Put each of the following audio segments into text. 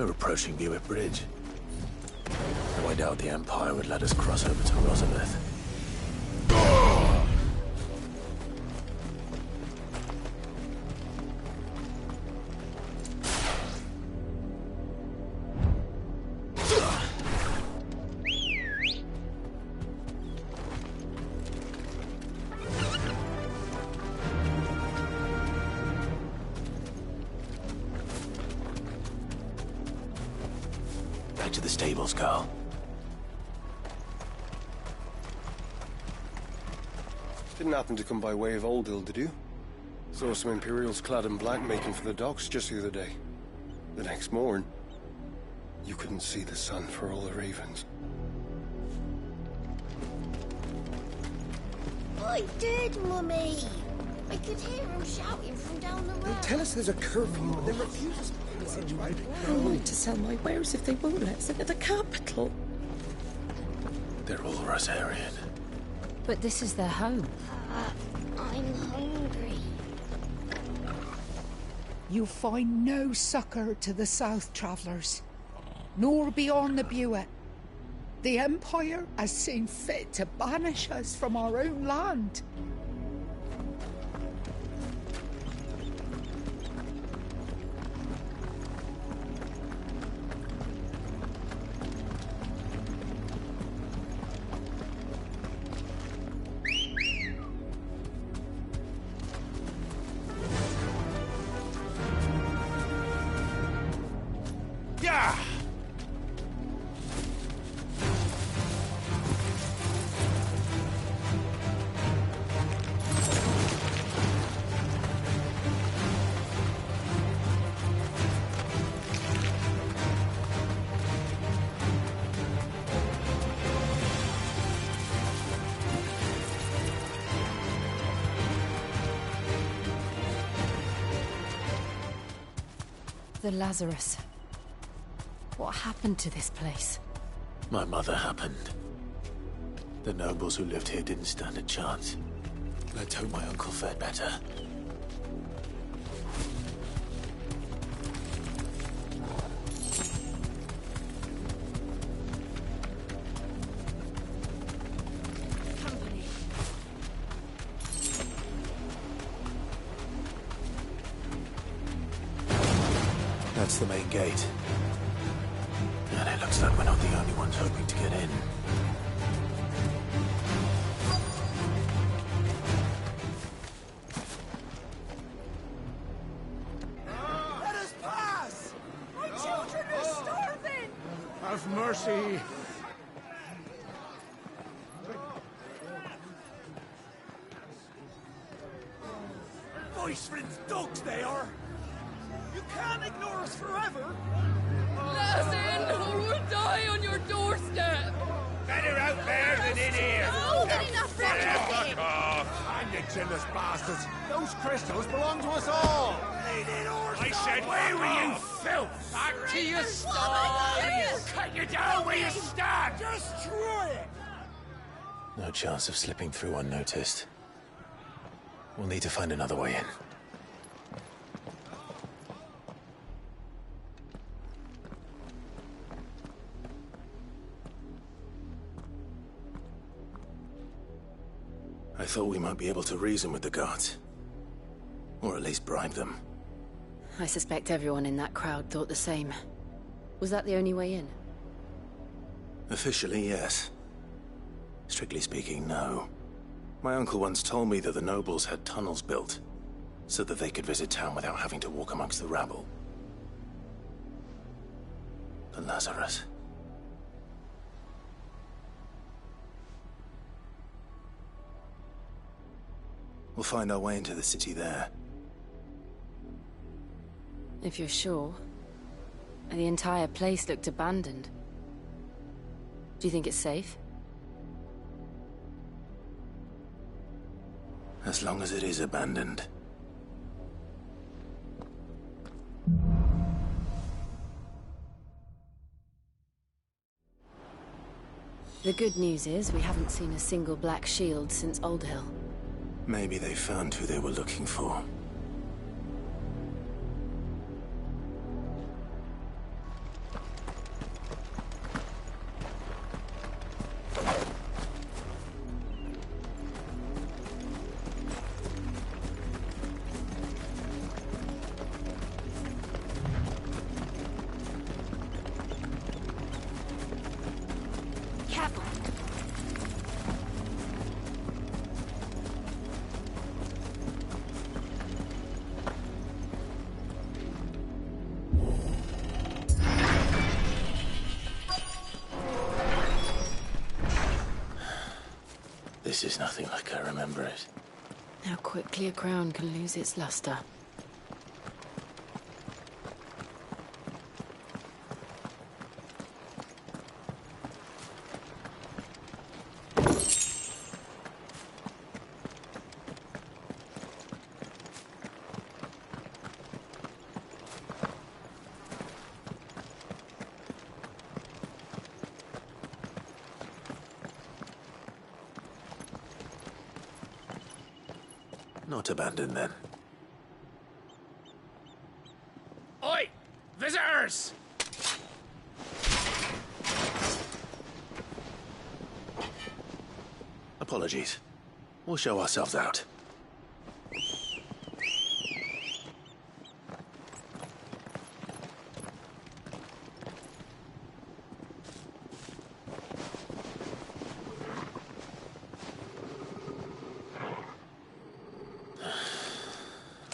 We're approaching Buick Bridge. Though I doubt the Empire would let us cross over to Rosabeth. Back to the stables, Carl. Didn't happen to come by way of Oldhill, did you? Saw some Imperials clad in black making for the docks just the other day. The next morn, you couldn't see the sun for all the ravens. I did, Mummy! I could hear him shouting from down the road. They tell us there's a curfew, but they refuse us passage. I wanted to sell my wares if they won't let us into the capital. They're all Rosarian. But this is their home. I'm hungry. You find no succor to the south travellers, nor beyond the Buet. The Empire has seen fit to banish us from our own land. The Lazarus. What happened to this place? My mother happened. The nobles who lived here didn't stand a chance. Let's hope my uncle fared better. That's the main gate. And it looks like we're not the only ones hoping to get in. Let us pass! My children are starving! Have mercy! Voice-ridden dogs they are! You can't ignore us forever! Let us in, or we'll die on your doorstep! Better out there than in here! Oh, good enough for everything! And you jealous bastards! Those crystals belong to us all! I said, where were you, filth? Back to your stall! Cut you down where you stand! Destroy it! No chance of slipping through unnoticed. We'll need to find another way in. I thought we might be able to reason with the guards. Or at least bribe them. I suspect everyone in that crowd thought the same. Was that the only way in? Officially, yes. Strictly speaking, no. My uncle once told me that the nobles had tunnels built, so that they could visit town without having to walk amongst the rabble. The Lazarus. We'll find our way into the city there. If you're sure. The entire place looked abandoned. Do you think it's safe? As long as it is abandoned. The good news is we haven't seen a single black shield since Oldhill. Maybe they found who they were looking for. This is nothing like I remember it. How quickly a crown can lose its luster. Not abandoned, then. Oi! Visitors! Apologies. We'll show ourselves out.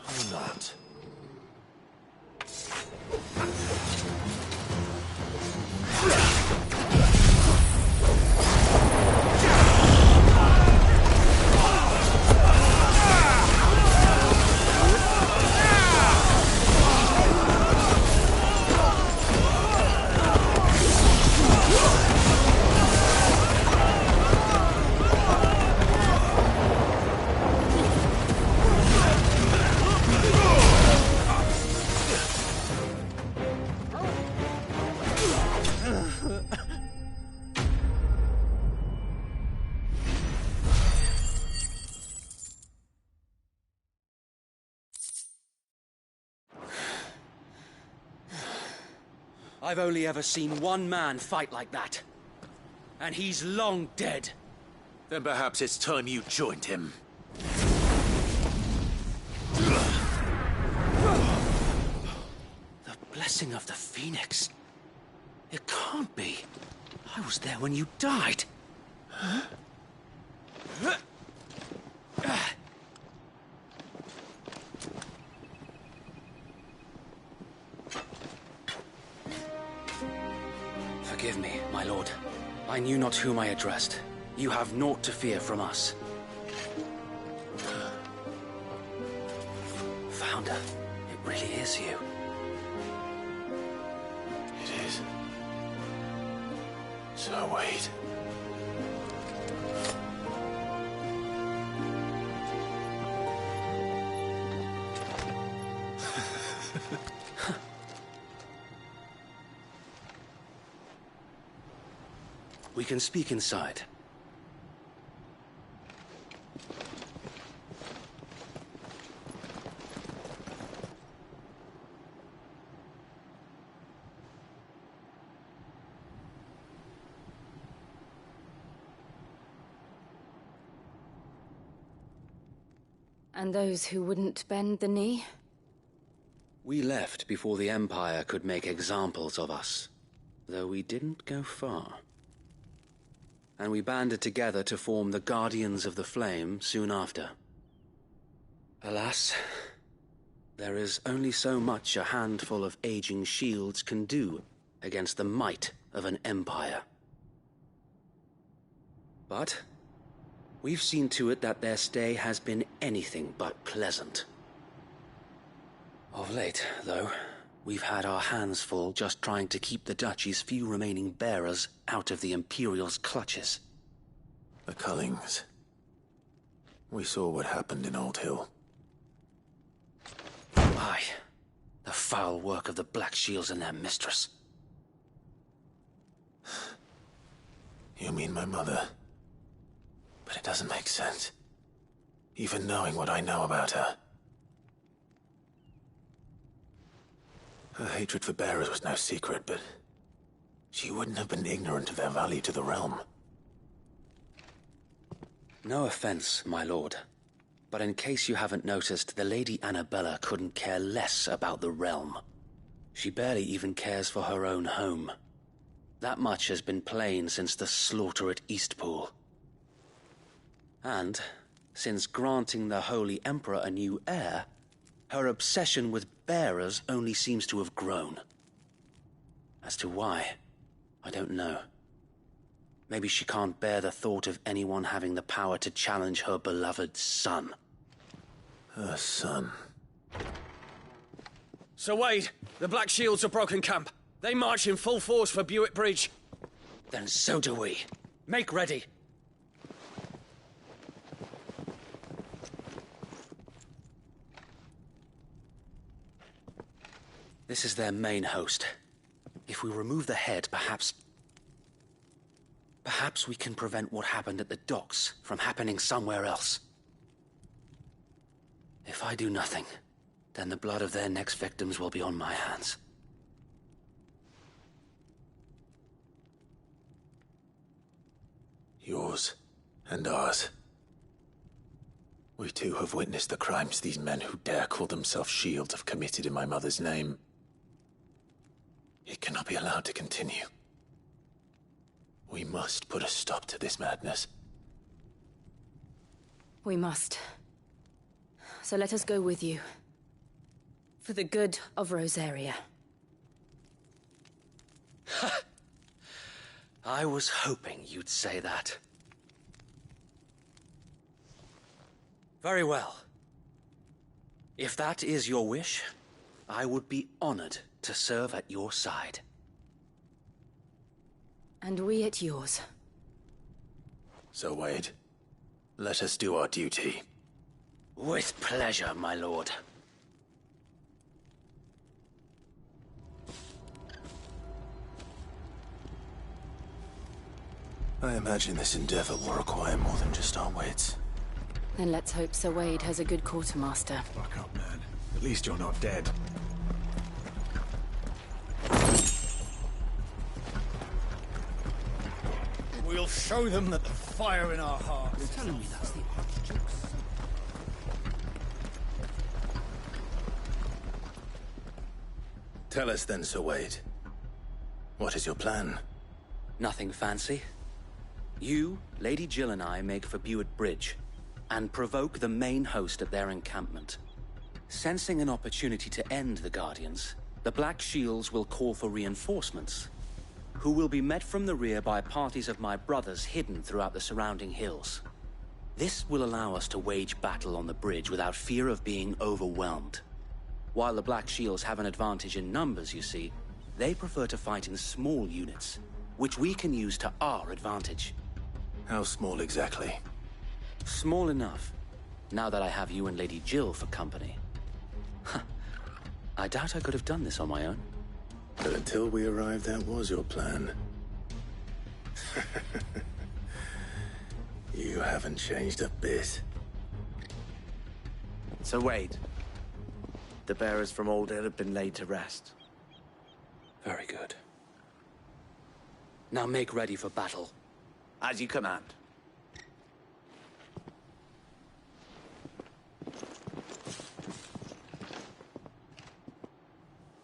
Or not. I've only ever seen one man fight like that. And he's long dead. Then perhaps it's time you joined him. The blessing of the Phoenix. It can't be. I was there when you died. Huh? Forgive me, my lord. I knew not whom I addressed. You have naught to fear from us. Founder, it really is you. It is. So wait. We can speak inside. And those who wouldn't bend the knee? We left before the Empire could make examples of us, though we didn't go far. And we banded together to form the Guardians of the Flame soon after. Alas, there is only so much a handful of aging shields can do against the might of an empire. But we've seen to it that their stay has been anything but pleasant. Of late, though, we've had our hands full just trying to keep the Duchy's few remaining bearers out of the Imperial's clutches. The Cullings. We saw what happened in Old Hill. Aye. The foul work of the Black Shields and their mistress. You mean my mother? But it doesn't make sense. Even knowing what I know about her. Her hatred for bearers was no secret, but she wouldn't have been ignorant of their value to the realm. No offense, my lord, but in case you haven't noticed, the Lady Annabella couldn't care less about the realm. She barely even cares for her own home. That much has been plain since the slaughter at Eastpool. And, since granting the Holy Emperor a new heir, her obsession with bearers only seems to have grown. As to why, I don't know. Maybe she can't bear the thought of anyone having the power to challenge her beloved son. Her son. Sir Wade, the Black Shields have broken camp. They march in full force for Buick Bridge. Then so do we. Make ready. This is their main host. If we remove the head, perhaps we can prevent what happened at the docks from happening somewhere else. If I do nothing, then the blood of their next victims will be on my hands. Yours and ours. We too have witnessed the crimes these men who dare call themselves shields have committed in my mother's name. It cannot be allowed to continue. We must put a stop to this madness. We must. So let us go with you. For the good of Rosaria. I was hoping you'd say that. Very well. If that is your wish, I would be honored to serve at your side. And we at yours. So, Wade, let us do our duty. With pleasure, my lord. I imagine this endeavor will require more than just our wits. Then let's hope Sir Wade has a good quartermaster. Buck up, man. At least you're not dead. We'll show them that the fire in our hearts. You're telling me that's the Archduke's son? Tell us then, Sir Wade. What is your plan? Nothing fancy. You, Lady Jill and I make for Buick Bridge, and provoke the main host at their encampment. Sensing an opportunity to end the Guardians, the Black Shields will call for reinforcements, who will be met from the rear by parties of my brothers hidden throughout the surrounding hills. This will allow us to wage battle on the bridge without fear of being overwhelmed. While the Black Shields have an advantage in numbers, you see, they prefer to fight in small units, which we can use to our advantage. How small exactly? Small enough, now that I have you and Lady Jill for company. I doubt I could have done this on my own. But until we arrived, that was your plan. You haven't changed a bit. So Wade, the bearers from Oldale have been laid to rest. Very good. Now make ready for battle. As you command.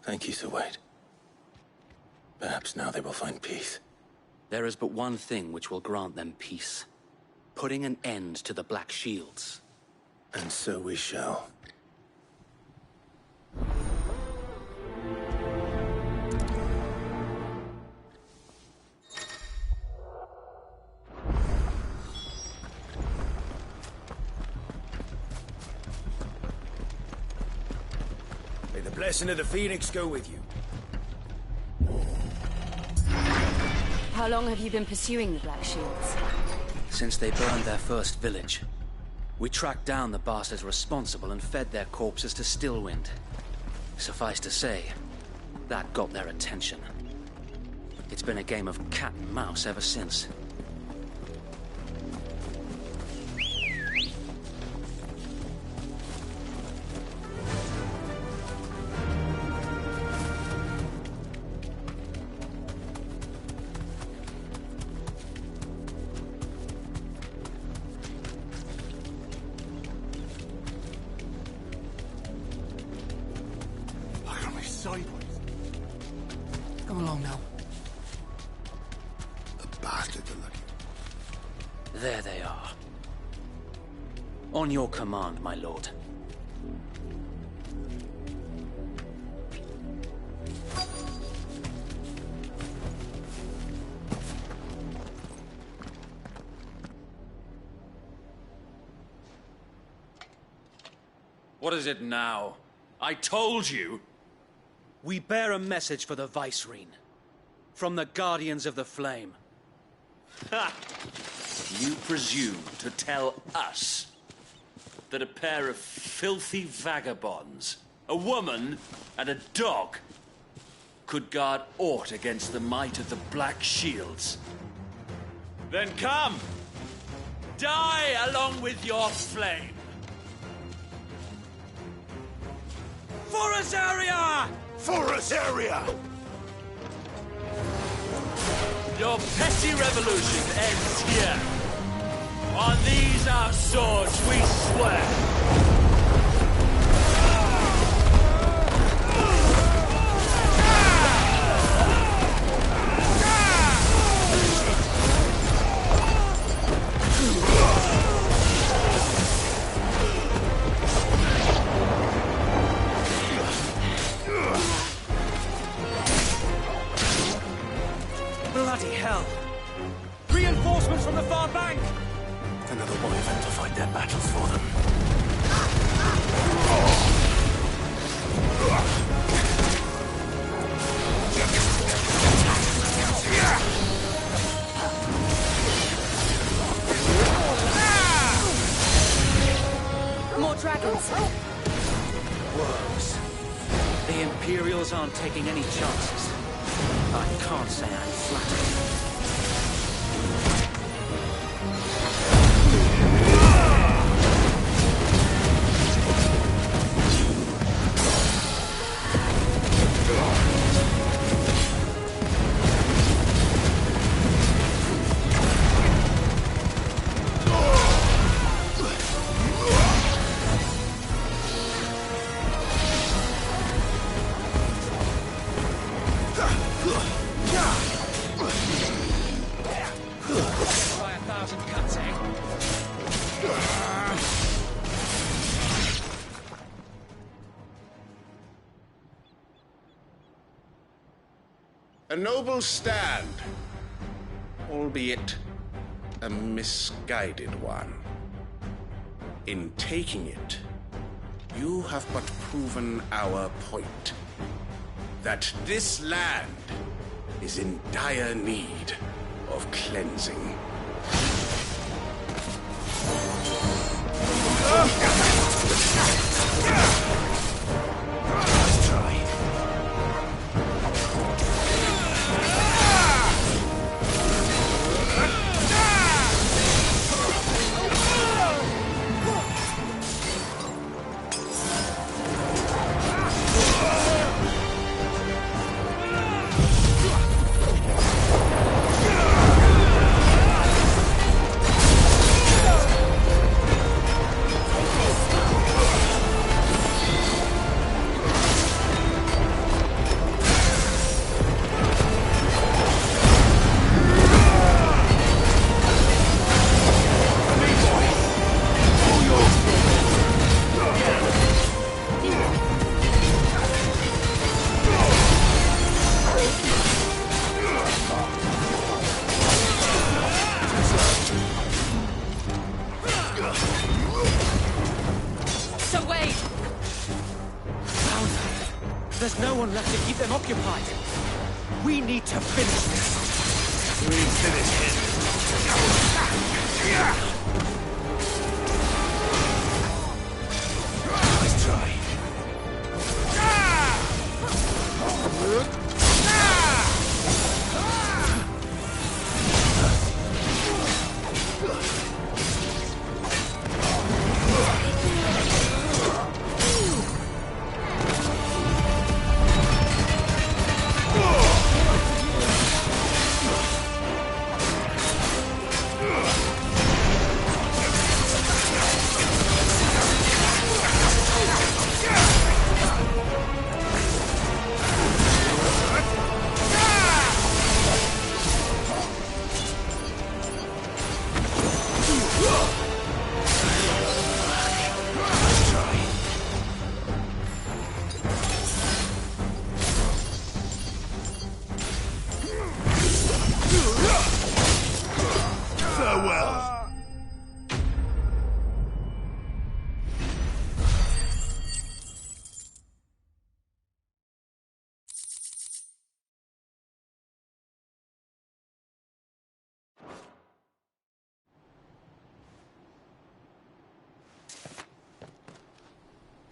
Thank you, Sir Wade. Perhaps now they will find peace. There is but one thing which will grant them peace. Putting an end to the Black Shields. And so we shall. May the blessing of the Phoenix go with you. How long have you been pursuing the Black Shields? Since they burned their first village. We tracked down the bastards responsible and fed their corpses to Stillwind. Suffice to say, that got their attention. It's been a game of cat and mouse ever since. Sideways. Come along now. The bastards are lucky. There they are. On your command, my lord. What is it now? I told you! We bear a message for the Vicereine. From the Guardians of the Flame. Ha! You presume to tell us that a pair of filthy vagabonds, a woman and a dog, could guard aught against the might of the Black Shields? Then come! Die along with your flame! For Azaria! For Azaria! Your petty revolution ends here. On these our swords we swear. Bloody hell! Reinforcements from the far bank! Another wyvern to fight their battles for them. More dragons. Worms. The Imperials aren't taking any chances. I can't say I'm flattered. By 1,000 cuts, eh? A noble stand, albeit a misguided one. In taking it, you have but proven our point. That this land is in dire need of cleansing. Let's try. So wait! There's no one left to keep them occupied. We need to finish this. We finish him. Let's try.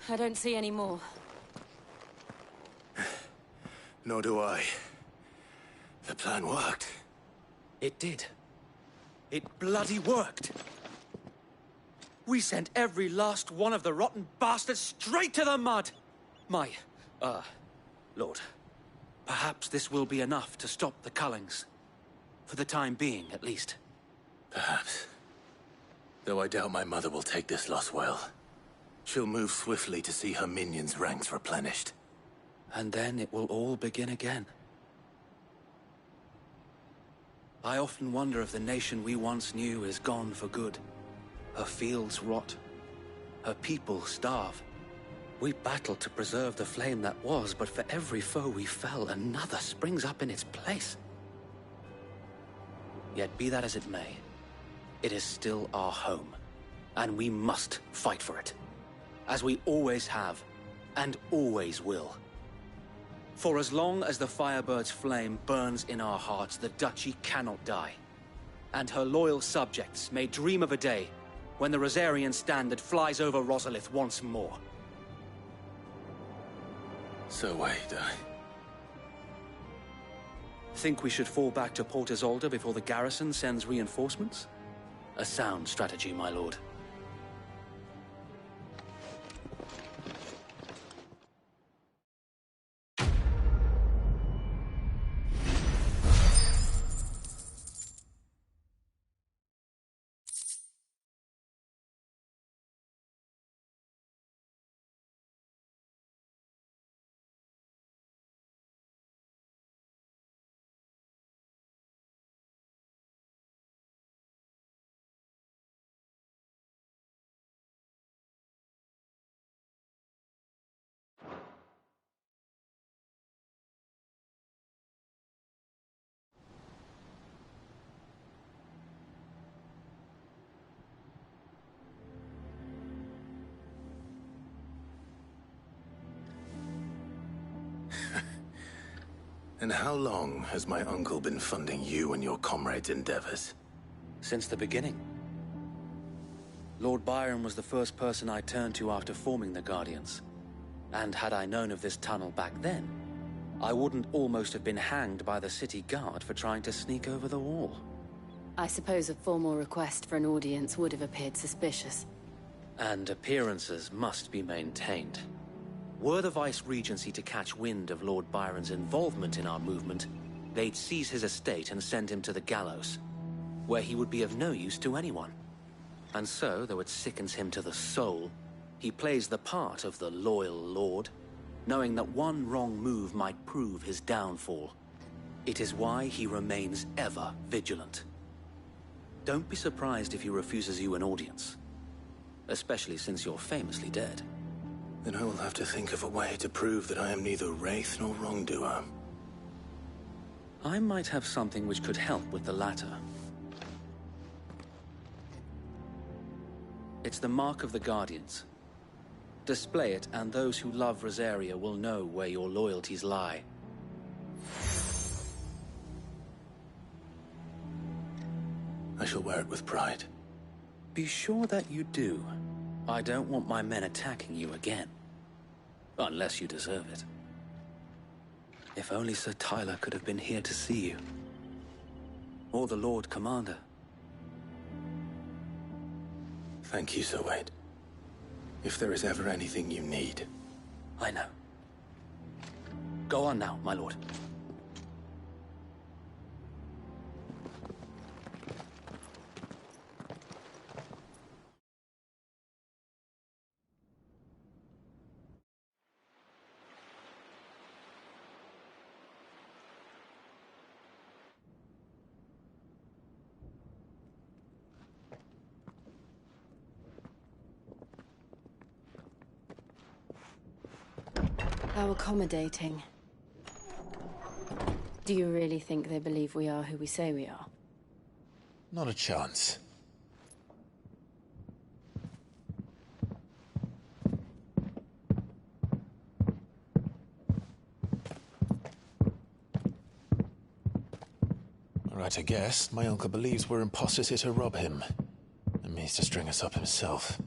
I don't see any more. Nor do I. The plan worked. It did. It bloody worked. We sent every last one of the rotten bastards straight to the mud! Lord, perhaps this will be enough to stop the Cullings. For the time being, at least. Perhaps. Though I doubt my mother will take this loss well. She'll move swiftly to see her minions' ranks replenished. And then it will all begin again. I often wonder if the nation we once knew is gone for good. Her fields rot. Her people starve. We battled to preserve the flame that was, but for every foe we fell, another springs up in its place. Yet be that as it may, it is still our home, and we must fight for it. As we always have, and always will. For as long as the Firebird's flame burns in our hearts, the Duchy cannot die. And her loyal subjects may dream of a day when the Rosarian standard flies over Rosalith once more. So wait, Think we should fall back to Port Isolde before the garrison sends reinforcements? A sound strategy, my lord. And how long has my uncle been funding you and your comrades' endeavors? Since the beginning. Lord Byron was the first person I turned to after forming the Guardians. And had I known of this tunnel back then, I wouldn't almost have been hanged by the city guard for trying to sneak over the wall. I suppose a formal request for an audience would have appeared suspicious. And appearances must be maintained. Were the Vice-Regency to catch wind of Lord Byron's involvement in our movement, they'd seize his estate and send him to the gallows, where he would be of no use to anyone. And so, though it sickens him to the soul, he plays the part of the loyal lord, knowing that one wrong move might prove his downfall. It is why he remains ever vigilant. Don't be surprised if he refuses you an audience, especially since you're famously dead. Then I will have to think of a way to prove that I am neither wraith nor wrongdoer. I might have something which could help with the latter. It's the mark of the Guardians. Display it, and those who love Rosaria will know where your loyalties lie. I shall wear it with pride. Be sure that you do. I don't want my men attacking you again. Unless you deserve it. If only Sir Tyler could have been here to see you. Or the Lord Commander. Thank you, Sir Wade. If there is ever anything you need. I know. Go on now, my lord. How accommodating. Do you really think they believe we are who we say we are? Not a chance. Right, I guess. My uncle believes we're imposters here to rob him. And means to string us up himself.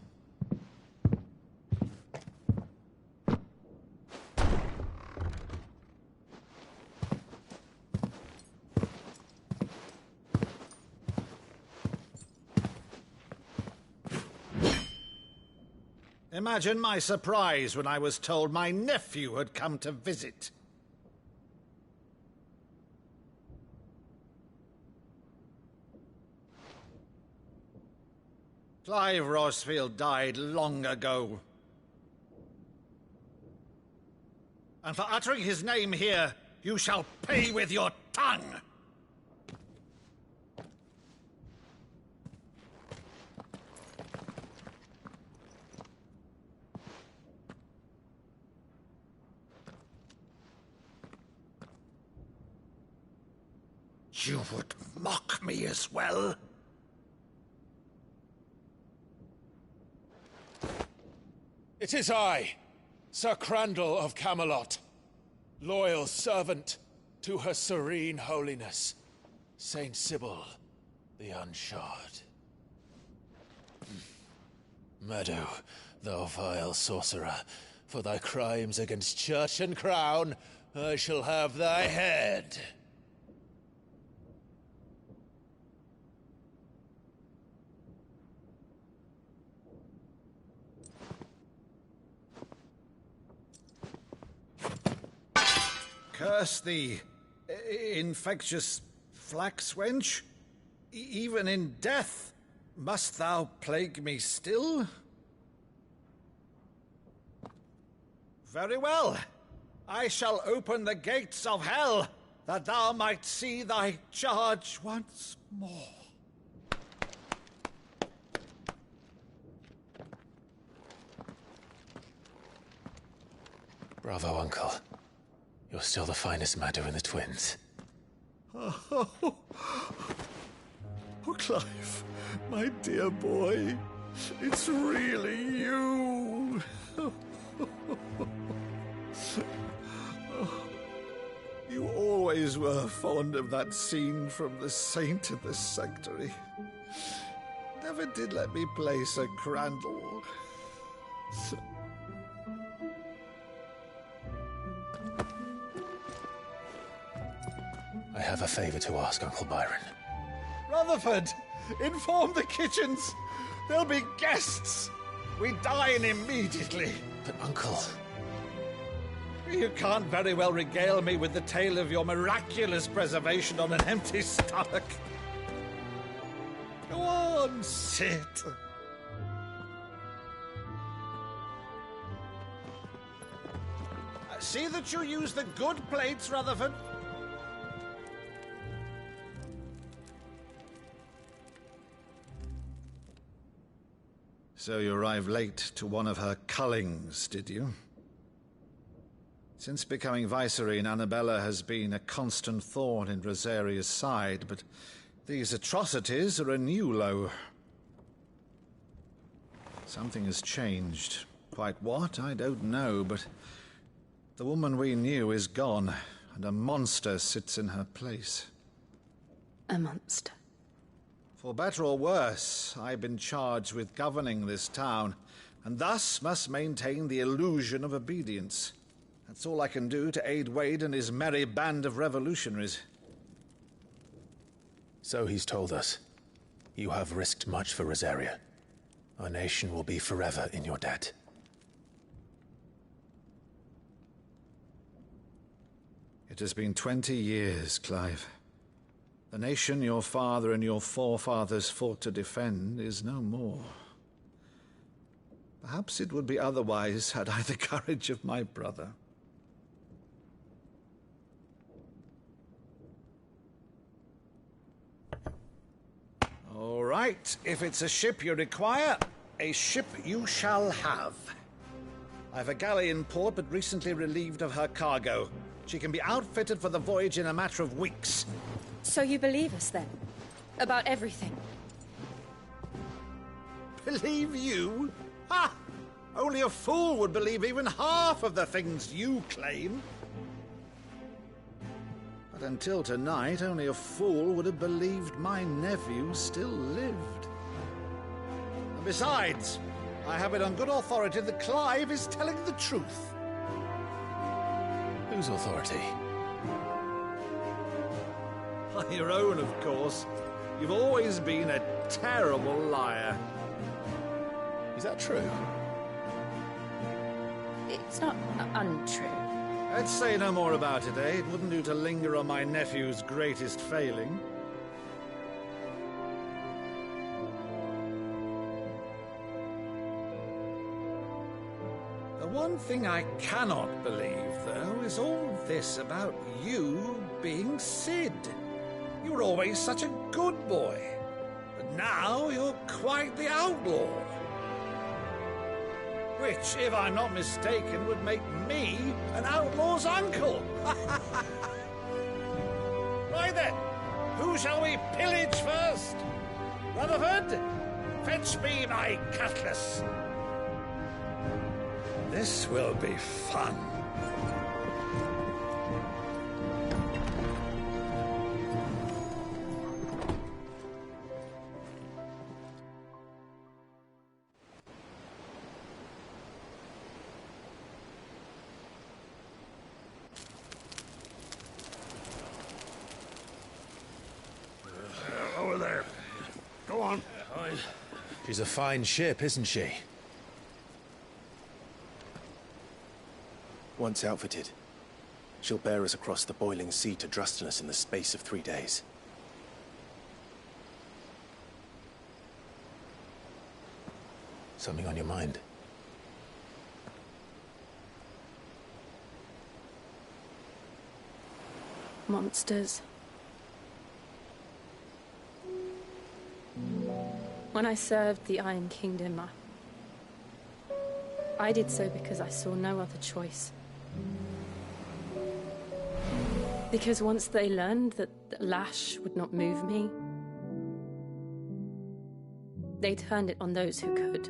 Imagine my surprise when I was told my nephew had come to visit. Clive Rosfield died long ago. And for uttering his name here, you shall pay with your tongue! You would mock me as well? It is I, Sir Crandall of Camelot, loyal servant to Her Serene Holiness, Saint Sybil the Unshod. Meadow, thou vile sorcerer, for thy crimes against church and crown, I shall have thy head. Curse thee, infectious flax wench. Even in death, must thou plague me still? Very well. I shall open the gates of hell, that thou might see thy charge once more. Bravo, Uncle. You're still the finest Maddo in the twins. Oh, Clive, my dear boy, it's really you. You always were fond of that scene from The Saint of the Sanctuary. Never did let me play Sir Crandall. I have a favor to ask, Uncle Byron. Rutherford, inform the kitchens. There'll be guests. We dine immediately. But, Uncle... You can't very well regale me with the tale of your miraculous preservation on an empty stomach. Go on, sit. See that you use the good plates, Rutherford. So you arrived late to one of her cullings, did you? Since becoming Vicereine, Annabella has been a constant thorn in Rosaria's side, but these atrocities are a new low. Something has changed. Quite what, I don't know, but the woman we knew is gone, and a monster sits in her place. A monster? For better or worse, I've been charged with governing this town, and thus must maintain the illusion of obedience. That's all I can do to aid Wade and his merry band of revolutionaries. So he's told us. You have risked much for Rosaria. Our nation will be forever in your debt. It has been 20 years, Clive. The nation your father and your forefathers fought to defend is no more. Perhaps it would be otherwise had I the courage of my brother. All right, if it's a ship you require, a ship you shall have. I've a galley in port, but recently relieved of her cargo. She can be outfitted for the voyage in a matter of weeks. So you believe us, then? About everything? Believe you? Ha! Only a fool would believe even half of the things you claim. But until tonight, only a fool would have believed my nephew still lived. And besides, I have it on good authority that Clive is telling the truth. Whose authority? Your own, of course. You've always been a terrible liar. Is that true? It's not untrue. Let's say no more about it, eh? It wouldn't do to linger on my nephew's greatest failing. The one thing I cannot believe, though, is all this about you being Sid. You were always such a good boy, but now you're quite the outlaw. Which, if I'm not mistaken, would make me an outlaw's uncle. Right then, who shall we pillage first? Rutherford, fetch me my cutlass. This will be fun. Over there. Go on. She's a fine ship, isn't she? Once outfitted, she'll bear us across the boiling sea to Drustinus in the space of 3 days. Something on your mind? Monsters. When I served the Iron Kingdom, I did so because I saw no other choice. Because once they learned that the lash would not move me, they turned it on those who could.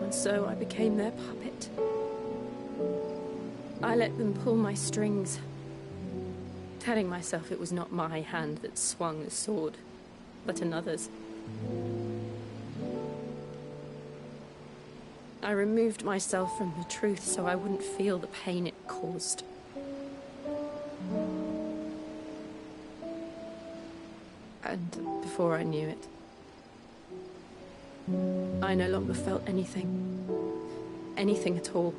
And so I became their puppet. I let them pull my strings, telling myself it was not my hand that swung the sword, but another's. I removed myself from the truth so I wouldn't feel the pain it caused. And before I knew it, I no longer felt anything. Anything at all.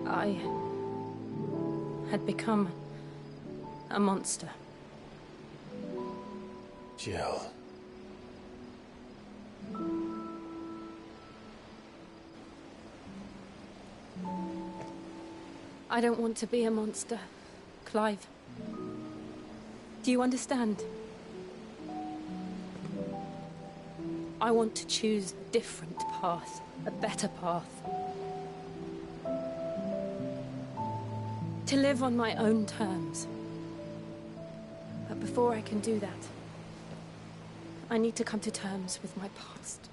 I had become a monster. Jill. I don't want to be a monster, Clive. Do you understand? I want to choose a different path, a better path. To live on my own terms. But before I can do that, I need to come to terms with my past.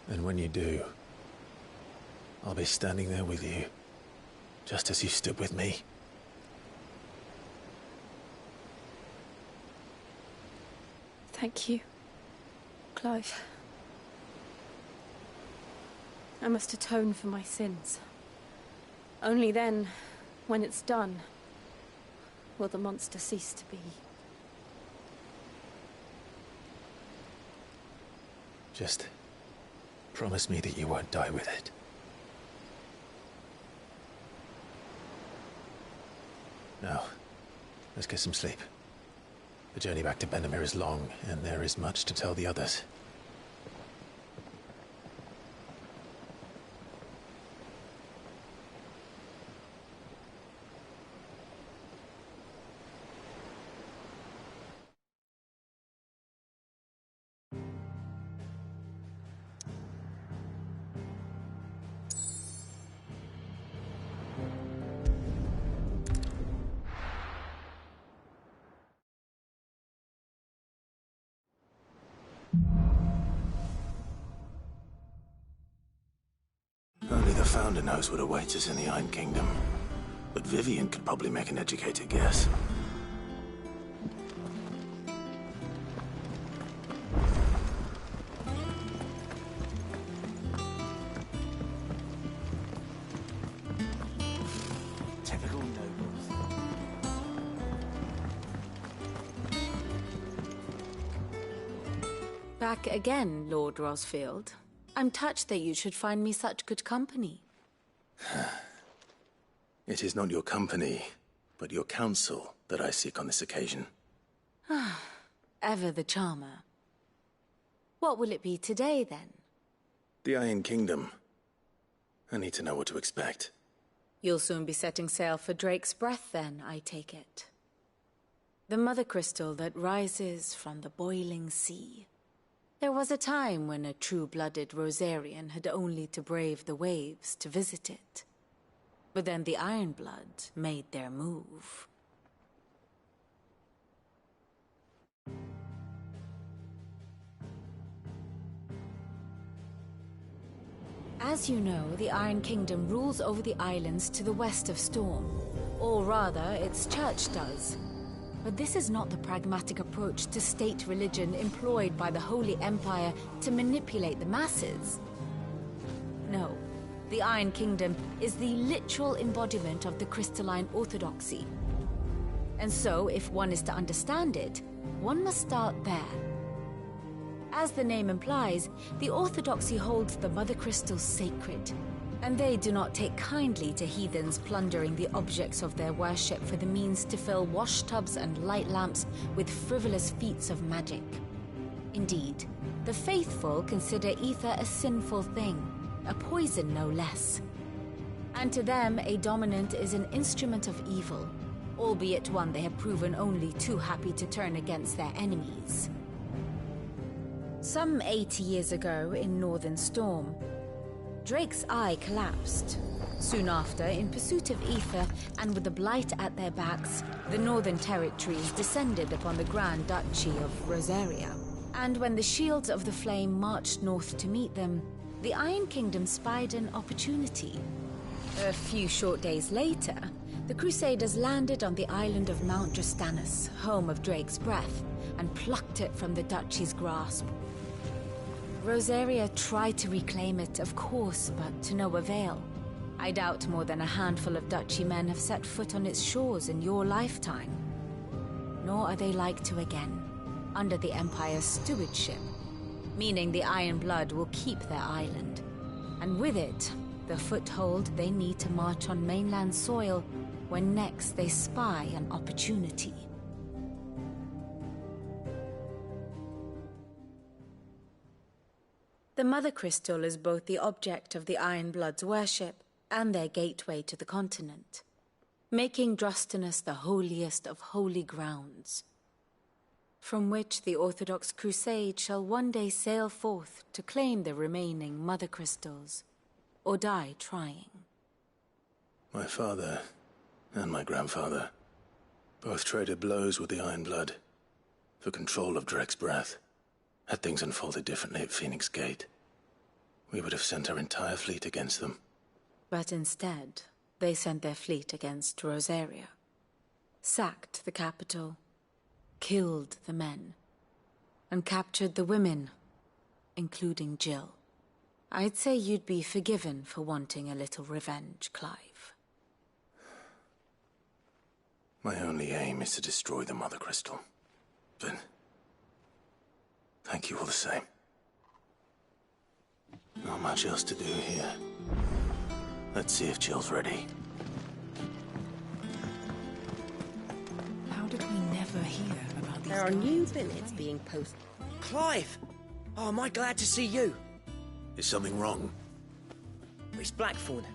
And when you do, I'll be standing there with you, just as you stood with me. Thank you, Clive. I must atone for my sins. Only then, when it's done, will the monster cease to be. Just promise me that you won't die with it. Now, let's get some sleep. The journey back to Benamir is long, and there is much to tell the others. Only the Founder knows what awaits us in the Iron Kingdom. But Vivian could probably make an educated guess. Back again, Lord Rosfield. I'm touched that you should find me such good company. It is not your company, but your counsel that I seek on this occasion. Ever the charmer. What will it be today, then? The Iron Kingdom. I need to know what to expect. You'll soon be setting sail for Drake's Breath, then, I take it. The mother crystal that rises from the boiling sea. There was a time when a true-blooded Rosarian had only to brave the waves to visit it. But then the Ironblood made their move. As you know, the Iron Kingdom rules over the islands to the west of Storm. Or rather, its church does. But this is not the pragmatic approach to state religion employed by the Holy Empire to manipulate the masses. No, the Iron Kingdom is the literal embodiment of the crystalline orthodoxy. And so, if one is to understand it, one must start there. As the name implies, the orthodoxy holds the mother crystals sacred, and they do not take kindly to heathens plundering the objects of their worship for the means to fill washtubs and light lamps with frivolous feats of magic. Indeed, the faithful consider ether a sinful thing, a poison no less. And to them, a dominant is an instrument of evil, albeit one they have proven only too happy to turn against their enemies. Some 80 years ago, in Northern Storm, Drake's eye collapsed. Soon after, in pursuit of ether, and with the Blight at their backs, the Northern Territories descended upon the Grand Duchy of Rosaria. And when the Shields of the Flame marched north to meet them, the Iron Kingdom spied an opportunity. A few short days later, the Crusaders landed on the island of Mount Drastanus, home of Drake's Breath, and plucked it from the Duchy's grasp. Rosaria tried to reclaim it, of course, but to no avail. I doubt more than a handful of Duchy men have set foot on its shores in your lifetime. Nor are they like to again, under the Empire's stewardship, meaning the Iron Blood will keep their island, and with it, the foothold they need to march on mainland soil when next they spy an opportunity. The Mother Crystal is both the object of the Iron Blood's worship and their gateway to the continent, making Drastanus the holiest of holy grounds, from which the Orthodox Crusade shall one day sail forth to claim the remaining Mother Crystals, or die trying. My father and my grandfather both traded blows with the Iron Blood for control of Drake's Breath. Had things unfolded differently at Phoenix Gate, we would have sent our entire fleet against them. But instead, they sent their fleet against Rosaria, sacked the capital, killed the men, and captured the women, including Jill. I'd say you'd be forgiven for wanting a little revenge, Clive. My only aim is to destroy the Mother Crystal. But thank you all the same. Not much else to do here. Let's see if Jill's ready. How did we never hear about these There are new billets being posted. Clive! Oh, am I glad to see you? Is something wrong? It's Blackthorn.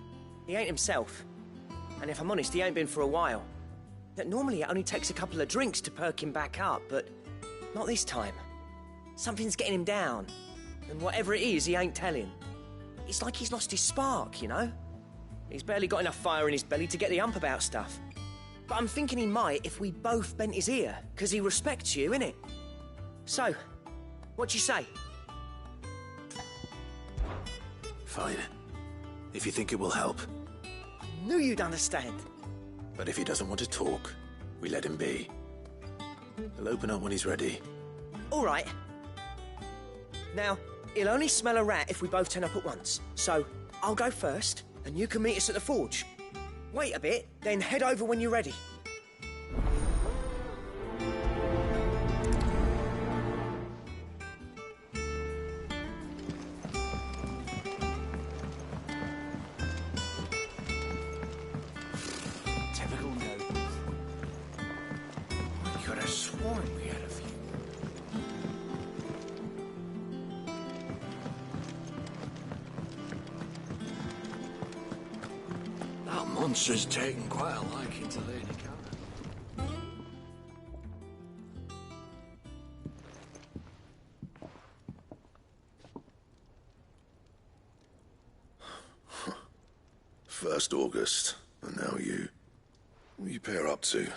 He ain't himself. And if I'm honest, he ain't been for a while. Normally it only takes a couple of drinks to perk him back up, but not this time. Something's getting him down. And whatever it is, he ain't telling. It's like he's lost his spark, you know? He's barely got enough fire in his belly to get the ump about stuff. But I'm thinking he might if we both bent his ear, because he respects you, innit? So, what you say? Fine. If you think it will help. I knew you'd understand. But if he doesn't want to talk, we let him be. He'll open up when he's ready. All right. Now, he'll only smell a rat if we both turn up at once. So, I'll go first, and you can meet us at the forge. Wait a bit, then head over when you're ready. monster's taken quite a liking to Lady Karen. First August, and now you. What are you pair up to?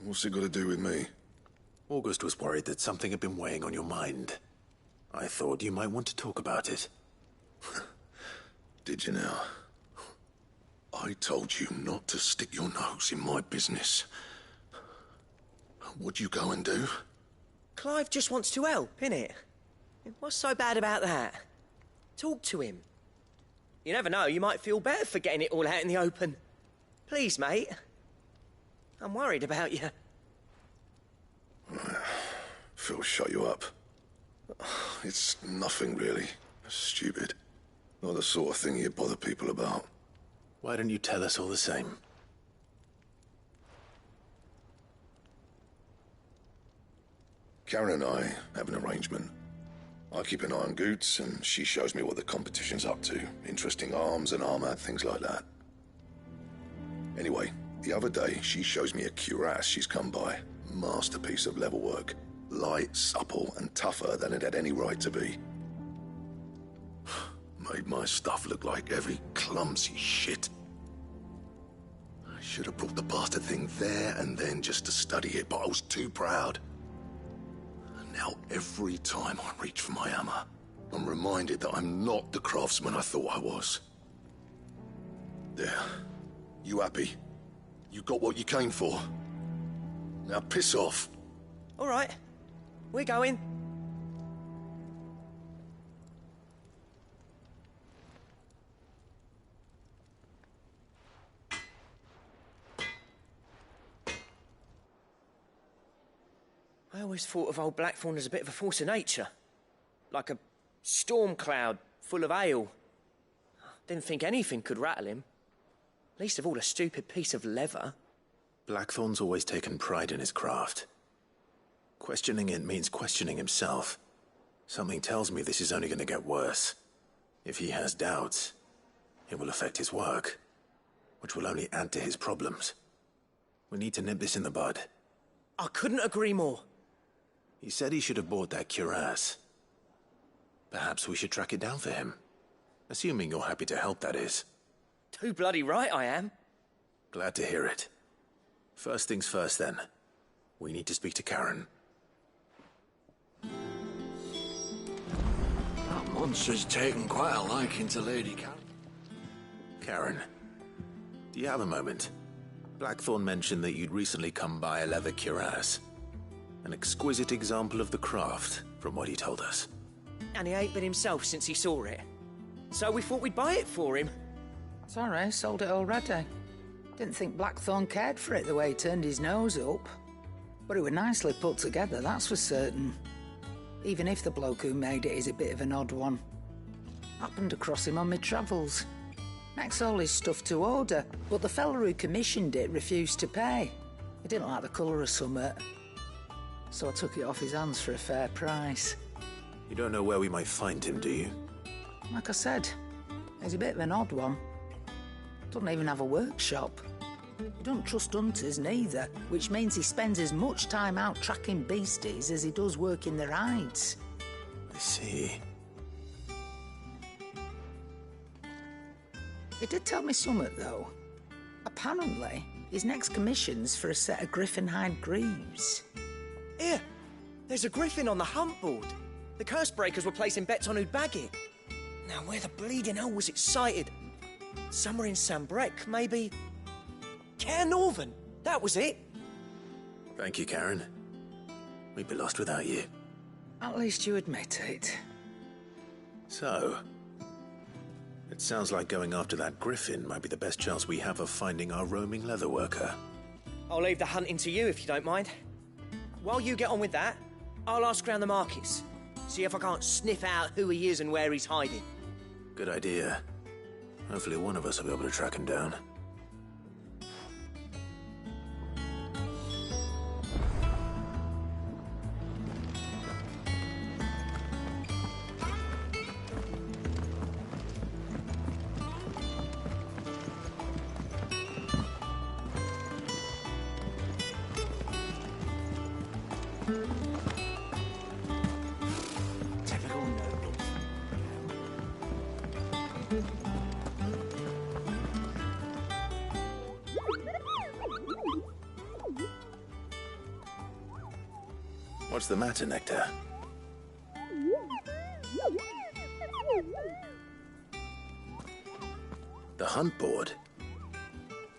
What's it got to do with me? August was worried that something had been weighing on your mind. I thought you might want to talk about it. Did you now? I told you not to stick your nose in my business. What'd you go and do? Clive just wants to help, innit? What's so bad about that? Talk to him. You never know, you might feel better for getting it all out in the open. Please, mate. I'm worried about you. Phil shut you up. It's nothing, really. Stupid. Not the sort of thing you bother people about. Why don't you tell us all the same? Karen and I have an arrangement. I keep an eye on Goots, and she shows me what the competition's up to. Interesting arms and armor, things like that. Anyway, the other day, she shows me a cuirass she's come by. Masterpiece of level work. Light, supple, and tougher than it had any right to be. Made my stuff look like heavy, clumsy shit. I should have brought the bastard thing there and then just to study it, but I was too proud. And now every time I reach for my hammer, I'm reminded that I'm not the craftsman I thought I was. There. You happy? You got what you came for? Now piss off. All right. We're going. I always thought of old Blackthorn as a bit of a force of nature. Like a storm cloud full of ale. Didn't think anything could rattle him. Least of all a stupid piece of leather. Blackthorn's always taken pride in his craft. Questioning it means questioning himself. Something tells me this is only going to get worse. If he has doubts, it will affect his work, which will only add to his problems. We need to nip this in the bud. I couldn't agree more. He said he should have bought that cuirass. Perhaps we should track it down for him. Assuming you're happy to help, that is. Too bloody right I am. Glad to hear it. First things first, then. We need to speak to Karen. That monster's taken quite a liking to Lady Karen. Karen, do you have a moment? Blackthorn mentioned that you'd recently come by a leather cuirass. An exquisite example of the craft, from what he told us. And he ain't been himself since he saw it. So we thought we'd buy it for him. Sorry, sold it already. Didn't think Blackthorn cared for it the way he turned his nose up. But it was nicely put together, that's for certain. Even if the bloke who made it is a bit of an odd one. Happened across him on my travels. Makes all his stuff to order, but the fella who commissioned it refused to pay. He didn't like the colour of summit. So I took it off his hands for a fair price. You don't know where we might find him, do you? Like I said, he's a bit of an odd one. Doesn't even have a workshop. He don't trust hunters neither, which means he spends as much time out tracking beasties as he does working their hides. I see. He did tell me something, though. Apparently, his next commission's for a set of griffin hide greaves. Here, there's a griffin on the hunt board. The curse breakers were placing bets on who'd bag it. Now, where the bleeding hell was it sighted? Somewhere in Sambrec, maybe? Care Northern, that was it. Thank you, Karen. We'd be lost without you. At least you admit it. So, it sounds like going after that griffin might be the best chance we have of finding our roaming leatherworker. I'll leave the hunting to you if you don't mind. While you get on with that, I'll ask around the markets. See if I can't sniff out who he is and where he's hiding. Good idea. Hopefully one of us will be able to track him down. What's the matter, Nectar? The hunt board?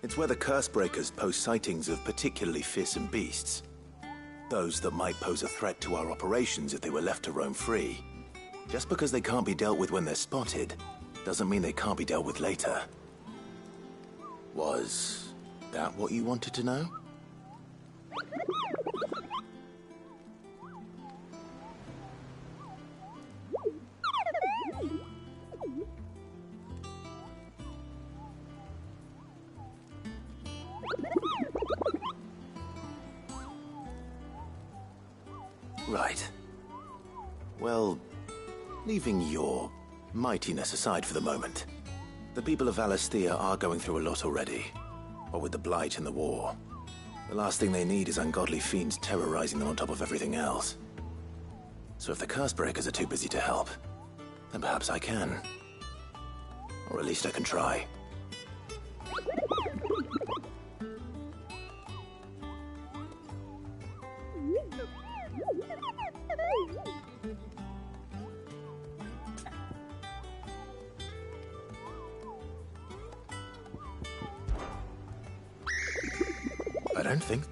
It's where the Cursebreakers post sightings of particularly fearsome beasts. Those that might pose a threat to our operations if they were left to roam free. Just because they can't be dealt with when they're spotted, doesn't mean they can't be dealt with later. Was that what you wanted to know? Right. Well, leaving your mightiness aside for the moment, the people of Valisthea are going through a lot already. What with the Blight and the war. The last thing they need is ungodly fiends terrorizing them on top of everything else. So if the Cursebreakers are too busy to help, then perhaps I can. Or at least I can try. I don't think...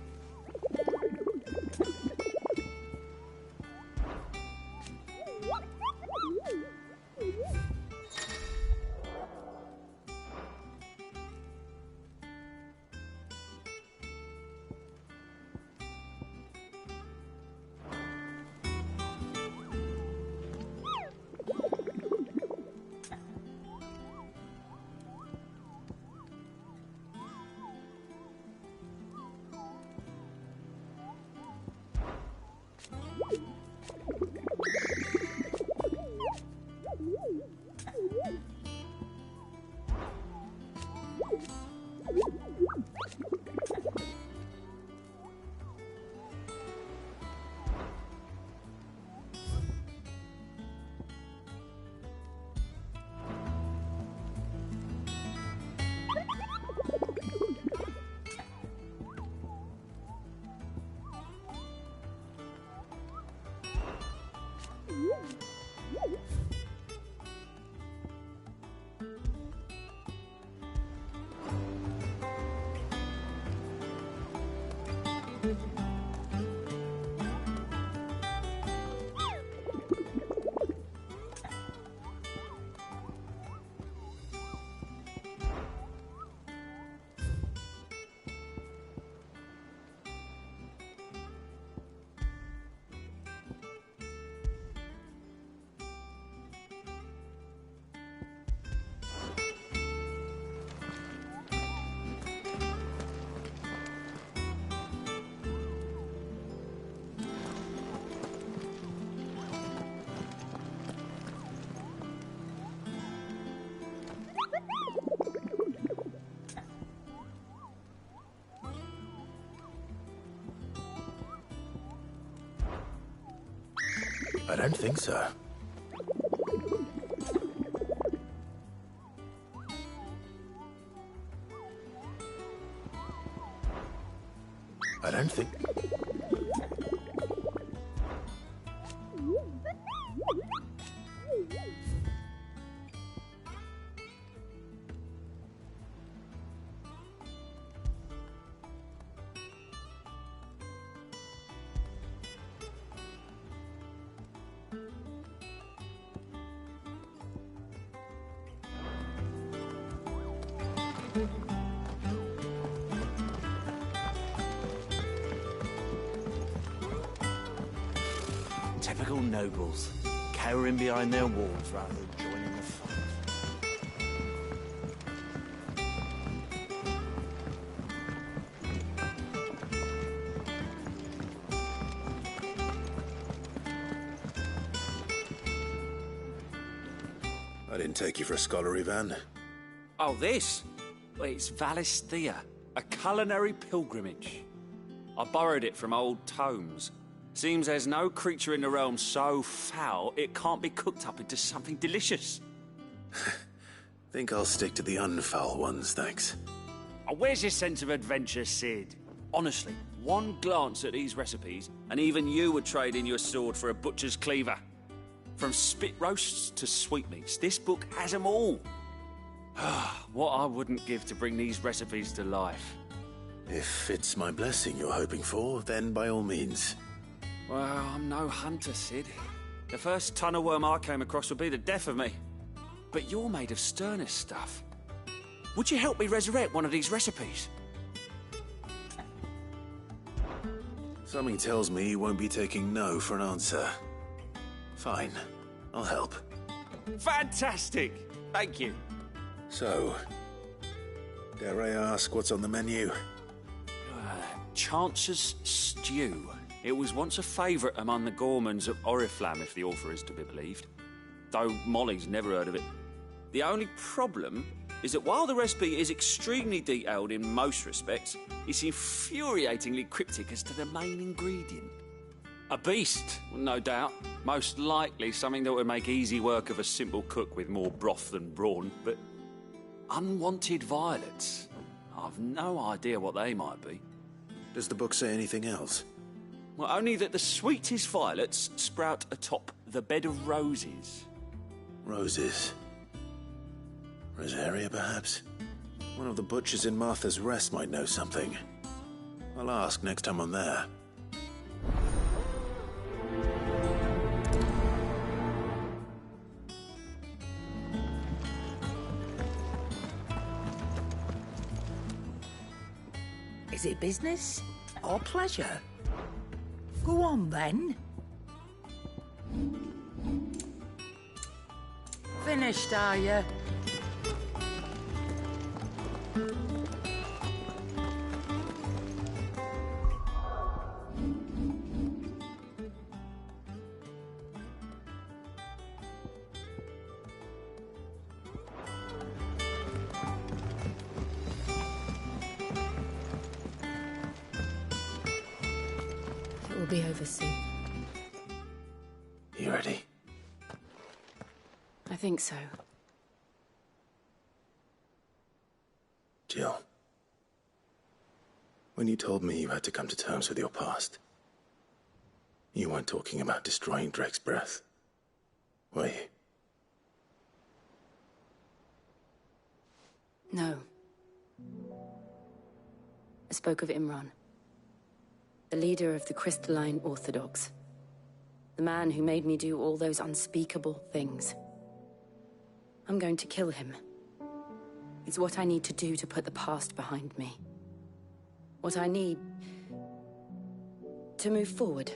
I don't think so. I don't think... Typical nobles, cowering behind their walls rather than joining the fun. I didn't take you for a scholar, Ivan. Oh, this? Well, it's Valisthea, a culinary pilgrimage. I borrowed it from old tomes. Seems there's no creature in the realm so foul it can't be cooked up into something delicious. Think I'll stick to the unfoul ones, thanks. Oh, where's your sense of adventure, Sid? Honestly, one glance at these recipes, and even you would trade in your sword for a butcher's cleaver. From spit roasts to sweetmeats, this book has them all. What I wouldn't give to bring these recipes to life. If it's my blessing you're hoping for, then by all means. Well, I'm no hunter, Sid. The first tunnel worm I came across would be the death of me. But you're made of sterner stuff. Would you help me resurrect one of these recipes? Something tells me you won't be taking no for an answer. Fine, I'll help. Fantastic! Thank you. So, dare I ask what's on the menu? Chance's Stew. It was once a favourite among the gourmands of Oriflamme, if the author is to be believed. Though Molly's never heard of it. The only problem is that while the recipe is extremely detailed in most respects, it's infuriatingly cryptic as to the main ingredient. A beast, no doubt. Most likely something that would make easy work of a simple cook with more broth than brawn, but unwanted violets. I've no idea what they might be. Does the book say anything else? Well, only that the sweetest violets sprout atop the bed of roses. Roses. Rosaria, perhaps? One of the butchers in Martha's Rest might know something. I'll ask next time I'm there. Is it business or pleasure? Go on, then. Finished, are you? It will be over soon. You ready? I think so. Jill. When you told me you had to come to terms with your past, you weren't talking about destroying Drake's breath, were you? No. I spoke of Imran, the leader of the Crystalline Orthodox. The man who made me do all those unspeakable things. I'm going to kill him. It's what I need to do to put the past behind me. What I need to move forward.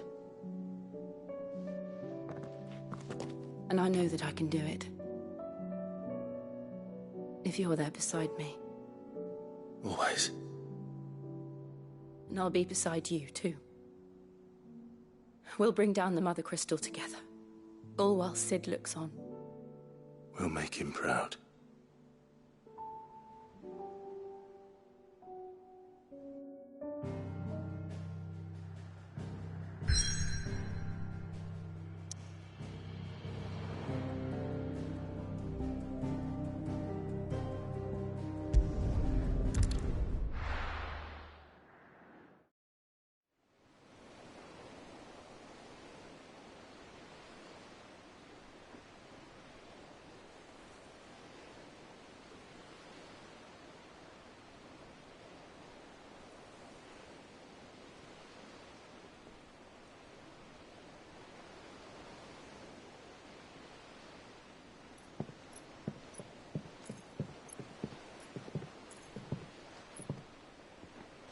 And I know that I can do it. If you're there beside me. Always. And I'll be beside you, too. We'll bring down the Mother Crystal together. All while Sid looks on. We'll make him proud.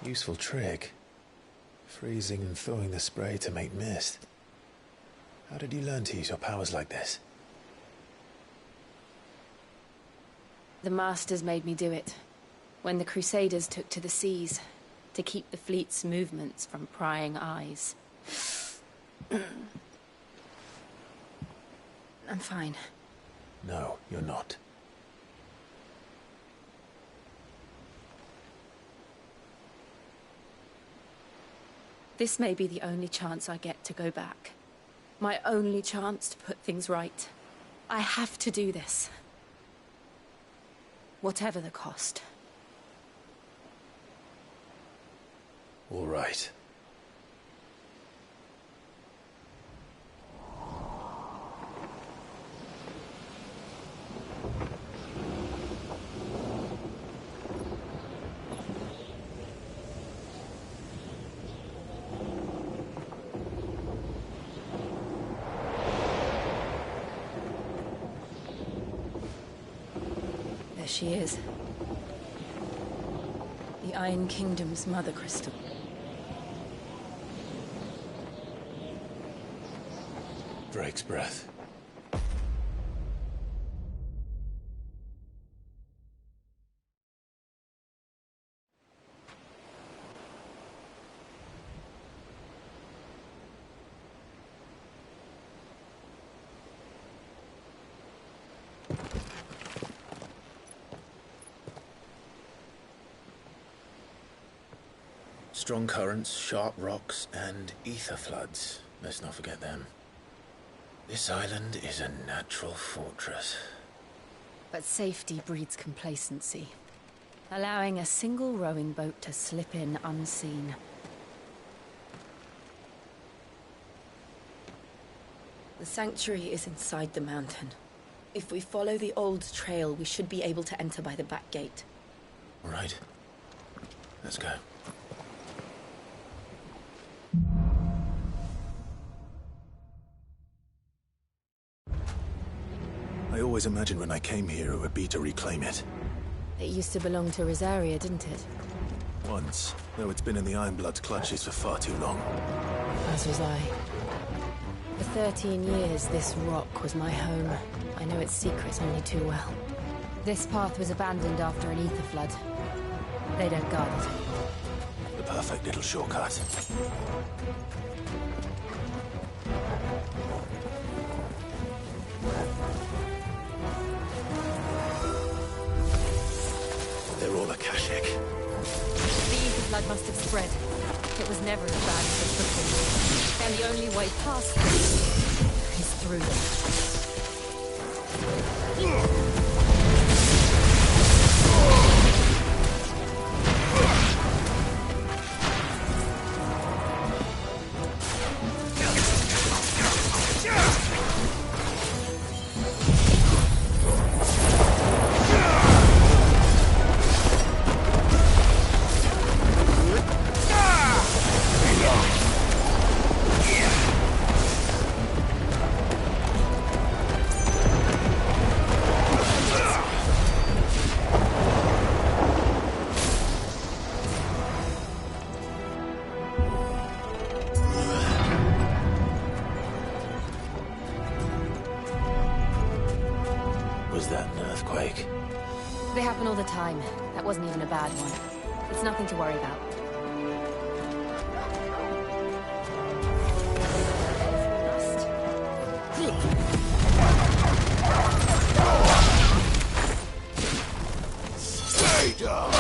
Useful trick. Freezing and thawing the spray to make mist. How did you learn to use your powers like this? The Masters made me do it. When the Crusaders took to the seas, to keep the fleet's movements from prying eyes. I'm fine. No, you're not. This may be the only chance I get to go back. My only chance to put things right. I have to do this. Whatever the cost. All right. There she is. The Iron Kingdom's mother crystal. Drake's breath. Strong currents, sharp rocks, and ether floods. Let's not forget them. This island is a natural fortress. But safety breeds complacency, allowing a single rowing boat to slip in unseen. The sanctuary is inside the mountain. If we follow the old trail, we should be able to enter by the back gate. All right. Let's go. I always imagined when I came here it would be to reclaim it. It used to belong to Rosaria, didn't it? Once, though it's been in the Ironblood's clutches for far too long. As was I. For 13 years, this rock was my home. I know its secrets only too well. This path was abandoned after an ether flood. They don't guard it. The perfect little shortcut. They're all Akashic. The ether flood must have spread. It was never as bad as it could be. And the only way past them is through them. Was that an earthquake? They happen all the time. That wasn't even a bad one. It's nothing to worry about. Stay down!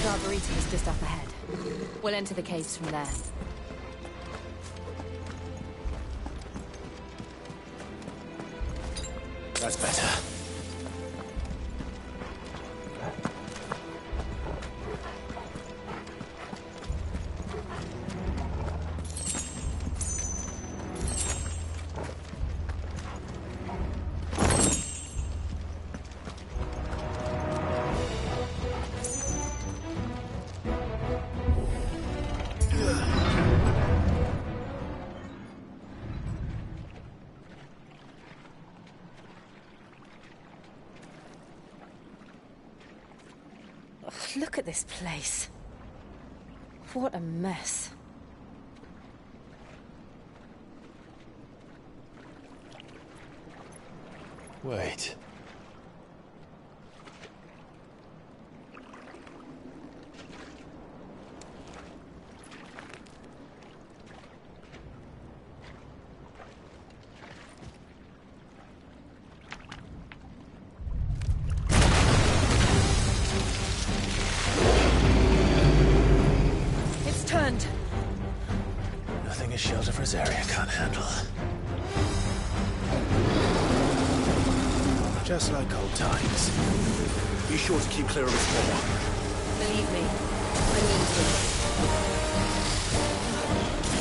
old arboretum is just up ahead. We'll enter the caves from there. That's better. Look at this place. What a mess. Wait. It's turned. Nothing a shelter for Zaria can't handle. Just like old times. Be sure to keep clear of the spore. Believe me, I mean to.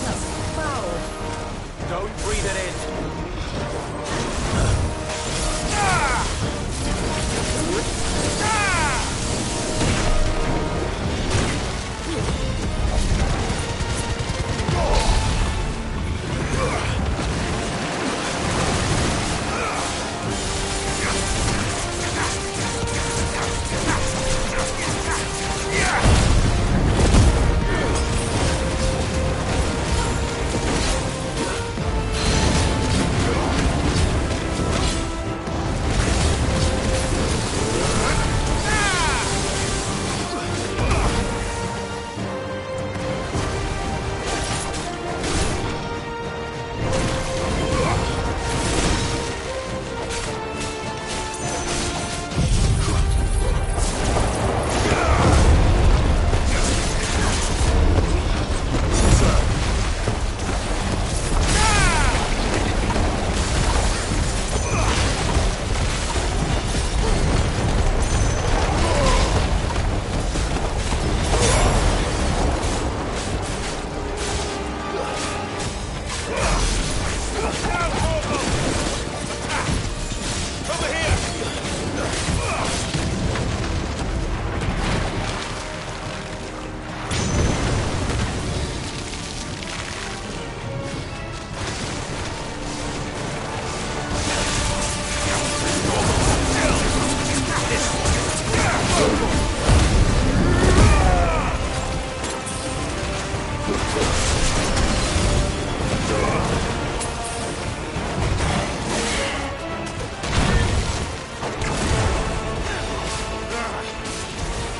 That's foul. Don't breathe it in.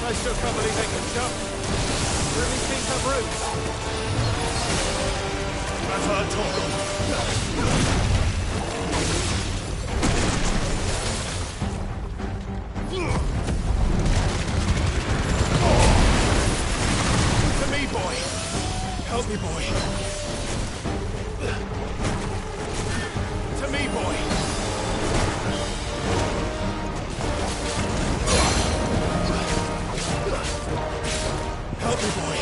I still can't believe they can jump. Do these things have roots? I've heard talk. To me, boy. Help me, boy. To me, boy. Help me, boy. Help me, boy.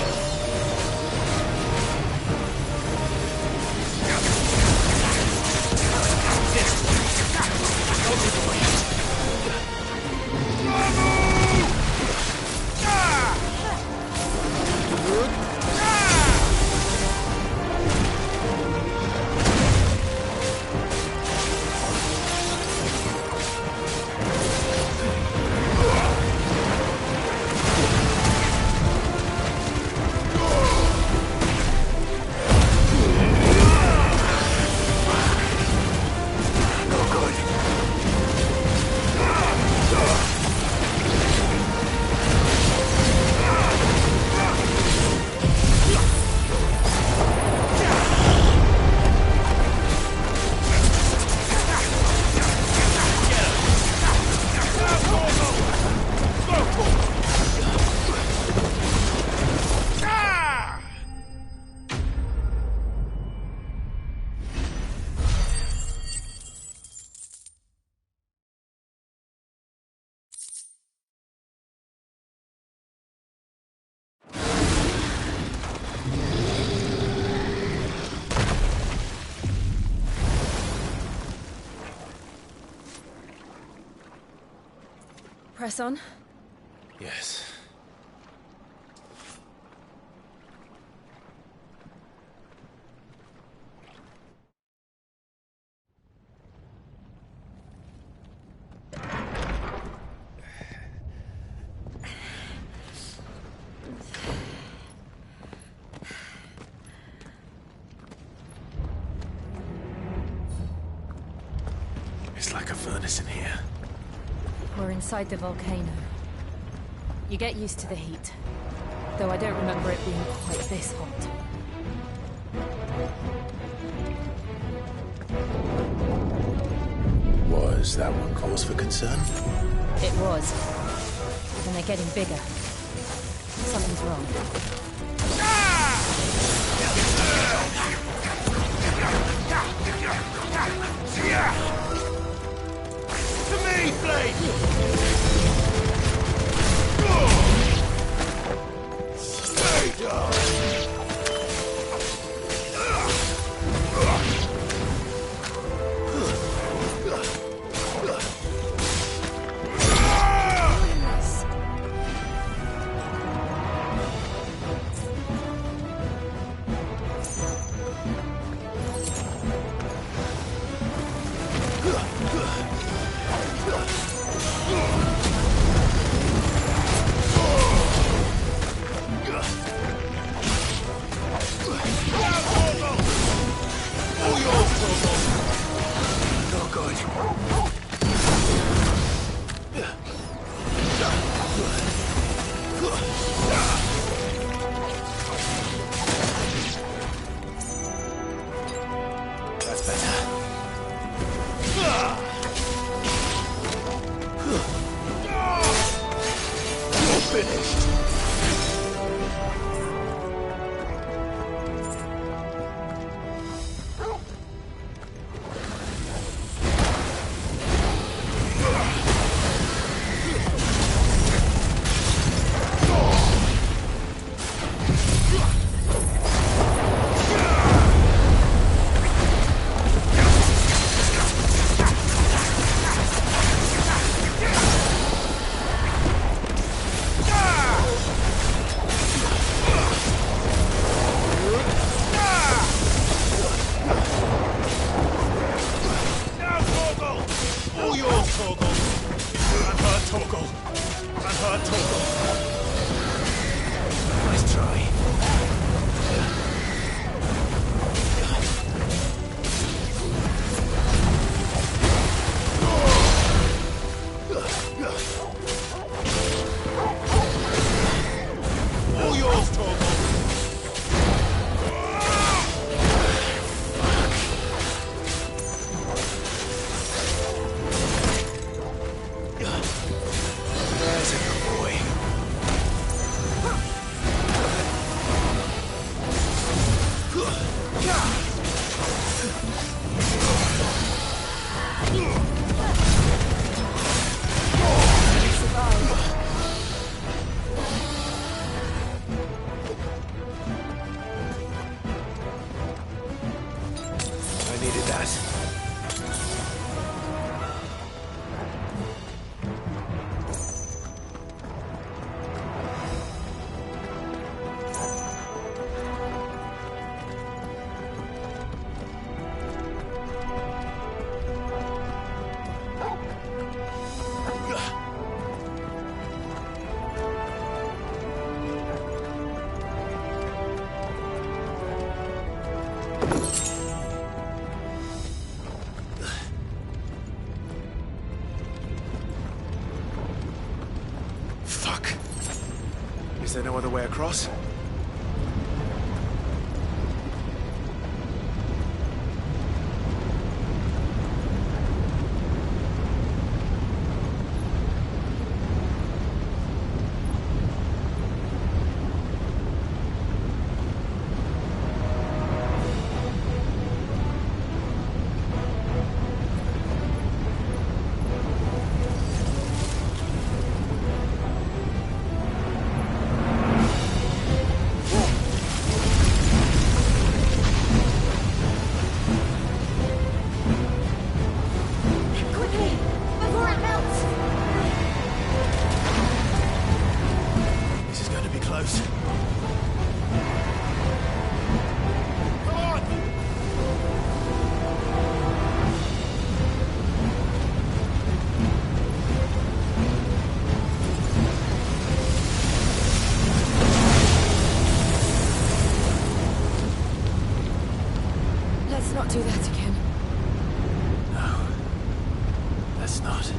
Press on. Yes. It's like a furnace in here. We're inside the volcano. You get used to the heat. Though I don't remember it being quite this hot. Was that one cause for concern? It was. And they're getting bigger. Something's wrong. To me, Blade! Stay down! Is there no other way across? not do that again. No. Let's not.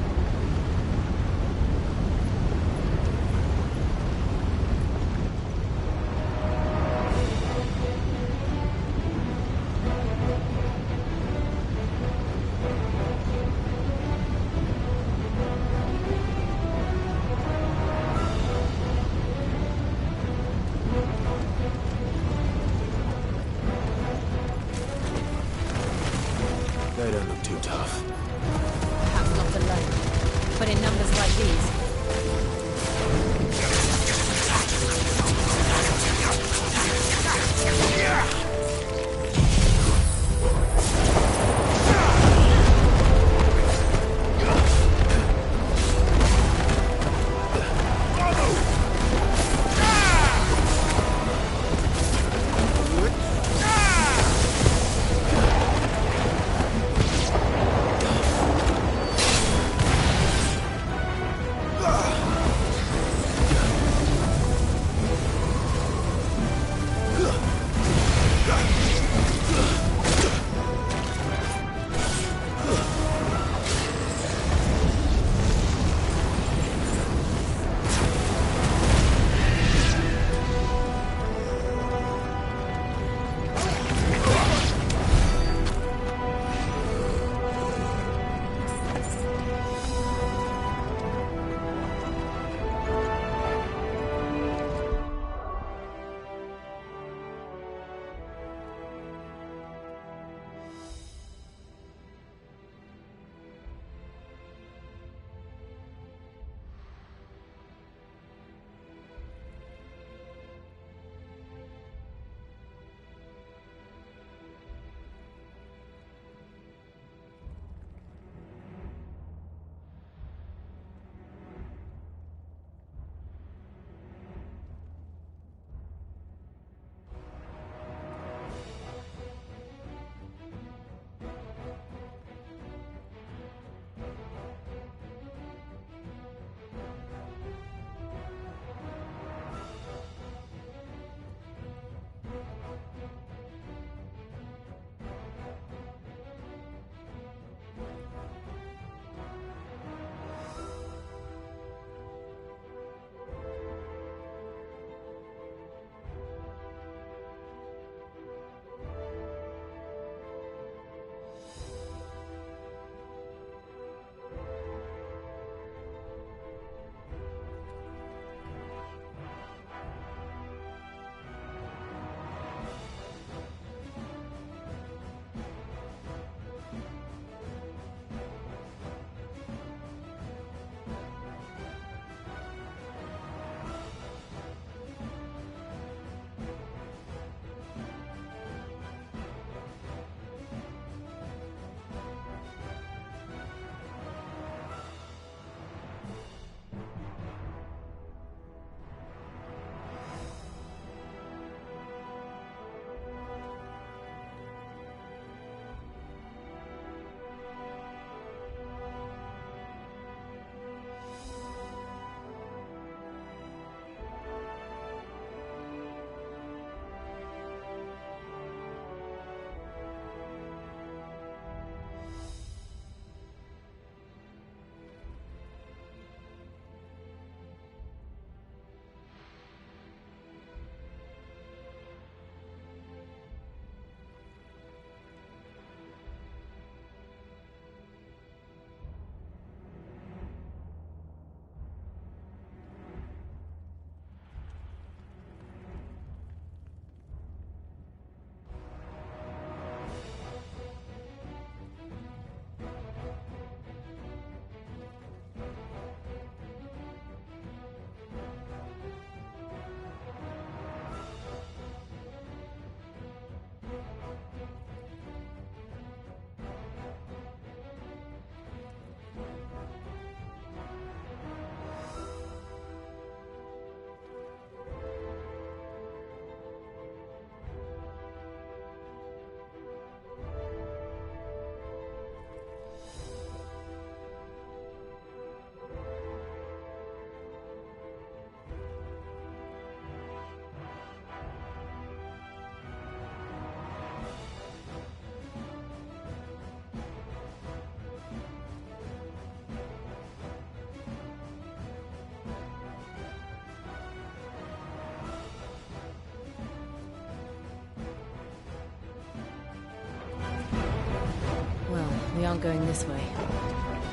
aren't going this way.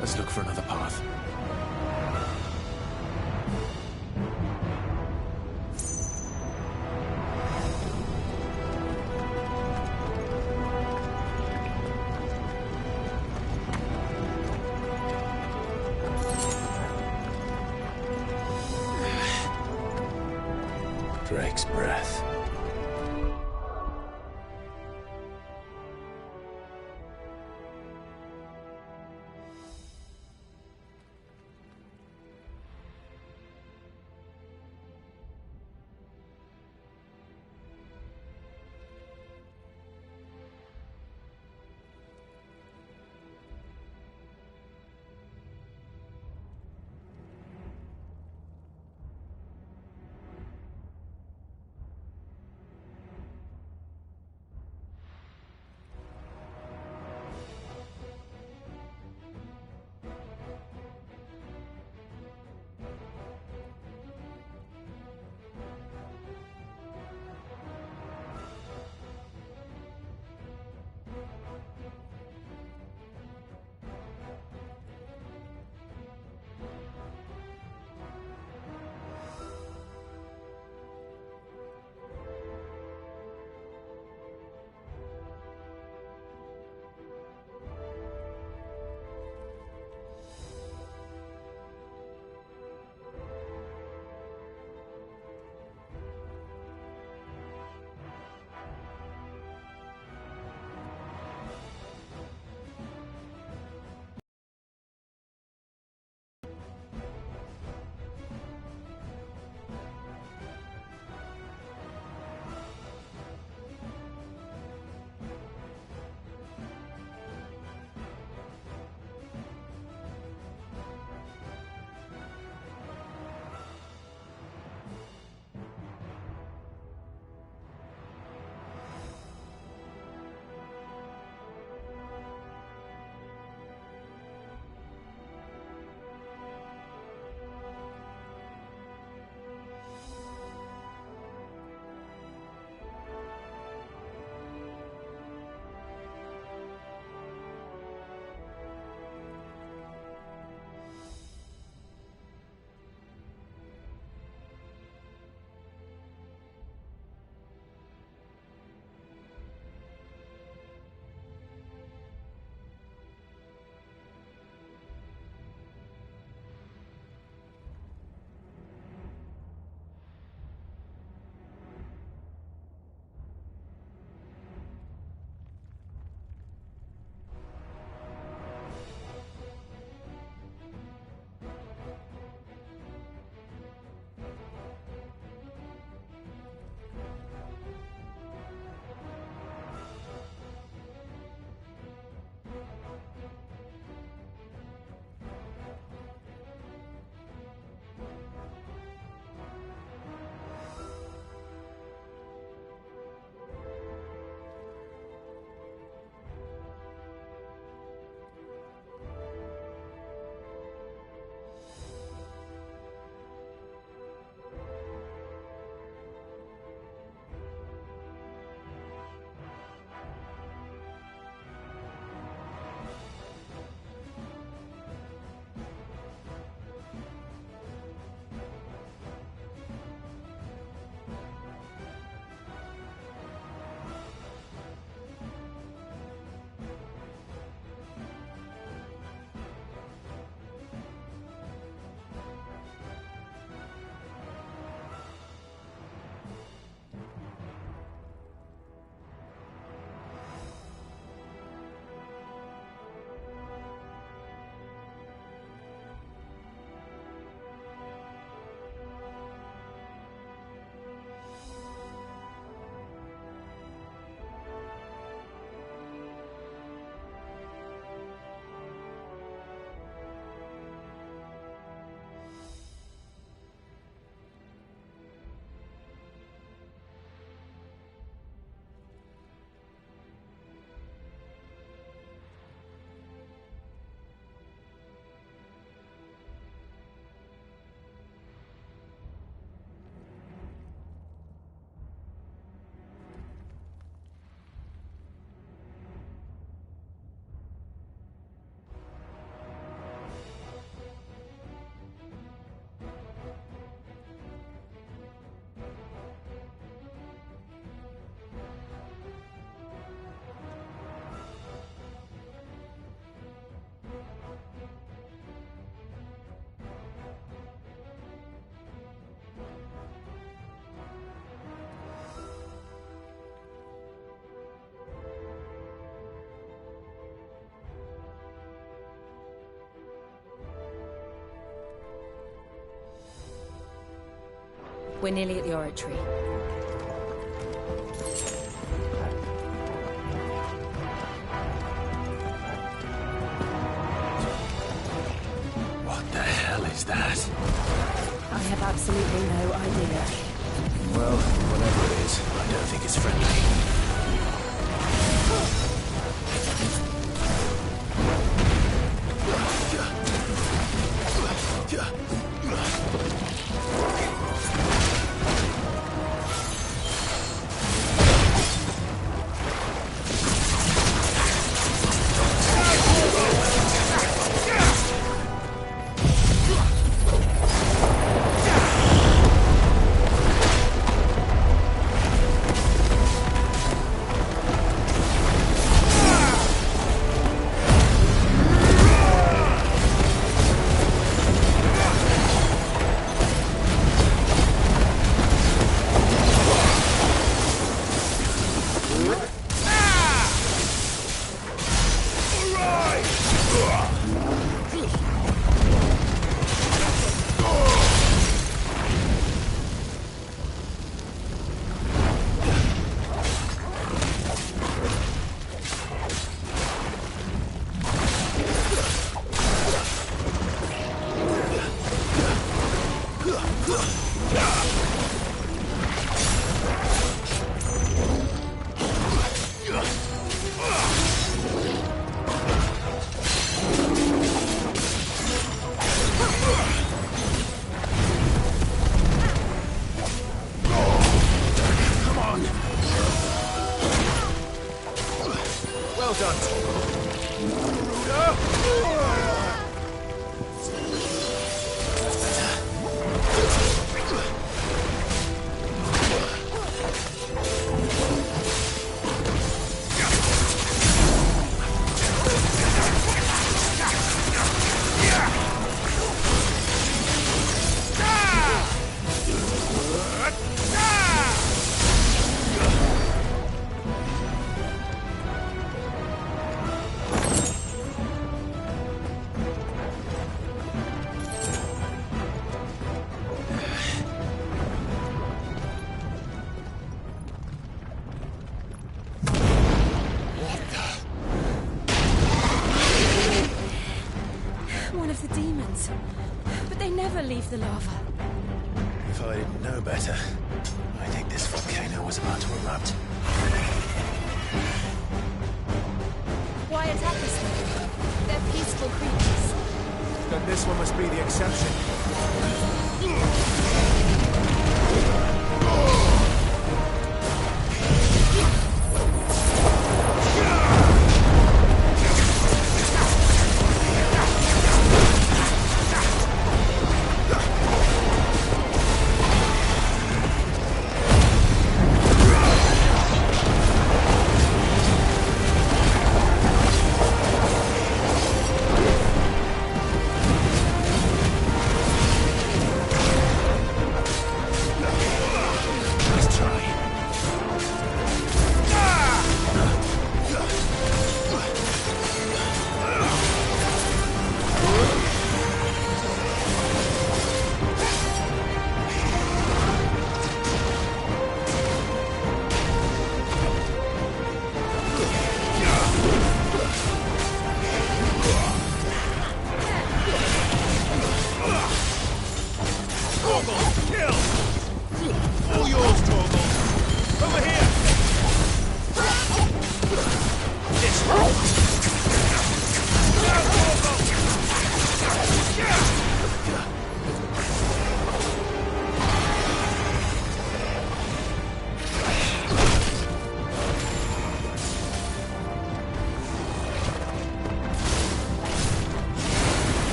Let's look for another path. Drake's breath. We're nearly at the oratory. What the hell is that? I have absolutely no idea. Well, whatever it is, I don't think it's friendly. Leave the lava. If I didn't know better, I think this volcano was about to erupt. Why attack us then? They're peaceful creatures. Then this one must be the exception.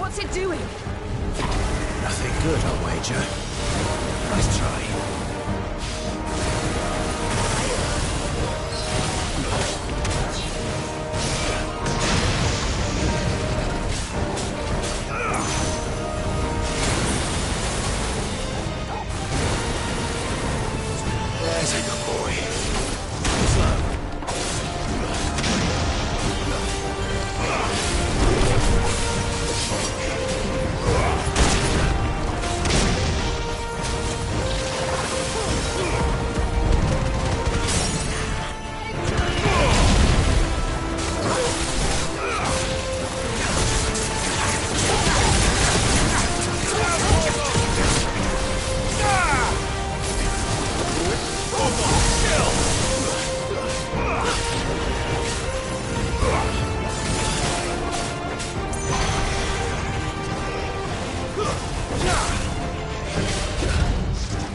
What's it doing? Nothing good, I'll wager. Nice try. There's a good boy. Slow.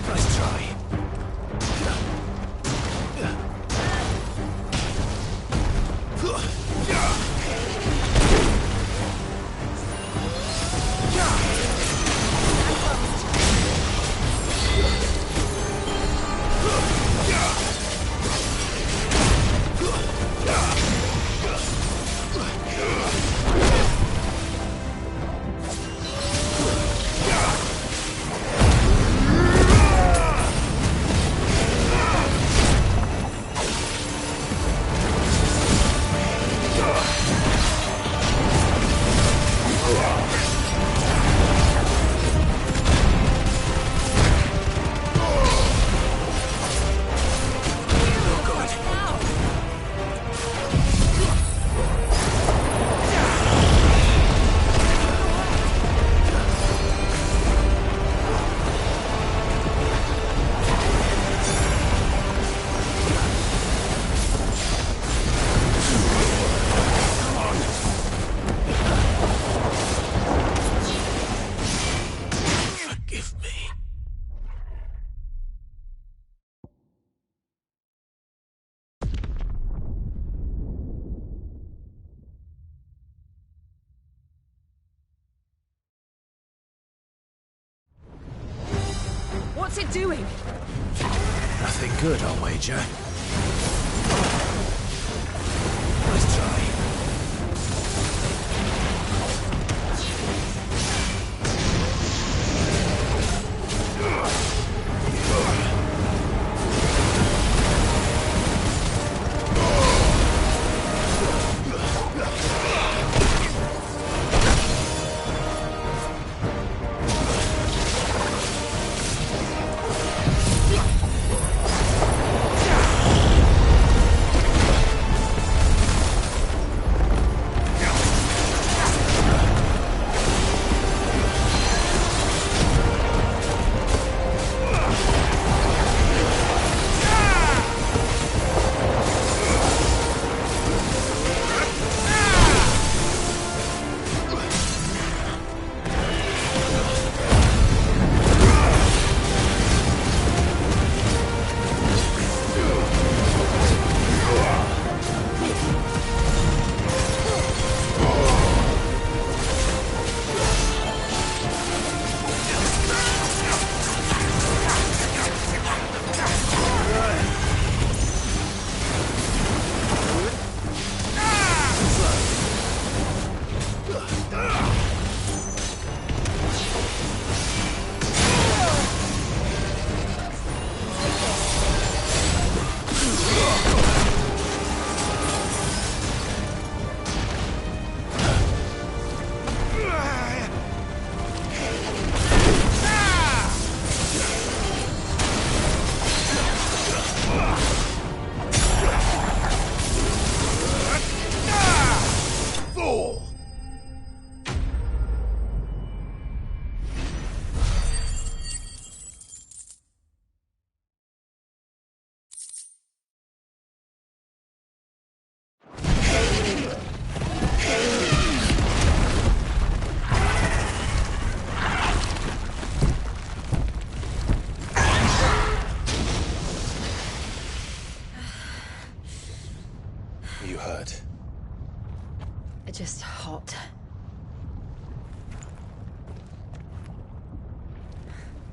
Nice try. Forgive me. What's it doing? Nothing good, I'll wager. Nice try.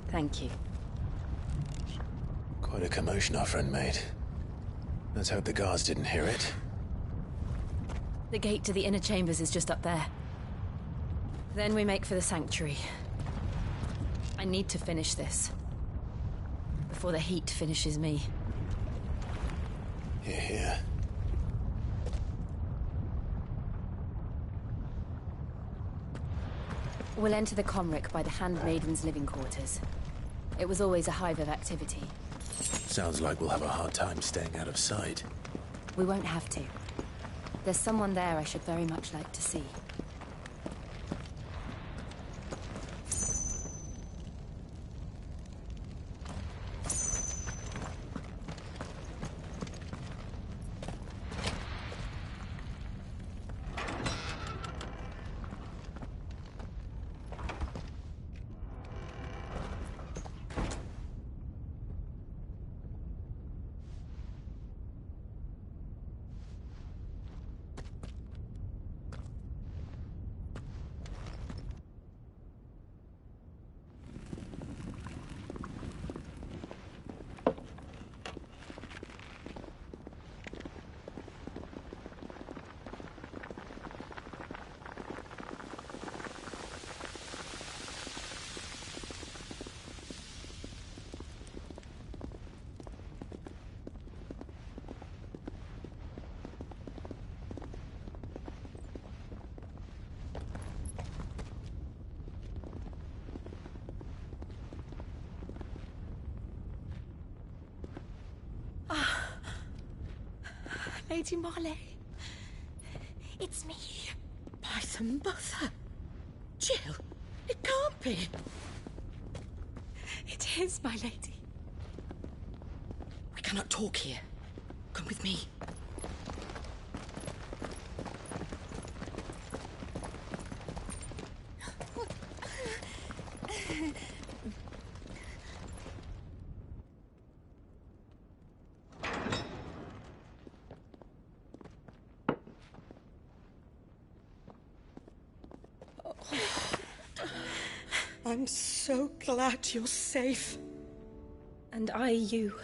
Thank you. Quite a commotion our friend made. Let's hope the guards didn't hear it. The gate to the inner chambers is just up there. Then we make for the sanctuary. I need to finish this. Before the heat finishes me. Hear, hear. We'll enter the Comric by the Handmaiden's living quarters. It was always a hive of activity. Sounds like we'll have a hard time staying out of sight. We won't have to. There's someone there I should very much like to see. Lady Marley. It's me. By the mother. Jill, it can't be. It is, my lady. We cannot talk here. Come with me. I'm so glad you're safe. And I you.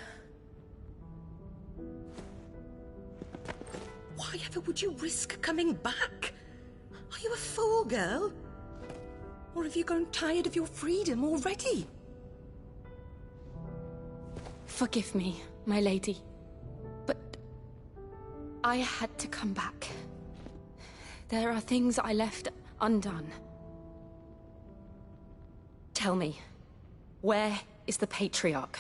Why ever would you risk coming back? Are you a fool, girl? Or have you grown tired of your freedom already? Forgive me, my lady. But I had to come back. There are things I left undone. Tell me, where is the Patriarch?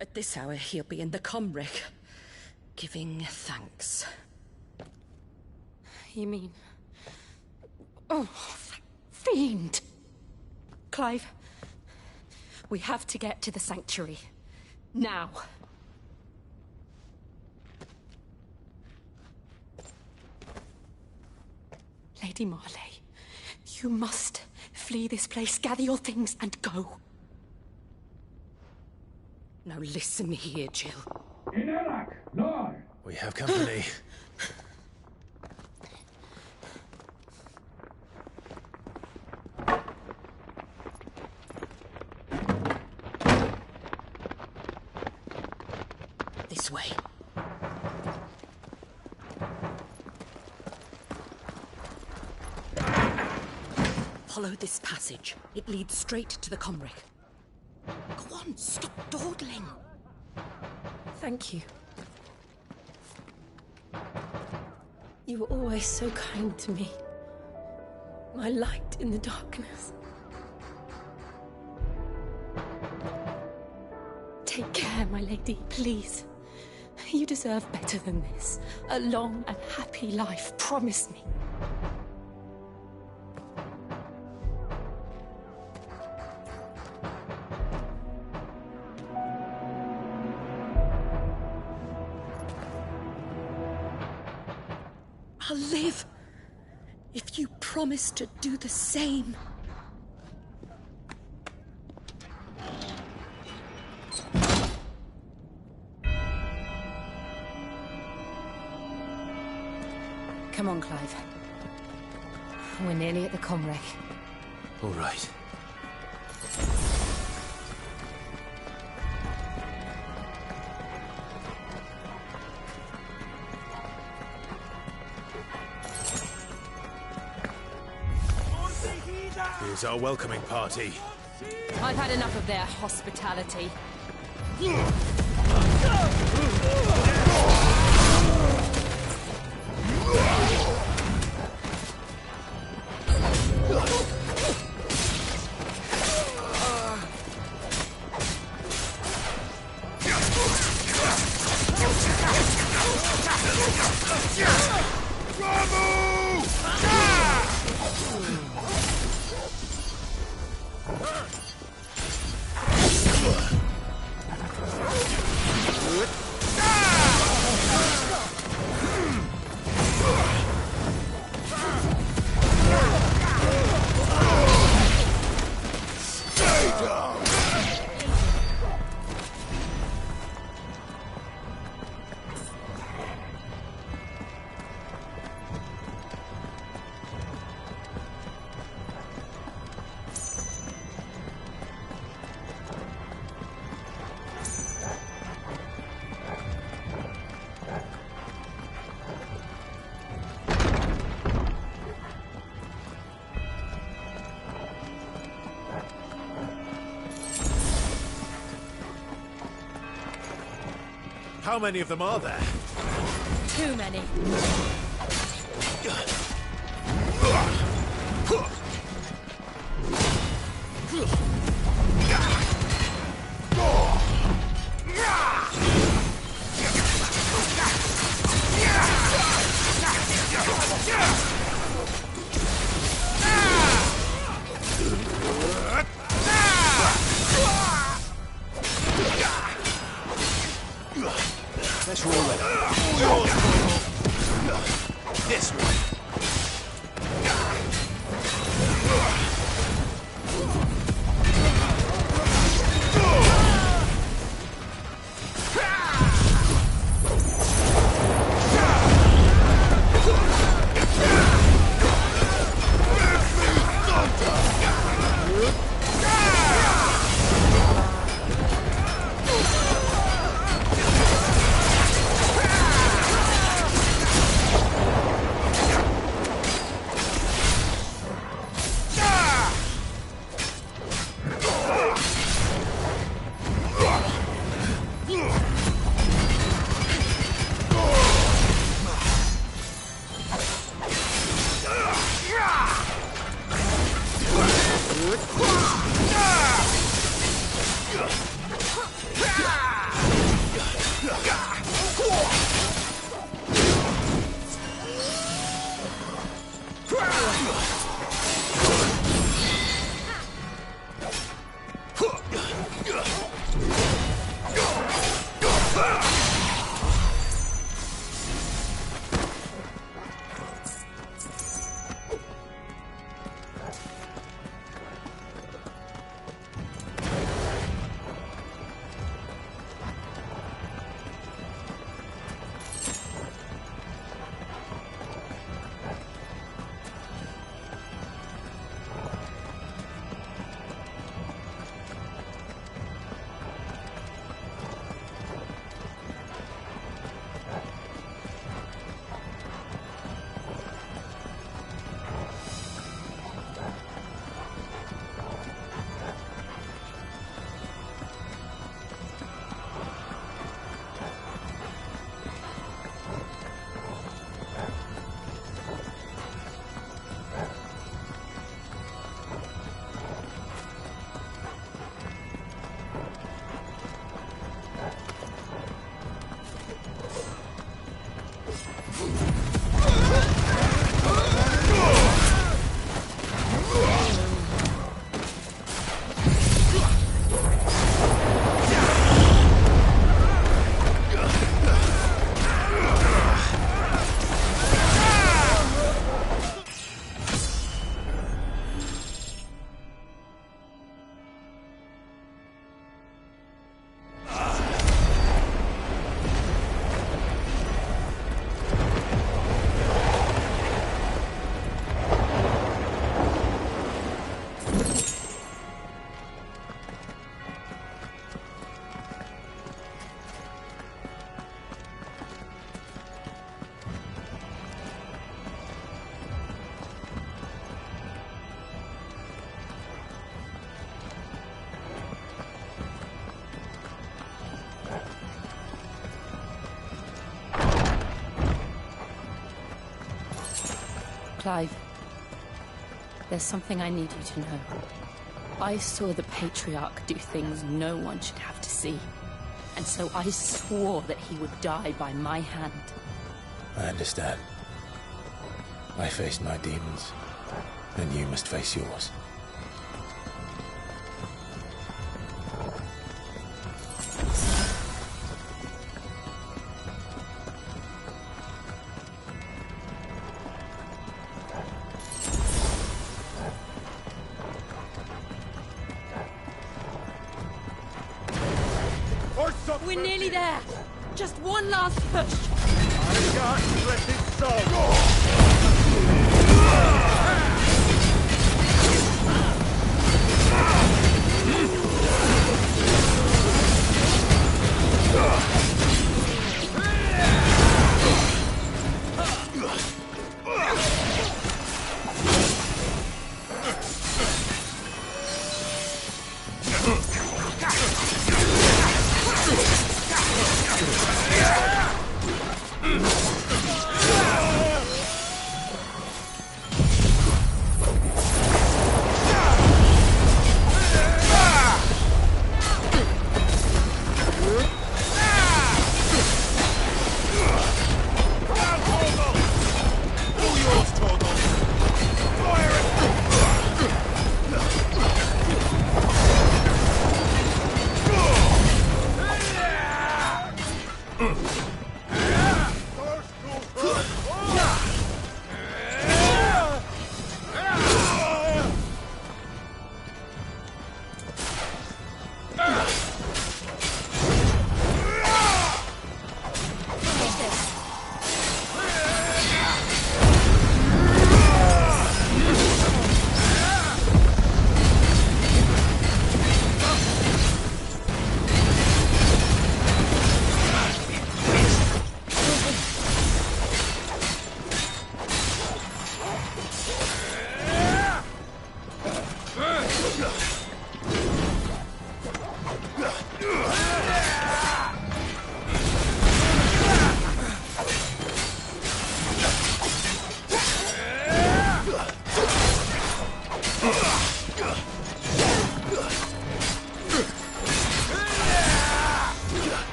At this hour, he'll be in the Comric, giving thanks. You mean... Oh, that fiend! Clive, we have to get to the sanctuary. Now. Lady Marley, you must flee this place, gather your things, and go. Now listen here, Jill. In Iraq, Lord! We have company. This way. Follow this passage. It leads straight to the Comric. Go on, stop dawdling. Thank you. You were always so kind to me. My light in the darkness. Take care, my lady, please. You deserve better than this. A long and happy life, promise me. I'll live if you promise to do the same. Come on, Clive. We're nearly at the comwreck. All right. Here's our welcoming party. I've had enough of their hospitality. How many of them are there? Too many. Let's roll it. This one. Clive, there's something I need you to know. I saw the Patriarch do things no one should have to see. And so I swore that he would die by my hand. I understand. I faced my demons, and you must face yours. We're nearly there. Just one last push. I can't let it go.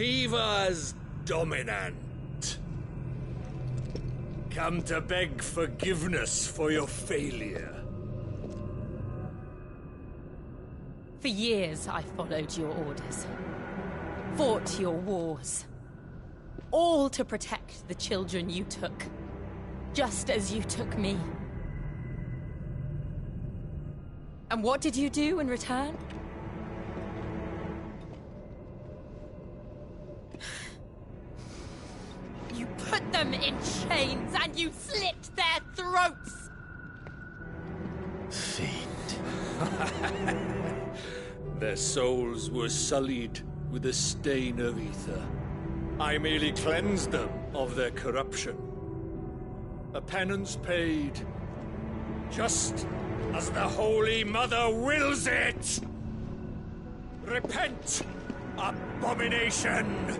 Shiva's Dominant. Come to beg forgiveness for your failure. For years, I followed your orders. Fought your wars. All to protect the children you took. Just as you took me. And what did you do in return? You put them in chains and you slit their throats! Fiend. Their souls were sullied with the stain of ether. I merely cleansed them of their corruption. A penance paid, just as the Holy Mother wills it! Repent, abomination!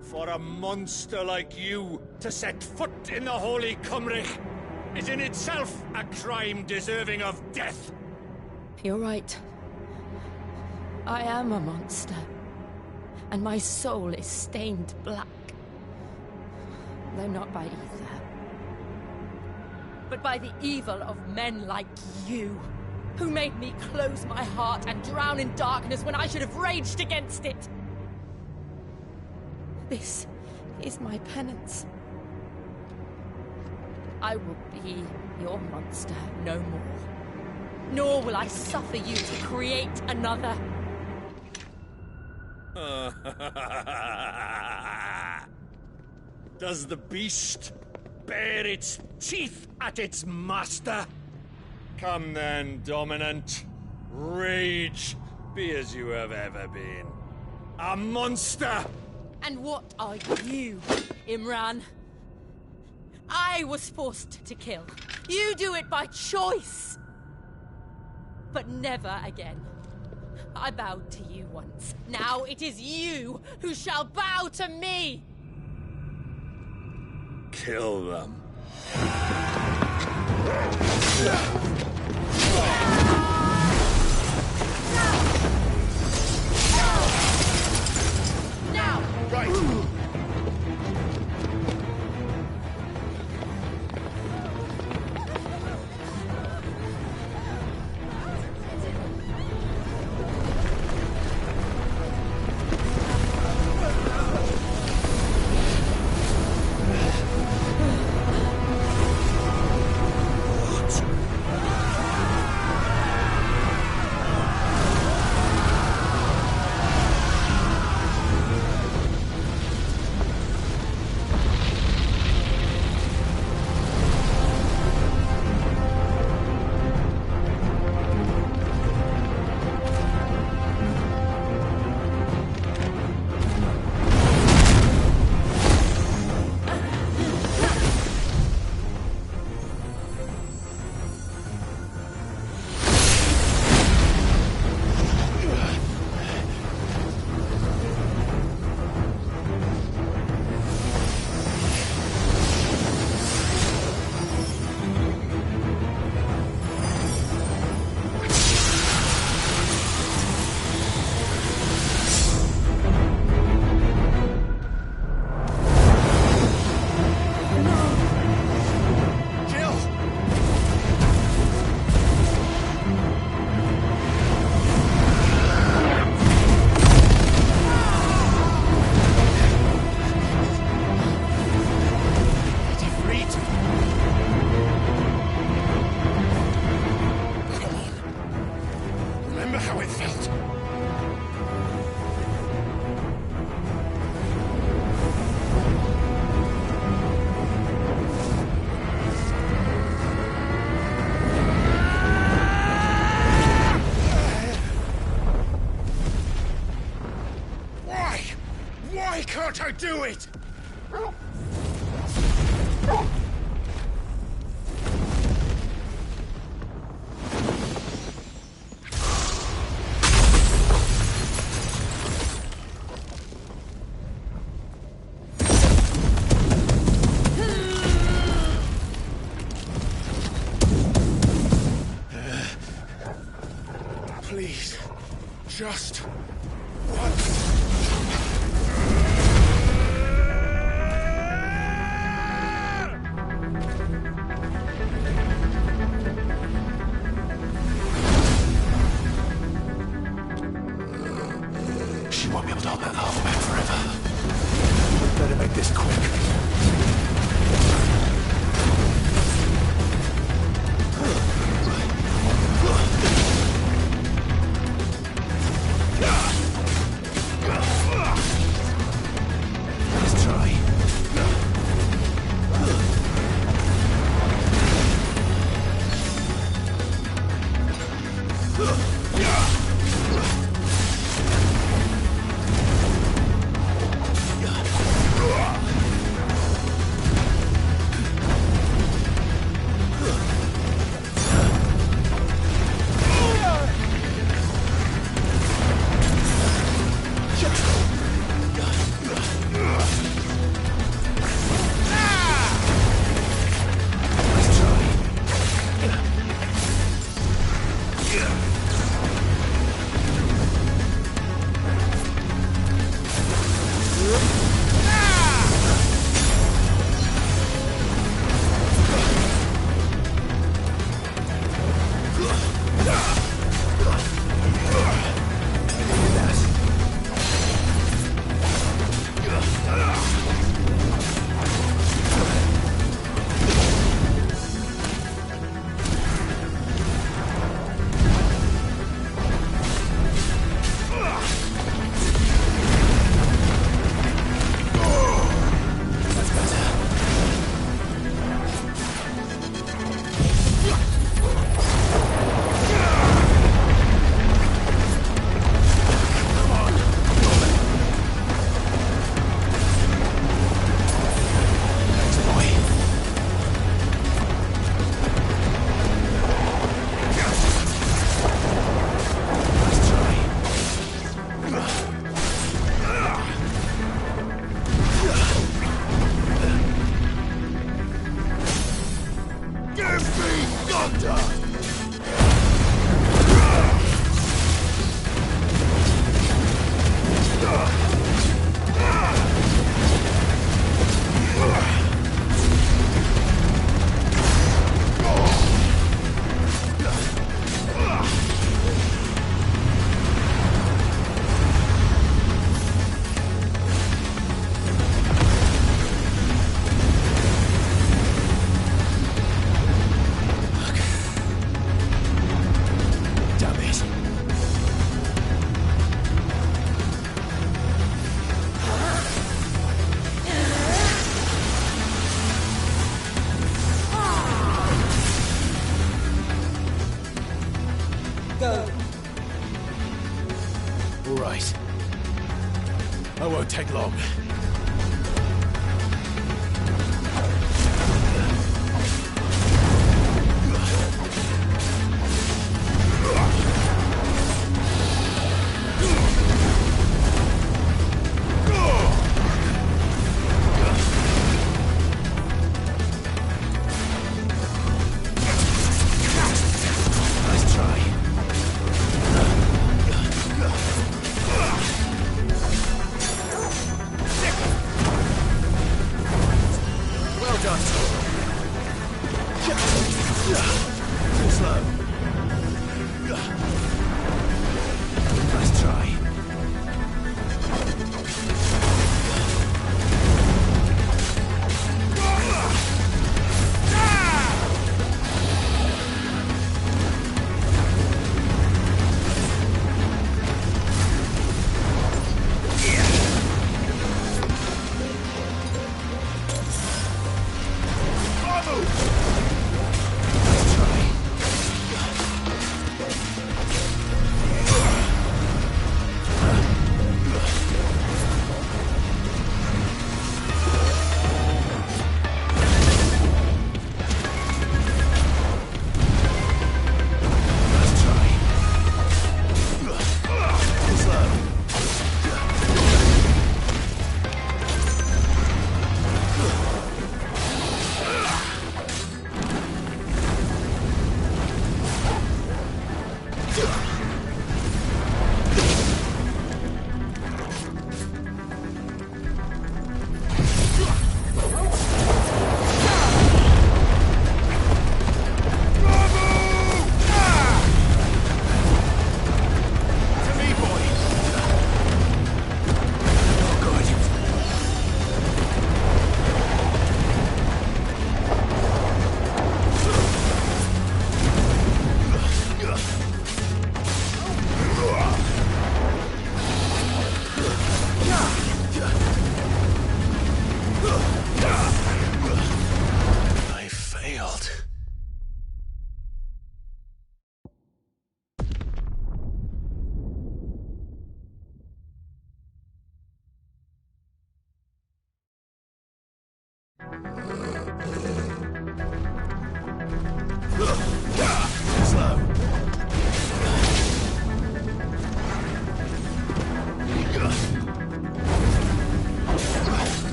For a monster like you to set foot in the Holy Cymric is in itself a crime deserving of death. You're right. I am a monster. And my soul is stained black. Though not by ether. But by the evil of men like you, who made me close my heart and drown in darkness when I should have raged against it. This is my penance. I will be your monster no more. Nor will I suffer you to create another. Does the beast bare its teeth at its master? Come then, Dominant. Rage, be as you have ever been. A monster! And what are you, Imran? I was forced to kill. You do it by choice. But never again. I bowed to you once. Now it is you who shall bow to me! Kill them. Now! Right! Can't I do it? Please, just once. won't take long. Nick!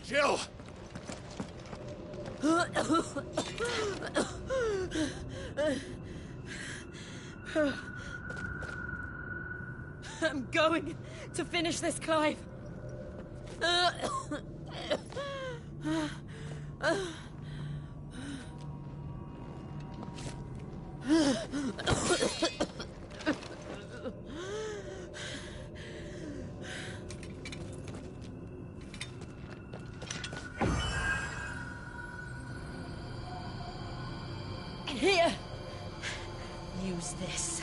Jill! I'm going to finish this, Clive. Here. Use this.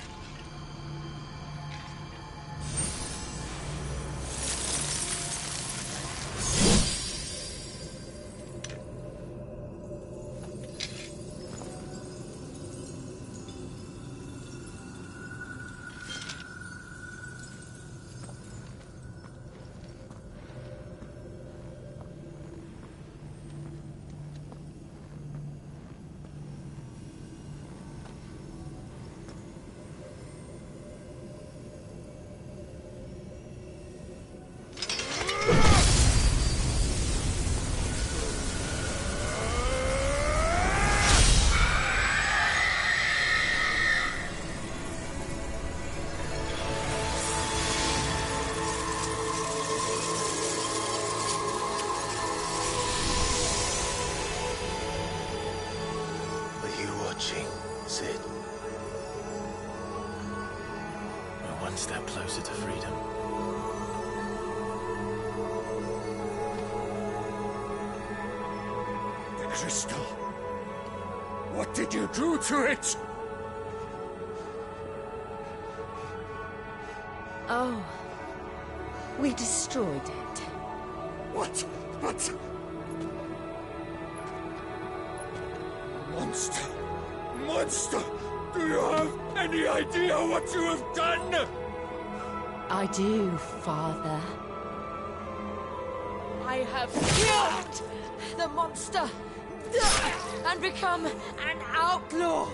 Sid. We're one step closer to freedom. The crystal. What did you do to it? Oh. We destroyed it. What? But... Monster! Monster! Do you have any idea what you have done? I do, Father. I have killed the monster and become an outlaw.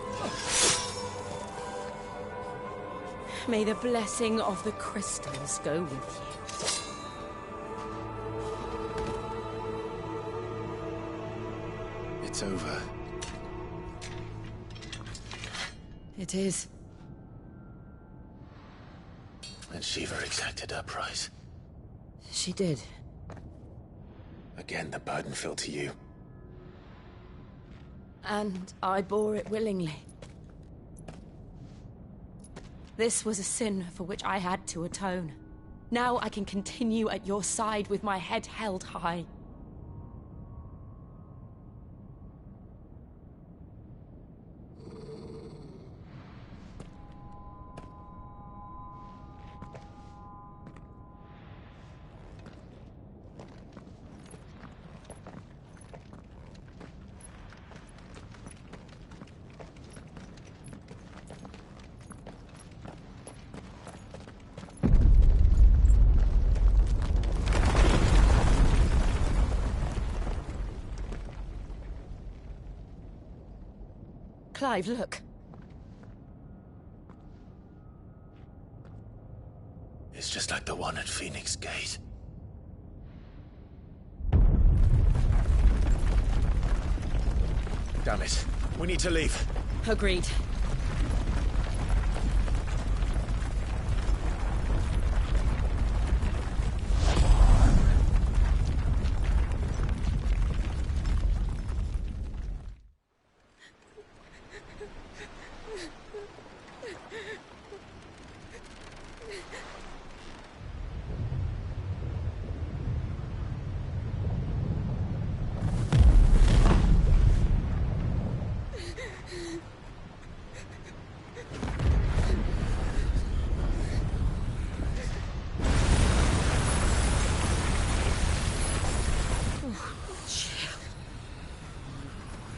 May the blessing of the crystals go with you. It's over. It is. And Shiva exacted her price. She did. Again, the burden fell to you. And I bore it willingly. This was a sin for which I had to atone. Now I can continue at your side with my head held high. Clive, look. It's just like the one at Phoenix Gate. Damn it. We need to leave. Agreed.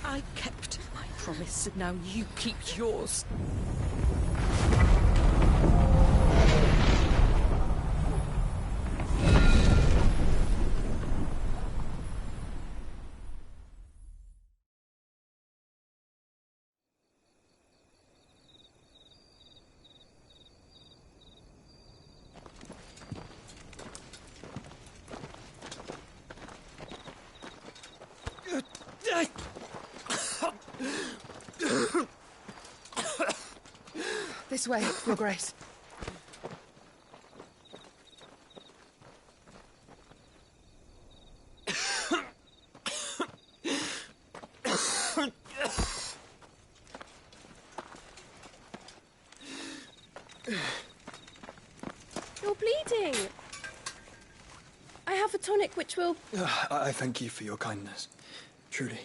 I kept my promise, and now you keep yours. This way, Your Grace. You're bleeding. I have a tonic which will... I thank you for your kindness, truly.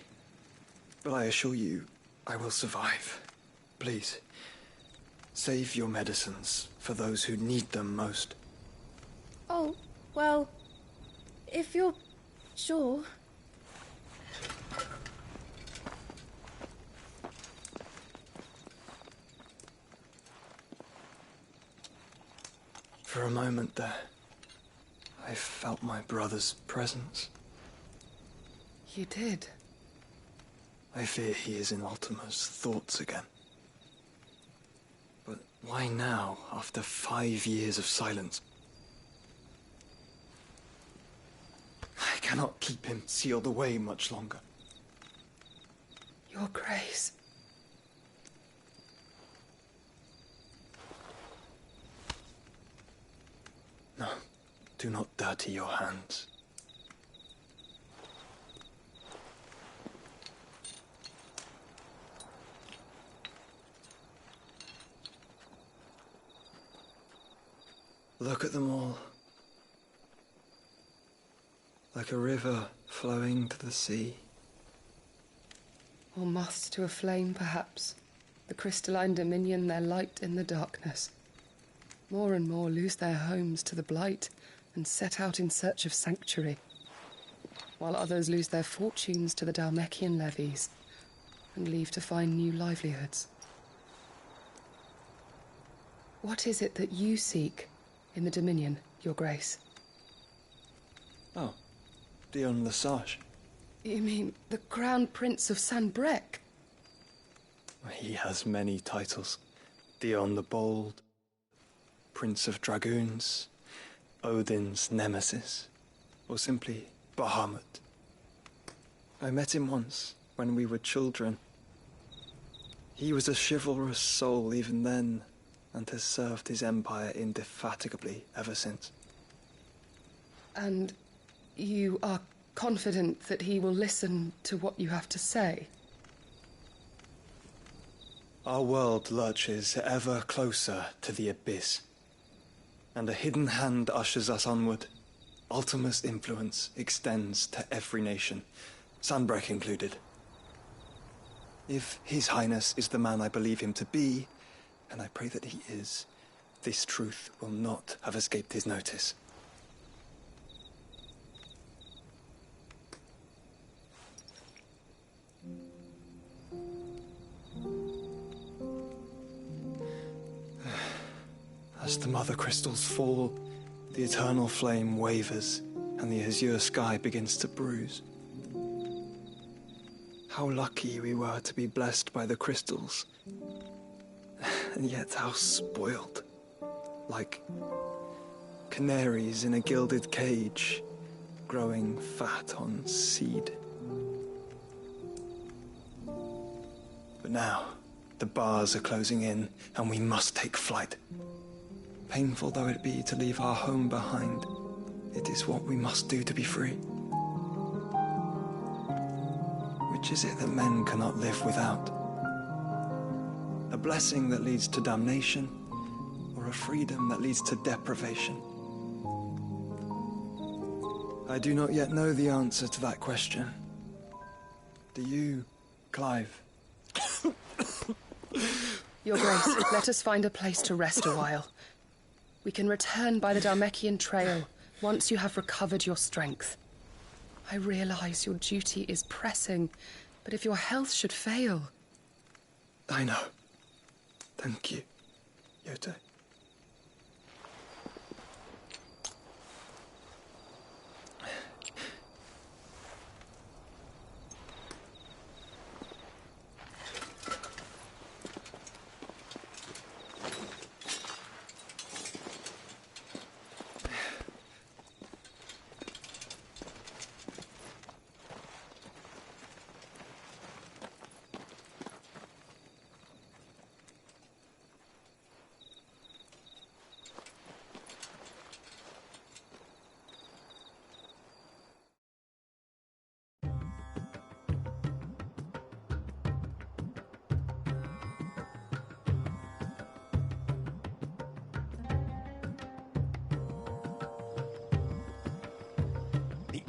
But I assure you, I will survive. Please, save your medicines for those who need them most. Oh, well, if you're sure... For a moment there, I felt my brother's presence. You did? I fear he is in Ultima's thoughts again. But why now, after 5 years of silence? I cannot keep him sealed away much longer. Your Grace. No, do not dirty your hands. Look at them all. Like a river flowing to the sea. Or moths to a flame, perhaps. The crystalline dominion their light in the darkness. More and more lose their homes to the blight and set out in search of sanctuary, while others lose their fortunes to the Dhalmekian levies and leave to find new livelihoods. What is it that you seek in the Dominion, Your Grace? Oh, Dion Lesage. You mean the Crown Prince of Sanbrec? He has many titles. Dion the Bold, Prince of Dragoons, Odin's Nemesis, or simply Bahamut. I met him once, when we were children. He was a chivalrous soul even then, and has served his empire indefatigably ever since. And you are confident that he will listen to what you have to say? Our world lurches ever closer to the abyss, and a hidden hand ushers us onward. Ultima's influence extends to every nation, Sanbrec included. If His Highness is the man I believe him to be, and I pray that he is, this truth will not have escaped his notice. As the mother crystals fall, the eternal flame wavers, and the azure sky begins to bruise. How lucky we were to be blessed by the crystals, and yet how spoiled. Like canaries in a gilded cage, growing fat on seed. But now, the bars are closing in, and we must take flight. Painful though it be to leave our home behind, it is what we must do to be free. Which is it that men cannot live without? A blessing that leads to damnation, or a freedom that leads to deprivation? I do not yet know the answer to that question. Do you, Clive? Your Grace, let us find a place to rest a while. We can return by the Dhalmekian trail once you have recovered your strength. I realize your duty is pressing, but if your health should fail... I know. Thank you, Yote.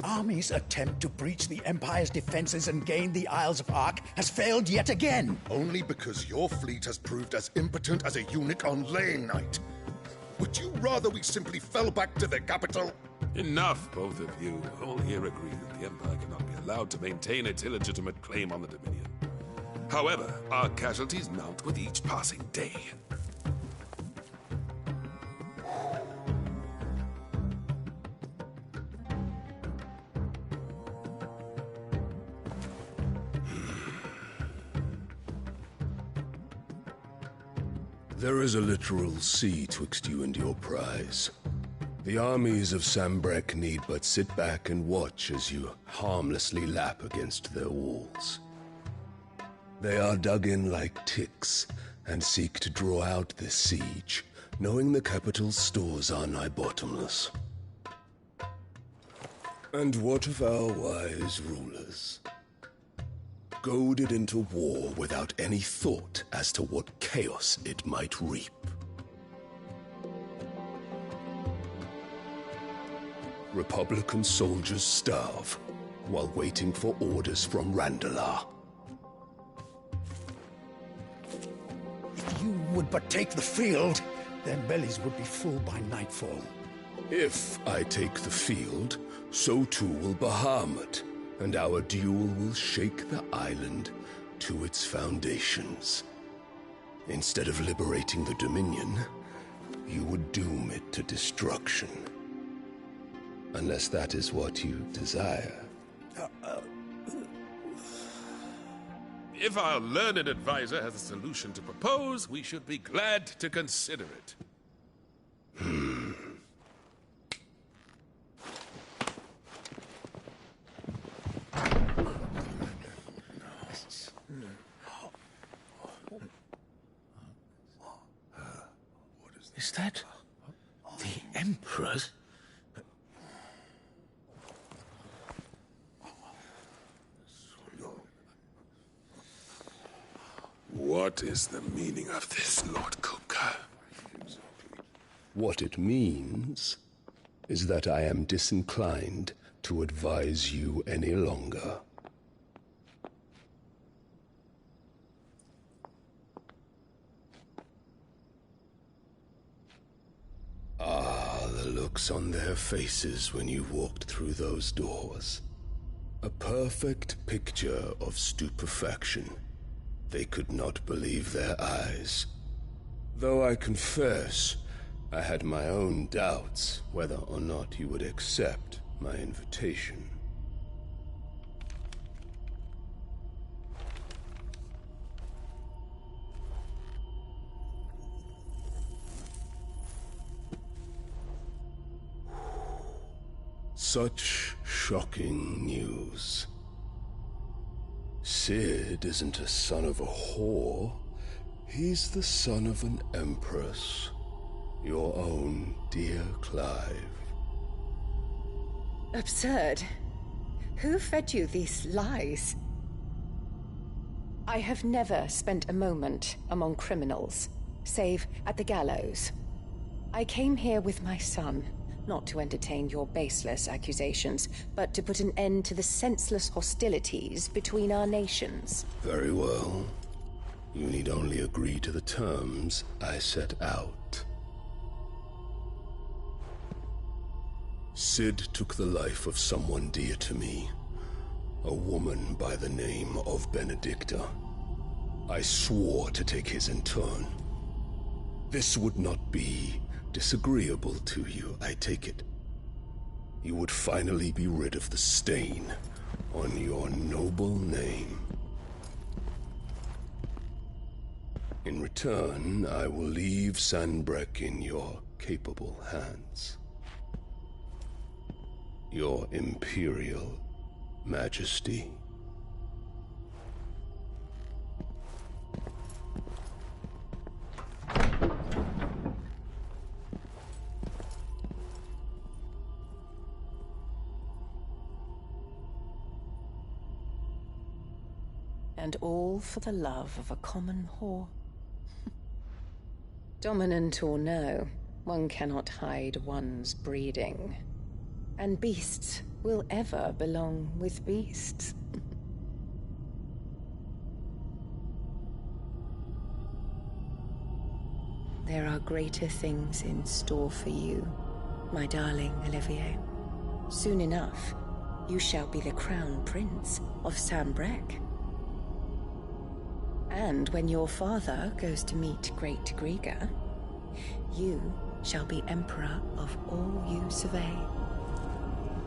army's attempt to breach the Empire's defenses and gain the Isles of Ark has failed yet again. Only because your fleet has proved as impotent as a eunuch on laying night. Would you rather we simply fell back to the capital? Enough, both of you. All here agree that the Empire cannot be allowed to maintain its illegitimate claim on the Dominion. However, our casualties mount with each passing day. There is a literal sea twixt you and your prize. The armies of Sambrek need but sit back and watch as you harmlessly lap against their walls. They are dug in like ticks and seek to draw out this siege, knowing the capital's stores are nigh bottomless. And what of our wise rulers? Goaded into war without any thought as to what chaos it might reap. Republican soldiers starve while waiting for orders from Randalar. If you would but take the field, their bellies would be full by nightfall. If I take the field, so too will Bahamut, and our duel will shake the island to its foundations. Instead of liberating the Dominion, you would doom it to destruction. Unless that is what you desire. If our learned advisor has a solution to propose, we should be glad to consider it. Is that the Emperor's? What is the meaning of this, Lord Kupka? What it means is that I am disinclined to advise you any longer. Ah, the looks on their faces when you walked through those doors. A perfect picture of stupefaction. They could not believe their eyes. Though I confess, I had my own doubts whether or not you would accept my invitation. Such shocking news. Sid isn't a son of a whore. He's the son of an empress. Your own dear Clive. Absurd. Who fed you these lies? I have never spent a moment among criminals, save at the gallows. I came here with my son, not to entertain your baseless accusations, but to put an end to the senseless hostilities between our nations. Very well. You need only agree to the terms I set out. Sid took the life of someone dear to me, a woman by the name of Benedicta. I swore to take his in turn. This would not be disagreeable to you, I take it. You would finally be rid of the stain on your noble name. In return, I will leave Sanbreque in your capable hands. Your Imperial Majesty. And all for the love of a common whore. Dominant or no, one cannot hide one's breeding. And beasts will ever belong with beasts. There are greater things in store for you, my darling Olivier. Soon enough, you shall be the crown prince of Sambrec. And when your father goes to meet Great Grieger, you shall be emperor of all you survey.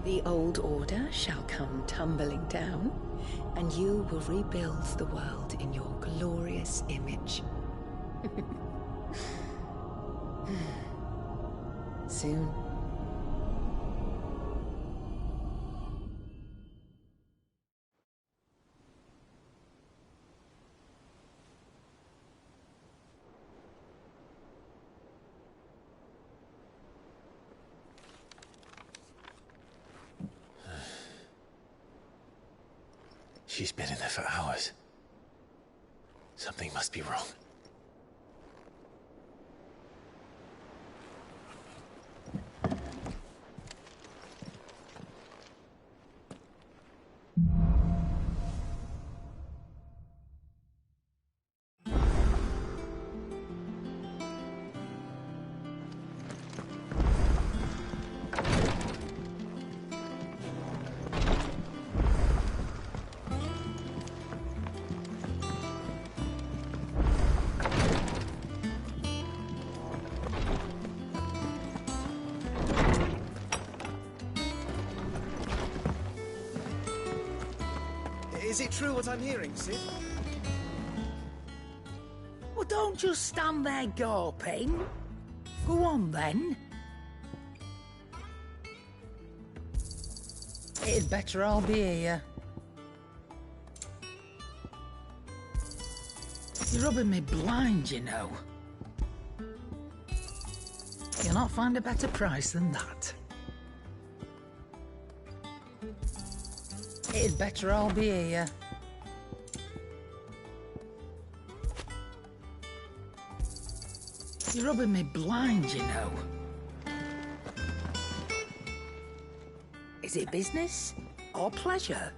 The old order shall come tumbling down, and you will rebuild the world in your glorious image. Soon. She's been in there for hours. Something must be wrong. Is it true what I'm hearing, Sid? Well, don't just stand there gawping. Go on, then. It'd better all be here. You're rubbing me blind, you know. You'll not find a better price than that. It'd better all be here. You're rubbing me blind, you know. Is it business or pleasure?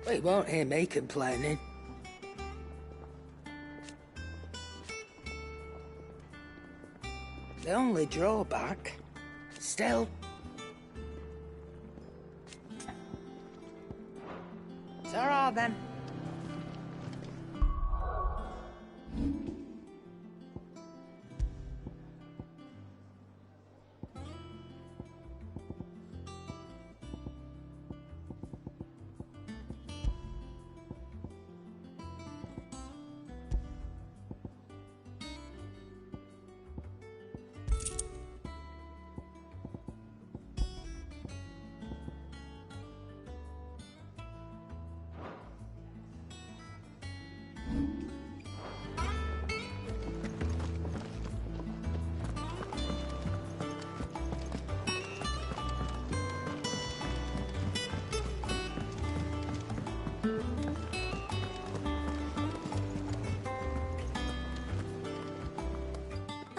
Well, you won't hear me complaining. The only drawback, still. It's all right then.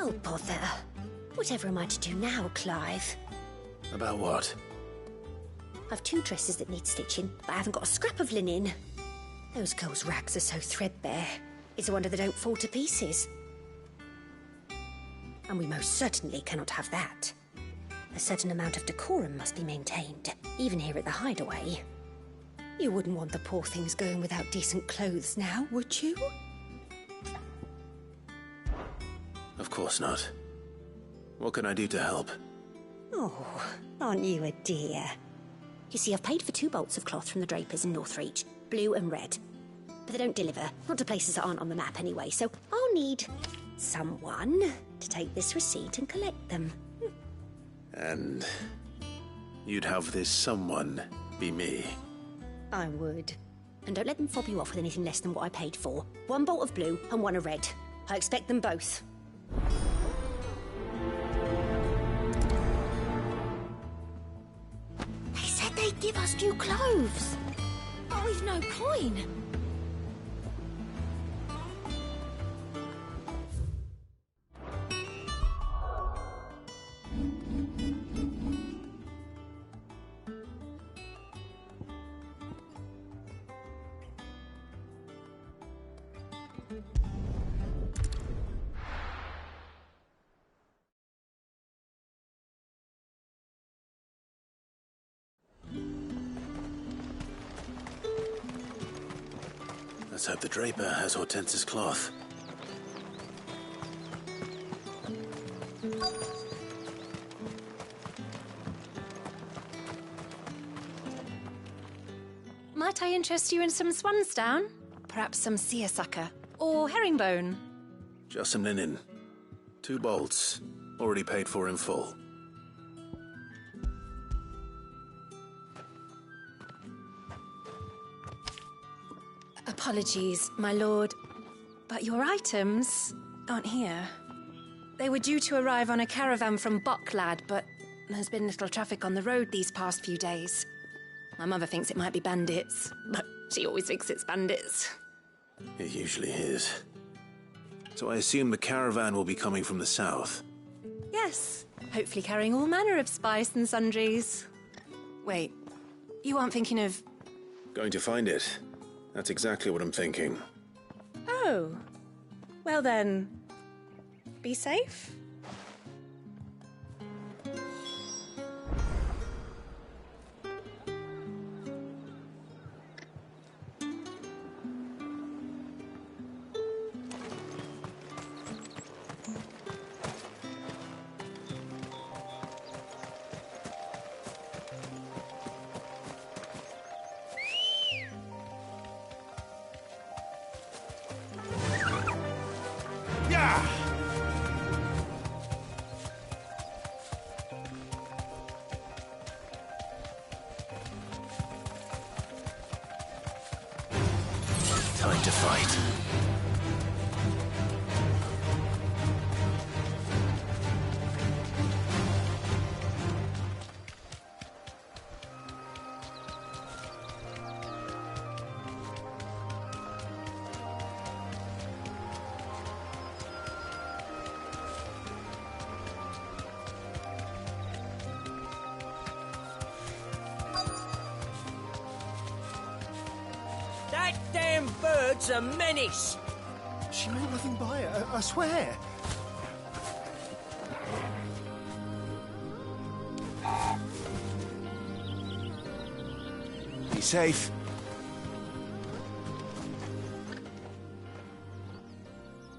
Oh, bother. Whatever am I to do now, Clive? About what? I've 2 dresses that need stitching, but I haven't got a scrap of linen. Those girls' rags are so threadbare. It's a wonder they don't fall to pieces. And we most certainly cannot have that. A certain amount of decorum must be maintained, even here at the Hideaway. You wouldn't want the poor things going without decent clothes now, would you? Of course not. What can I do to help? Oh, aren't you a dear? You see, I've paid for 2 bolts of cloth from the drapers in Northreach, blue and red. But they don't deliver, not to places that aren't on the map anyway, so I'll need someone to take this receipt and collect them. And you'd have this someone be me? I would. And don't let them fob you off with anything less than what I paid for. 1 bolt of blue and 1 of red. I expect them both. They said they'd give us new clothes. But we've no coin. Let's hope the Draper has Hortense's cloth. Might I interest you in some swansdown? Perhaps some seersucker or herringbone? Just some linen. 2 bolts. Already paid for in full. Apologies, my lord, but your items aren't here. They were due to arrive on a caravan from Bocklad, but there's been little traffic on the road these past few days. My mother thinks it might be bandits, but she always thinks it's bandits. It usually is. So I assume the caravan will be coming from the south. Yes, hopefully carrying all manner of spice and sundries. Wait, you aren't thinking of... Going to find it. That's exactly what I'm thinking. Oh, well then, be safe. Time to fight. That damn bird's a menace! She meant nothing by it, I swear. Be safe.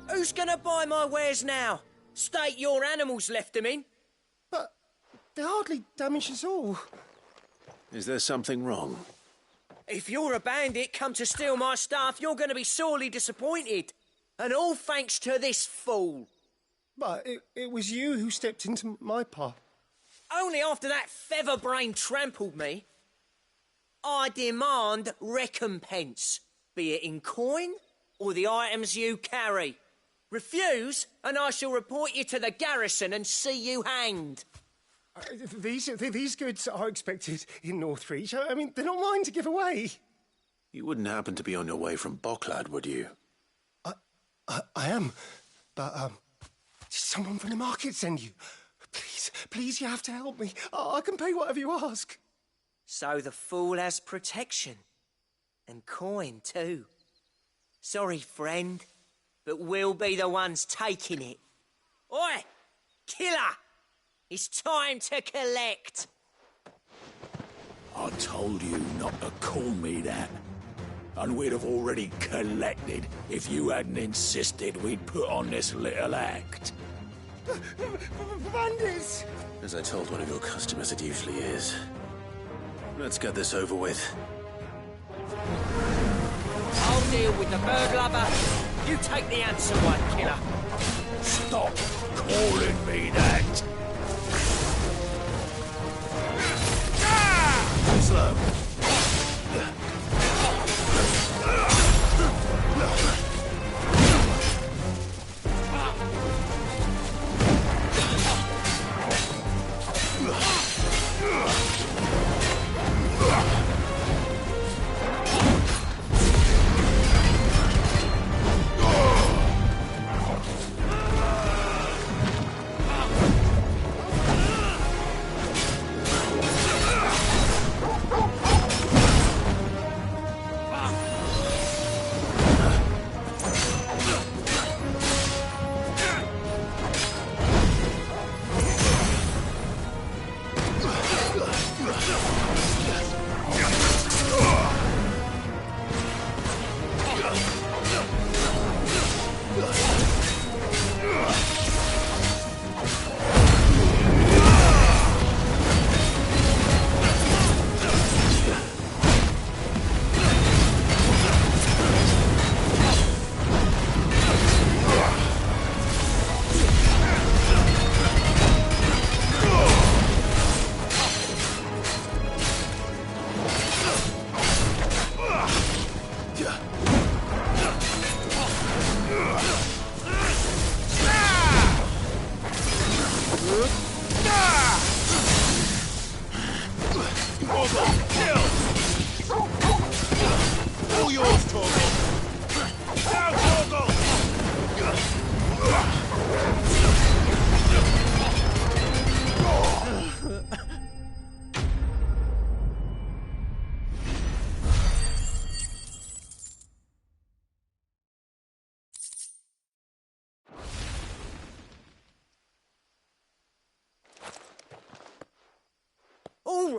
Who's gonna buy my wares now? State your animals left them in. But they're hardly damaged at all. Is there something wrong? If you're a bandit come to steal my stuff, you're going to be sorely disappointed. And all thanks to this fool. But it was you who stepped into my path. Only after that feather-brain trampled me. I demand recompense, be it in coin or the items you carry. Refuse, and I shall report you to the garrison and see you hanged. These goods are expected in Northreach. I mean, they're not mine to give away. You wouldn't happen to be on your way from Bocklad, would you? I am, but did someone from the market send you? Please, you have to help me. I can pay whatever you ask. So the fool has protection. And coin, too. Sorry, friend, but we'll be the ones taking it. Oi! Killer! It's time to collect. I told you not to call me that. And we'd have already collected if you hadn't insisted we'd put on this little act. Bandits! As I told one of your customers, it usually is. Let's get this over with. I'll deal with the bird lover. You take the answer one, killer. Stop calling me that. Slow.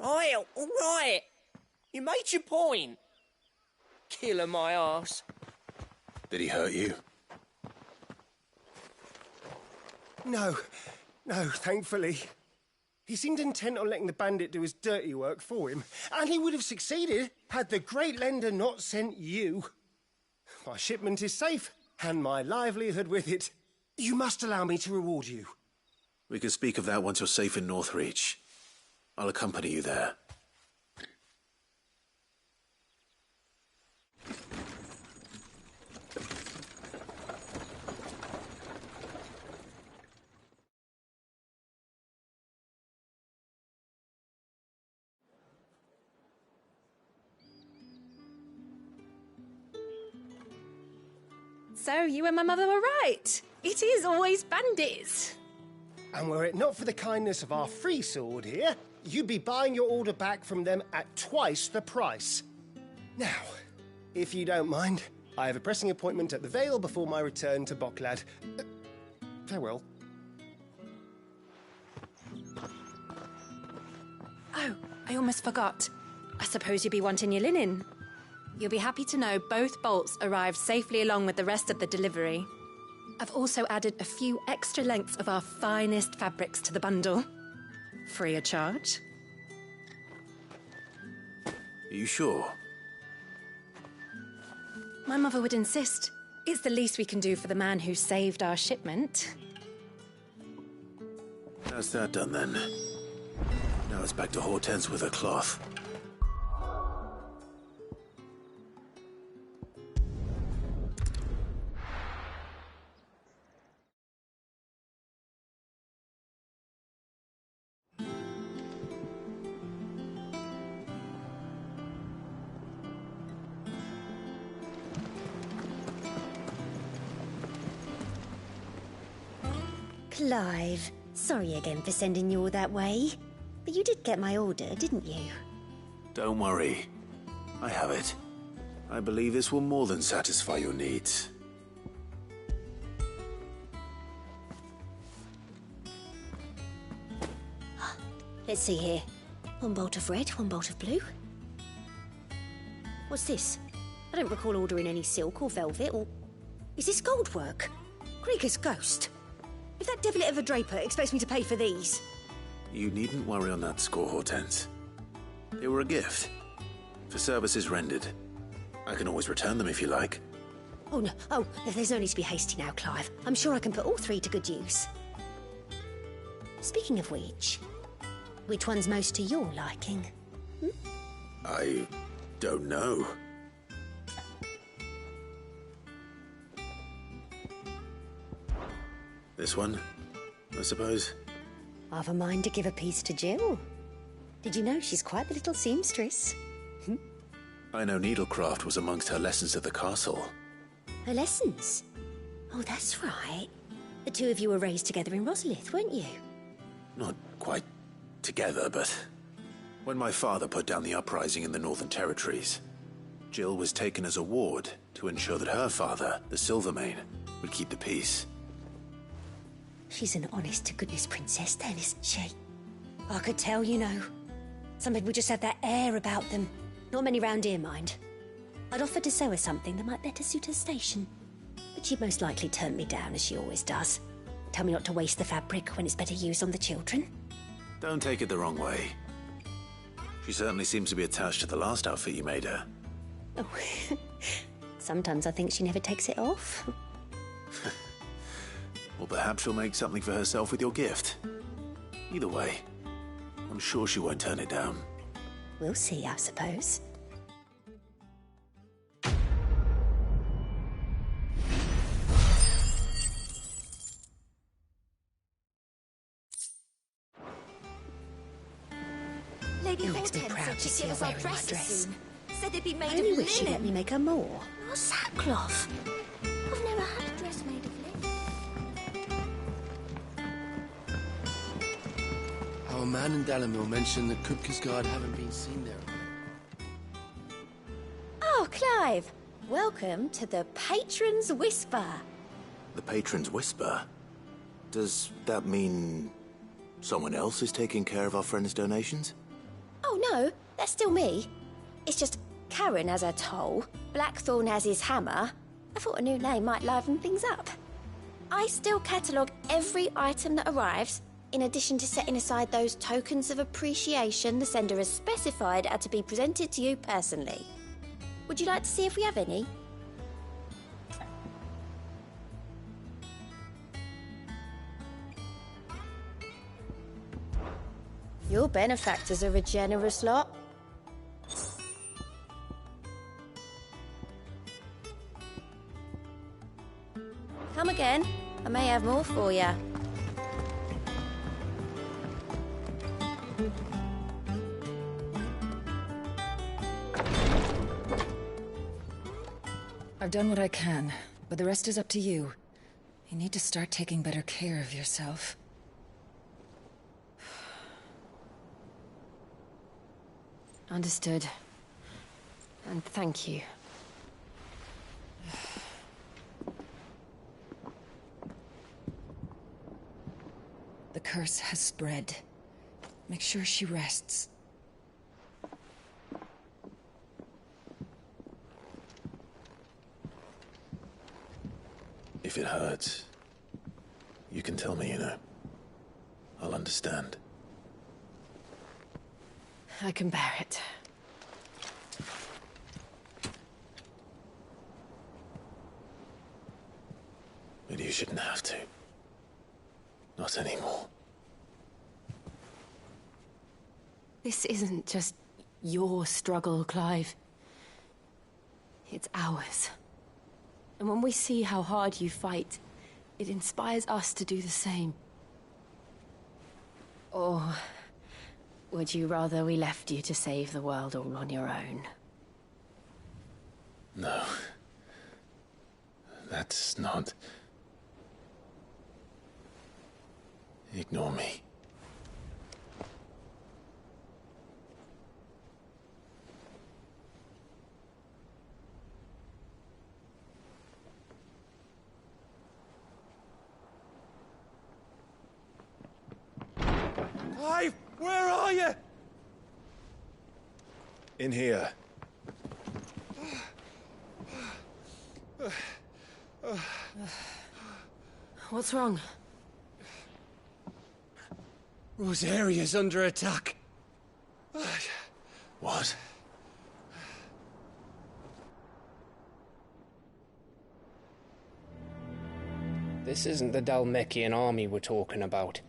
all right. You made your point. Killer my ass. Did he hurt you? No, thankfully. He seemed intent on letting the bandit do his dirty work for him, and he would have succeeded had the Great Lender not sent you. My shipment is safe, and my livelihood with it. You must allow me to reward you. We can speak of that once you're safe in Northreach. I'll accompany you there. So you and my mother were right. It is always bandits. And were it not for the kindness of our free sword here, you'd be buying your order back from them at twice the price. Now, if you don't mind, I have a pressing appointment at the Vale before my return to Boklad. Farewell. Oh, I almost forgot. I suppose you'll be wanting your linen. You'll be happy to know both bolts arrived safely along with the rest of the delivery. I've also added a few extra lengths of our finest fabrics to the bundle. Free of charge. Are you sure? My mother would insist. It's the least we can do for the man who saved our shipment. That's that done then. Now it's back to Hortense with her cloth. Clive, sorry again for sending you all that way. But you did get my order, didn't you? Don't worry. I have it. I believe this will more than satisfy your needs. Let's see here. One bolt of red, one bolt of blue. What's this? I don't recall ordering any silk or velvet or... Is this gold work? Krieger's ghost. If that devilit of a draper expects me to pay for these... You needn't worry on that score, Hortense. They were a gift. For services rendered. I can always return them if you like. Oh, no. Oh, there's no need to be hasty now, Clive. I'm sure I can put all three to good use. Speaking of which one's most to your liking? I don't know. This one, I suppose. I've a mind to give a piece to Jill. Did you know she's quite the little seamstress? I know needlecraft was amongst her lessons at the castle. Her lessons? Oh, that's right. The two of you were raised together in Rosalith, weren't you? Not quite together, but when my father put down the uprising in the Northern Territories, Jill was taken as a ward to ensure that her father, the Silvermane, would keep the peace. She's an honest-to-goodness princess then, isn't she? I could tell, you know. Some people just have that air about them. Not many round here, mind. I'd offered to sew her something that might better suit her station. But she'd most likely turn me down, as she always does. Tell me not to waste the fabric when it's better used on the children. Don't take it the wrong way. She certainly seems to be attached to the last outfit you made her. Oh, sometimes I think she never takes it off. Or perhaps she'll make something for herself with your gift. Either way, I'm sure she won't turn it down. We'll see, I suppose. Lady It makes me Hortense proud said to she'd see give her us our wearing my dresses dress. soon. Said they'd be made I of only linen. wish she'd let me make her more. Or sackcloth. I've never had a dress made of linen. Our man in Dalamil mentioned that Kupka's guard haven't been seen there. Oh, Clive! Welcome to the Patron's Whisper. The Patron's Whisper? Does that mean someone else is taking care of our friend's donations? Oh no, that's still me. It's just Karen has her toll, Blackthorn has his hammer. I thought a new name might liven things up. I still catalogue every item that arrives, in addition to setting aside those tokens of appreciation the sender has specified are to be presented to you personally. Would you like to see if we have any? Your benefactors are a generous lot. Come again. I may have more for you. I've done what I can, but the rest is up to you. You need to start taking better care of yourself. Understood. And thank you. The curse has spread. Make sure she rests. If it hurts, you can tell me, you know. I'll understand. I can bear it. But you shouldn't have to. Not anymore. This isn't just your struggle, Clive. It's ours. And when we see how hard you fight, it inspires us to do the same. Or would you rather we left you to save the world all on your own? No. That's not... Ignore me. Clive, where are you? In here. What's wrong? Rosaria's under attack. What? This isn't the Dalmekian army we're talking about.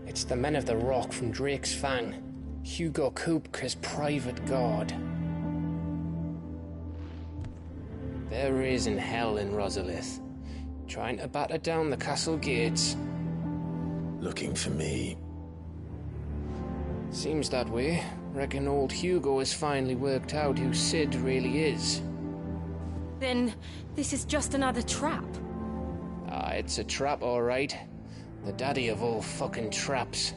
It's the men of the Rock from Drake's Fang. Hugo Kupka's private guard. They're raising hell in Rosalith, trying to batter down the castle gates. Looking for me? Seems that way. Reckon old Hugo has finally worked out who Sid really is. Then this is just another trap. Ah, it's a trap, all right. The daddy of all fucking traps.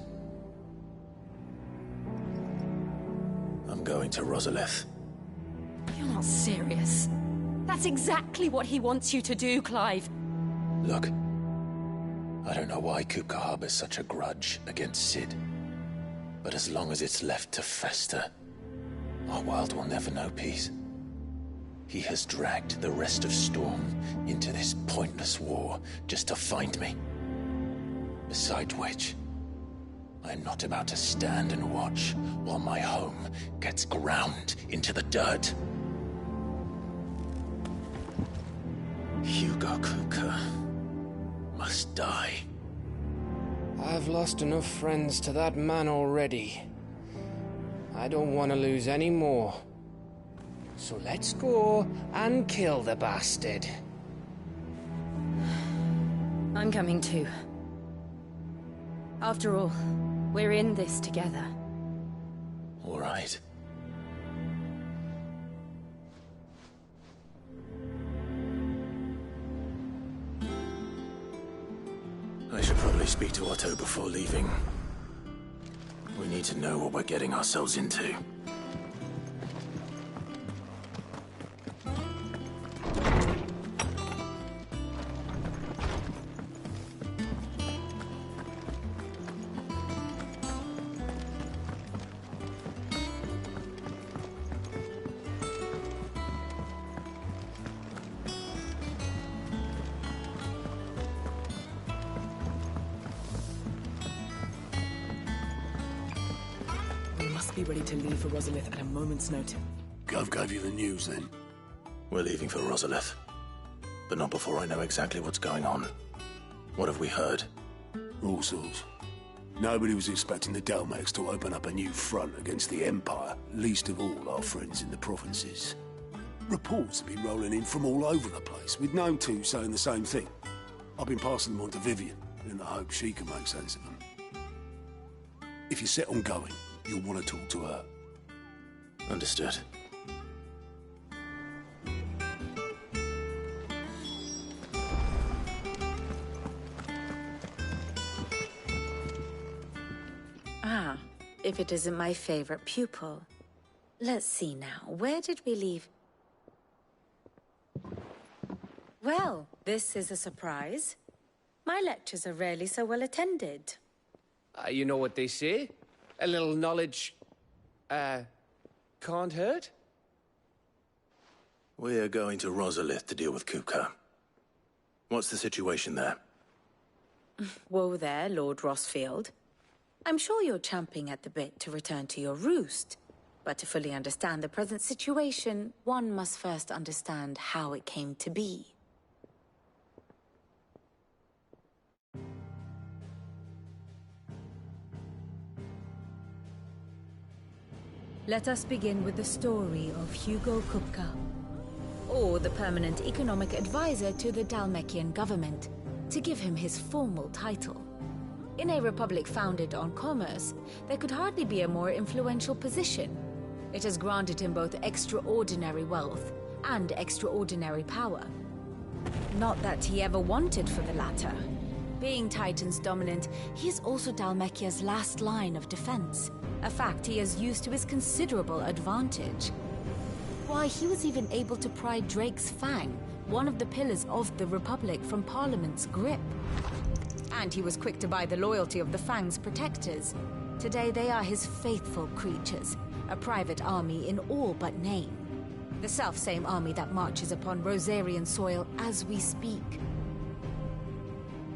I'm going to Rosalith. You're not serious. That's exactly what he wants you to do, Clive. Look, I don't know why Kupka harbors such a grudge against Sid. But as long as it's left to fester, our world will never know peace. He has dragged the rest of Storm into this pointless war just to find me. Besides which, I'm not about to stand and watch while my home gets ground into the dirt. Hugo Kupka must die. I've lost enough friends to that man already. I don't want to lose any more. So let's go and kill the bastard. I'm coming too. After all, we're in this together. All right. I should probably speak to Otto before leaving. We need to know what we're getting ourselves into. must be ready to leave for Rosalith at a moment's notice. Gov gave you the news, then? We're leaving for Rosalith. But not before I know exactly what's going on. What have we heard? All sorts. Nobody was expecting the Dalmex to open up a new front against the Empire, least of all our friends in the provinces. Reports have been rolling in from all over the place, with no two saying the same thing. I've been passing them on to Vivian, in the hope she can make sense of them. If you're set on going, you'll want to talk to her. Understood. Ah, if it isn't my favorite pupil. Let's see now, where did we leave? Well, this is a surprise. My lectures are rarely so well attended. You know what they say? A little knowledge, can't hurt? We're going to Rosalith to deal with Kupka. What's the situation there? Whoa there, Lord Rossfield. I'm sure you're champing at the bit to return to your roost. But to fully understand the present situation, one must first understand how it came to be. Let us begin with the story of Hugo Kupka, or the permanent economic advisor to the Dalmekian government, to give him his formal title. In a republic founded on commerce, there could hardly be a more influential position. It has granted him both extraordinary wealth and extraordinary power. Not that he ever wanted for the latter. Being Titan's dominant, he is also Dalmekia's last line of defense, a fact he has used to his considerable advantage. Why, he was even able to pry Drake's Fang, one of the pillars of the Republic, from Parliament's grip. And he was quick to buy the loyalty of the Fang's protectors. Today they are his faithful creatures, a private army in all but name. The self-same army that marches upon Rosarian soil as we speak.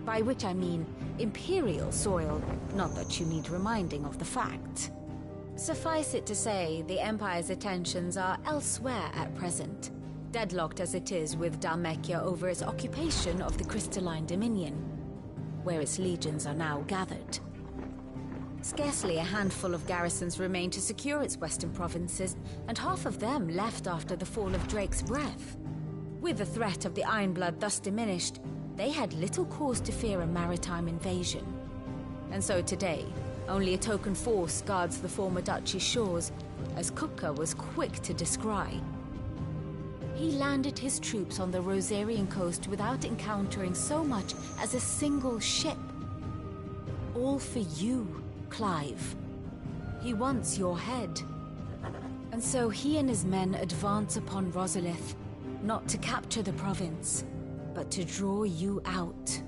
By which I mean Imperial soil, not that you need reminding of the fact. Suffice it to say, the Empire's attentions are elsewhere at present, deadlocked as it is with Dalmekia over its occupation of the Crystalline Dominion, where its legions are now gathered. Scarcely a handful of garrisons remain to secure its western provinces, and half of them left after the fall of Drake's Breath. With the threat of the Ironblood thus diminished, they had little cause to fear a maritime invasion. And so today, only a token force guards the former duchy's shores, as Kupka was quick to descry. He landed his troops on the Rosarian coast without encountering so much as a single ship. All for you, Clive. He wants your head. And so he and his men advance upon Rosalith, not to capture the province, but to draw you out.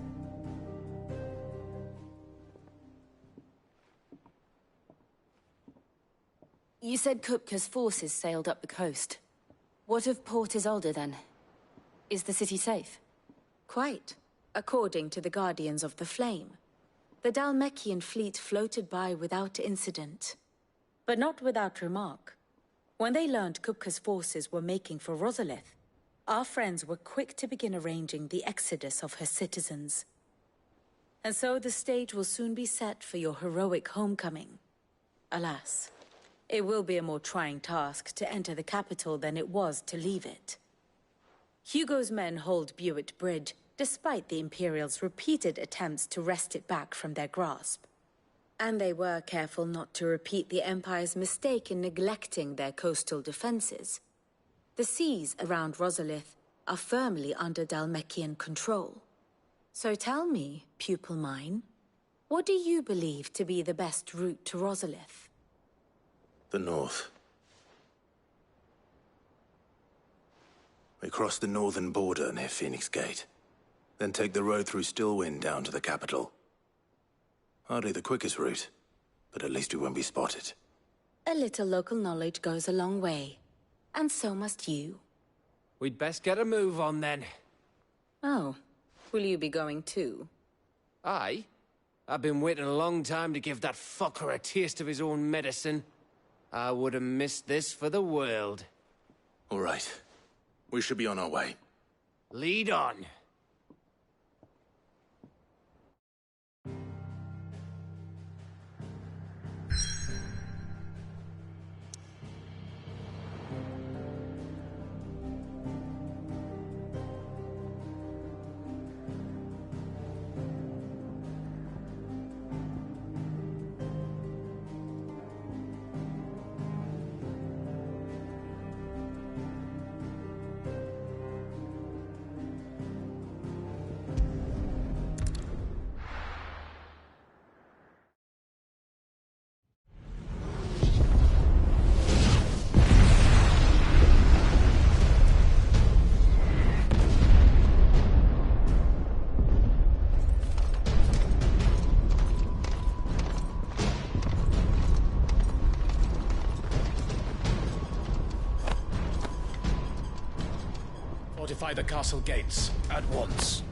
You said Kupka's forces sailed up the coast. What of Port Isolde, then? Is the city safe? Quite, according to the Guardians of the Flame. The Dalmekian fleet floated by without incident. But not without remark. When they learned Kupka's forces were making for Rosalith, our friends were quick to begin arranging the exodus of her citizens. And so the stage will soon be set for your heroic homecoming. Alas, it will be a more trying task to enter the capital than it was to leave it. Hugo's men hold Buet Bridge, despite the Imperials' repeated attempts to wrest it back from their grasp. And they were careful not to repeat the Empire's mistake in neglecting their coastal defenses. The seas around Rosalith are firmly under Dalmekian control. So tell me, pupil mine, what do you believe to be the best route to Rosalith? The north. We cross the northern border near Phoenix Gate, then take the road through Stillwind down to the capital. Hardly the quickest route, but at least we won't be spotted. A little local knowledge goes a long way, and so must you. We'd best get a move on then. Oh, will you be going too? Aye. I've been waiting a long time to give that fucker a taste of his own medicine. I would have missed this for the world. All right. We should be on our way. Lead on. Fortify the castle gates at once.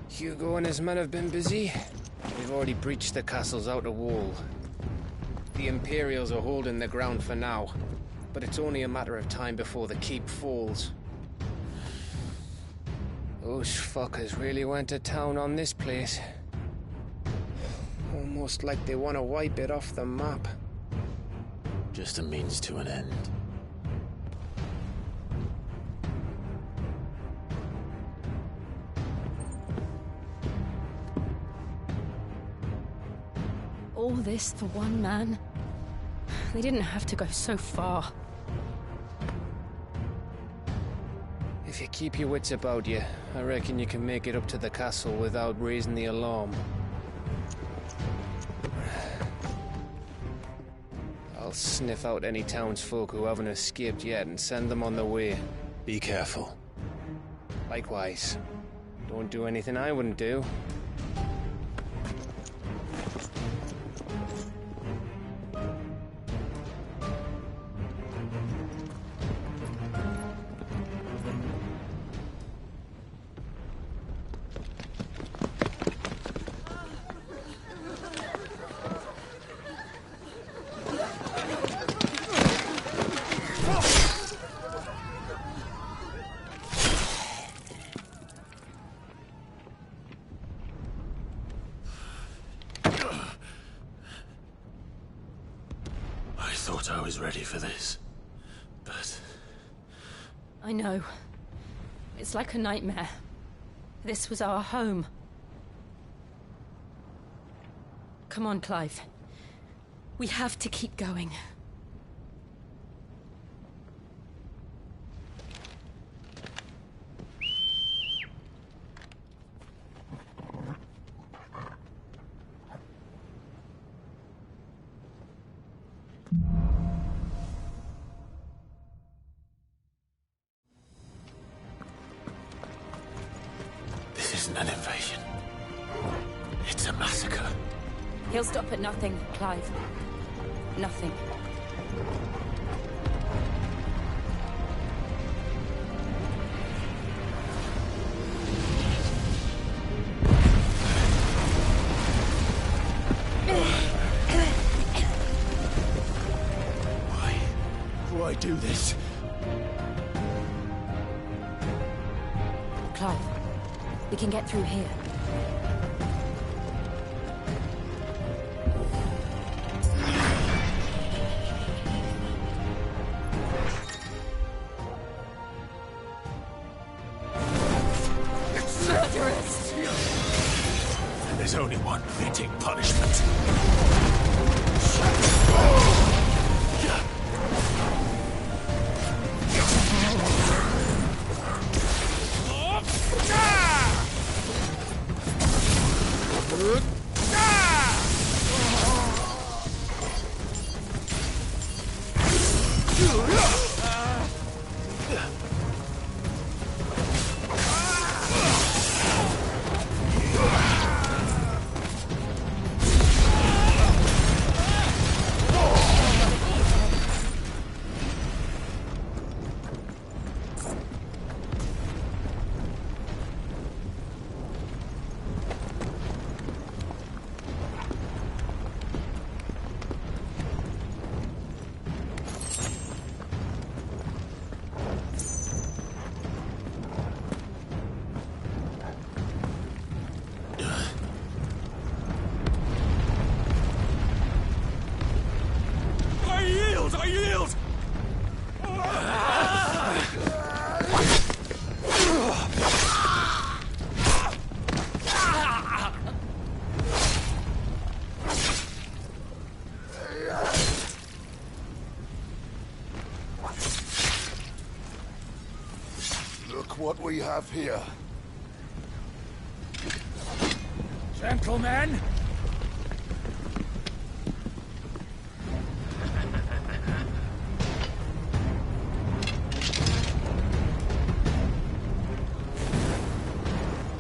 Hugo and his men have been busy. We've already breached the castle's outer wall. The Imperials are holding the ground for now, but it's only a matter of time before the keep falls. Those fuckers really went to town on this place. Almost like they want to wipe it off the map. Just a means to an end. All this for one man? They didn't have to go so far. If you keep your wits about you, I reckon you can make it up to the castle without raising the alarm. I'll sniff out any townsfolk who haven't escaped yet and send them on their way. Be careful. Likewise. Don't do anything I wouldn't do. I thought I was ready for this, but... I know. It's like a nightmare. This was our home. Come on, Clive. We have to keep going. This isn't an invasion. It's a massacre. He'll stop at nothing, Clive. Nothing. Why do this? Clive, we can get through here. Murderous! There's only one fitting punishment. Look what we have here. Gentlemen!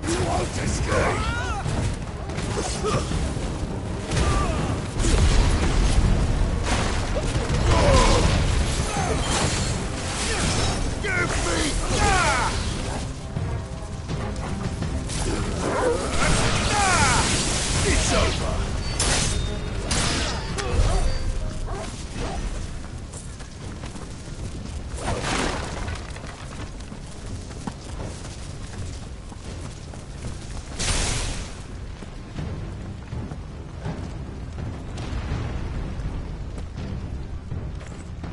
You won't escape! Give me! It's over!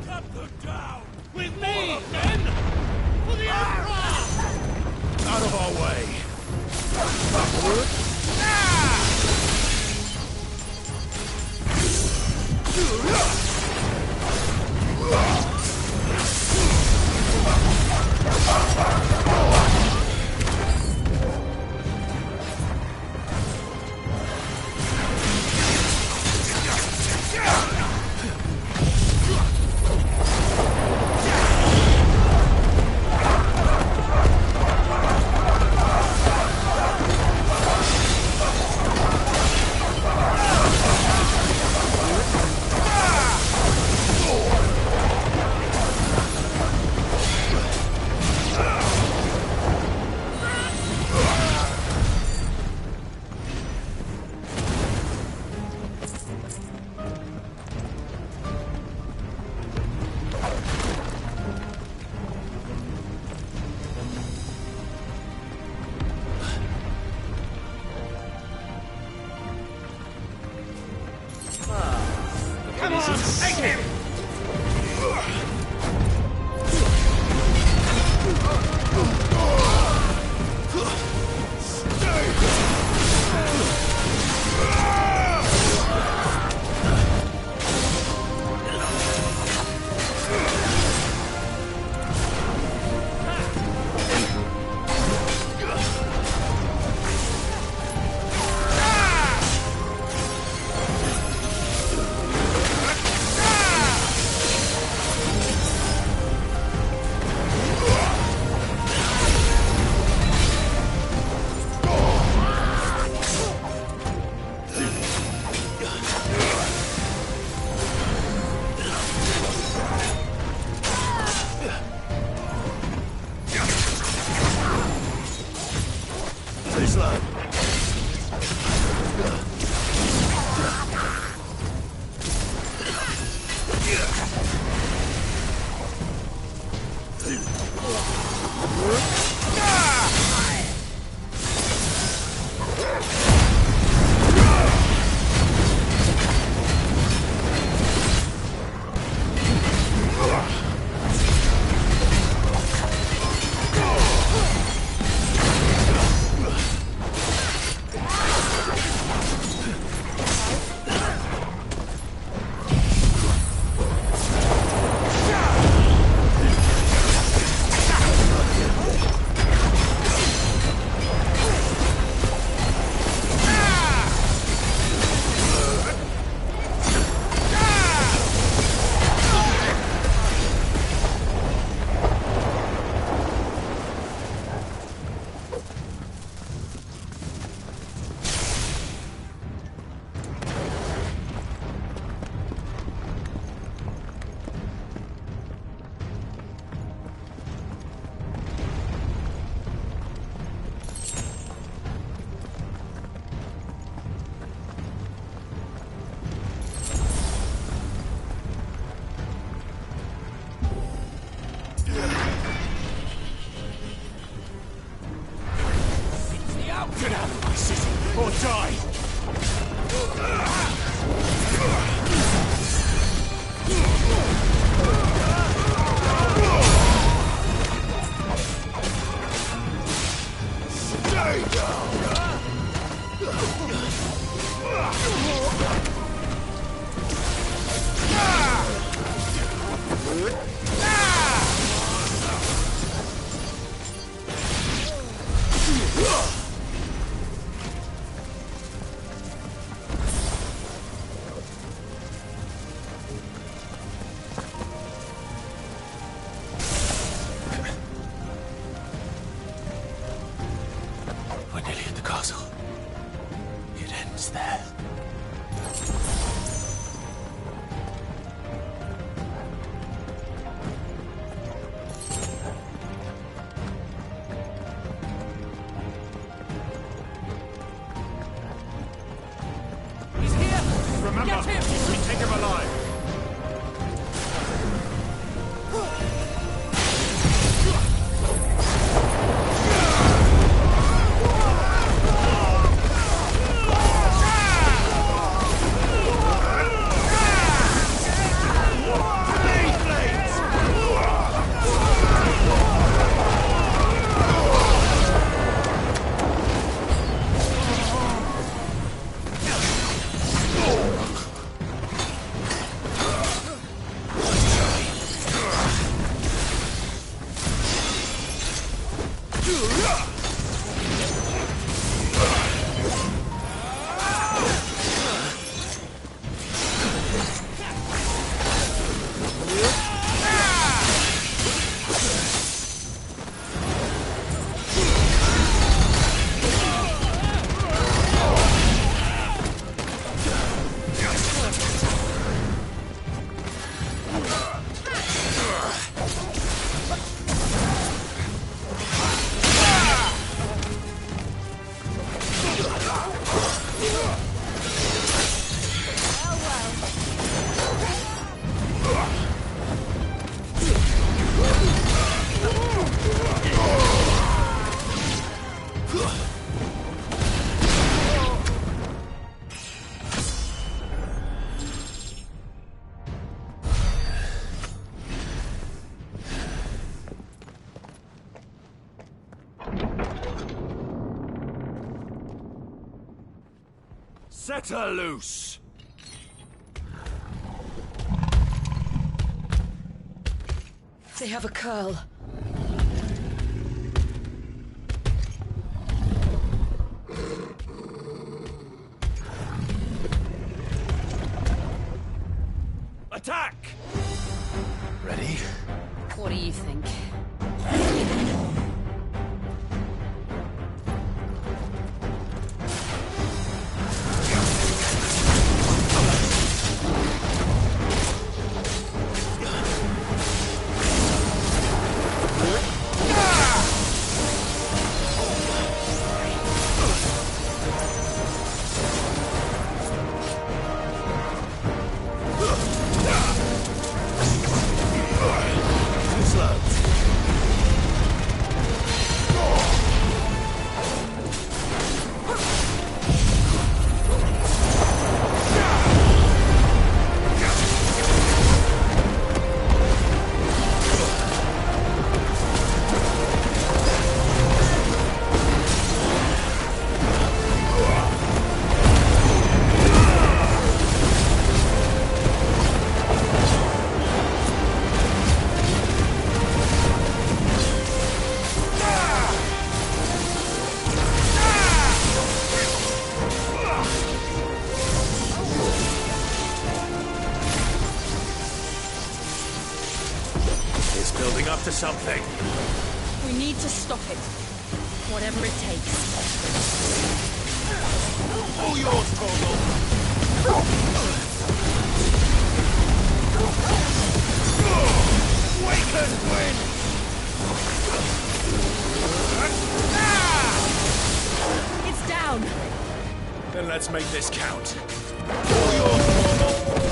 Cut them down! With me, men! For the Emperor! Out of our way! Come on, take him! Set her loose! They have a curl. Attack! Ready? What do you think? To something. We need to stop it. Whatever it takes. All yours, Torgal! Waken, win! It's down! Then let's make this count. All yours, Torgal!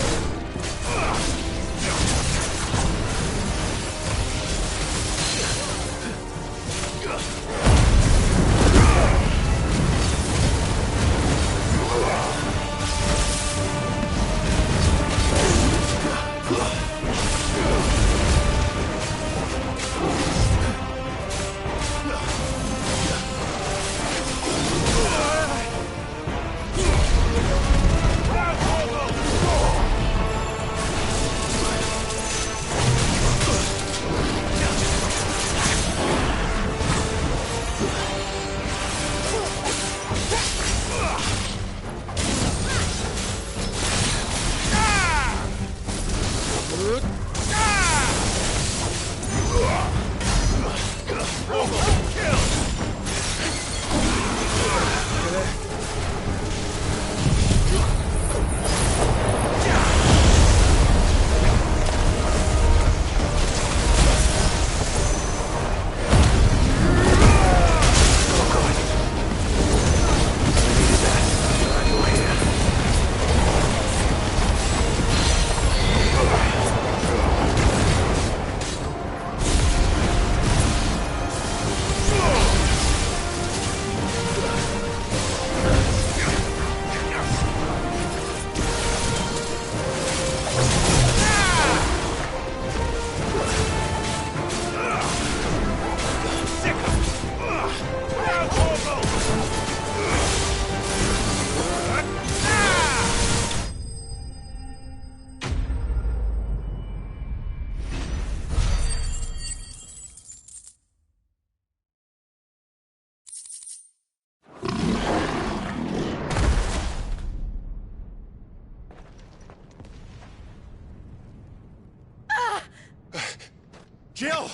Jill!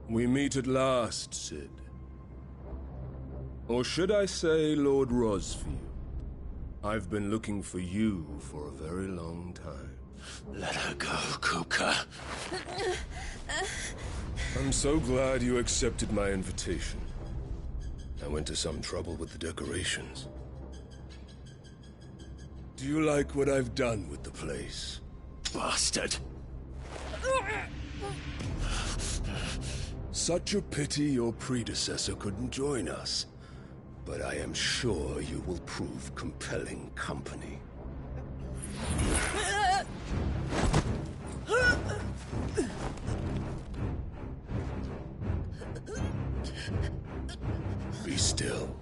We meet at last, Sid. Or should I say, Lord Rosfield? I've been looking for you for a very long time. Let her go, Kuka. I'm so glad you accepted my invitation. I went to some trouble with the decorations. Do you like what I've done with the place? Bastard! Such a pity your predecessor couldn't join us. But I am sure you will prove compelling company. Be still,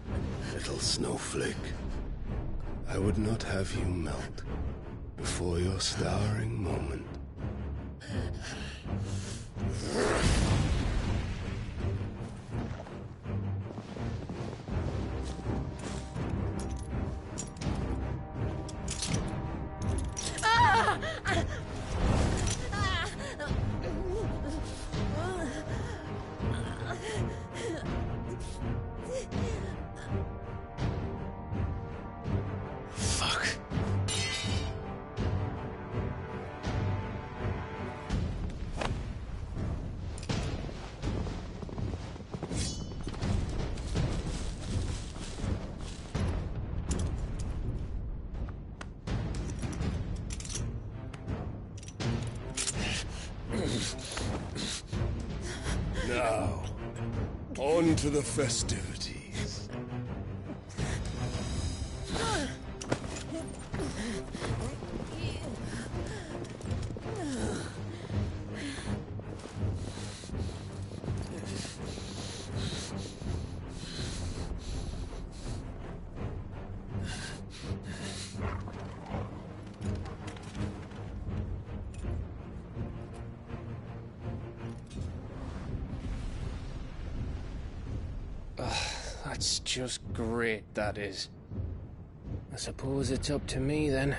little snowflake. I would not have you melt before your starring moment. Fuck. Now, on to the festivities. That's just great, that is. I suppose it's up to me, then.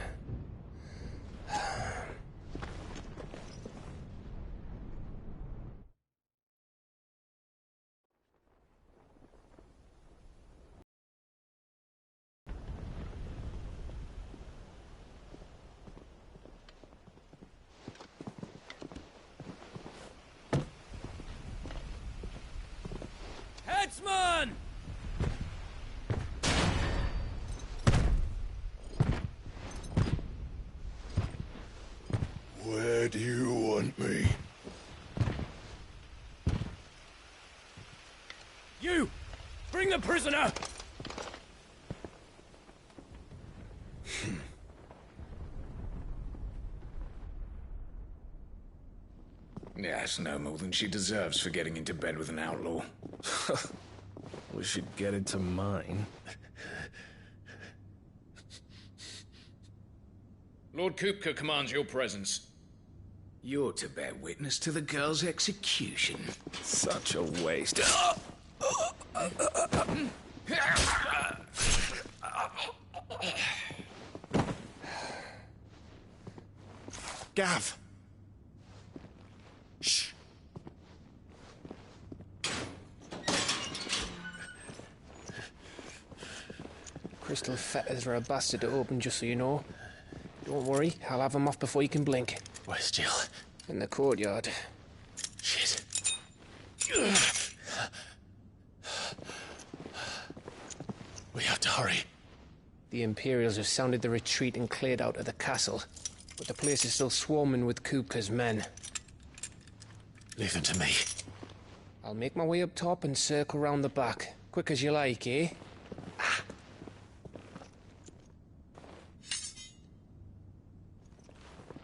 Headsman! Where do you want me? You! Bring the prisoner! Yes, no more than she deserves for getting into bed with an outlaw. We should get into mine. Lord Kupka commands your presence. You're to bear witness to the girl's execution. Such a waste. Gav! Shh! Crystal fetters are a bastard to open, just so you know. Don't worry, I'll have them off before you can blink. Where's Jill? In the courtyard. Shit. We have to hurry. The Imperials have sounded the retreat and cleared out of the castle, but the place is still swarming with Kupka's men. Leave them to me. I'll make my way up top and circle round the back. Quick as you like, eh?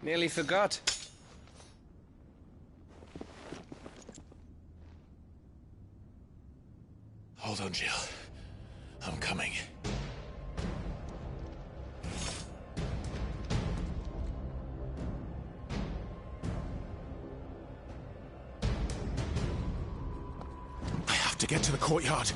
Nearly forgot. Hold on, Jill. I'm coming. I have to get to the courtyard.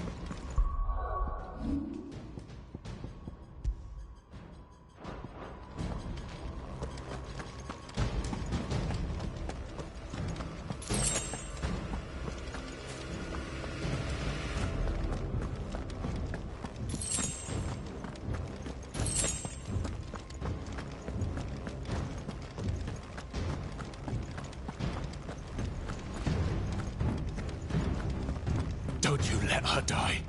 Don't you let her die.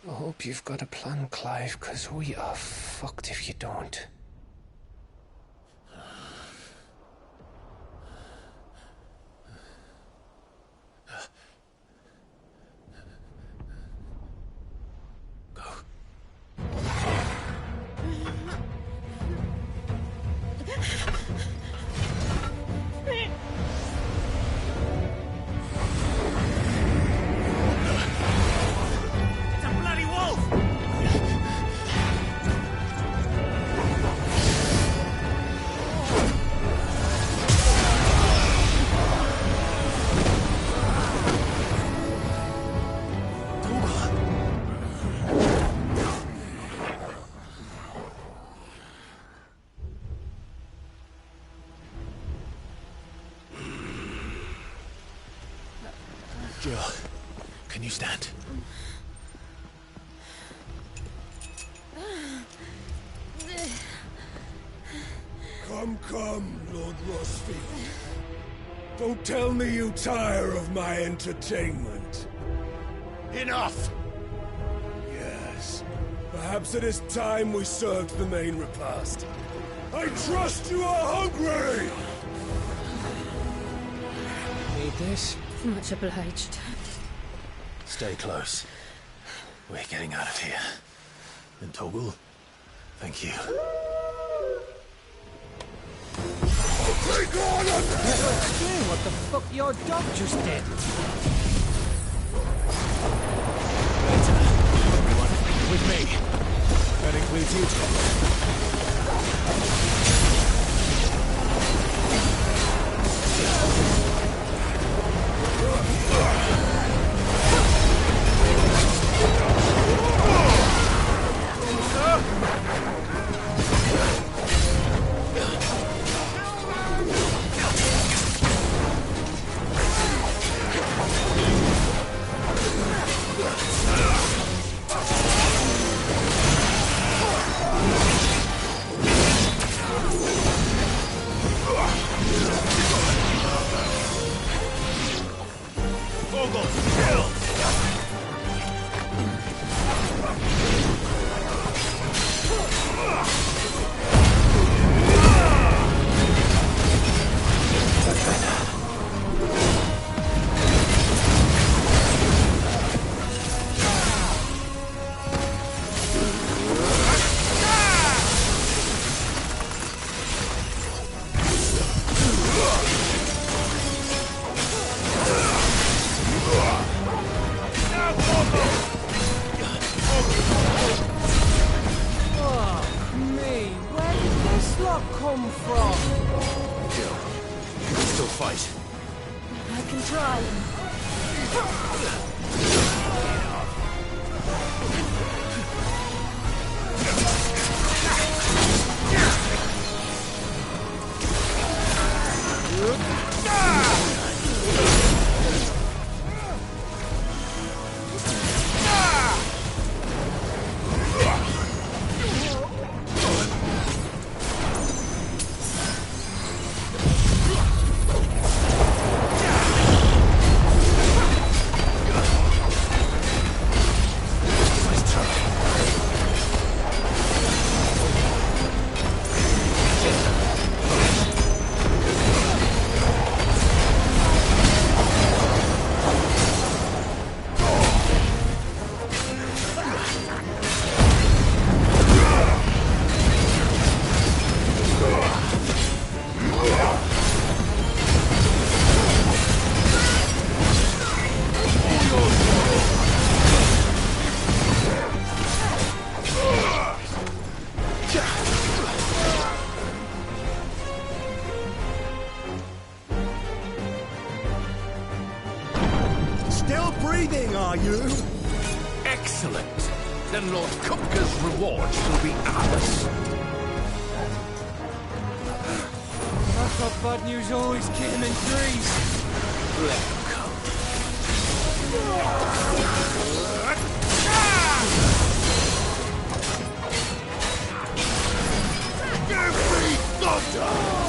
I hope you've got a plan, Clive, because we are fucked if you don't. Can you stand? Come, Lord Rosfield. Don't tell me you tire of my entertainment. Enough! Yes. Perhaps it is time we served the main repast. I trust you are hungry! Need this? Much obliged. Stay close. We're getting out of here. And Toggle, thank you. Take on him! What the fuck your dog just did? Later, everyone, with me. That includes you, Still breathing, are you? Excellent. Then Lord Kupka's rewards will be ours. I thought bad news always came in threes. Let them come. Give me thunder!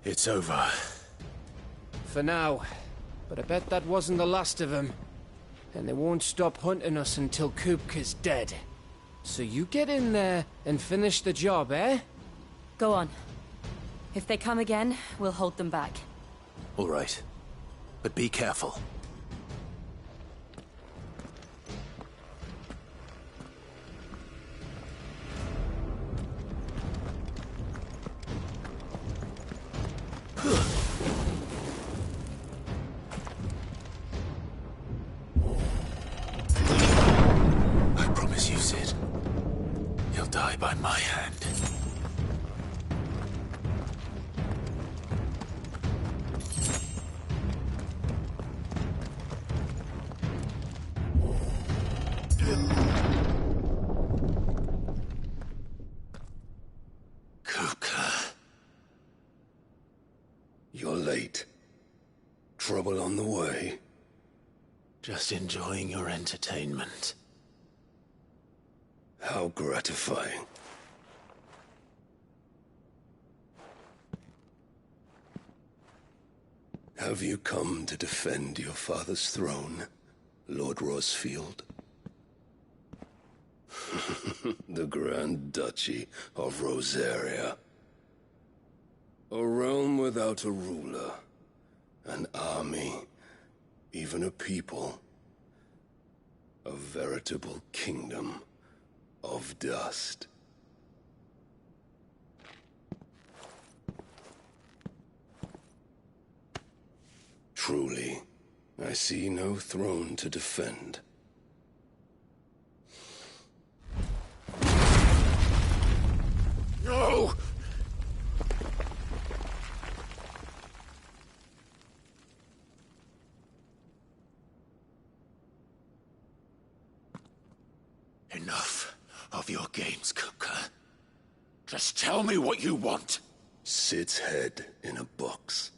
It's over. For now. But I bet that wasn't the last of them. And they won't stop hunting us until Kupka's dead. So you get in there and finish the job, eh? Go on. If they come again, we'll hold them back. All right. But be careful. I promise you, Sid. He'll die by my hand. You're late. Trouble on the way? Just enjoying your entertainment. How gratifying. Have you come to defend your father's throne, Lord Rosfield? The Grand Duchy of Rosaria. A realm without a ruler, an army, even a people. A veritable kingdom of dust. Truly, I see no throne to defend. No! Enough of your games, Kupka. Just tell me what you want. Sid's head in a box.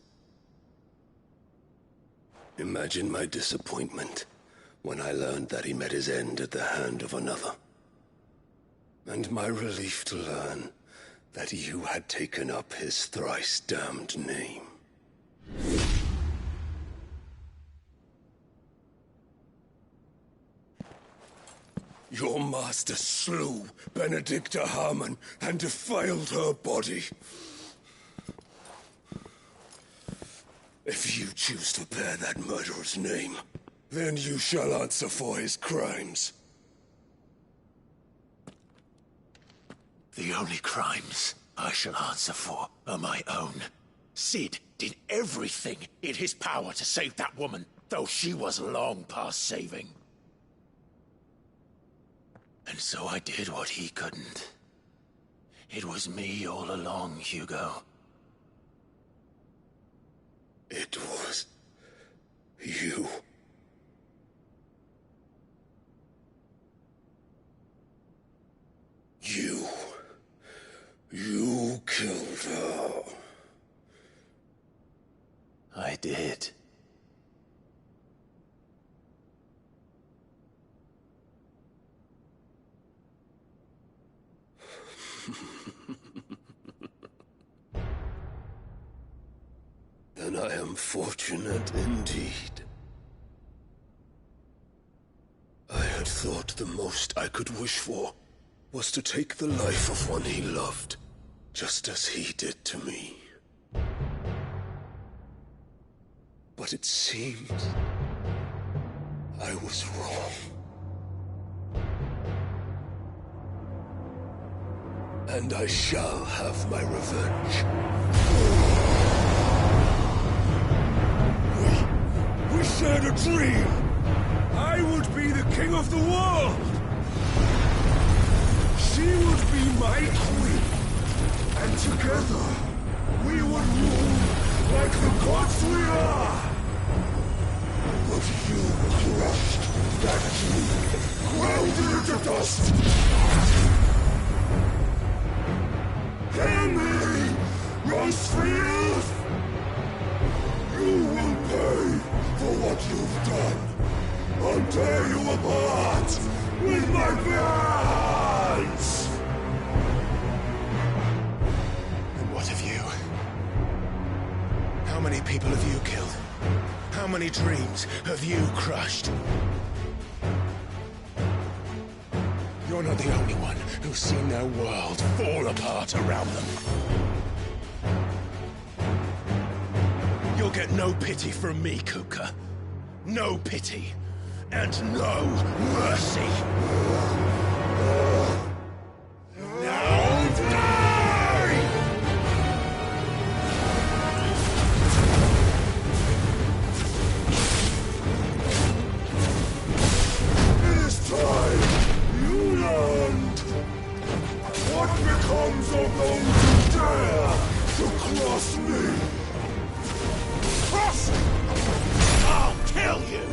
Imagine my disappointment when I learned that he met his end at the hand of another. And my relief to learn that you had taken up his thrice-damned name. Your master slew Benedicta Harmon and defiled her body. If you choose to bear that murderer's name, then you shall answer for his crimes. The only crimes I shall answer for are my own. Sid did everything in his power to save that woman, though she was long past saving. And so I did what he couldn't. It was me all along, Hugo. It was you. You killed her. I did. Then I am fortunate indeed. I had thought the most I could wish for was to take the life of one he loved, just as he did to me. But it seems I was wrong. And I shall have my revenge. We shared a dream! I would be the king of the world! She would be my queen! And together, we would rule like the gods we are! But you crushed that dream, ground it into dust! Hear me, Rosfield! You will pay for what you've done. I'll tear you apart with my hands! And what of you? How many people have you killed? How many dreams have you crushed? You're not the only one who's seen their world fall apart around them. You'll get no pity from me, Kuka. No pity. And no mercy. Now die! It is time you learned what becomes of those who dare to cross me. Cross! I'll kill you!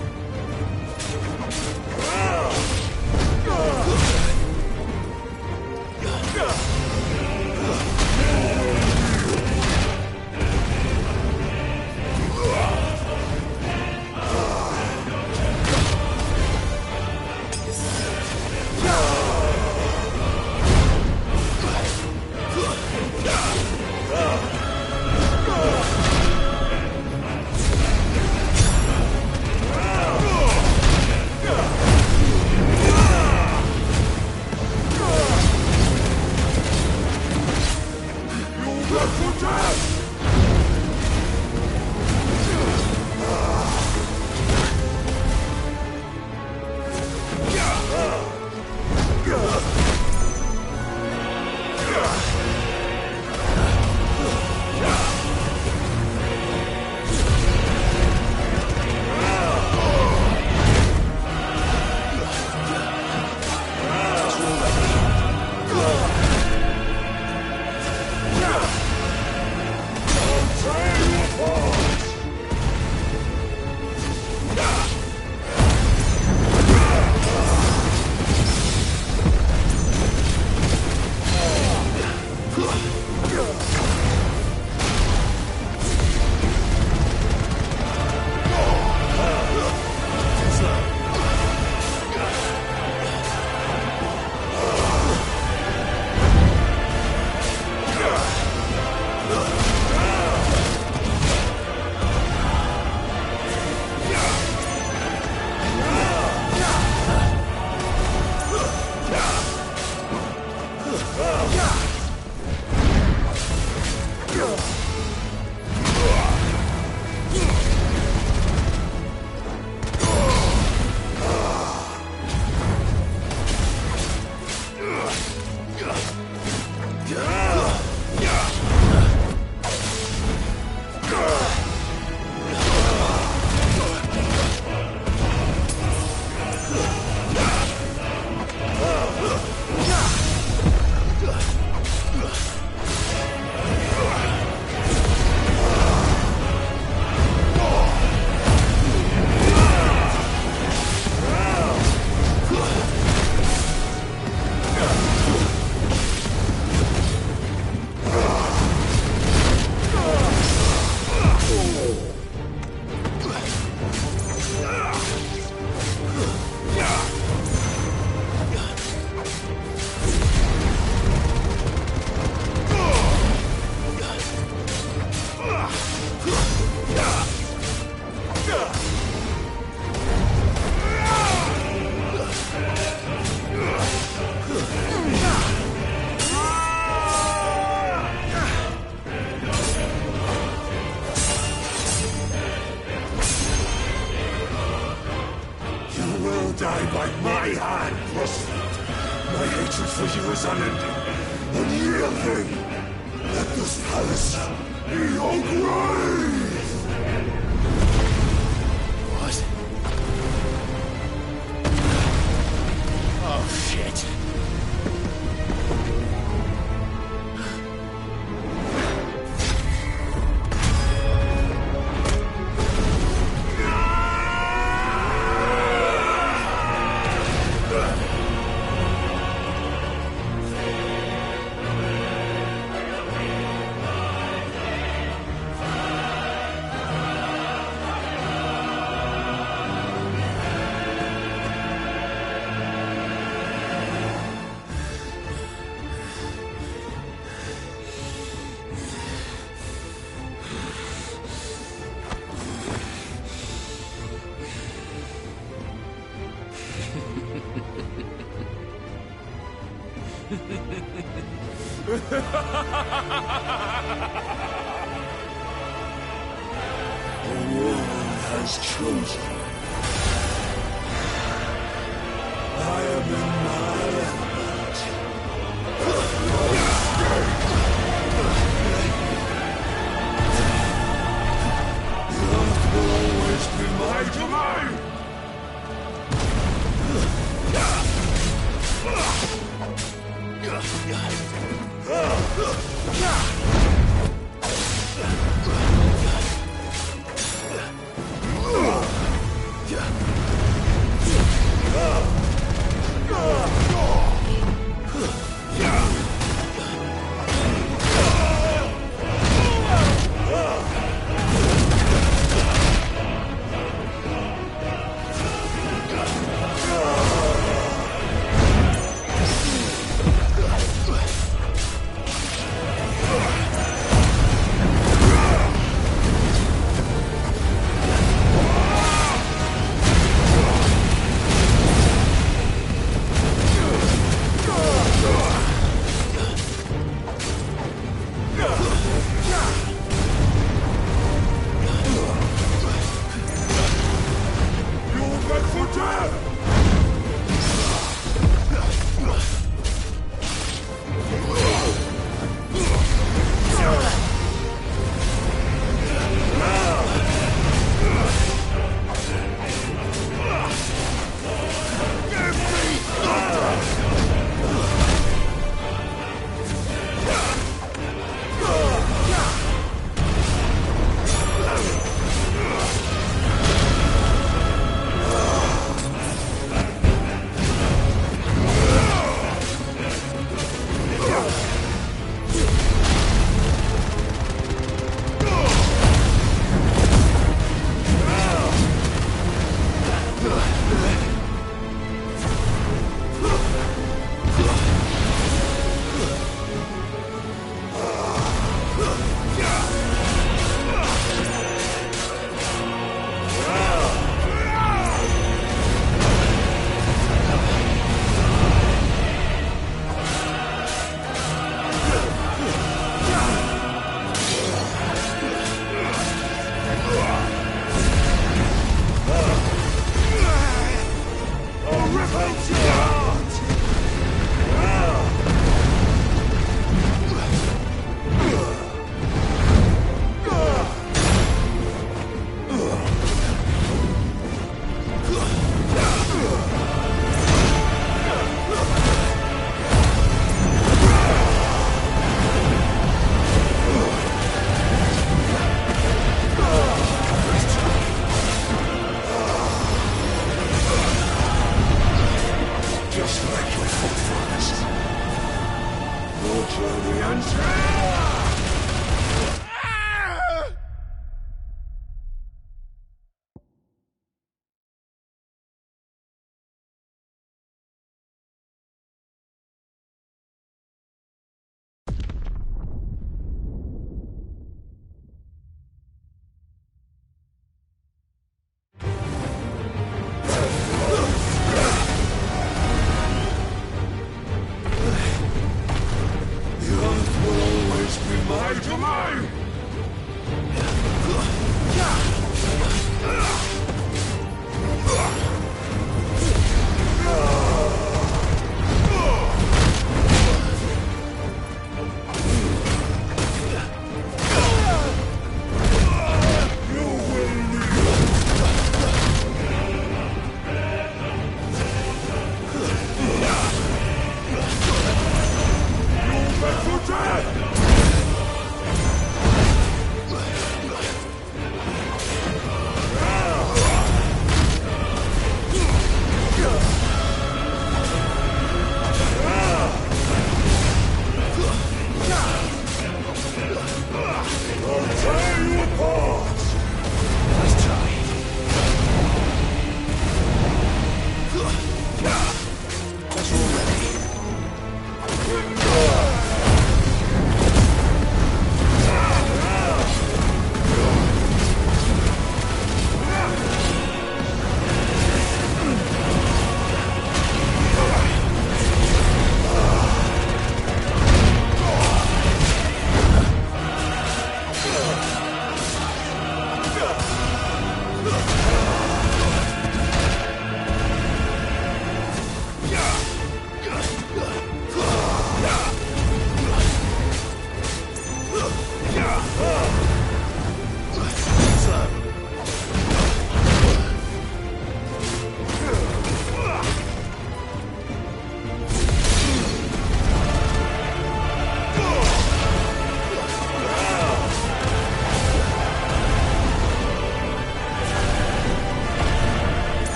die by my hand, prostitute. My hatred for you is unending, unyielding. Let this palace be your grave! What? Oh, shit. The world has chosen. I am in my element. The earth will always be my domain.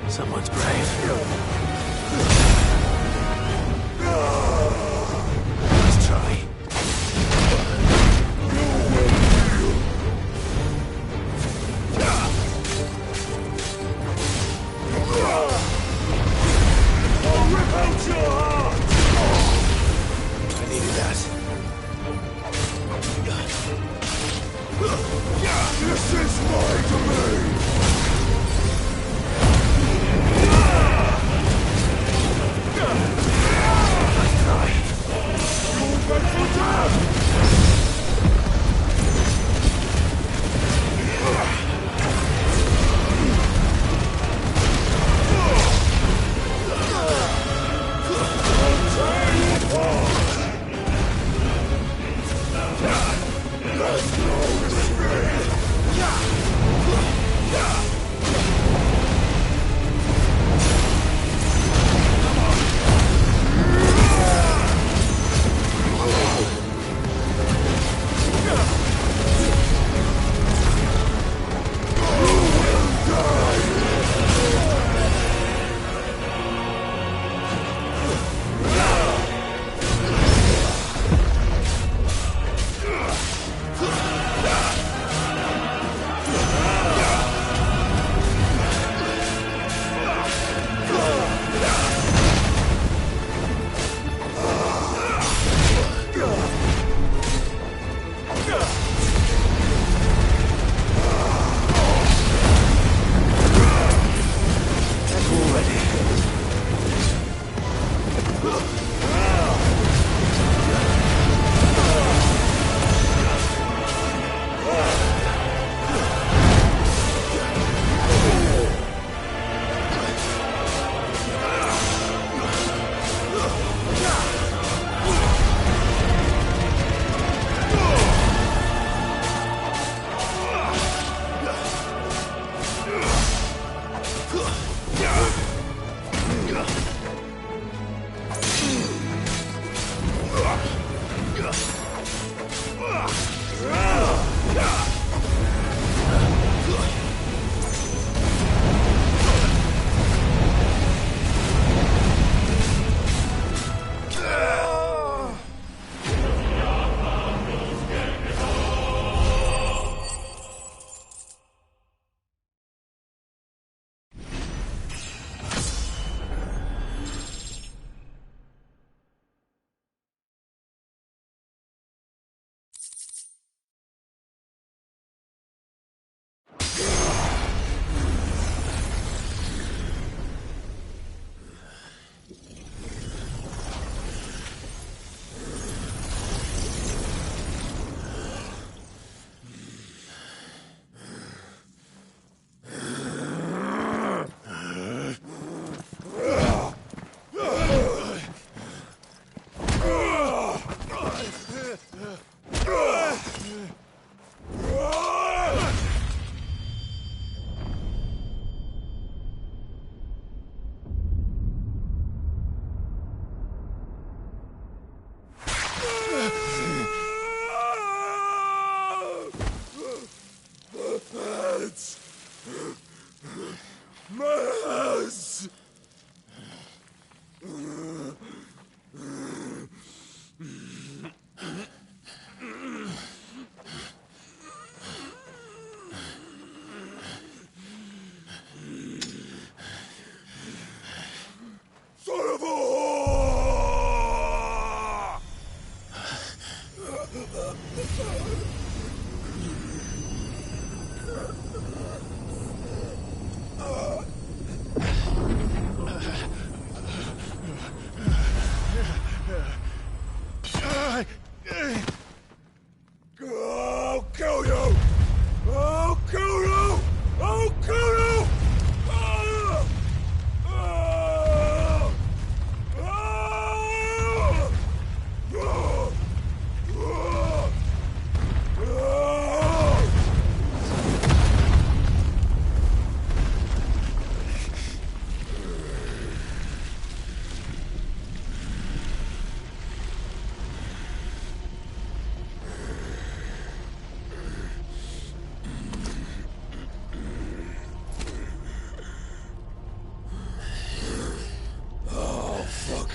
Someone's brave. Let's try. I'll rip out your heart! I needed that. This is my domain!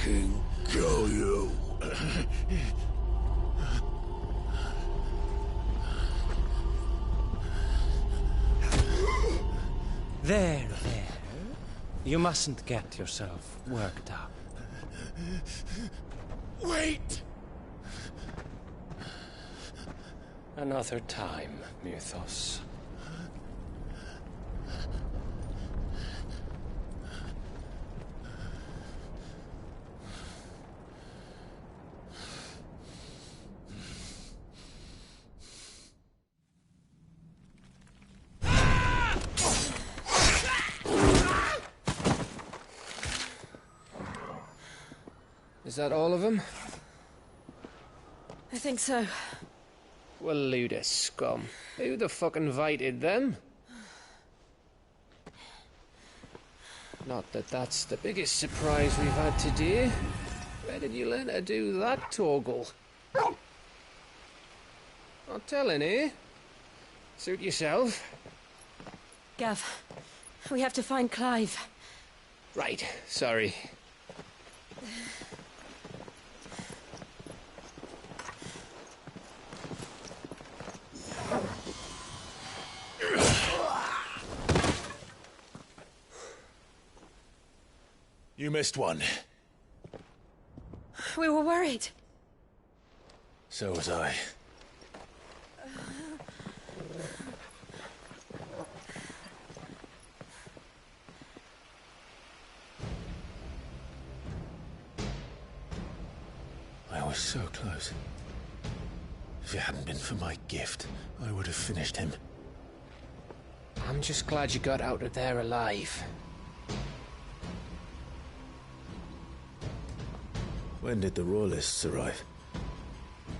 fucking kill you. There. You mustn't get yourself worked up. Wait! Another time, Mythos. Is that all of them? I think so. Well, load of scum. Who the fuck invited them? Not that that's the biggest surprise we've had today. Where did you learn to do that, Torgal? Not telling, eh? Suit yourself. Gav, we have to find Clive. Right, sorry. You missed one. We were worried. So was I. I was so close. If it hadn't been for my gift, I would have finished him. I'm just glad you got out of there alive. When did the Royalists arrive?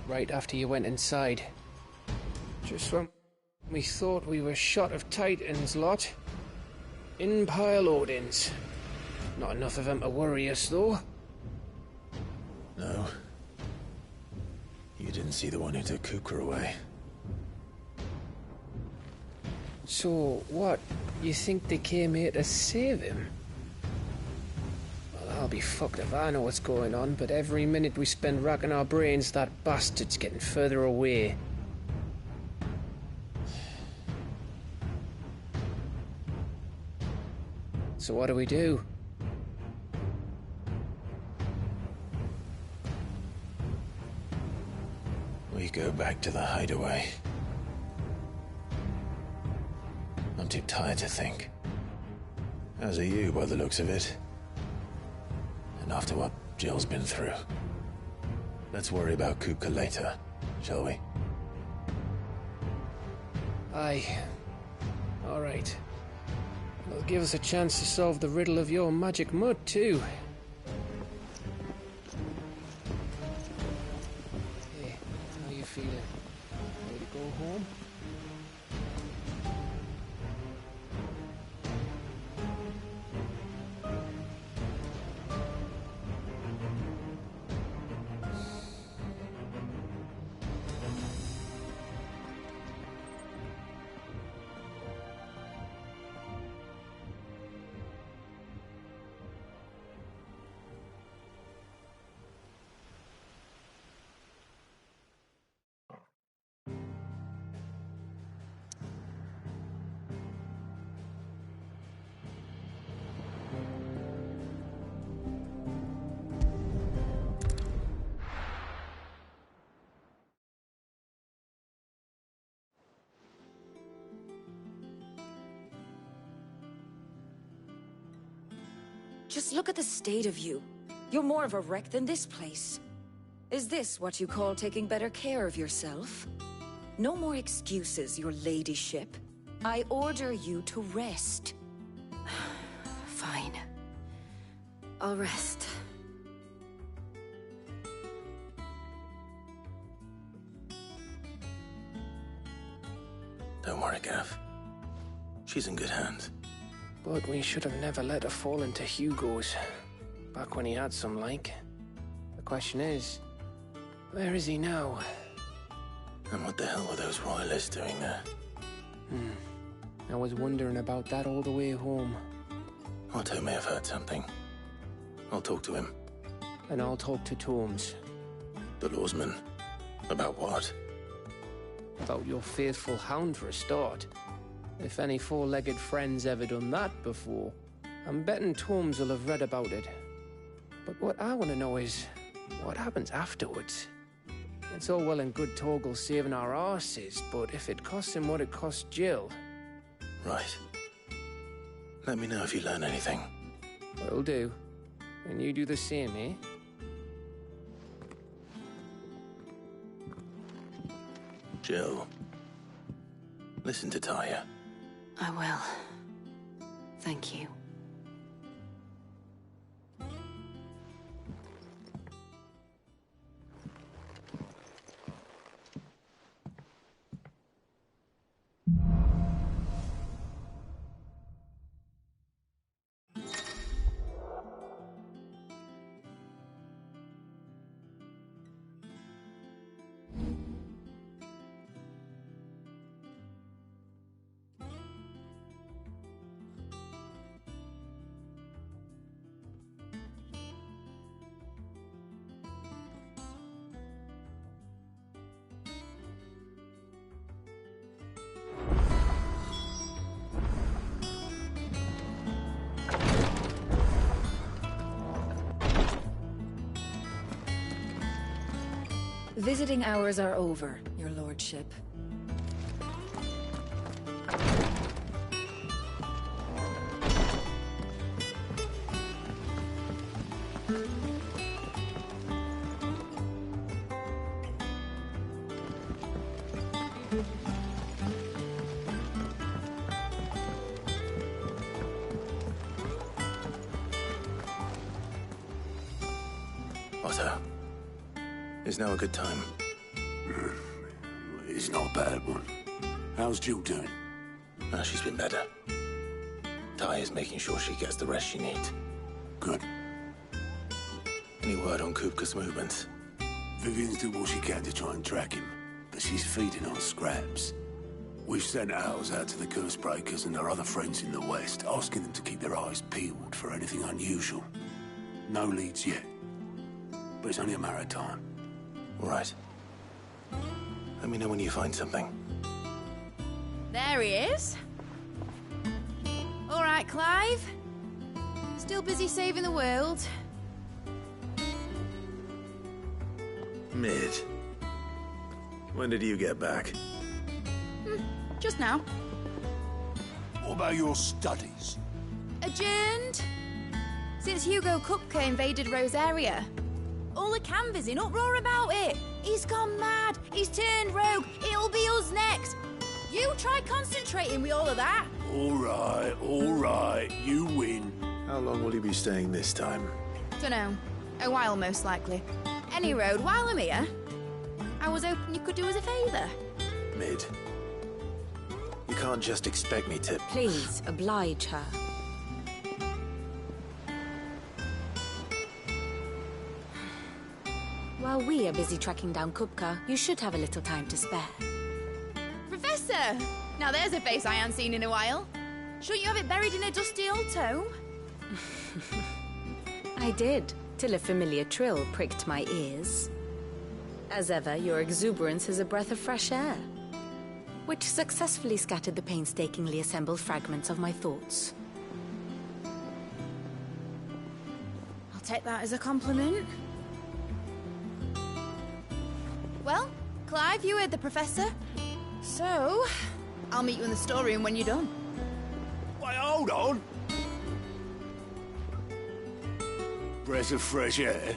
Right after you went inside. Just when we thought we were shot of Titans, lot. In pile Odins. Not enough of them to worry us, though. No. You didn't see the one who took Kukra away. So, what? You think they came here to save him? Well, I'll be fucked if I know what's going on, but every minute we spend racking our brains, that bastard's getting further away. So what do we do? We go back to the hideaway. I'm too tired to think. As are you, by the looks of it. And after what Jill's been through. Let's worry about Kupka later, shall we? Aye. All right. It'll give us a chance to solve the riddle of your magic mud, too. Hey, how you feeling? Ready to go home? Just look at the state of you. You're more of a wreck than this place. Is this what you call taking better care of yourself? No more excuses, your ladyship. I order you to rest. Fine. I'll rest. Don't worry, Gav. She's in good hands. But we should have never let her fall into Hugo's. Back when he had some like. The question is, where is he now? And what the hell were those royalists doing there? I was wondering about that all the way home. Otto may have heard something. I'll talk to him. and I'll talk to Torms. The lawsman? About what? About your faithful hound for a start. If any four-legged friend's ever done that before, I'm betting Torms will have read about it. But what I want to know is, what happens afterwards? It's all well and good Torgal saving our arses, but if it costs him what it cost Jill... Right. Let me know if you learn anything. Will do. And you do the same, eh? Jill, listen to Taya. I will. Thank you. Visiting hours are over, your lordship. Otto, is now a good time? It's not a bad one. How's Jill doing? She's been better. Taya's making sure she gets the rest she needs. Good. Any word on Kupka's movements? Vivian's doing what she can to try and track him, but she's feeding on scraps. We've sent ours out to the Cursebreakers and our other friends in the West, asking them to keep their eyes peeled for anything unusual. No leads yet, but it's only a matter of time. All right. Let me know when you find something. There he is. All right, Clive. Still busy saving the world. Mid. When did you get back? Just now. What about your studies? Adjourned. Since Hugo Kupka invaded Rosaria. All the canvassers in uproar about it. He's gone mad. He's turned rogue. It'll be us next. You try concentrating with all of that. All right. You win. How long will you be staying this time? Dunno. A while, most likely. Any road, while I'm here, I was hoping you could do us a favour. Mid. You can't just expect me to... Please, oblige her. While we are busy tracking down Kupka, you should have a little time to spare. Professor! Now there's a face I haven't seen in a while. Shouldn't you have it buried in a dusty old tome? I did, till a familiar trill pricked my ears. As ever, your exuberance is a breath of fresh air, which successfully scattered the painstakingly assembled fragments of my thoughts. I'll take that as a compliment. Well, Clive, you heard the Professor. So, I'll meet you in the storeroom when you're done. Wait, hold on. Breath of fresh air?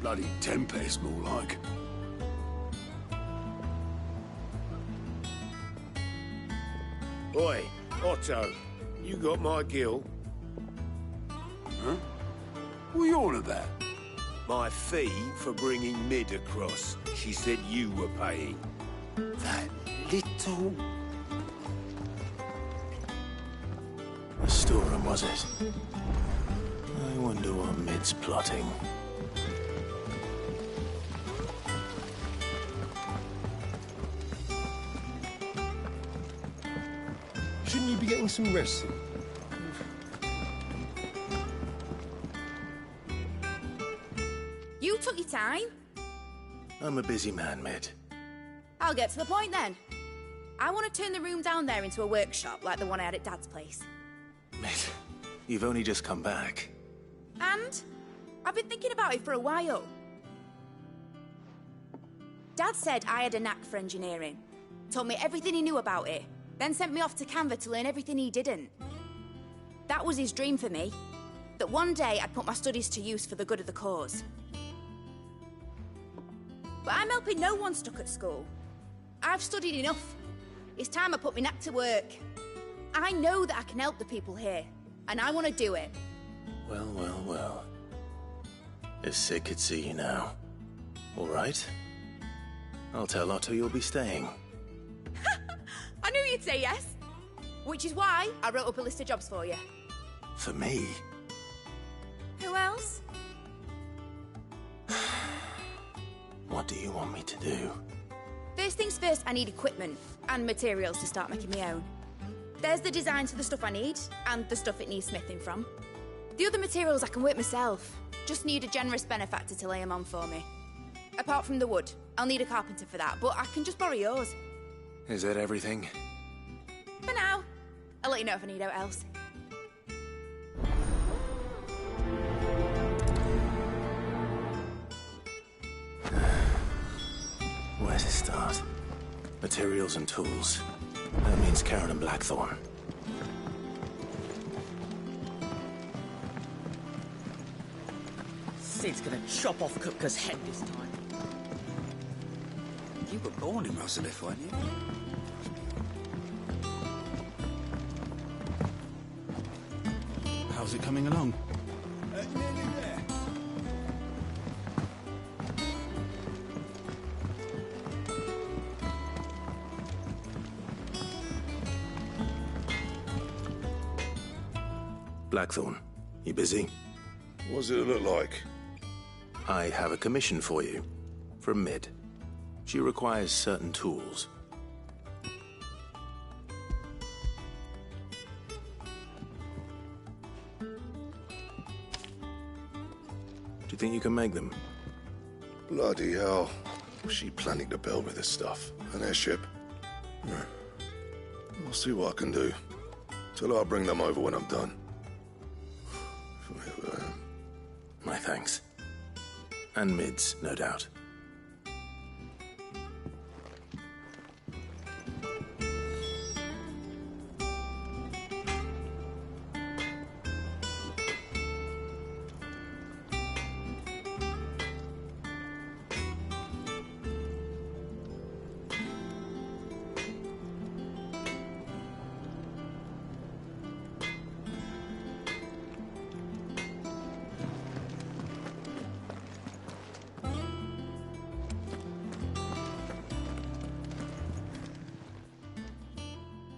Bloody tempest, more like. Oi, Otto, you got my gill? Huh? What are you on about? My fee for bringing Mid across. She said you were paying. That little... The storeroom, was it? I wonder what Mid's plotting. Shouldn't you be getting some rest? time. I'm a busy man, Mid. I'll get to the point then. I want to turn the room down there into a workshop like the one I had at Dad's place. Mid, you've only just come back. And I've been thinking about it for a while. Dad said I had a knack for engineering. Told me everything he knew about it. Then sent me off to Canva to learn everything he didn't. That was his dream for me. That one day I'd put my studies to use for the good of the cause. But I'm helping no one stuck at school. I've studied enough. It's time I put my knack to work. I know that I can help the people here, and I want to do it. Well, well, well. If Sid could see you now. All right. I'll tell Otto you'll be staying. I knew you'd say yes. Which is why I wrote up a list of jobs for you. For me? Who else? What do you want me to do? First things first, I need equipment and materials to start making my own. There's the designs for the stuff I need, and the stuff it needs smithing from. The other materials I can work myself. Just need a generous benefactor to lay them on for me. Apart from the wood, I'll need a carpenter for that, but I can just borrow yours. Is that everything? For now. I'll let you know if I need out else. Where to start? Materials and tools. That means Karen and Blackthorn. Sid's gonna chop off Kupka's head this time. You were born in Rosalith, weren't you? How's it coming along? Nearly there. Blackthorn, you busy? What does it look like? I have a commission for you. From Mid. She requires certain tools. Do you think you can make them? Bloody hell. What's she planning to build with this stuff? An airship? I'll see what I can do. Tell her I'll bring them over when I'm done. My thanks. And Mid's, no doubt.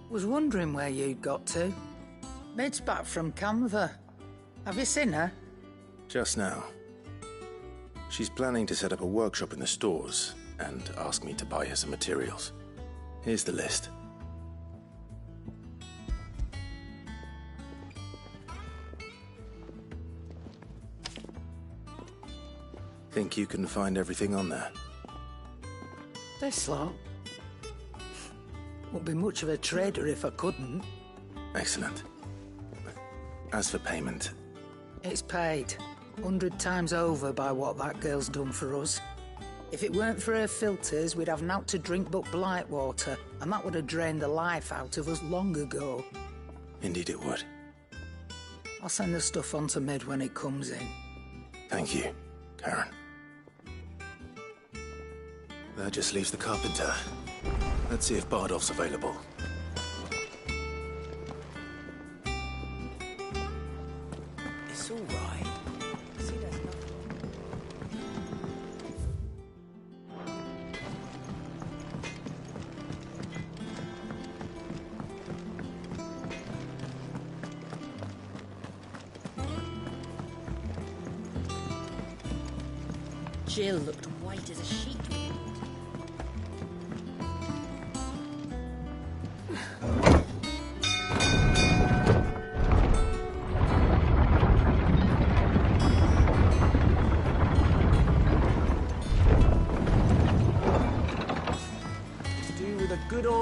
Was wondering where you'd got to. Mid's back from Canva. Have you seen her? Just now. She's planning to set up a workshop in the stores and ask me to buy her some materials. Here's the list. Think you can find everything on there? This lot? Wouldn't be much of a trader if I couldn't. Excellent. As for payment... It's paid. 100 times over by what that girl's done for us. If it weren't for her filters, we'd have naught to drink but blight water, and that would have drained the life out of us long ago. Indeed it would. I'll send the stuff on to Mid when it comes in. Thank you, Karen. That just leaves the carpenter. Let's see if Bardolph's available. It's all right. See, there's nothing. Jill looked white as a sheet.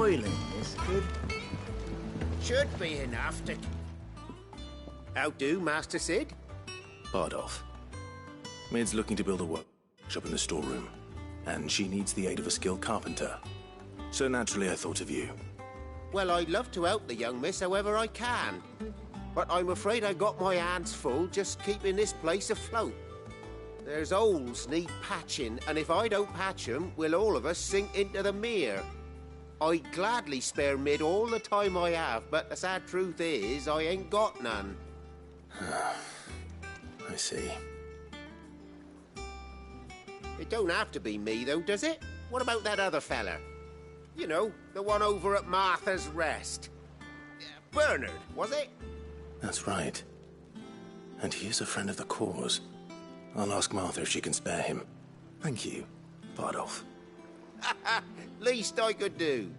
oiling is good. Should be enough to... How do, Master Sid? Bardolph. Maid's looking to build a workshop in the storeroom, and she needs the aid of a skilled carpenter. So naturally I thought of you. Well, I'd love to help the young miss however I can. But I'm afraid I got my hands full just keeping this place afloat. There's holes need patching, and if I don't patch them, we'll all of us sink into the mere. I'd gladly spare Mid all the time I have, but the sad truth is, I ain't got none. I see. It don't have to be me, though, does it? What about that other fella? You know, the one over at Martha's Rest. Bernard, was it? That's right. And he is a friend of the cause. I'll ask Martha if she can spare him. Thank you, Bardolph. Least I could do.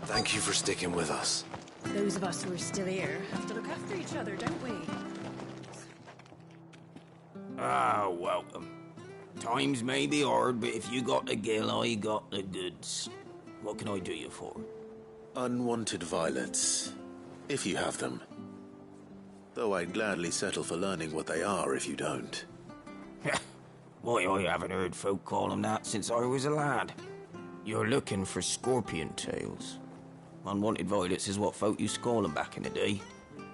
Thank you for sticking with us. Those of us who are still here have to look after each other, don't we? Ah, welcome. Times may be hard, but if you got the gill, I got the goods. What can I do you for? Unwanted violets, if you have them. Though I'd gladly settle for learning what they are if you don't. Why, I haven't heard folk call them that since I was a lad. You're looking for scorpion tails. Unwanted violets is what folk used to call them back in the day.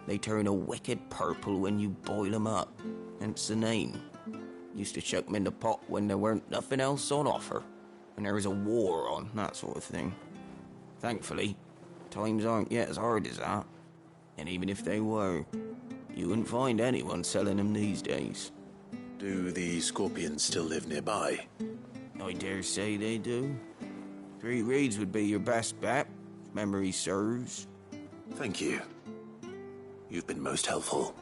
They turn a wicked purple when you boil them up. Hence the name. Used to chuck them in the pot when there weren't nothing else on offer. When there was a war on, that sort of thing. Thankfully, times aren't yet as hard as that. And even if they were, you wouldn't find anyone selling them these days. Do the scorpions still live nearby? I dare say they do. 3 Reeds would be your best bet, if memory serves. Thank you. You've been most helpful.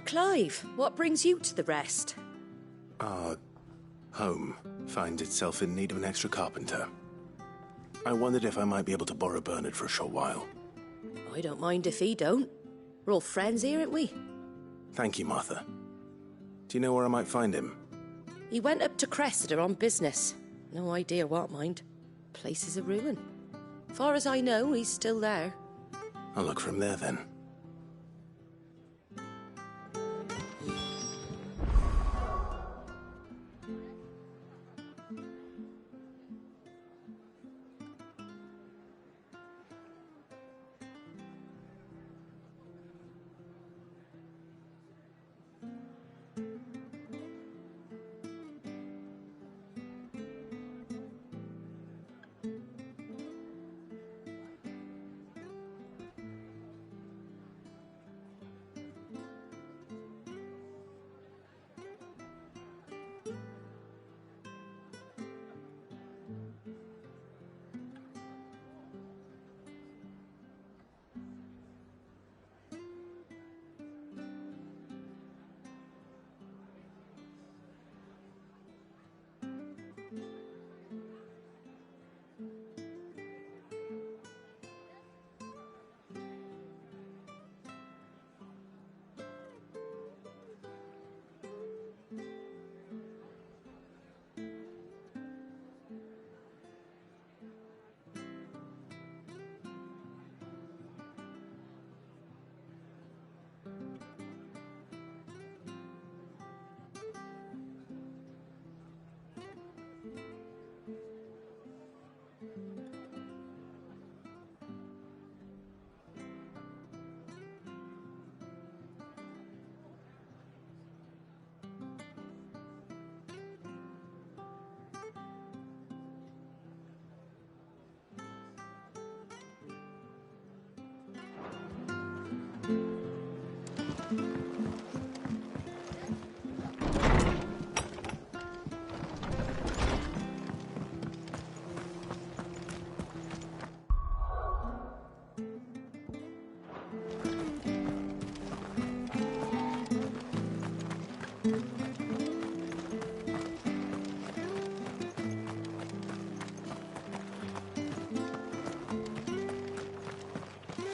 Clive, what brings you to the rest? Our home finds itself in need of an extra carpenter. I wondered if I might be able to borrow Bernard for a short while. I don't mind if he don't. We're all friends here, aren't we? Thank you, Martha. Do you know where I might find him? He went up to Cressida on business. No idea what, mind. Place is a ruin. Far as I know, he's still there. I'll look for him there, then.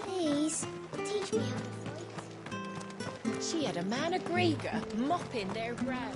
Please, teach me how to fight. She had a man of Grieger mopping their grounds.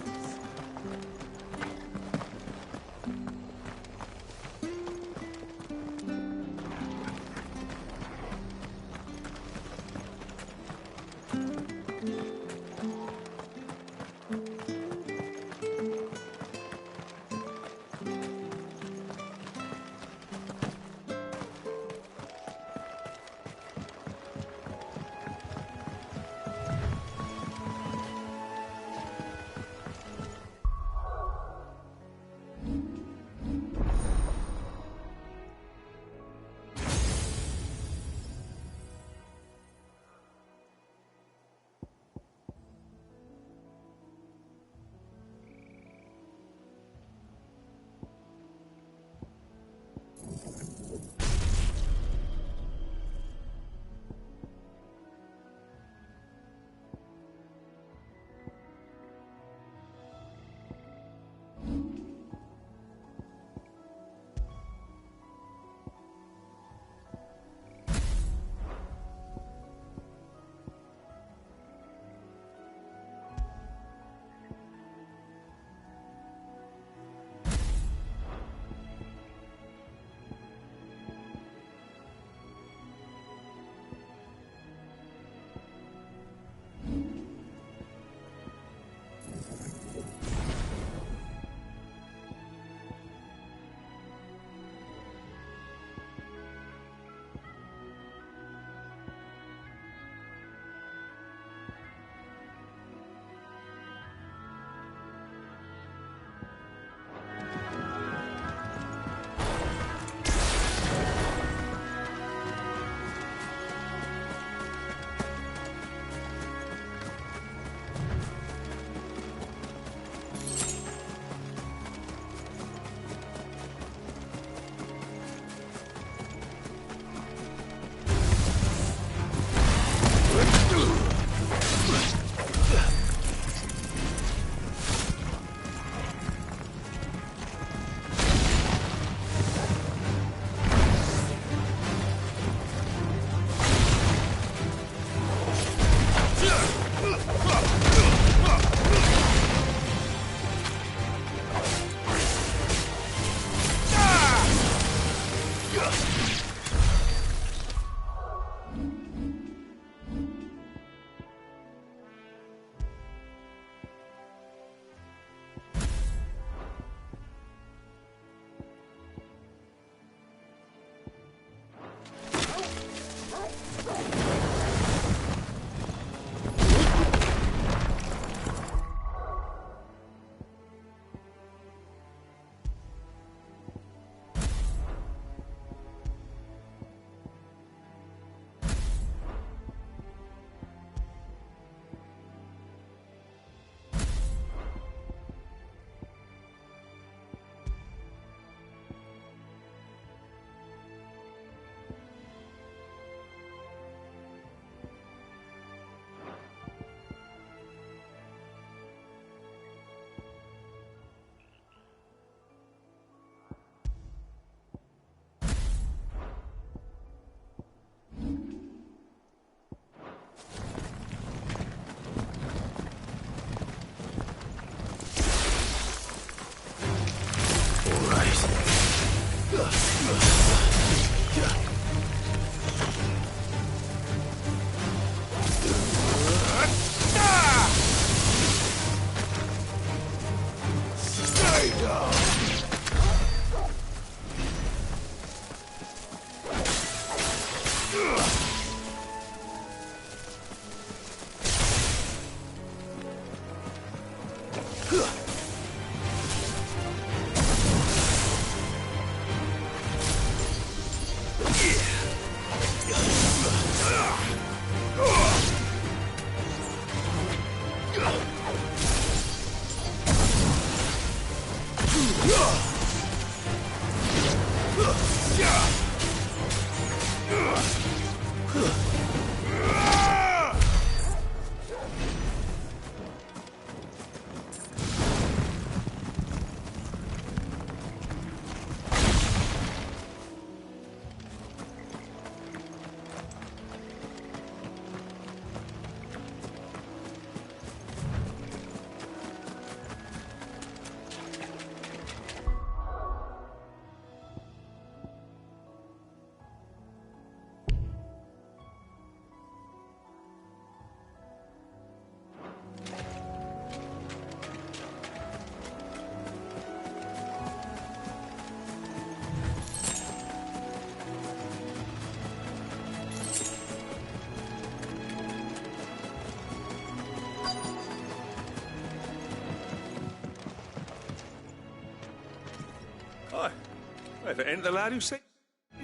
If it ain't the lad who saved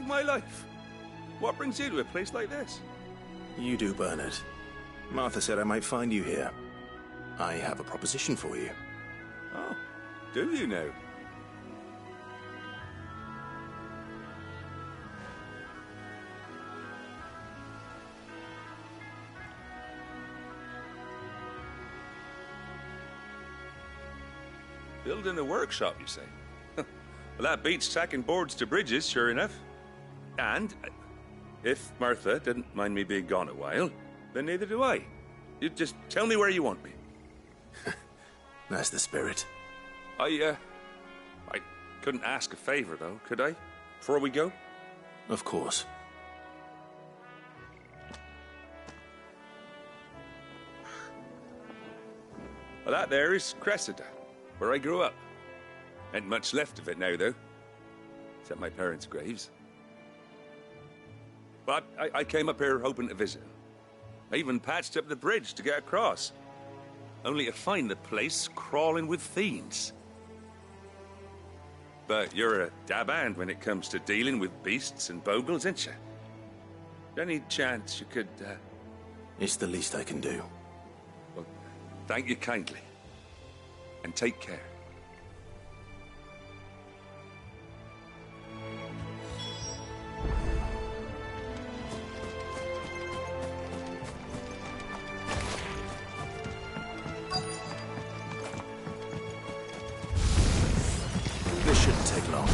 my life. What brings you to a place like this? You do, Bernard. Martha said I might find you here. I have a proposition for you. Oh, do you now? Building a workshop, you say? Well, that beats tacking boards to bridges, sure enough. And if Martha didn't mind me being gone a while, then neither do I. You just tell me where you want me. That's the spirit. I couldn't ask a favor, though, could I? Before we go? Of course. Well, that there is Cressida, where I grew up. Ain't much left of it now, though. Except my parents' graves. But I came up here hoping to visit. I even patched up the bridge to get across. Only to find the place crawling with fiends. But you're a dab hand when it comes to dealing with beasts and bogles, ain't you? Any chance you could, It's the least I can do. Well, thank you kindly. And take care. This shouldn't take long.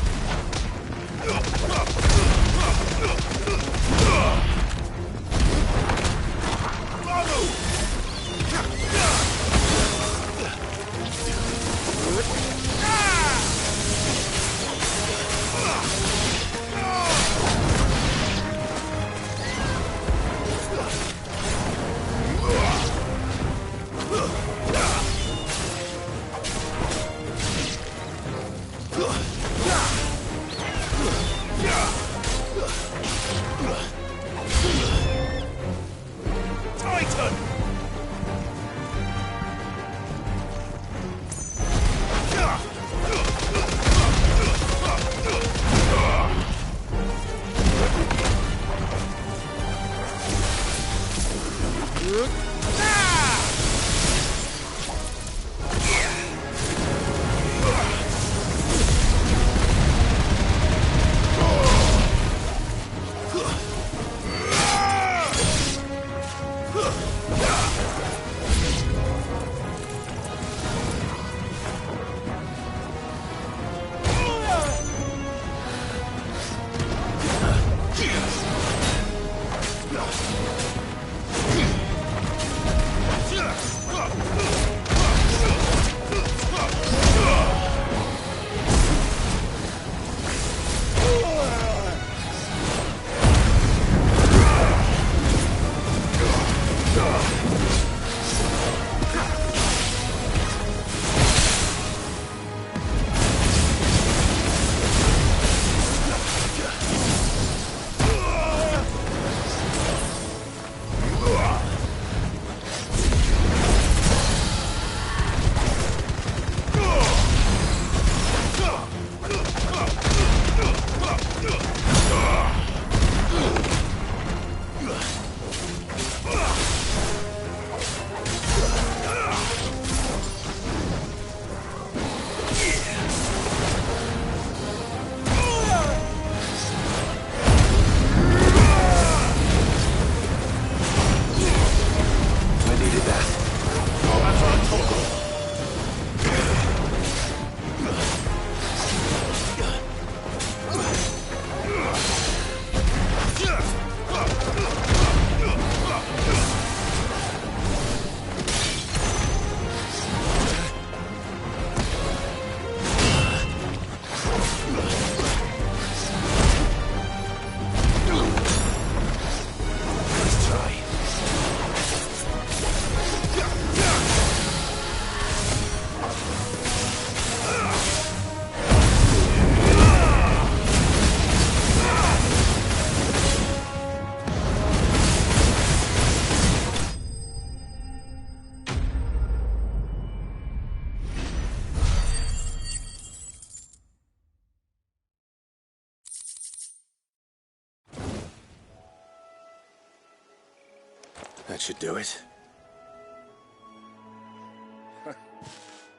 That should do it.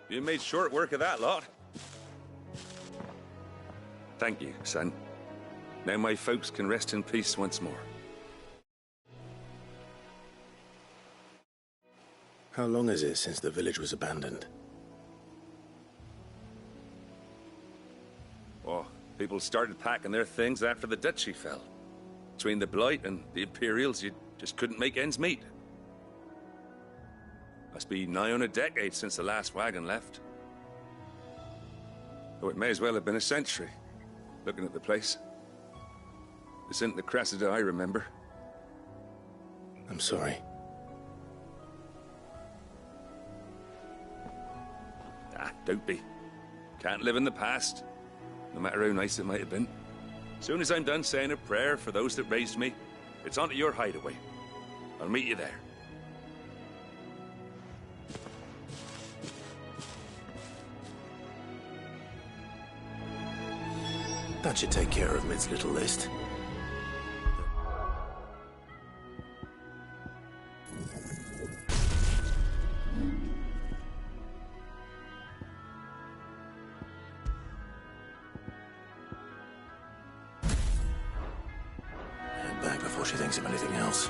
You made short work of that lot. Thank you, son. Now my folks can rest in peace once more. How long is it since the village was abandoned? Oh, people started packing their things after the duchy fell. Between the Blight and the Imperials, you just couldn't make ends meet. Must be nigh on a decade since the last wagon left. Though it may as well have been a century, looking at the place. This isn't the Cressida I remember. I'm sorry. Ah, don't be. Can't live in the past, no matter how nice it might have been. Soon as I'm done saying a prayer for those that raised me, it's on to your hideaway. I'll meet you there. That should take care of Mid's little list. Head back before she thinks of anything else.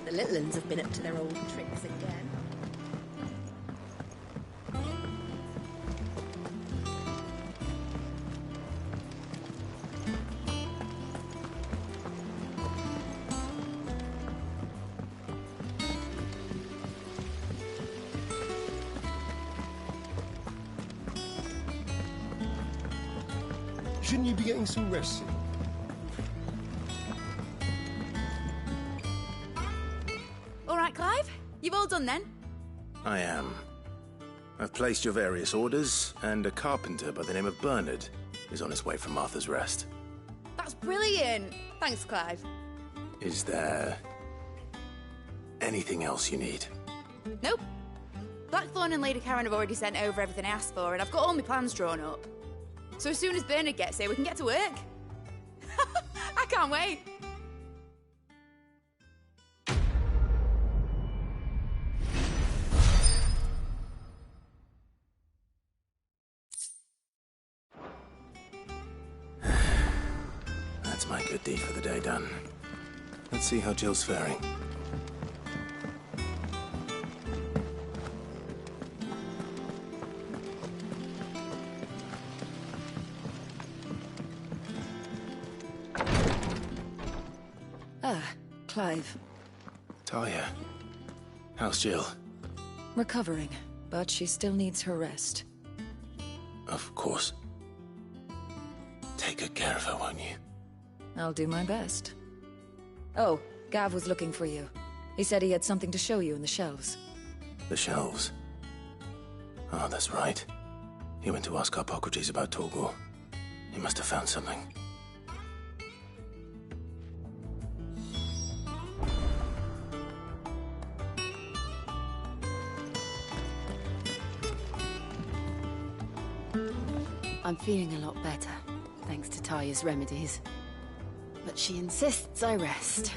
The little uns have been up to their old tricks again. Shouldn't you be getting some rest soon? All right, Clive. You've all done then? I am. I've placed your various orders, and a carpenter by the name of Bernard is on his way from Martha's Rest. That's brilliant. Thanks, Clive. Is there anything else you need? Nope. Blackthorn and Lady Karen have already sent over everything I asked for, and I've got all my plans drawn up. So as soon as Bernard gets here, we can get to work. I can't wait. That's my good deed for the day done. Let's see how Jill's faring. Ah, Clive. Talia, how's Jill? Recovering, but she still needs her rest. Of course. Take good care of her, won't you? I'll do my best. Oh, Gav was looking for you. He said he had something to show you in the shelves. The shelves. Oh, that's right. He went to ask Harpocrates about Torgor. He must have found something. I'm feeling a lot better, thanks to Talia's remedies. But she insists I rest.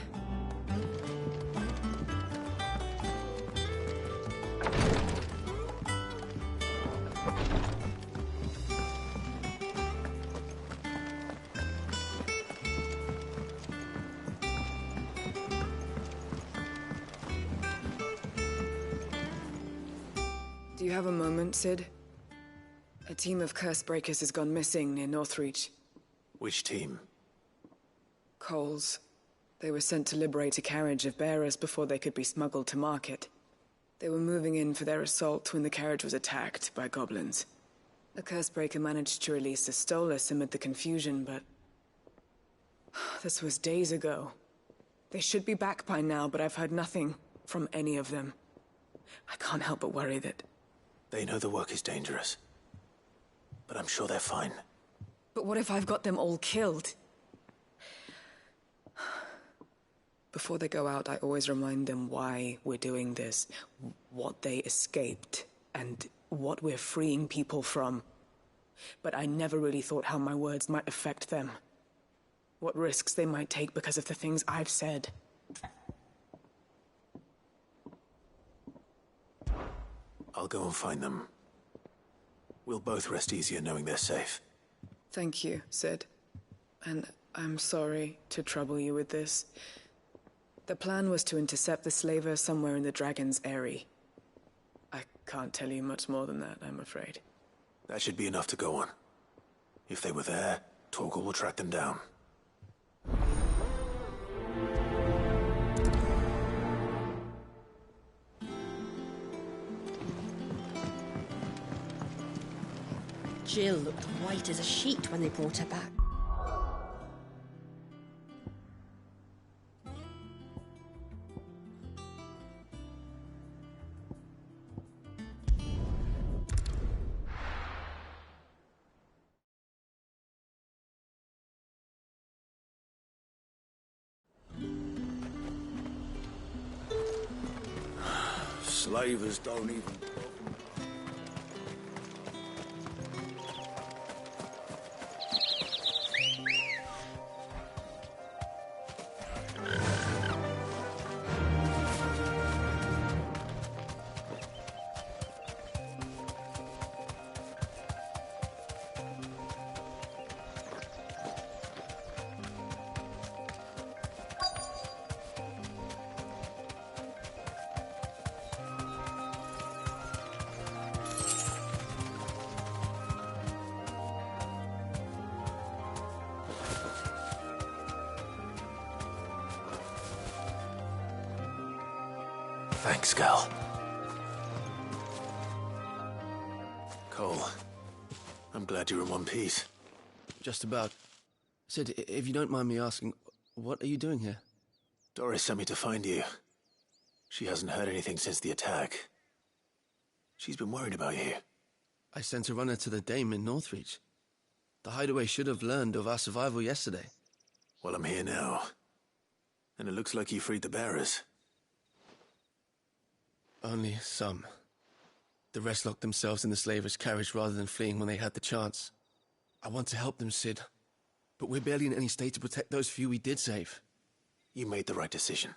Do you have a moment, Sid? A team of Cursebreakers has gone missing near Northreach. Which team? Coles. They were sent to liberate a carriage of bearers before they could be smuggled to market. They were moving in for their assault when the carriage was attacked by goblins. A Cursebreaker managed to release a Stolas amid the confusion, but... this was days ago. They should be back by now, but I've heard nothing from any of them. I can't help but worry that... They know the work is dangerous. but I'm sure they're fine. But what if I've got them all killed? Before they go out, I always remind them why we're doing this, what they escaped, and what we're freeing people from. But I never really thought how my words might affect them. What risks they might take because of the things I've said. I'll go and find them. We'll both rest easier knowing they're safe. Thank you, Sid. And I'm sorry to trouble you with this. The plan was to intercept the slaver somewhere in the Dragon's Eyrie. I can't tell you much more than that, I'm afraid. That should be enough to go on. If they were there, Torgal will track them down. Jill looked white as a sheet when they brought her back. Slavers don't even... Thanks, Gal. Cole, I'm glad you're in one piece. Just about. Sid, if you don't mind me asking, what are you doing here? Doris sent me to find you. She hasn't heard anything since the attack. She's been worried about you. I sent a runner to the Dame in Northreach. The hideaway should have learned of our survival yesterday. Well, I'm here now. And it looks like you freed the bearers. Only some. The rest locked themselves in the slaver's carriage rather than fleeing when they had the chance. I want to help them, Sid. But we're barely in any state to protect those few we did save. You made the right decision.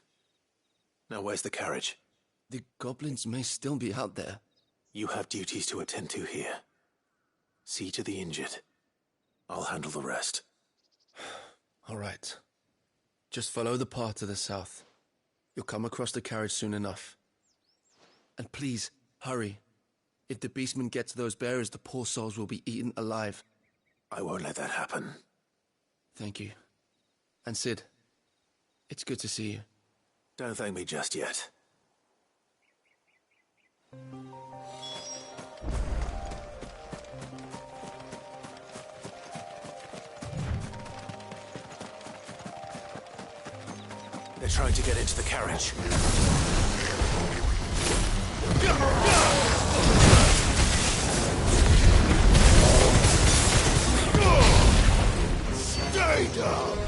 Now where's the carriage? The goblins may still be out there. You have duties to attend to here. See to the injured. I'll handle the rest. All right. Just follow the path to the south. You'll come across the carriage soon enough. And please, hurry. If the beastmen get to those bearers, the poor souls will be eaten alive. I won't let that happen. Thank you. And Sid, it's good to see you. Don't thank me just yet. They're trying to get into the carriage. Stay down!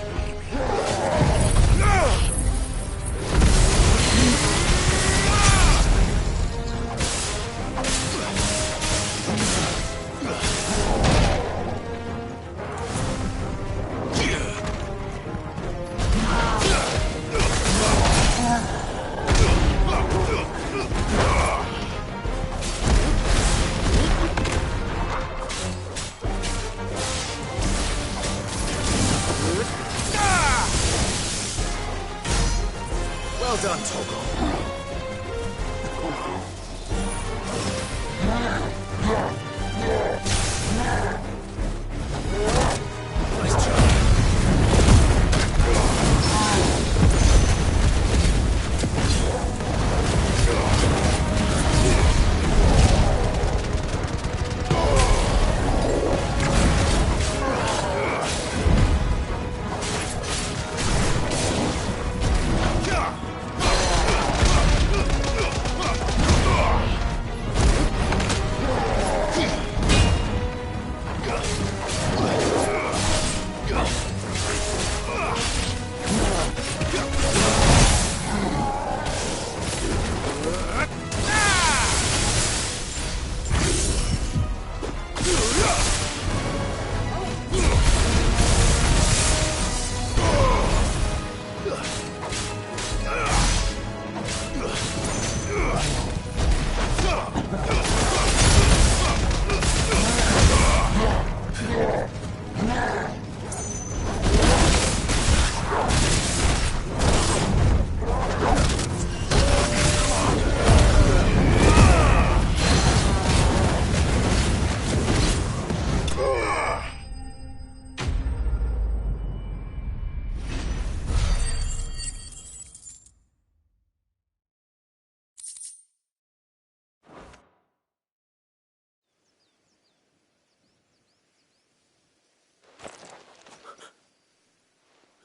Well done, Torgal. Nice job.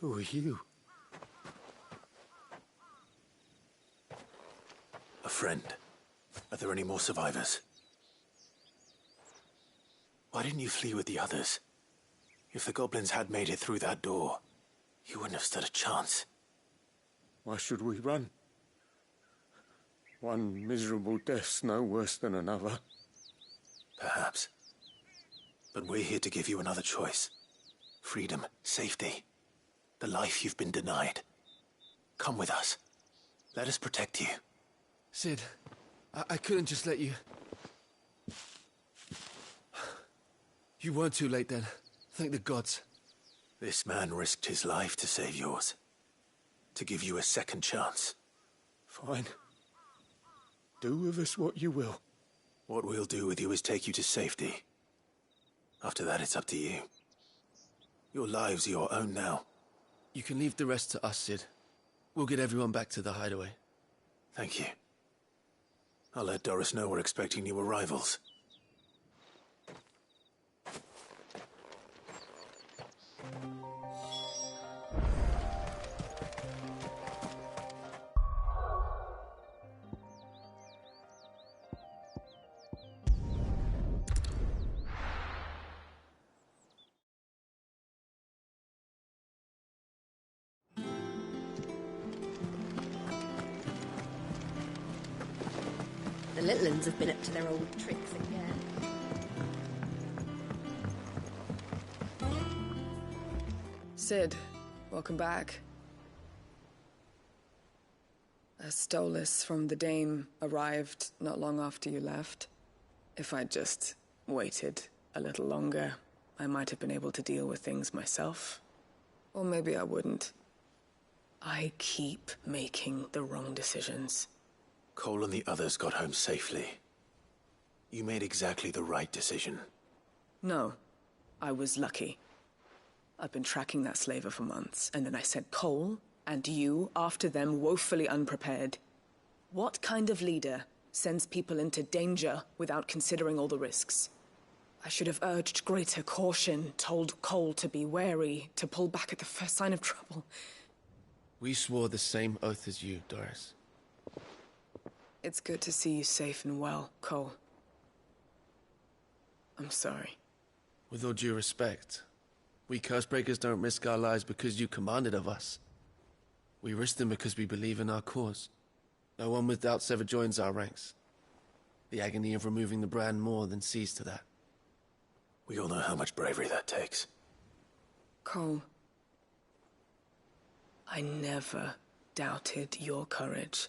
Who are you? A friend. Are there any more survivors? Why didn't you flee with the others? If the goblins had made it through that door, you wouldn't have stood a chance. Why should we run? One miserable death's no worse than another. Perhaps. But we're here to give you another choice. Freedom, safety, the life you've been denied. Come with us. Let us protect you. Sid, I couldn't just let you... You weren't too late then. Thank the gods. This man risked his life to save yours. To give you a second chance. Fine. Do with us what you will. What we'll do with you is take you to safety. After that, it's up to you. Your lives are your own now. You can leave the rest to us, Sid. We'll get everyone back to the hideaway. Thank you. I'll let Doris know we're expecting new arrivals. The little ones have been up to their old tricks again. Sid, welcome back. A Stolas from the Dame arrived not long after you left. If I'd just waited a little longer, I might have been able to deal with things myself. Or maybe I wouldn't. I keep making the wrong decisions. Cole and the others got home safely. You made exactly the right decision. No, I was lucky. I've been tracking that slaver for months, and then I sent Cole and you after them woefully unprepared. What kind of leader sends people into danger without considering all the risks? I should have urged greater caution, told Cole to be wary, to pull back at the first sign of trouble. We swore the same oath as you, Doris. It's good to see you safe and well, Cole. I'm sorry. With all due respect, we Cursebreakers don't risk our lives because you commanded of us. We risk them because we believe in our cause. No one with doubts ever joins our ranks. The agony of removing the brand more than sees to that. We all know how much bravery that takes. Cole, I never doubted your courage.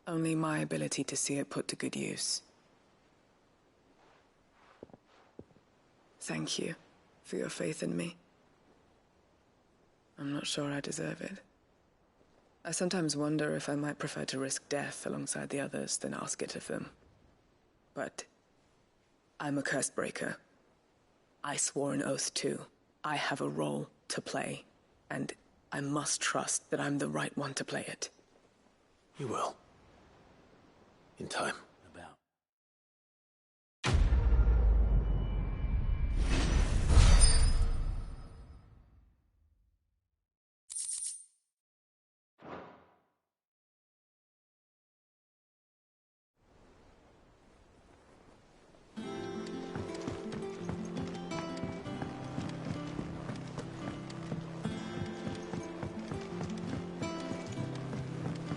Only my ability to see it put to good use. Thank you for your faith in me. I'm not sure I deserve it. I sometimes wonder if I might prefer to risk death alongside the others than ask it of them. But I'm a Cursebreaker. I swore an oath too. I have a role to play, and I must trust that I'm the right one to play it. You will. In time.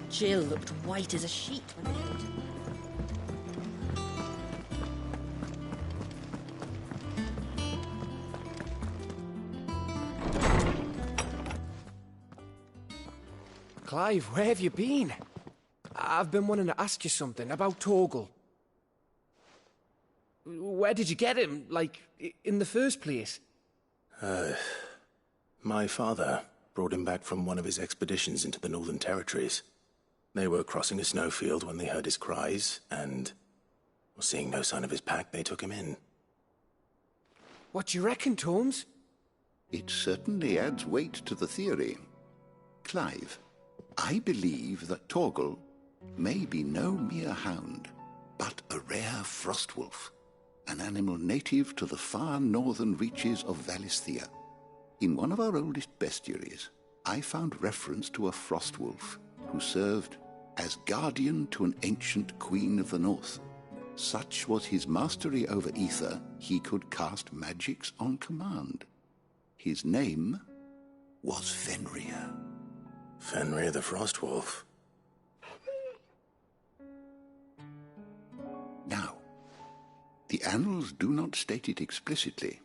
Jill looked white as a sheet when they entered. Clive, where have you been? I've been wanting to ask you something about Torgal. Where did you get him, like, in the first place? My father brought him back from one of his expeditions into the Northern Territories. They were crossing a snowfield when they heard his cries, and, seeing no sign of his pack, they took him in. What do you reckon, Tomes? It certainly adds weight to the theory. Clive, I believe that Torgal may be no mere hound, but a rare frostwolf, an animal native to the far northern reaches of Valisthea. In one of our oldest bestiaries, I found reference to a frostwolf who served as guardian to an ancient queen of the north. Such was his mastery over ether, he could cast magics on command. His name was Fenrir. Fenrir the Frostwolf. Now, the annals do not state it explicitly,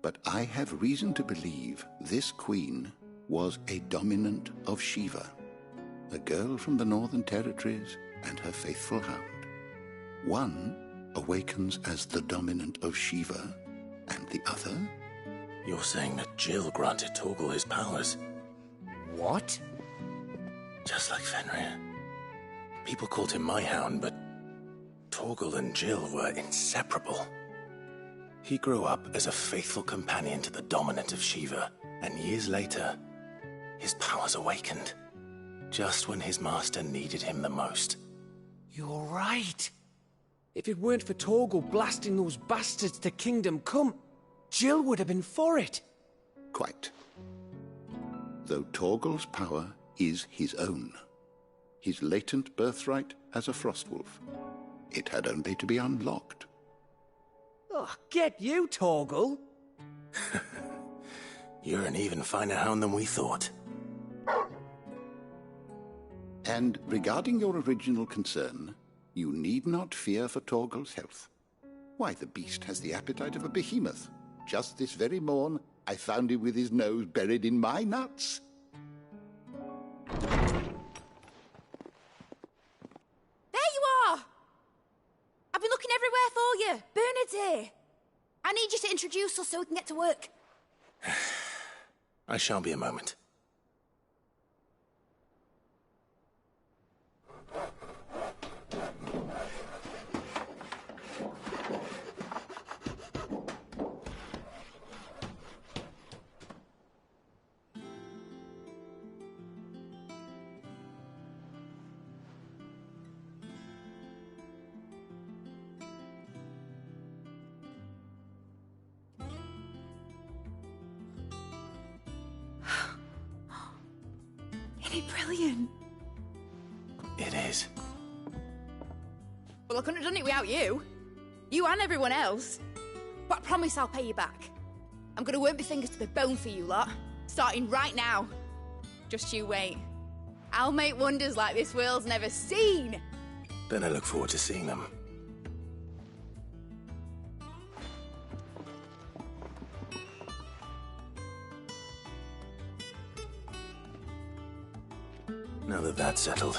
but I have reason to believe this queen was a dominant of Shiva, a girl from the Northern Territories and her faithful hound. One awakens as the dominant of Shiva, and the other... You're saying that Jill granted Torgal his powers? What? Just like Fenrir. People called him my hound, but Torgal and Jill were inseparable. He grew up as a faithful companion to the dominant of Shiva, and years later, his powers awakened. Just when his master needed him the most. You're right. If it weren't for Torgal blasting those bastards to Kingdom Come, Jill would have been for it. Quite. Though Torgal's power is his own, his latent birthright as a Frostwolf, it had only to be unlocked. Oh, get you, Torgal! You're an even finer hound than we thought. And regarding your original concern, you need not fear for Torgal's health. Why, the beast has the appetite of a behemoth. Just this very morn, I found him with his nose buried in my nuts. There you are! I've been looking everywhere for you. Bernard's here. I need you to introduce us so we can get to work. I shall be a moment. Isn't it brilliant? It is. Well, I couldn't have done it without you. You and everyone else. But I promise I'll pay you back. I'm gonna work my fingers to the bone for you lot, starting right now. Just you wait. I'll make wonders like this world's never seen. Then I look forward to seeing them. Now that that's settled,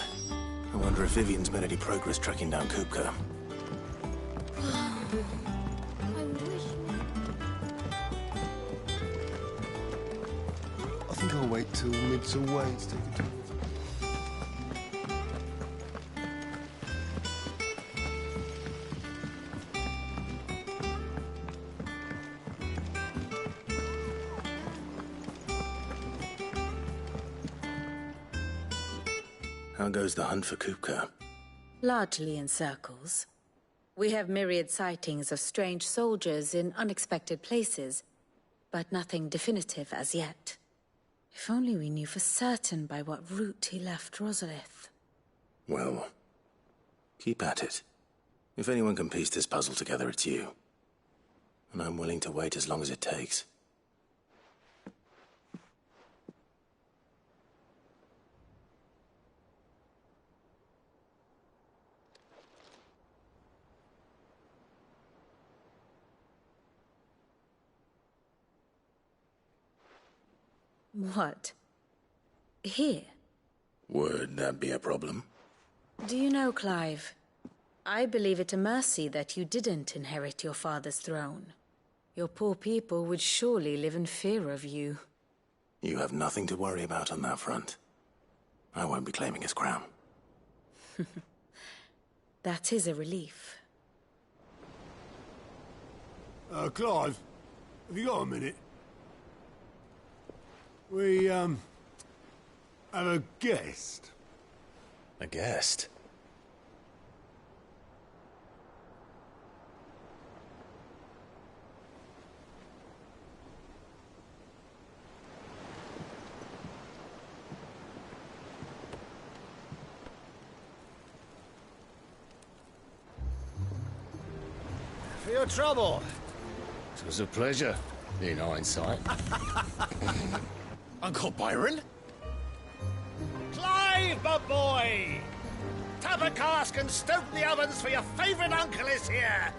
I wonder if Vivian's made any progress tracking down Kupka. I think I'll wait till mid's away to take a drink. How goes the hunt for Kupka? Largely in circles. We have myriad sightings of strange soldiers in unexpected places, but nothing definitive as yet. If only we knew for certain by what route he left Rosalith. Well, keep at it. If anyone can piece this puzzle together, it's you. And I'm willing to wait as long as it takes. What? Here? Would that be a problem? Do you know, Clive? I believe it a mercy that you didn't inherit your father's throne. Your poor people would surely live in fear of you. You have nothing to worry about on that front. I won't be claiming his crown. That is a relief. Clive, have you got a minute? We, have a guest. A guest? your trouble. It was a pleasure, in hindsight. Uncle Byron? Clive, my boy! Tap a cask and stoke the ovens, for your favourite uncle is here!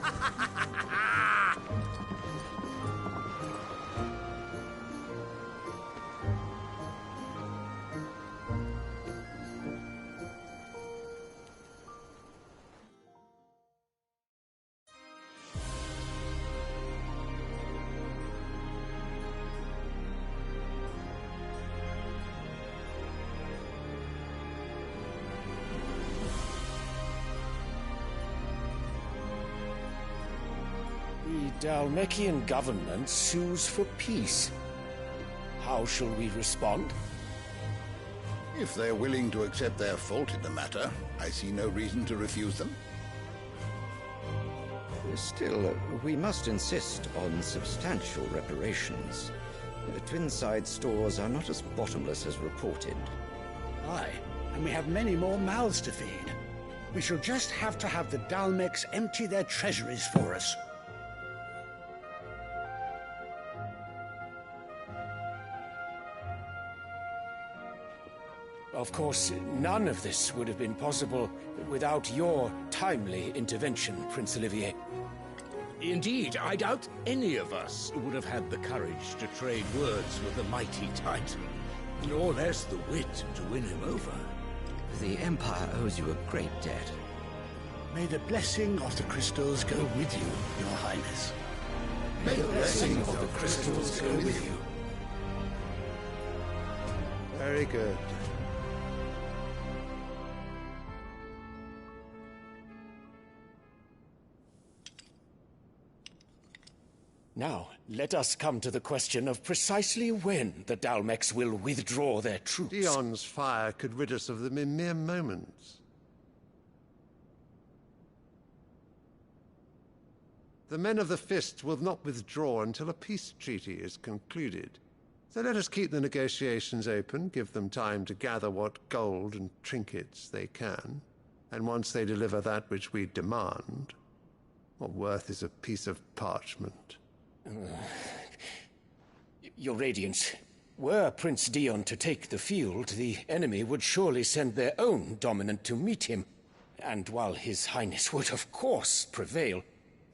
The Dalmekian government sues for peace. How shall we respond? If they're willing to accept their fault in the matter, I see no reason to refuse them. Still, we must insist on substantial reparations. The Twinside stores are not as bottomless as reported. Aye, and we have many more mouths to feed. We shall just have to have the Dalmecs empty their treasuries for us. Of course, none of this would have been possible without your timely intervention, Prince Olivier. Indeed, I doubt any of us would have had the courage to trade words with the mighty Titan, nor less the wit to win him over. The Empire owes you a great debt. May the blessing of the crystals go with you, Your Highness. May the blessing of the crystals go with you. Very good. Now, let us come to the question of precisely when the Dalmecs will withdraw their troops. Dion's fire could rid us of them in mere moments. The men of the Fist will not withdraw until a peace treaty is concluded. So let us keep the negotiations open, give them time to gather what gold and trinkets they can, and once they deliver that which we demand, what worth is a piece of parchment? Your Radiance, were Prince Dion to take the field, the enemy would surely send their own dominant to meet him. And while His Highness would of course prevail,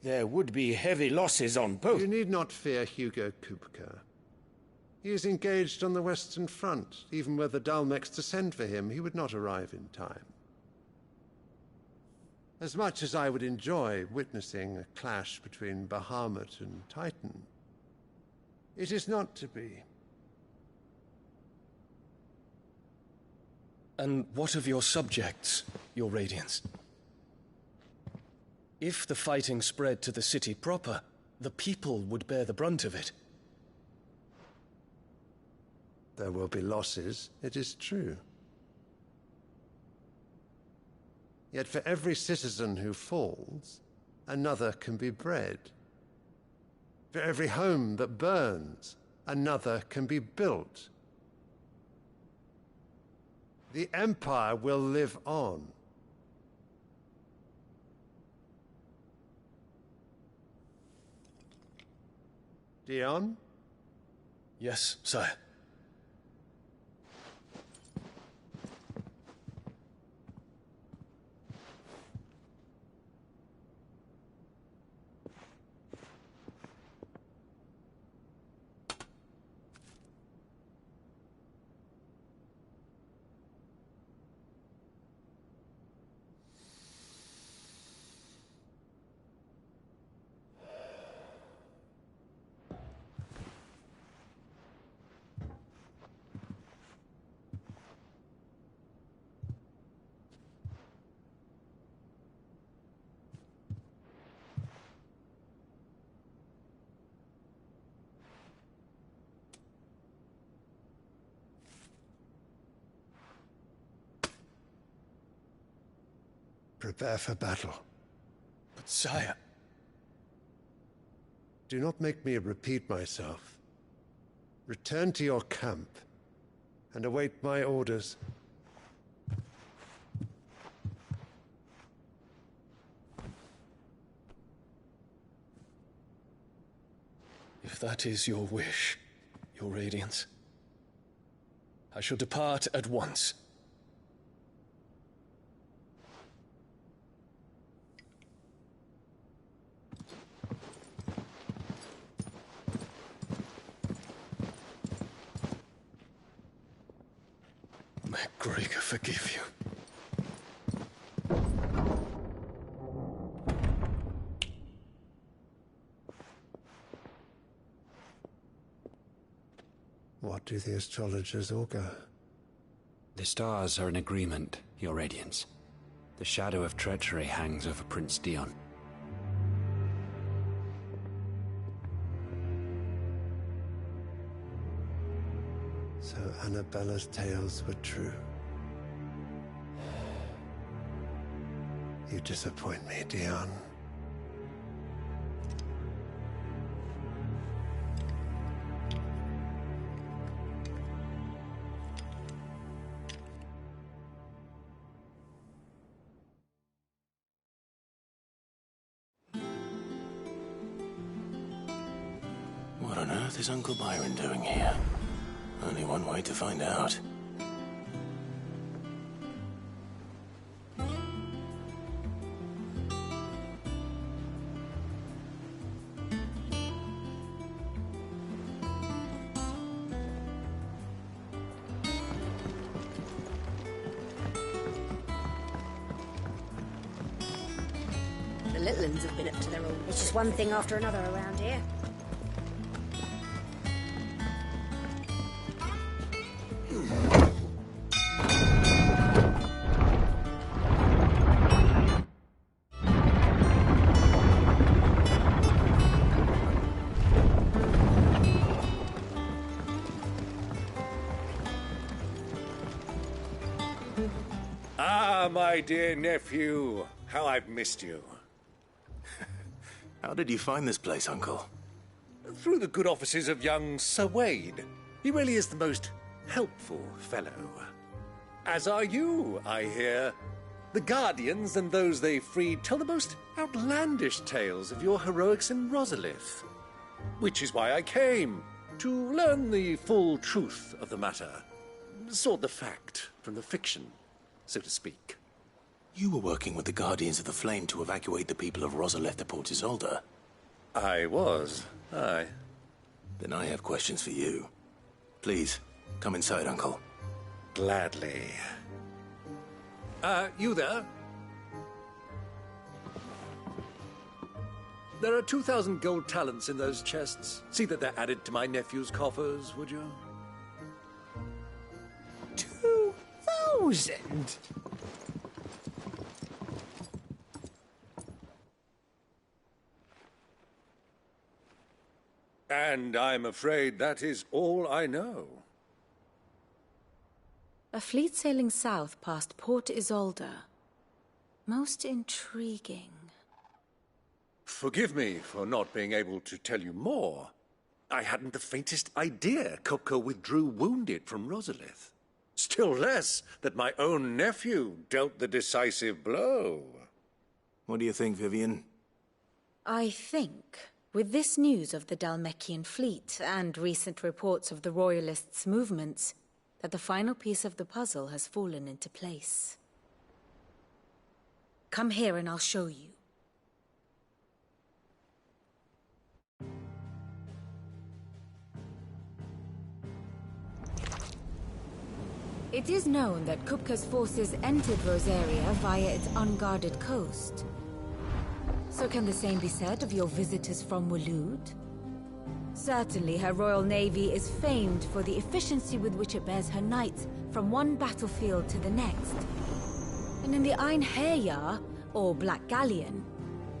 there would be heavy losses on both. You need not fear Hugo Kupka. He is engaged on the Western Front. Even were the Dalmecs to send for him, he would not arrive in time. As much as I would enjoy witnessing a clash between Bahamut and Titan, it is not to be. And what of your subjects, Your Radiance? If the fighting spread to the city proper, the people would bear the brunt of it. There will be losses, it is true. Yet for every citizen who falls, another can be bred. For every home that burns, another can be built. The Empire will live on. Dion? Yes, sire. Prepare for battle. But sire... Do not make me repeat myself. Return to your camp and await my orders. If that is your wish, Your Radiance, I shall depart at once. May Gregor forgive you. What do the astrologers augur? The stars are in agreement, Your Radiance. The shadow of treachery hangs over Prince Dion. So Annabella's tales were true. You disappoint me, Dion. What on earth is Uncle Byron doing here? Only one way to find out. The little uns have been up to their own. It's just one thing after another around here. Ah, my dear nephew, how I've missed you. How did you find this place, Uncle? Through the good offices of young Sir Wade. He really is the most helpful fellow. As are you, I hear. The Guardians and those they freed tell the most outlandish tales of your heroics in Rosalith. Which is why I came, to learn the full truth of the matter. Sort the fact from the fiction, so to speak. You were working with the Guardians of the Flame to evacuate the people of Rosalith to Port Isolde. I was, aye. Then I have questions for you. Please, come inside, Uncle. Gladly. You there? There are 2,000 gold talents in those chests. See that they're added to my nephew's coffers, would you? 2,000? And I'm afraid that is all I know. A fleet sailing south past Port Isolde. Most intriguing. Forgive me for not being able to tell you more. I hadn't the faintest idea Kopko withdrew wounded from Rosalith. Still less that my own nephew dealt the decisive blow. What do you think, Vivian? I think, with this news of the Dhalmekian fleet and recent reports of the Royalists' movements, that the final piece of the puzzle has fallen into place. Come here and I'll show you. It is known that Kupka's forces entered Rosaria via its unguarded coast. So can the same be said of your visitors from Waloed? Certainly her Royal Navy is famed for the efficiency with which it bears her knights from one battlefield to the next. And in the Einherjar, or Black Galleon,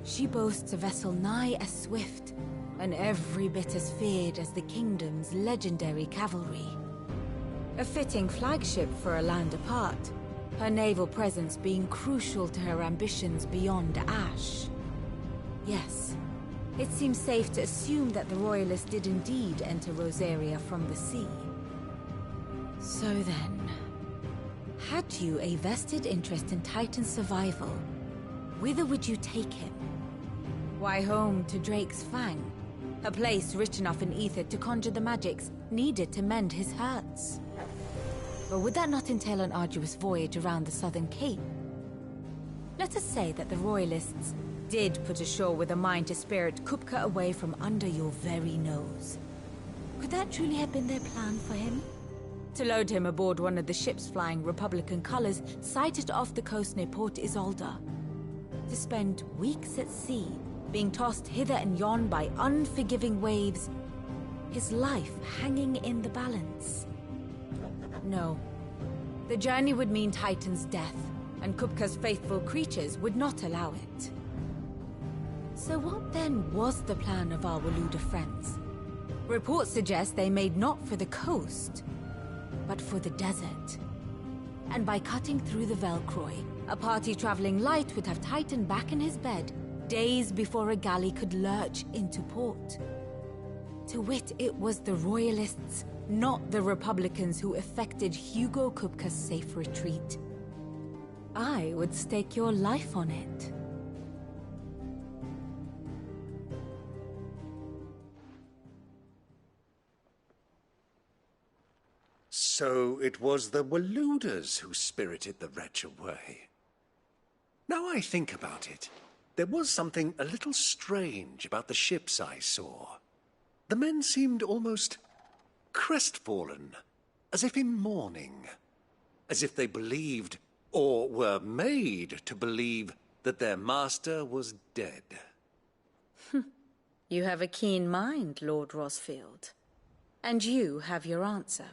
she boasts a vessel nigh as swift, and every bit as feared as the Kingdom's legendary cavalry. A fitting flagship for a land apart, her naval presence being crucial to her ambitions beyond Ash. Yes, it seems safe to assume that the Royalists did indeed enter Rosaria from the sea. So then, had you a vested interest in Titan's survival, whither would you take him? Why home to Drake's Fang? A place rich enough in ether to conjure the magics needed to mend his hurts. But would that not entail an arduous voyage around the southern cape? Let us say that the Royalists did put ashore with a mind to spirit Kupka away from under your very nose. Could that truly have been their plan for him? To load him aboard one of the ships flying Republican colors sighted off the coast near Port Isolde. To spend weeks at sea, being tossed hither and yon by unforgiving waves, his life hanging in the balance. No. The journey would mean Titan's death, and Kupka's faithful creatures would not allow it. So what then was the plan of our Waluda friends? Reports suggest they made not for the coast, but for the desert. And by cutting through the Velcroy, a party traveling light would have Titan back in his bed days before a galley could lurch into port. To wit, it was the Royalists, not the Republicans, who effected Hugo Kupka's safe retreat. I would stake your life on it. So it was the Waludas who spirited the wretch away. Now I think about it, there was something a little strange about the ships I saw. The men seemed almost crestfallen, as if in mourning, as if they believed, or were made to believe, that their master was dead. You have a keen mind, Lord Rosfield. And you have your answer.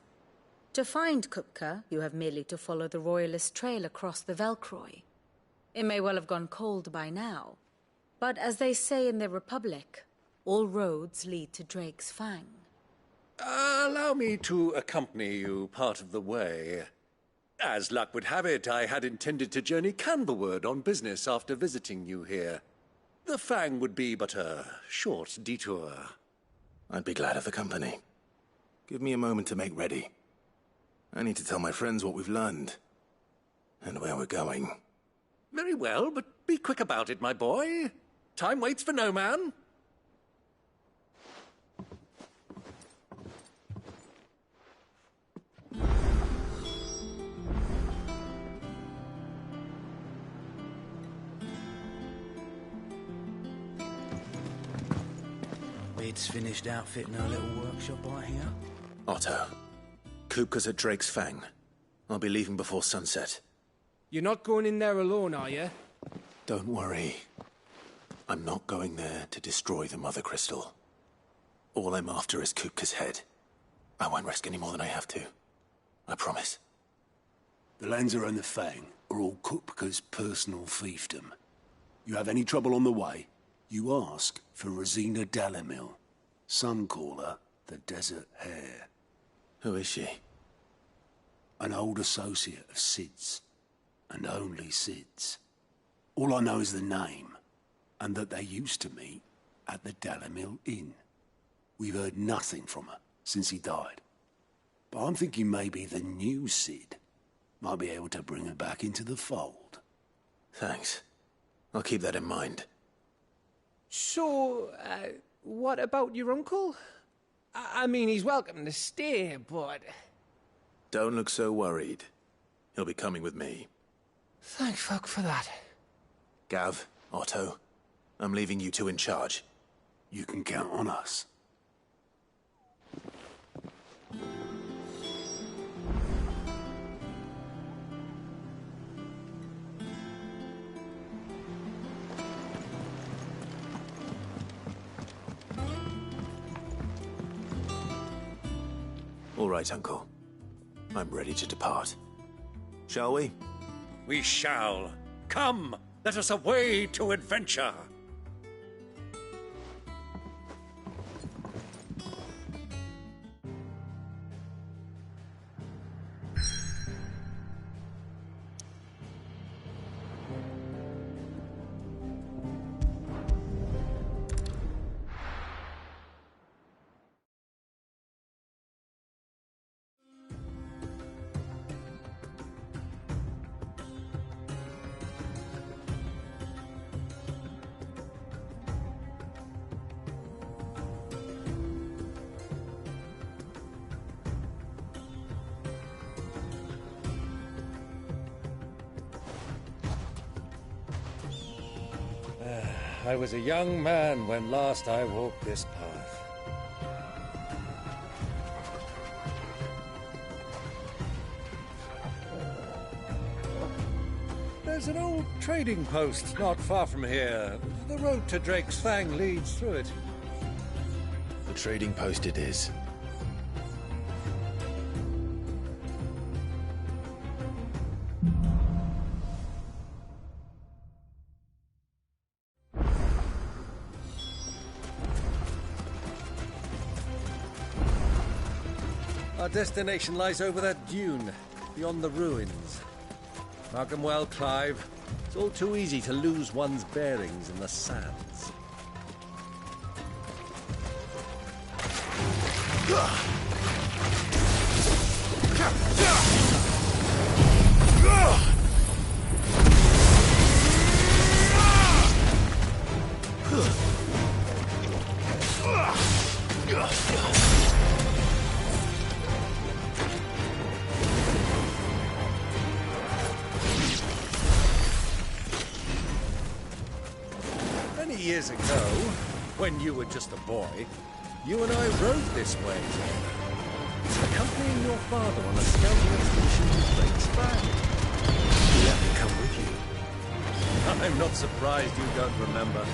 To find Kupka, you have merely to follow the Royalist trail across the Velcroy. It may well have gone cold by now, but as they say in the Republic, all roads lead to Drake's Fang. Allow me to accompany you part of the way. As luck would have it, I had intended to journey Canberward on business after visiting you here. The Fang would be but a short detour. I'd be glad of the company. Give me a moment to make ready. I need to tell my friends what we've learned, and where we're going. Very well, but be quick about it, my boy. Time waits for no man. Bed's finished outfitting our little workshop right here. Otto, Kupka's at Drake's Fang. I'll be leaving before sunset. You're not going in there alone, are you? Don't worry. I'm not going there to destroy the Mother Crystal. All I'm after is Kupka's head. I won't risk any more than I have to. I promise. The Lanza and the Fang are all Kupka's personal fiefdom. You have any trouble on the way, you ask for Rosina Dalamil. Some call her the Desert Hare. Who is she? An old associate of Sid's, and only Sid's. All I know is the name, and that they used to meet at the Dalamil Inn. We've heard nothing from her since he died. But I'm thinking maybe the new Sid might be able to bring her back into the fold. Thanks. I'll keep that in mind. So, what about your uncle? I mean, he's welcome to stay, but... Don't look so worried. He'll be coming with me. Thank fuck for that. Gav, Otto, I'm leaving you two in charge. You can count on us. All right, Uncle. I'm ready to depart. Shall we? We shall. Come, let us away to adventure. I was a young man when last I walked this path. There's an old trading post not far from here. The road to Drake's Fang leads through it. The trading post it is. Our destination lies over that dune, beyond the ruins. Mark 'em well, Clive. It's all too easy to lose one's bearings in the sands. Many years ago, when you were just a boy, you and I rode this way, accompanying your father on a scouting expedition to Drake's Fang. Let me come with you. I'm not surprised you don't remember.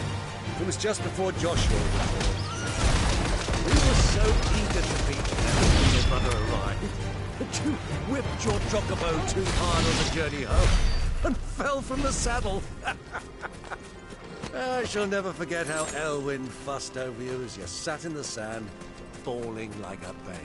It was just before Joshua was born. We were so eager to beat them when your brother arrived that you whipped your chocobo too hard on the journey home and fell from the saddle. I shall never forget how Elwyn fussed over you as you sat in the sand, bawling like a babe.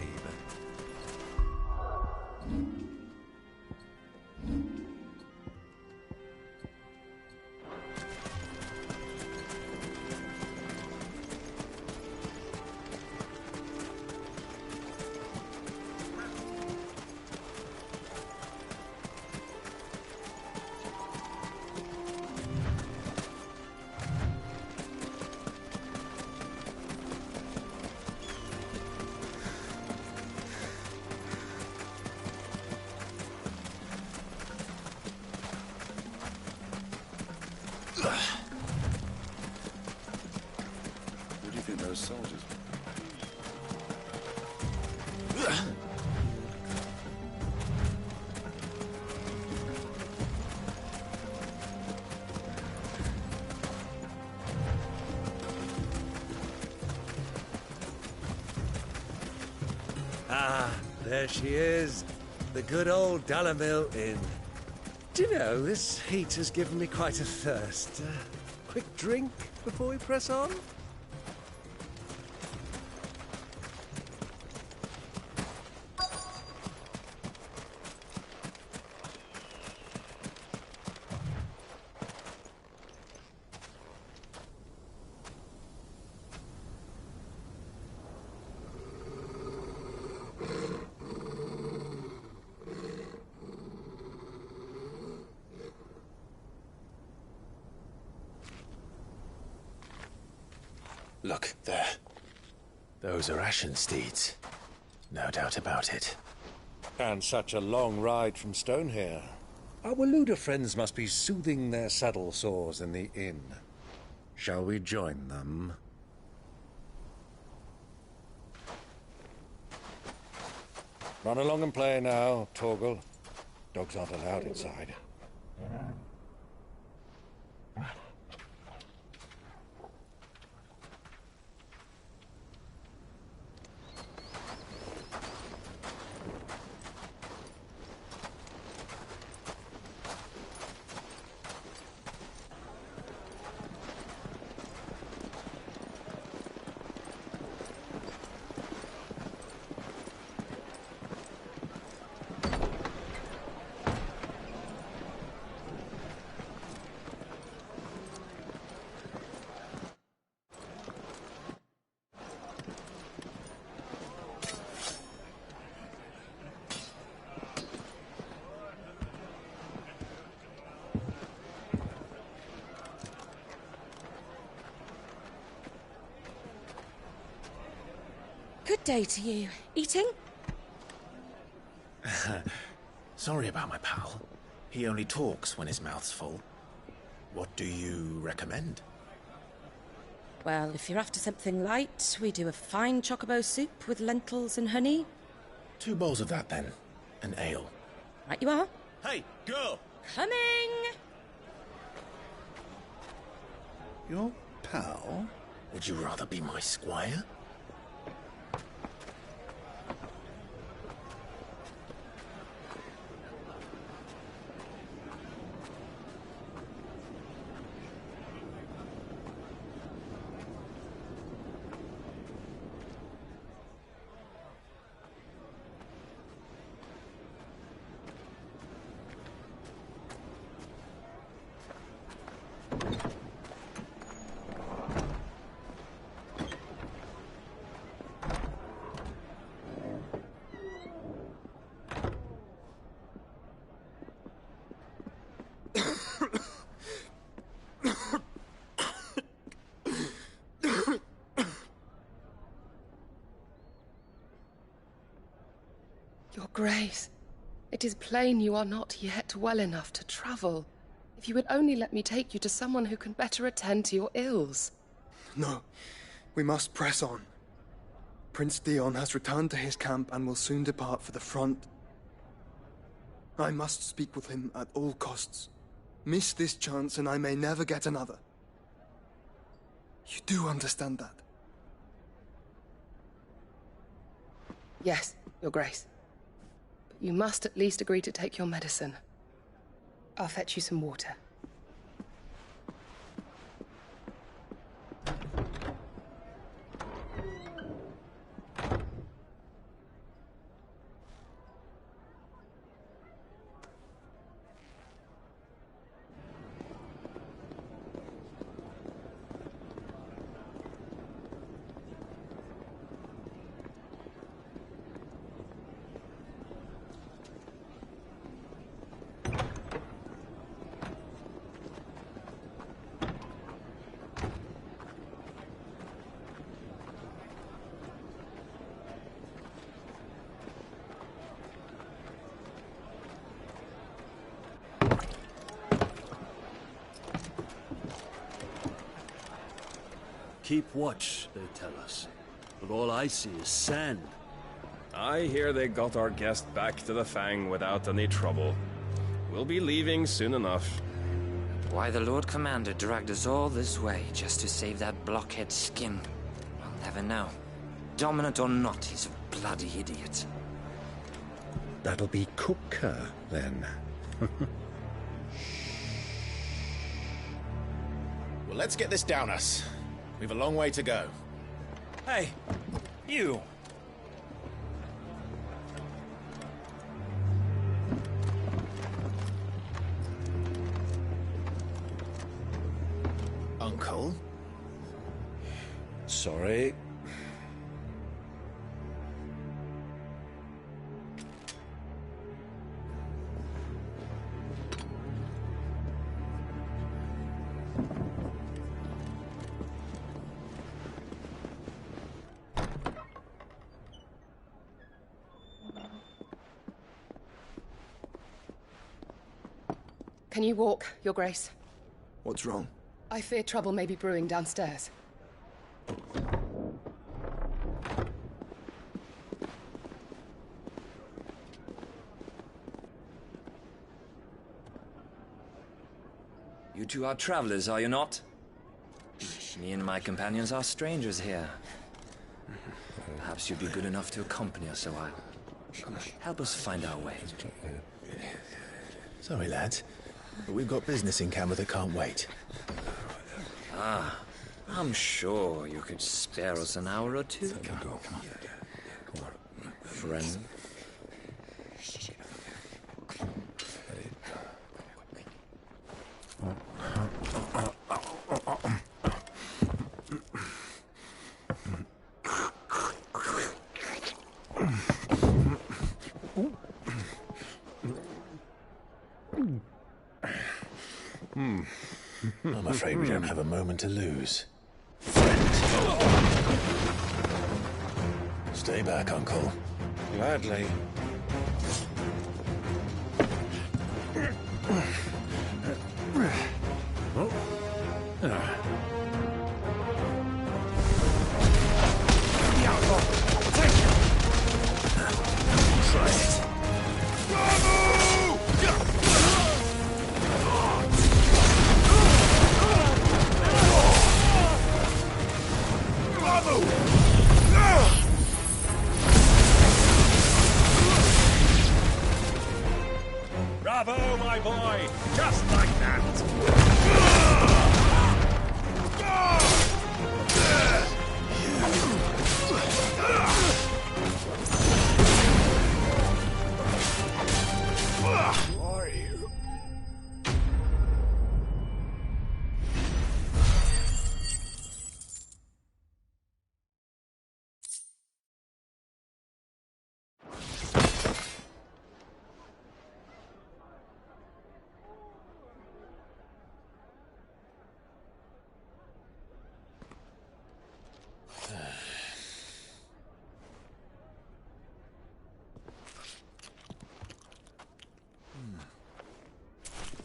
Who do you think those soldiers Ah, there she is. The good old Dalamil Inn. Do you know, this heat has given me quite a thirst. Quick drink before we press on? Look, there. Those are Ashen steeds. No doubt about it. And such a long ride from Stonehere. Our Waluda friends must be soothing their saddle sores in the inn. Shall we join them? Run along and play now, Torgal. Dogs aren't allowed inside. Good day to you. Eating? Sorry about my pal. He only talks when his mouth's full. What do you recommend? Well, if you're after something light, we do a fine chocobo soup with lentils and honey. 2 bowls of that, then. And ale. Right you are. Hey, girl! Coming! Your pal? Would you rather be my squire? Your Grace, it is plain you are not yet well enough to travel. If you would only let me take you to someone who can better attend to your ills. No, we must press on. Prince Dion has returned to his camp and will soon depart for the front. I must speak with him at all costs. Miss this chance and I may never get another. You do understand that? Yes, Your Grace. But you must at least agree to take your medicine. I'll fetch you some water. Keep watch, they tell us. But all I see is sand. I hear they got our guest back to the Fang without any trouble. We'll be leaving soon enough. Why the Lord Commander dragged us all this way just to save that blockhead skin, I'll never know. Dominant or not, he's a bloody idiot. That'll be Cooker, then. Well, let's get this down us. We've a long way to go. Hey, you! Uncle? Sorry. Can you walk, Your Grace? What's wrong? I fear trouble may be brewing downstairs. You two are travelers, are you not? Me and my companions are strangers here. Perhaps you'd be good enough to accompany us a while. Help us find our way. Sorry, lads, but we've got business in camera that can't wait. Ah, I'm sure you could spare us an hour or two. Come on. Friend. I'm afraid we don't have a moment to lose. Stay back, Uncle. Gladly. my boy! Just like that! Who are you?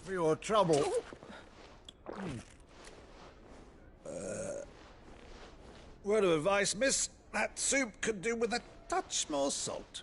For your trouble. Word of advice, miss. That soup could do with a touch more salt.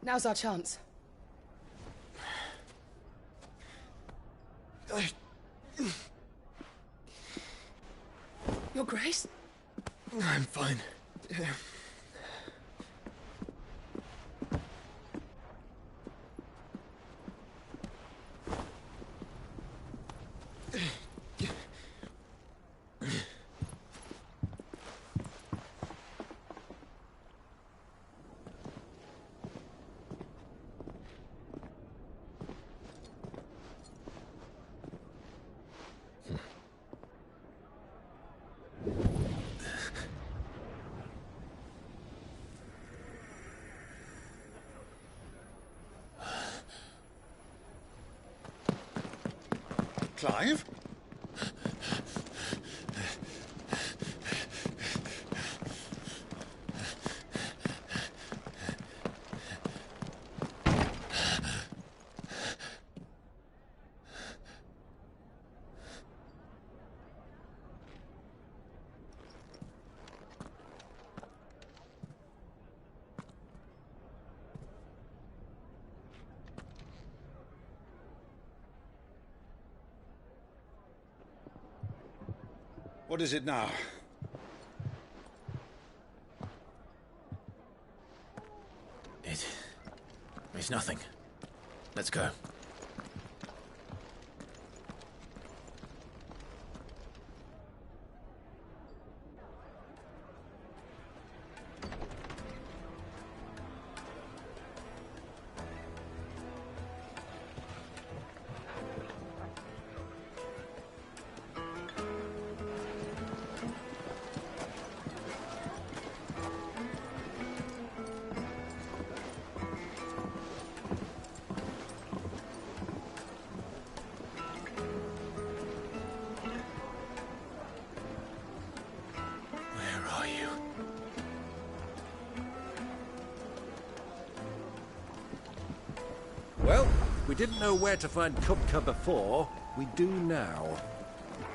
Now's our chance. Your Grace? I'm fine. Clive? What is it now? It's nothing. Let's go. Well, we didn't know where to find Kupka before. We do now.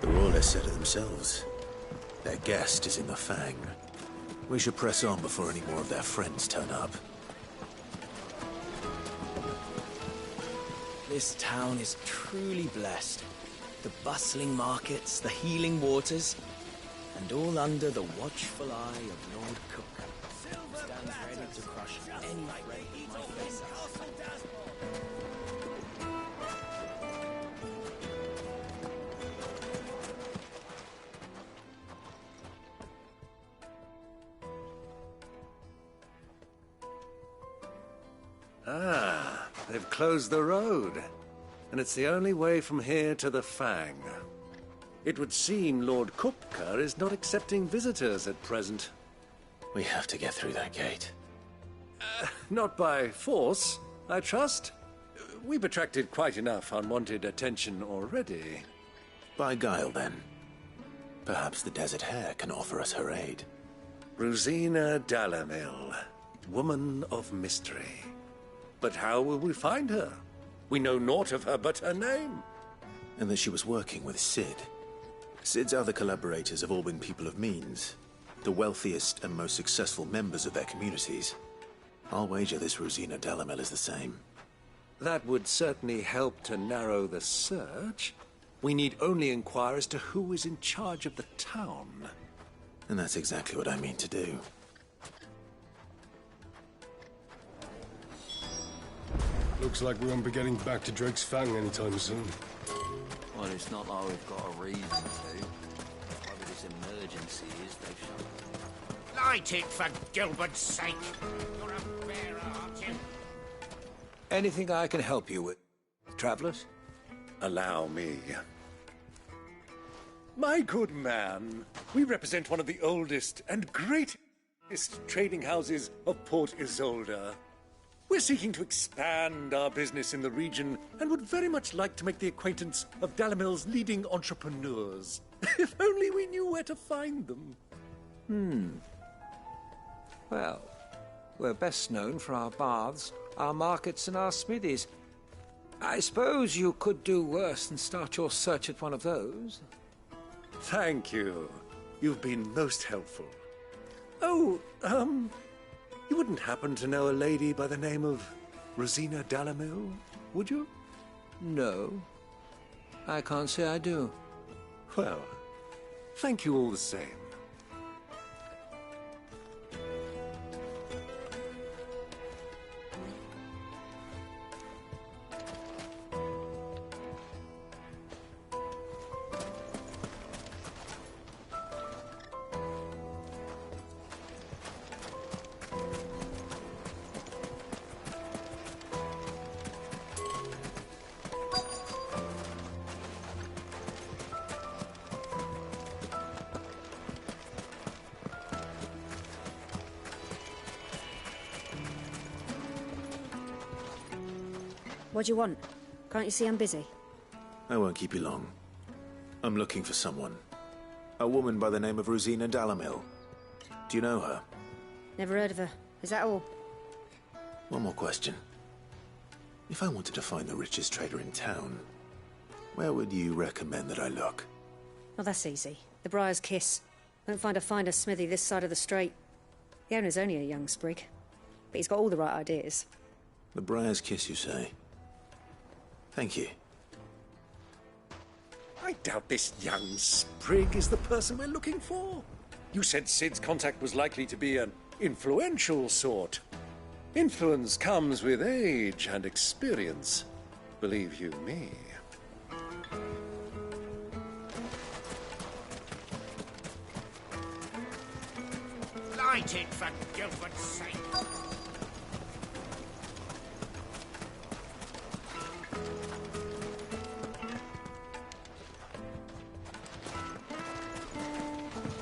The Rawlers said it themselves. Their guest is in the Fang. We should press on before any more of their friends turn up. This town is truly blessed. The bustling markets, the healing waters, and all under the watchful eye of Lord Cook. Who stands ready to crush any friend who might face us. Ah, they've closed the road. And it's the only way from here to the Fang. It would seem Lord Kupka is not accepting visitors at present. We have to get through that gate. Not by force, I trust. We've attracted quite enough unwanted attention already. By guile, then. Perhaps the Desert Hare can offer us her aid. Rosina Dalamil, woman of mystery. But how will we find her? We know naught of her but her name. And that she was working with Cid. Cid's other collaborators have all been people of means, the wealthiest and most successful members of their communities. I'll wager this Rosina Dalamel is the same. That would certainly help to narrow the search. We need only inquire as to who is in charge of the town. And that's exactly what I mean to do. Looks like we won't be getting back to Drake's Fang anytime soon. Well, it's not like we've got a reason to. Whatever this emergency is, they've shut. Light it, for Gilbert's sake! You're a bearer, aren't you? Anything I can help you with, travelers? Allow me. My good man, we represent one of the oldest and greatest trading houses of Port Isolde. We're seeking to expand our business in the region and would very much like to make the acquaintance of Dalamel's leading entrepreneurs. If only we knew where to find them. Well, we're best known for our baths, our markets, and our smithies. I suppose you could do worse than start your search at one of those. Thank you. You've been most helpful. Oh, you wouldn't happen to know a lady by the name of Rosina Dalamel, would you? No. I can't say I do. Well, thank you all the same. What do you want? Can't you see I'm busy? I won't keep you long. I'm looking for someone. A woman by the name of Rosina Dalamel. Do you know her? Never heard of her. Is that all? One more question. If I wanted to find the richest trader in town, where would you recommend that I look? Oh, that's easy. The Briar's Kiss. Won't find a finer smithy this side of the strait. The owner's only a young sprig, but he's got all the right ideas. The Briar's Kiss, you say? Thank you. I doubt this young sprig is the person we're looking for. You said Cid's contact was likely to be an influential sort. Influence comes with age and experience, believe you me. Light it, for Gilbert's sake!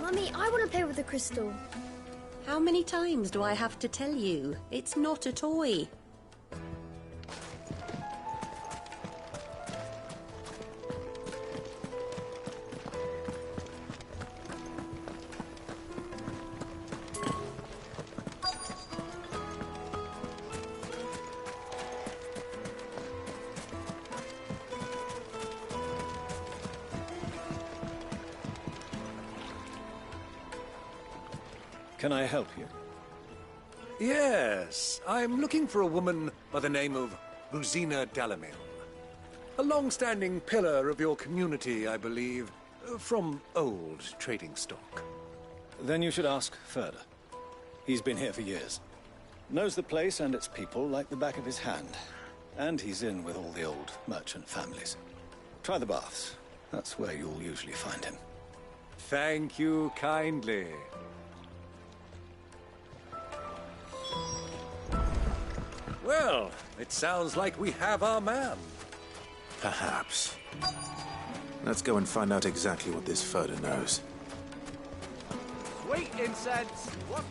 Mummy, I want to play with the crystal. How many times do I have to tell you? It's not a toy. Can I help you? Yes, I'm looking for a woman by the name of Rosina Dalamel. A long-standing pillar of your community, I believe, from old trading stock. Then you should ask Ferda. He's been here for years. Knows the place and its people like the back of his hand. And he's in with all the old merchant families. Try the baths. That's where you'll usually find him. Thank you kindly. Well, it sounds like we have our man. Perhaps. Let's go and find out exactly what this Ferda knows. Sweet incense! What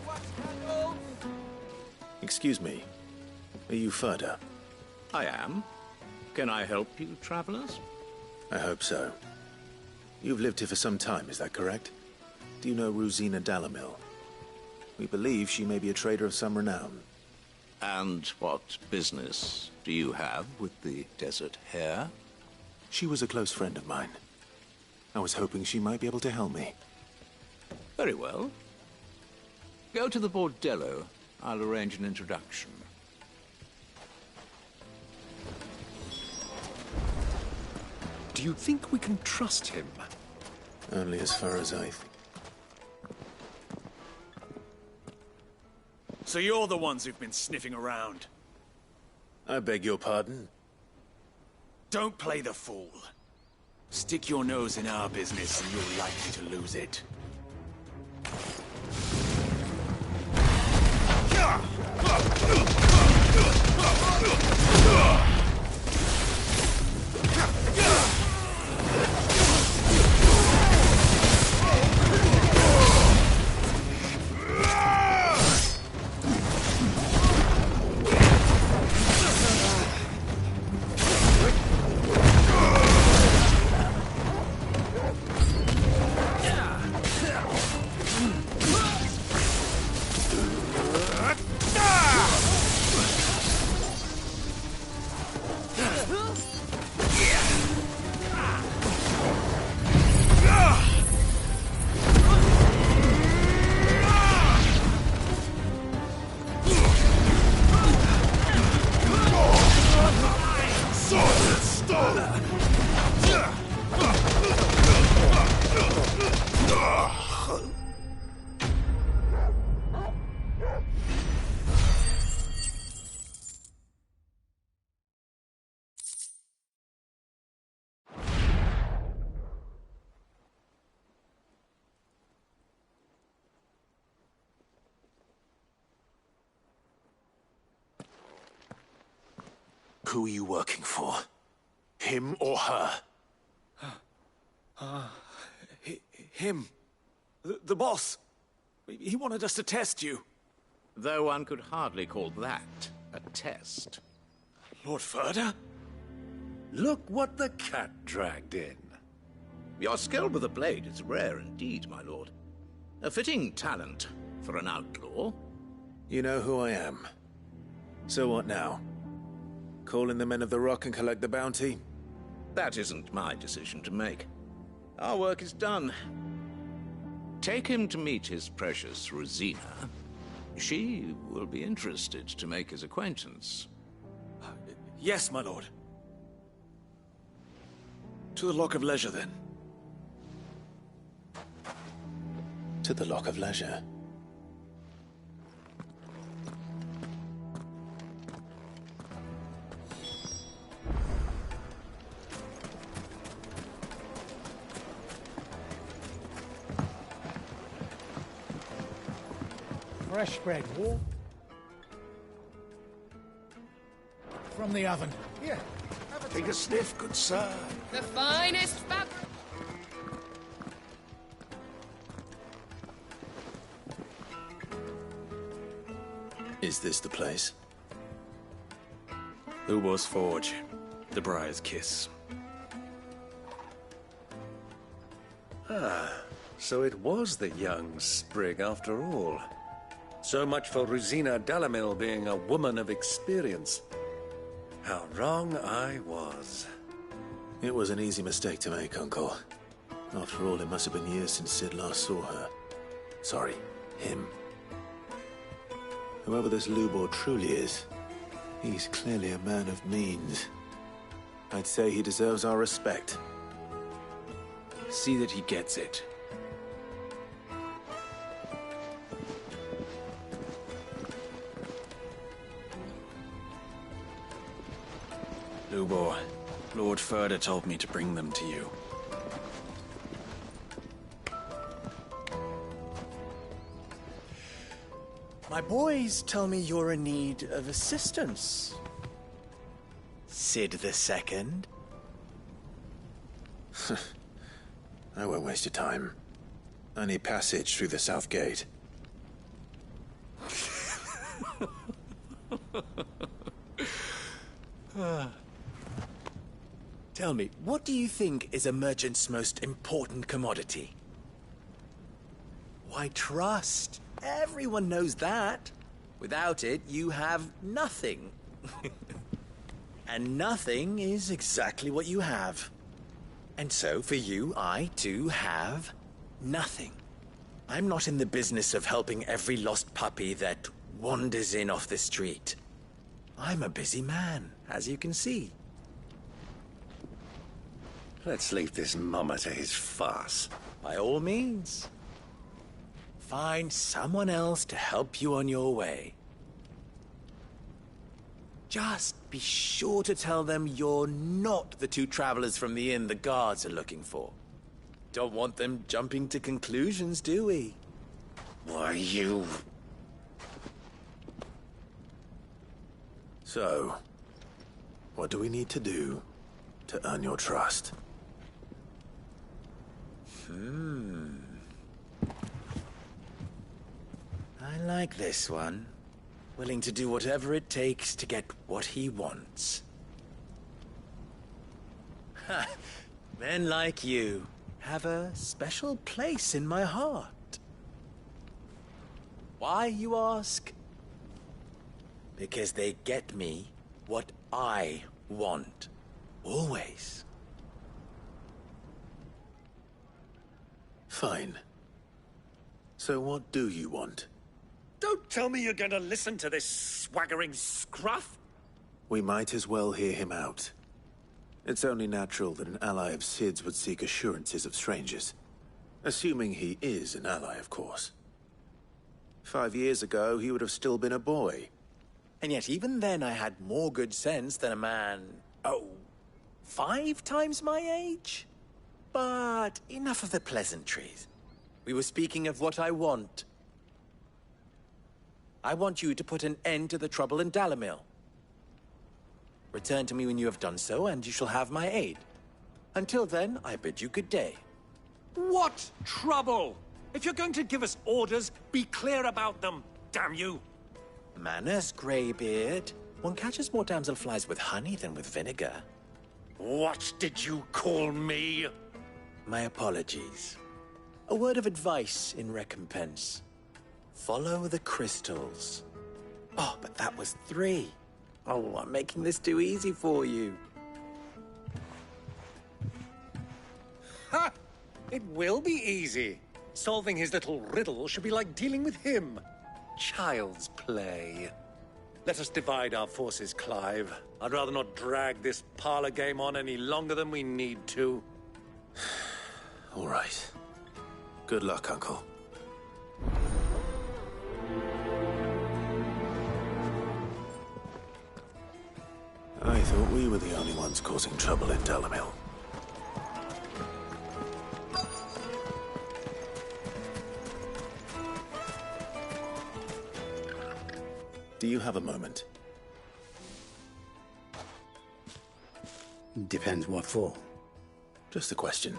candles? Excuse me. Are you Ferda? I am. Can I help you, travelers? I hope so. You've lived here for some time, is that correct? Do you know Rosina Dalamel? We believe she may be a trader of some renown. And what business do you have with the desert hare? She was a close friend of mine. I was hoping she might be able to help me. Very well. Go to the bordello. I'll arrange an introduction. Do you think we can trust him? Only as far as I think. So you're the ones who've been sniffing around? I beg your pardon? Don't play the fool. Stick your nose in our business and you're likely to lose it. Who are you working for? Him or her? Him. The boss. He wanted us to test you. Though one could hardly call that a test. Lord Ferda? Look what the cat dragged in. Your skill with a blade is rare indeed, my lord. A fitting talent for an outlaw. You know who I am. So what now? Call in the Men of the Rock and collect the bounty? That isn't my decision to make. Our work is done. Take him to meet his precious Rosina. She will be interested to make his acquaintance. Yes, my lord. To the Lock of Leisure, then. To the Lock of Leisure. Fresh bread, warm. From the oven. Here, take a sniff, good sir. The finest fabric. Is this the place? Lubo's Forge. The Briar's Kiss. Ah, so it was the young sprig after all. So much for Rosina Dalamil being a woman of experience. How wrong I was. It was an easy mistake to make, Uncle. After all, it must have been years since Sid last saw her. Sorry, him. Whoever this Lubor truly is, he's clearly a man of means. I'd say he deserves our respect. See that he gets it. Lubor, Lord Ferda told me to bring them to you. My boys tell me you're in need of assistance. Sid the Second. I won't waste your time. I need passage through the south gate. Tell me, what do you think is a merchant's most important commodity? Why, trust. Everyone knows that. Without it, you have nothing. And nothing is exactly what you have. And so, for you, I, too, have nothing. I'm not in the business of helping every lost puppy that wanders in off the street. I'm a busy man, as you can see. Let's leave this mummer to his farce. By all means. Find someone else to help you on your way. Just be sure to tell them you're not the two travelers from the inn the guards are looking for. Don't want them jumping to conclusions, do we? Why, you... So, what do we need to do to earn your trust? I like this one. Willing to do whatever it takes to get what he wants. Ha! Men like you have a special place in my heart. Why, you ask? Because they get me what I want. Always. Fine. So what do you want? Don't tell me you're going to listen to this swaggering scruff! We might as well hear him out. It's only natural that an ally of Sid's would seek assurances of strangers. Assuming he is an ally, of course. 5 years ago, he would have still been a boy. And yet even then I had more good sense than a man, 5 times my age? But enough of the pleasantries. We were speaking of what I want. I want you to put an end to the trouble in Dalamil. Return to me when you have done so, and you shall have my aid. Until then, I bid you good day. What trouble? If you're going to give us orders, be clear about them, damn you! Manners, Greybeard. One catches more damselflies with honey than with vinegar. What did you call me? My apologies. A word of advice in recompense. Follow the crystals. Oh, but that was 3. Oh, I'm making this too easy for you. Ha! It will be easy. Solving his little riddle should be like dealing with him. Child's play. Let us divide our forces, Clive. I'd rather not drag this parlor game on any longer than we need to. All right. Good luck, Uncle. I thought we were the only ones causing trouble in Dalamil. Do you have a moment? Depends what for. Just a question.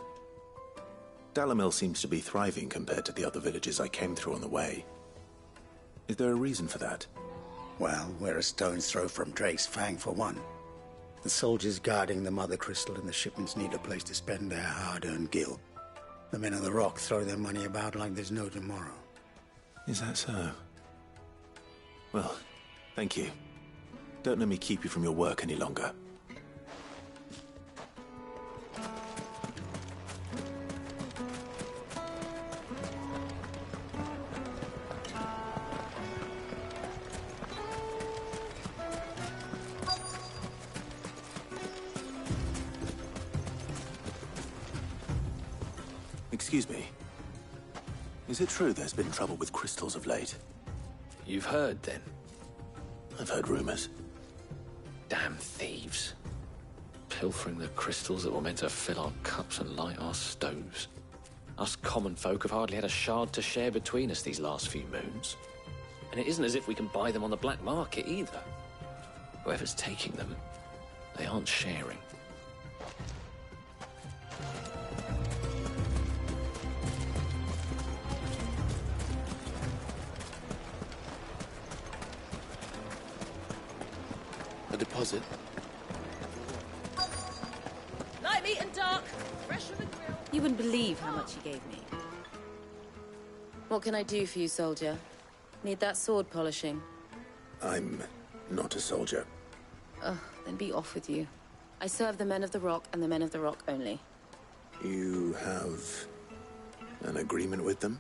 Dalamil seems to be thriving compared to the other villages I came through on the way. Is there a reason for that? Well, we're a stone's throw from Drake's Fang, for one. The soldiers guarding the Mother Crystal and the shipments need a place to spend their hard-earned gil. The men of the Rock throw their money about like there's no tomorrow. Is that so? Well, thank you. Don't let me keep you from your work any longer. Excuse me. Is it true there's been trouble with crystals of late? You've heard, then? I've heard rumors. Damn thieves. Pilfering the crystals that were meant to fill our cups and light our stoves. Us common folk have hardly had a shard to share between us these last few moons. And it isn't as if we can buy them on the black market, either. Whoever's taking them, they aren't sharing. A deposit. Light meat and dark, fresh from the grill. You wouldn't believe how much he gave me. What can I do for you, soldier? Need that sword polishing? I'm not a soldier. Oh, then be off with you. I serve the men of the Rock and the men of the Rock only. You have an agreement with them?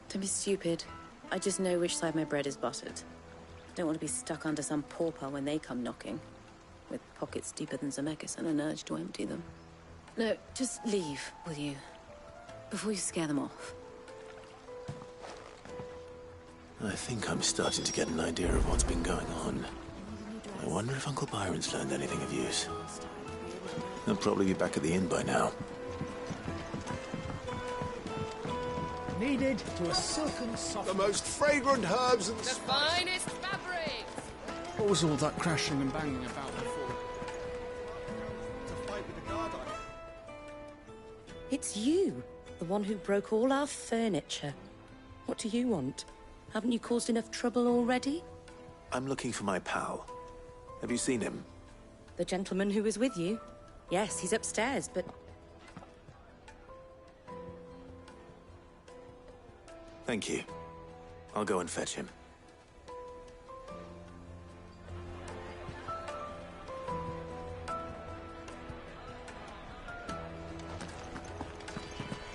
Don't be stupid. I just know which side my bread is buttered. Don't want to be stuck under some pauper when they come knocking, with pockets deeper than Zemeckis and an urge to empty them. No, just leave, will you? Before you scare them off. I think I'm starting to get an idea of what's been going on. I wonder if Uncle Byron's learned anything of use. He'll probably be back at the inn by now. Needed to a silken soft... The most fragrant herbs and... The finest fabrics! What was all that crashing and banging about before? To fight with the guard on. It's you, the one who broke all our furniture. What do you want? Haven't you caused enough trouble already? I'm looking for my pal. Have you seen him? The gentleman who was with you? Yes, he's upstairs, but... Thank you. I'll go and fetch him.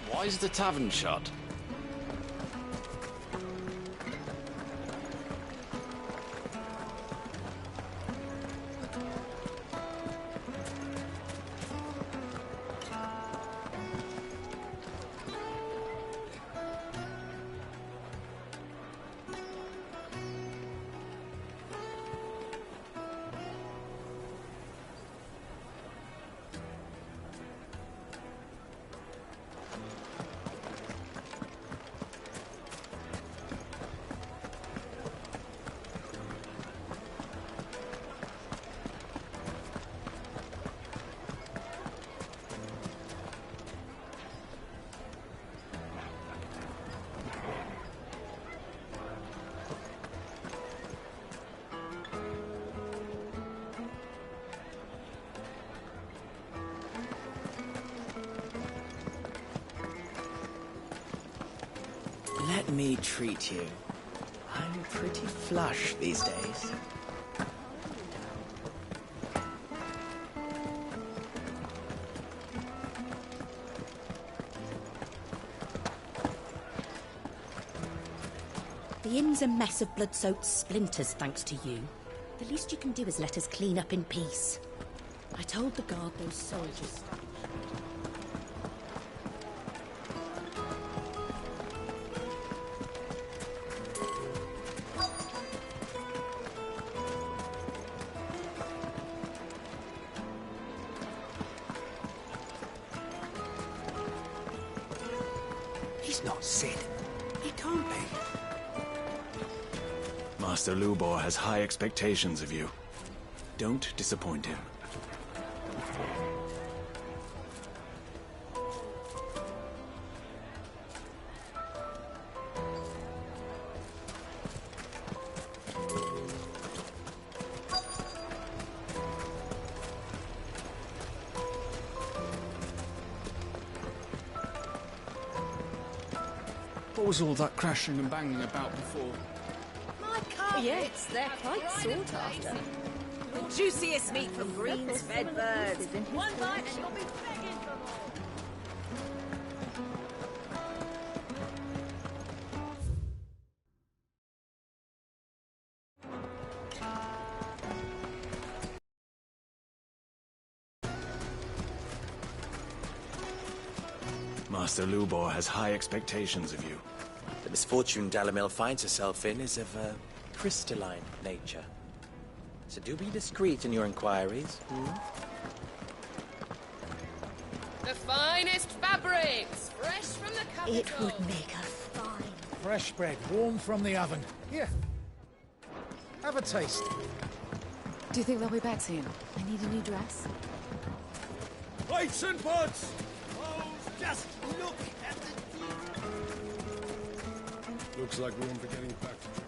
Why is the tavern shut? Let me treat you. I'm pretty flush these days. The inn's a mess of blood-soaked splinters, thanks to you. The least you can do is let us clean up in peace. I told the guard those soldiers... He's not Sid. He can't be. Master Lubor has high expectations of you. Don't disappoint him. What was all that crashing and banging about before? My carpets, they're quite sought after. The juiciest meat from greens-fed birds. One bite and you'll be begging for more. Master Lubor has high expectations of you. The misfortune Dalamil finds herself in is of a crystalline nature. So do be discreet in your inquiries. The finest fabrics, fresh from the capital. It would make a fine... Fresh bread, warm from the oven. Here. Have a taste. Do you think they'll be back soon? I need a new dress. Weights and pods! Just look at the... Looks like we won't be getting back to this.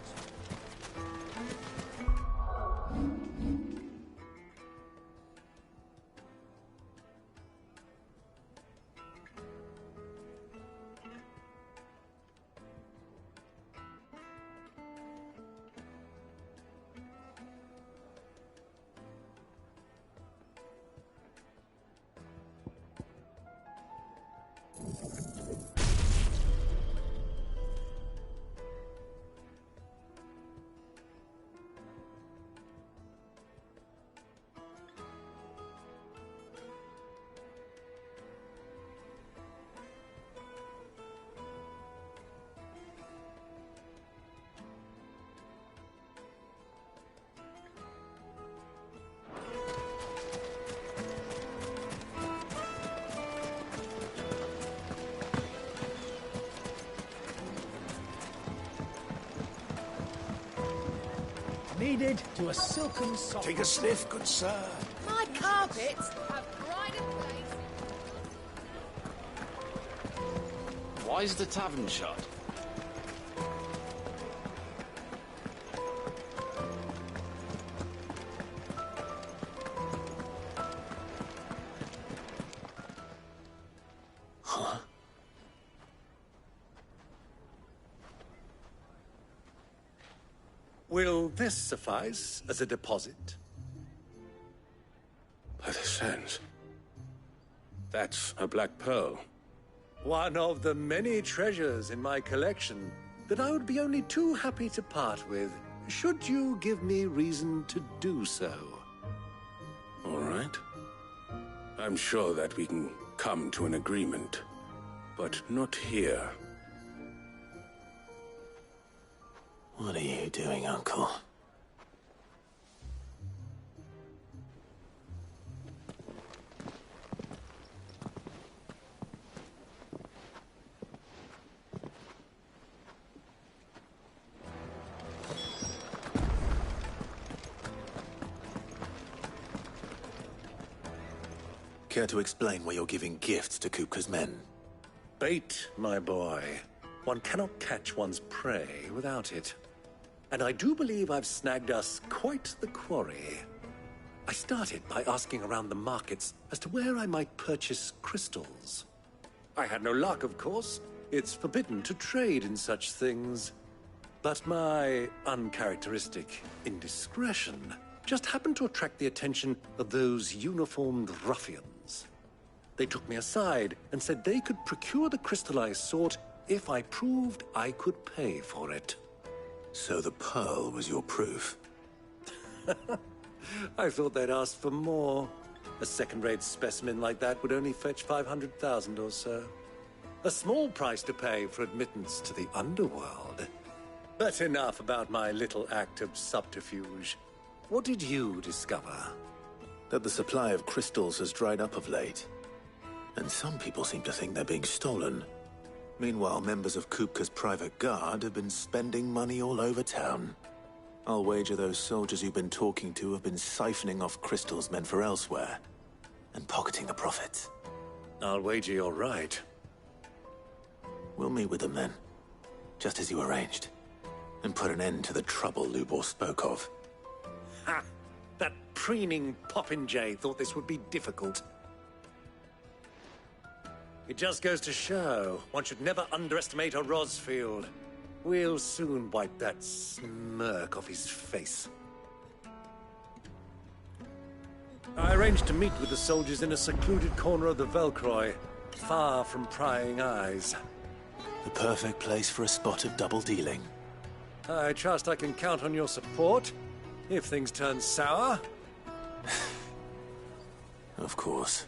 Needed to a silken soft. Take a sniff, good sir. My carpets have dried in place. Why is the tavern shut? Huh? Will this suffice as a deposit? By the sands. That's a black pearl. One of the many treasures in my collection that I would be only too happy to part with, should you give me reason to do so. All right. I'm sure that we can come to an agreement, but not here. What are you doing, Uncle? Care to explain why you're giving gifts to Kupka's men? Bait, my boy. One cannot catch one's prey without it. And I do believe I've snagged us quite the quarry. I started by asking around the markets as to where I might purchase crystals. I had no luck, of course. It's forbidden to trade in such things. But my uncharacteristic indiscretion just happened to attract the attention of those uniformed ruffians. They took me aside and said they could procure the crystal I sought if I proved I could pay for it. So the pearl was your proof? I thought they'd ask for more. A second-rate specimen like that would only fetch 500,000 or so. A small price to pay for admittance to the underworld. But enough about my little act of subterfuge. What did you discover? That the supply of crystals has dried up of late. And some people seem to think they're being stolen. Meanwhile, members of Kupka's private guard have been spending money all over town. I'll wager those soldiers you've been talking to have been siphoning off crystals meant for elsewhere, and pocketing the profits. I'll wager you're right. We'll meet with them then, just as you arranged, and put an end to the trouble Lubor spoke of. Ha! That preening popinjay thought this would be difficult. It just goes to show, one should never underestimate a Rosfield. We'll soon wipe that smirk off his face. I arranged to meet with the soldiers in a secluded corner of the Velcroy, far from prying eyes. The perfect place for a spot of double dealing. I trust I can count on your support, if things turn sour. Of course.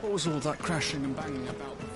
What was all that crashing and banging about before?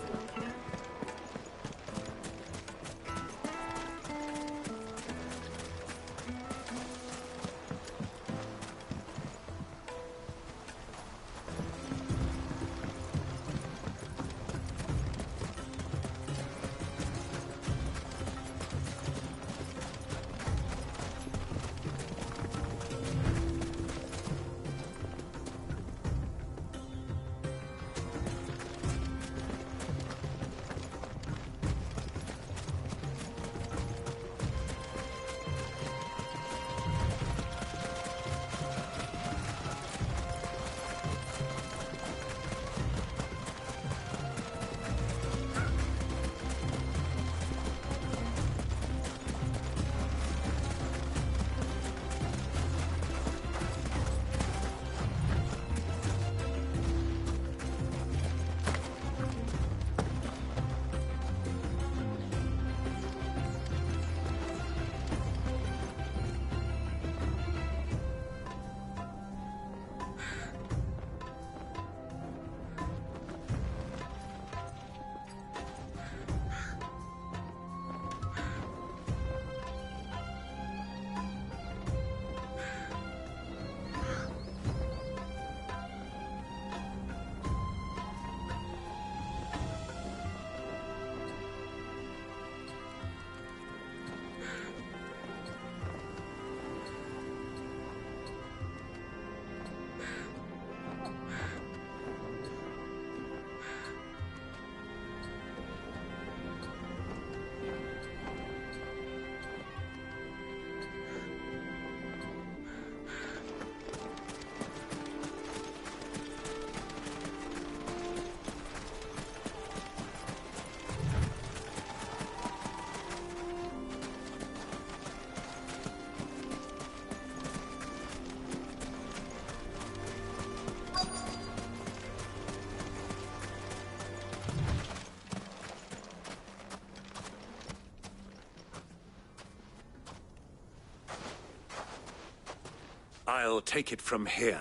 I'll take it from here.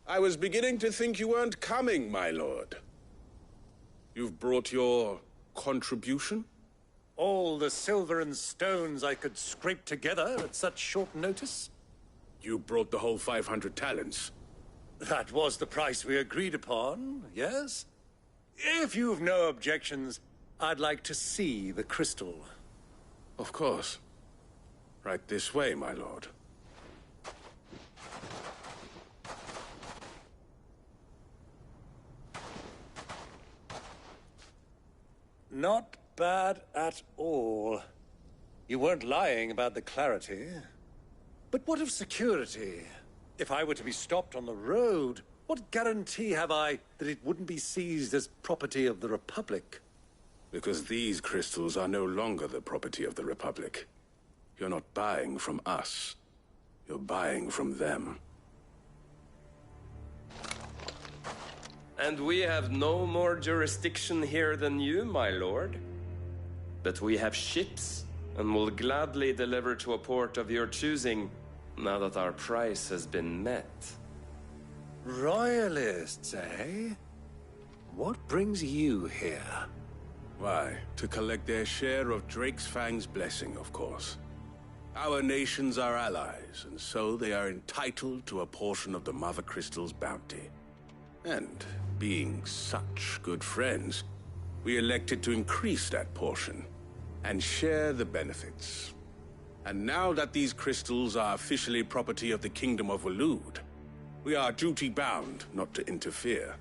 I was beginning to think you weren't coming, my lord. You've brought your contribution? All the silver and stones I could scrape together at such short notice? You brought the whole 500 talents. That was the price we agreed upon, yes? If you've no objections, I'd like to see the crystal. Of course. Right this way, my lord. Not bad at all. You weren't lying about the clarity. But what of security? If I were to be stopped on the road, what guarantee have I that it wouldn't be seized as property of the Republic? Because these crystals are no longer the property of the Republic. You're not buying from us. You're buying from them. And we have no more jurisdiction here than you, my lord. But we have ships, and will gladly deliver to a port of your choosing, now that our price has been met. Royalists, eh? What brings you here? Why, to collect their share of Drake's Fang's blessing, of course. Our nations are allies, and so they are entitled to a portion of the Mother Crystal's bounty. And being such good friends, we elected to increase that portion and share the benefits. And now that these crystals are officially property of the Kingdom of Waloed, we are duty-bound not to interfere,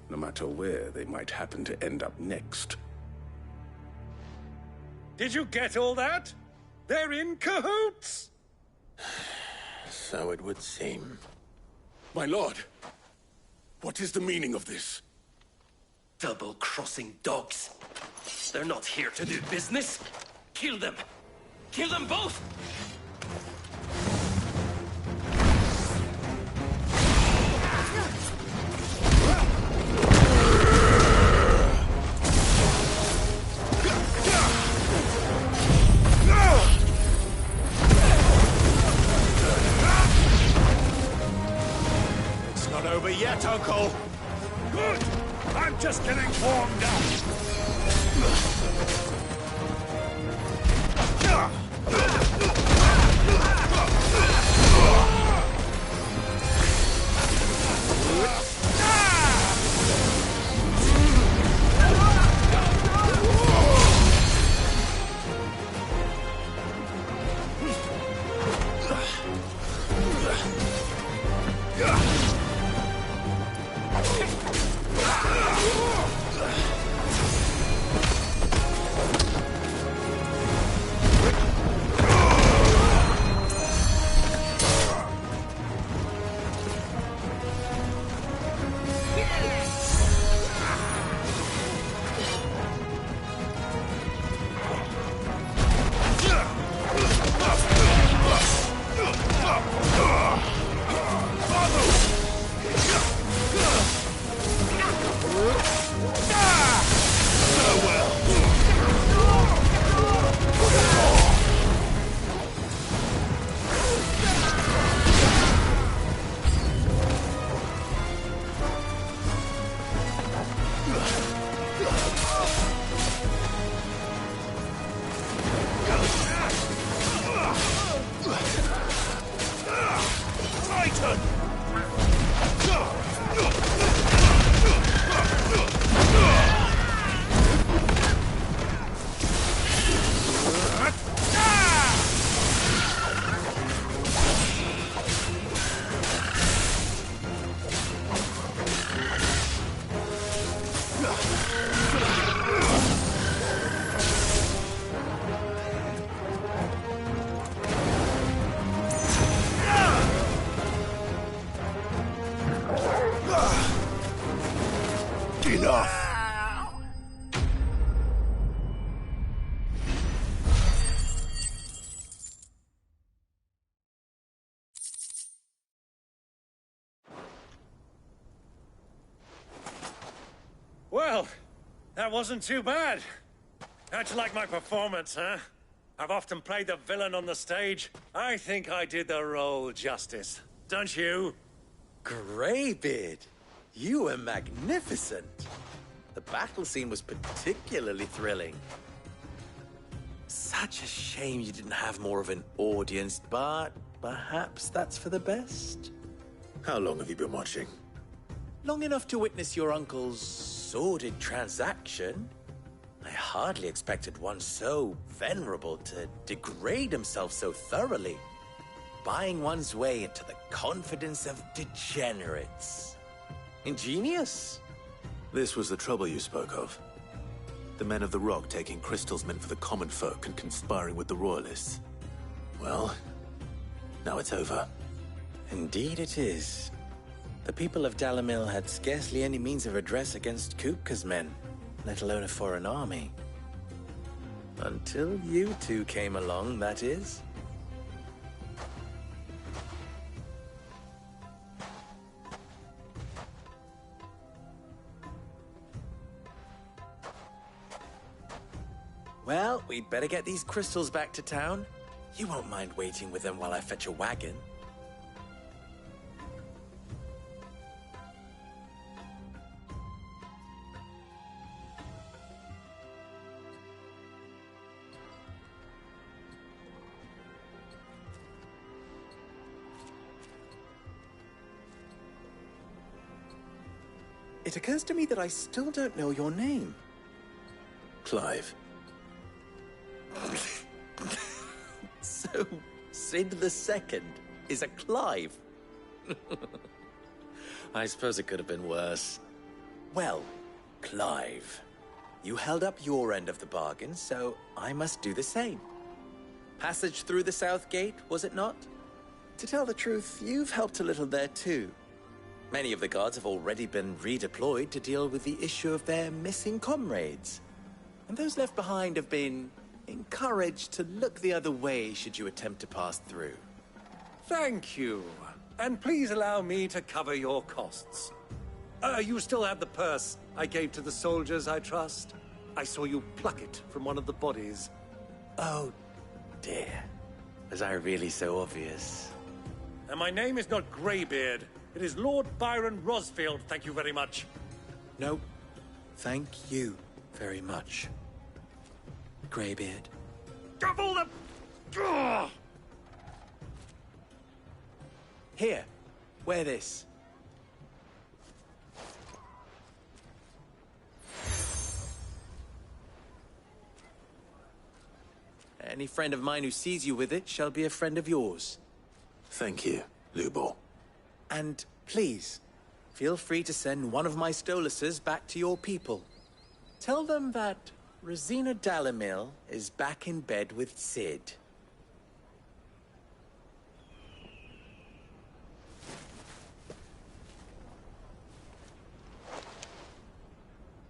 no matter where they might happen to end up next. Did you get all that? They're in cahoots! So it would seem. My lord! What is the meaning of this? Double-crossing dogs. They're not here to do business. Kill them. Kill them both! It's not over yet, Uncle. Good! I'm just getting warmed up. Well, that wasn't too bad. How'd you like my performance, huh? I've often played the villain on the stage. I think I did the role justice. Don't you? Greybeard, you were magnificent. The battle scene was particularly thrilling. Such a shame you didn't have more of an audience, but perhaps that's for the best. How long have you been watching? Long enough to witness your uncle's sordid transaction. I hardly expected one so venerable to degrade himself so thoroughly, buying one's way into the confidence of degenerates. Ingenious. This was the trouble you spoke of. The men of the Rock taking crystals meant for the common folk and conspiring with the Royalists. Well, now it's over. Indeed it is. The people of Dalamil had scarcely any means of redress against Kupka's men, let alone a foreign army. Until you two came along, that is. Well, we'd better get these crystals back to town. You won't mind waiting with them while I fetch a wagon. It occurs to me that I still don't know your name. Clive. So, Sid the Second is a Clive? I suppose it could have been worse. Well, Clive, you held up your end of the bargain, so I must do the same. Passage through the South Gate, was it not? To tell the truth, you've helped a little there too. Many of the guards have already been redeployed to deal with the issue of their missing comrades. And those left behind have been encouraged to look the other way should you attempt to pass through. Thank you. And please allow me to cover your costs. You still have the purse I gave to the soldiers, I trust? I saw you pluck it from one of the bodies. Oh, dear. Was I really so obvious? And my name is not Greybeard. It is Lord Byron Rosfield, thank you very much. No, thank you very much, Greybeard. Double the... Ugh! Here, wear this. Any friend of mine who sees you with it shall be a friend of yours. Thank you, Lubor. And please, feel free to send one of my Stoluses back to your people. Tell them that Rosina Dalamil is back in bed with Sid.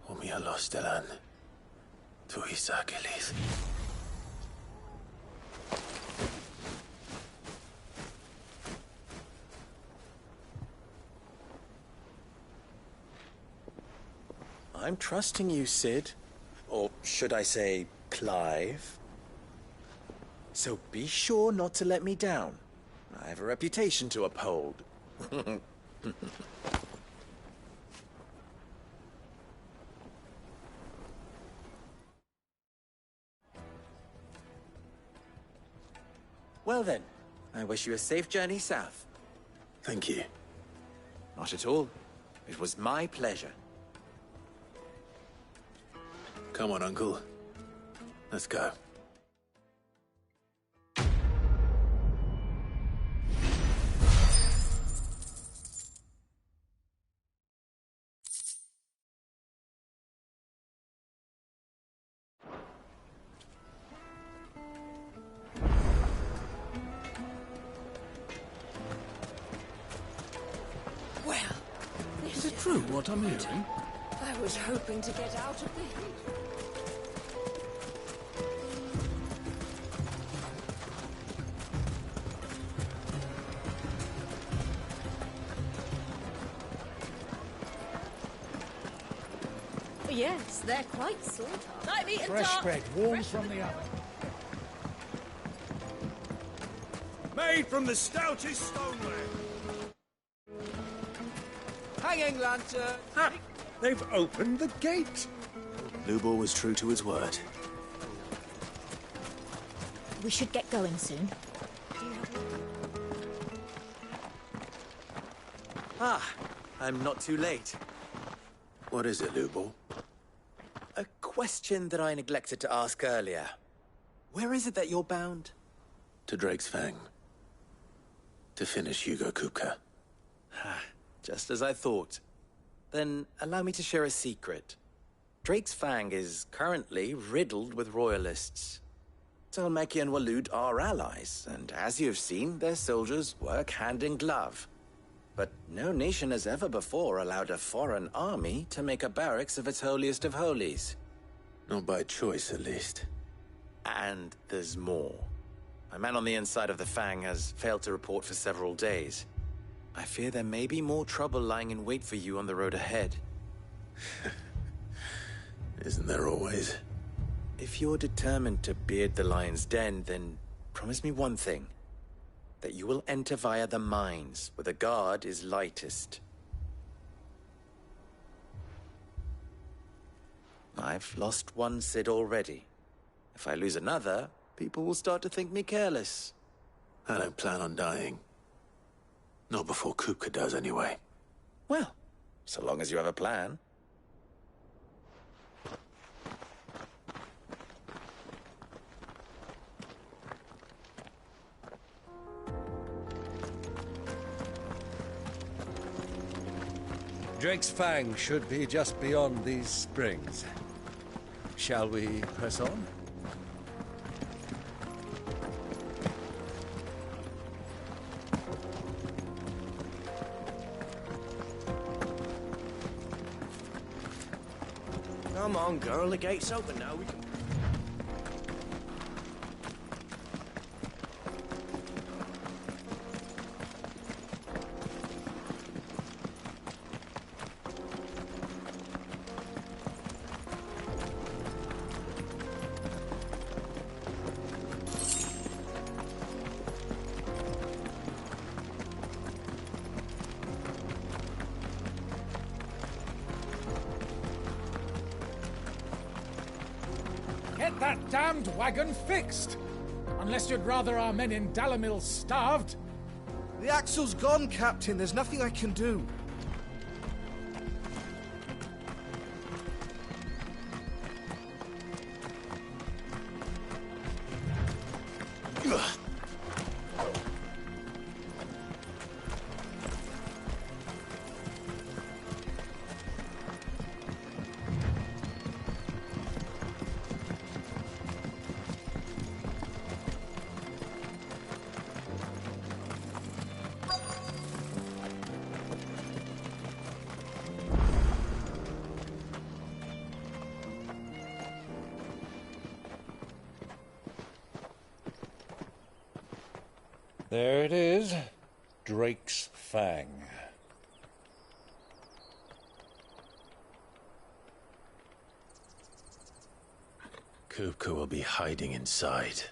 Umia Lostelan. Tuisa Achilles. I'm trusting you, Sid. Or should I say, Clive. So be sure not to let me down. I have a reputation to uphold. Well then, I wish you a safe journey south. Thank you. Not at all. It was my pleasure. Come on, Uncle. Let's go. Well, Is it true what I'm hearing? I was hoping to get out of the heat. Yes, they're quite sought after. I've eaten Fresh dark. bread, warm from the oven. Made from the stoutest stoneware. Hanging lantern! Ha! They've opened the gate! Lubor was true to his word. We should get going soon. Ah, I'm not too late. What is it, Lubor? A question that I neglected to ask earlier. Where is it that you're bound? To Drake's Fang. To finish Hugo Kupka. Just as I thought. Then allow me to share a secret. Drake's Fang is currently riddled with royalists. Talmeki and Walud are allies, and as you've seen, their soldiers work hand in glove. But no nation has ever before allowed a foreign army to make a barracks of its holiest of holies. Not by choice, at least. And there's more. My man on the inside of the Fang has failed to report for several days. I fear there may be more trouble lying in wait for you on the road ahead. Isn't there always? If you're determined to beard the lion's den, then promise me one thing. That you will enter via the mines, where the guard is lightest. I've lost one Cid already. If I lose another, people will start to think me careless. I don't plan on dying. Not before Kupka does, anyway. Well, so long as you have a plan. Drake's Fang should be just beyond these springs. Shall we press on? Come on, girl, the gate's open now. We can... Get that damned wagon fixed! Unless you'd rather our men in Dalamil starved. The axle's gone, Captain. There's nothing I can do. There it is. Drake's Fang. Kupka will be hiding inside.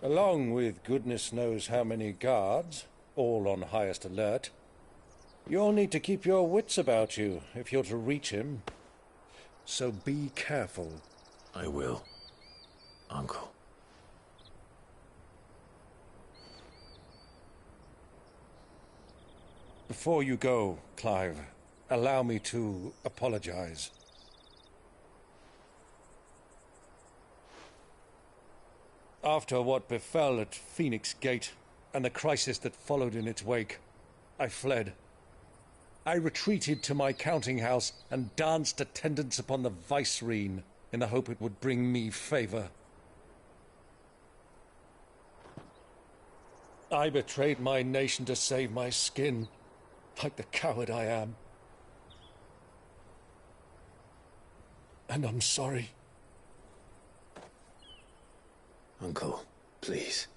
Along with goodness knows how many guards, all on highest alert. You'll need to keep your wits about you if you're to reach him. So be careful. I will, Uncle. Before you go, Clive, allow me to apologize. After what befell at Phoenix Gate and the crisis that followed in its wake, I fled. I retreated to my counting house and danced attendance upon the vicereine in the hope it would bring me favor. I betrayed my nation to save my skin, like the coward I am. And I'm sorry. Uncle, please.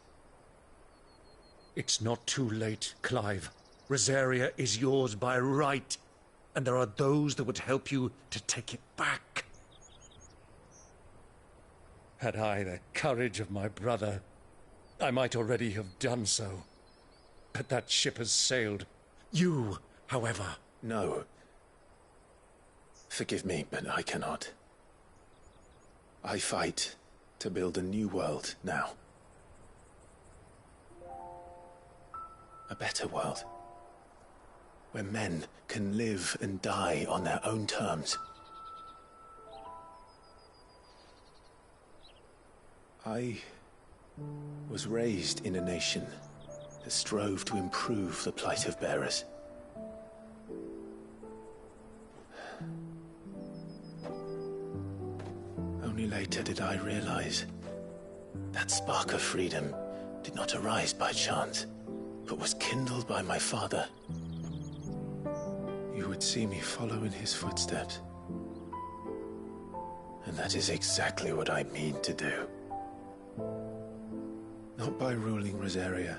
It's not too late, Clive. Rosaria is yours by right. and there are those that would help you to take it back. Had I the courage of my brother, I might already have done so. But that ship has sailed. You, however... No. Forgive me, but I cannot. I fight to build a new world now. A better world. Where men can live and die on their own terms. I was raised in a nation that strove to improve the plight of bearers. Only later did I realize that spark of freedom did not arise by chance, but was kindled by my father. You would see me follow in his footsteps. And that is exactly what I mean to do. Not by ruling Rosaria,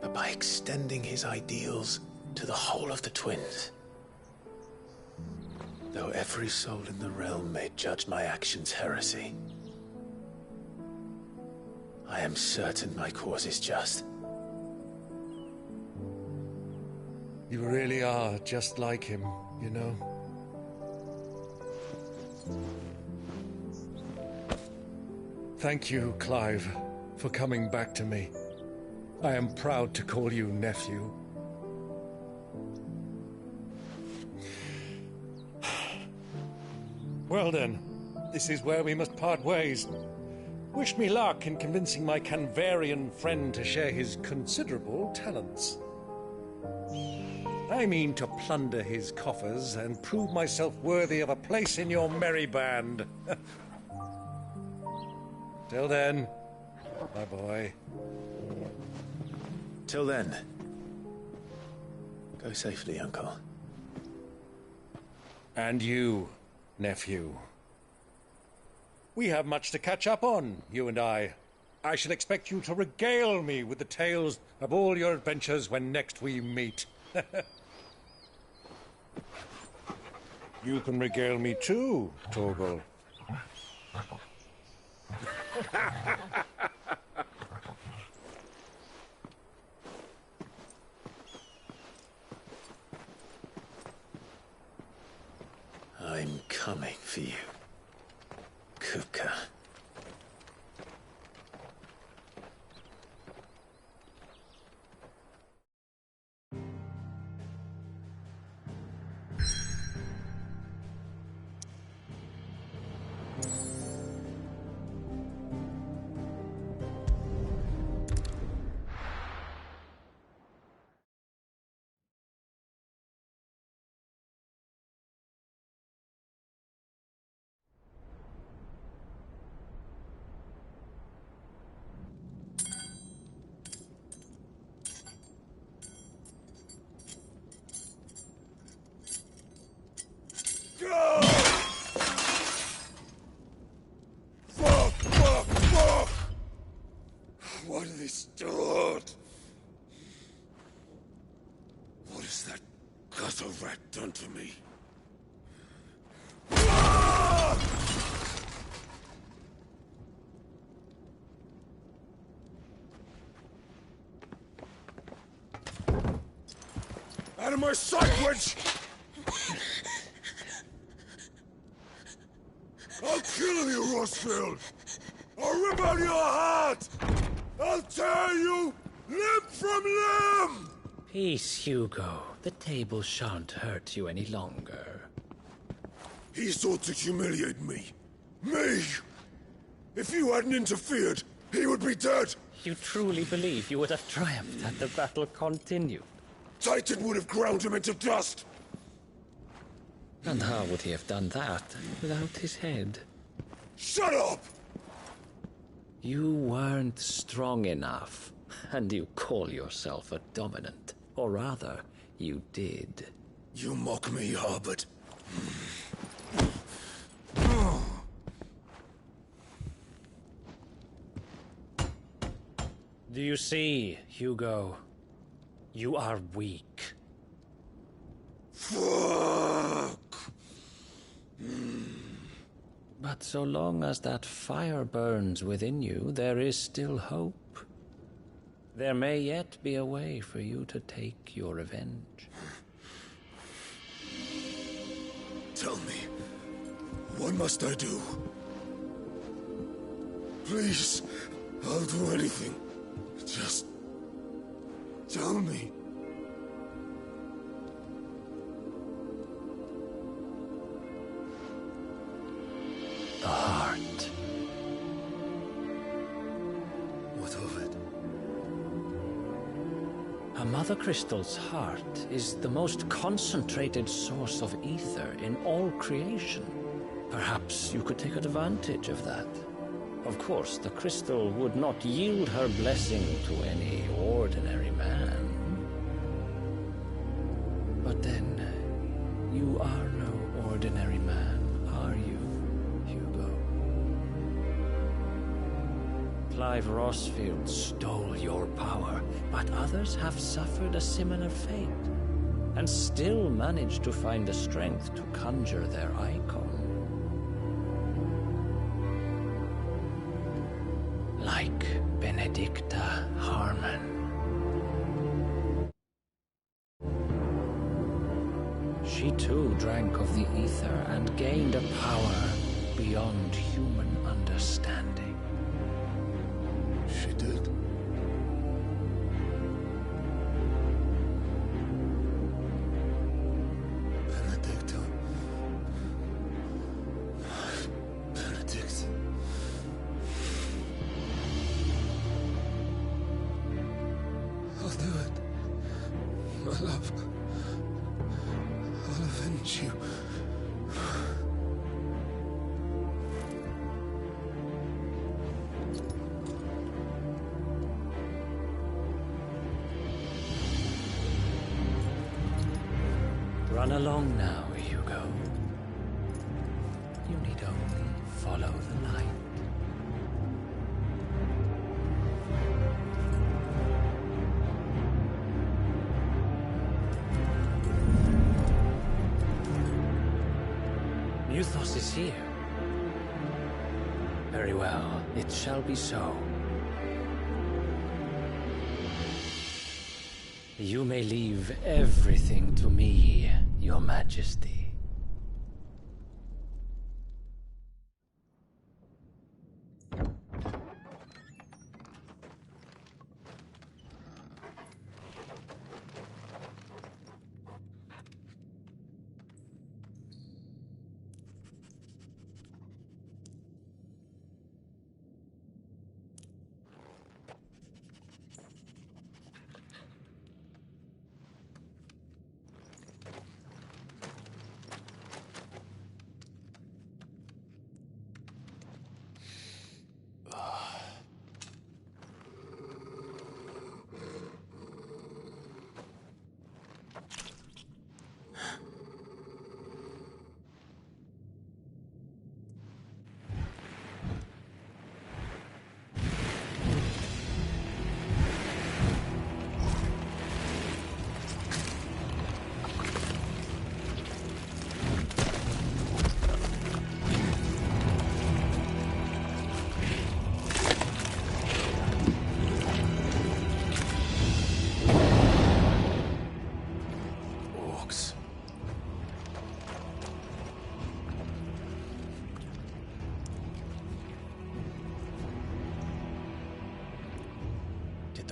but by extending his ideals to the whole of the twins. Though every soul in the realm may judge my actions heresy, I am certain my cause is just. You really are just like him, you know? Thank you, Clive, for coming back to me. I am proud to call you nephew. Well then, this is where we must part ways. Wish me luck in convincing my Canvarian friend to share his considerable talents. I mean to plunder his coffers and prove myself worthy of a place in your merry band. Till then, my boy. Till then, go safely, Uncle. And you, nephew. We have much to catch up on, you and I. I shall expect you to regale me with the tales of all your adventures when next we meet. You can regale me too, Torgal. I'm coming for you, Kuka. What have they stored? What has that gutter rat done to me? Out of my sight, witch! I'll kill you, Rossfield! I'll rip out your heart! I'll tear you limb from limb! Peace, Hugo. The table shan't hurt you any longer. He sought to humiliate me. Me! If you hadn't interfered, he would be dead! You truly believe you would have triumphed had the battle continued? Titan would have ground him into dust! And how would he have done that without his head? Shut up! You weren't strong enough, and you call yourself a dominant. Or rather, you did. You mock me, Harbert. Do you see, Hugo? You are weak. Fuck! But so long as that fire burns within you, there is still hope. There may yet be a way for you to take your revenge. Tell me, what must I do? Please, I'll do anything. Just tell me. The heart. What of it? A Mother Crystal's heart is the most concentrated source of ether in all creation. Perhaps you could take advantage of that. Of course, the crystal would not yield her blessing to any ordinary man. But then, you are no ordinary man, are you, Hugo? Clive Rossfield stole your power, but others have suffered a similar fate, and still managed to find the strength to conjure their icon. Like Benedicta Harmon. She too drank of the ether and gained a power beyond human understanding. She did. Benedicta. Benedict. I'll do it. My love. I'll avenge you. Run along now, Hugo. You need only follow the light. Muthos is here. Very well, it shall be so. You may leave everything to me, Your Majesty.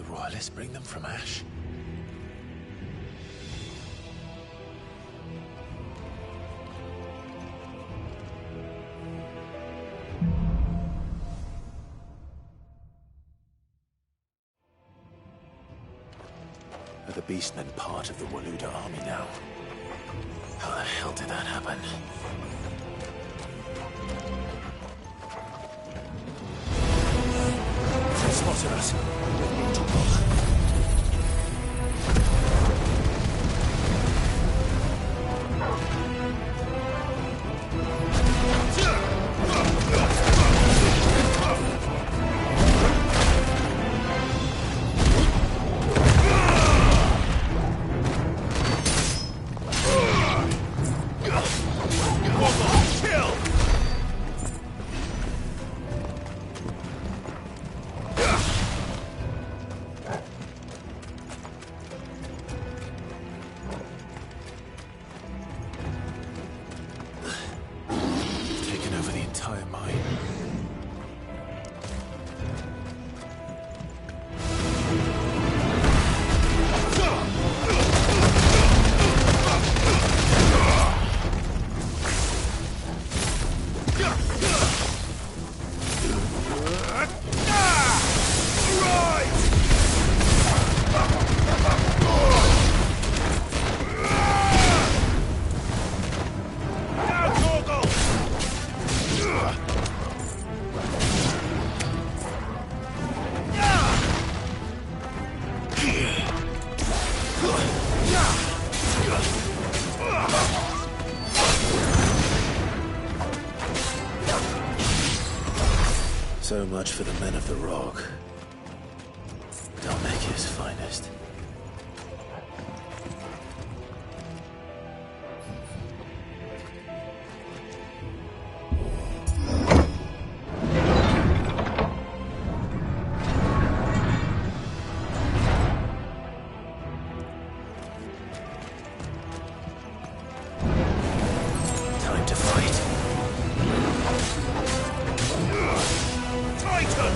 Royalists bring them from Ash? Are the Beastmen part of the Waluda army now? How the hell did that happen? They spotted us. With me to block. So much for the men of the Rock. Dalmekia's finest. Time to fight. Titan!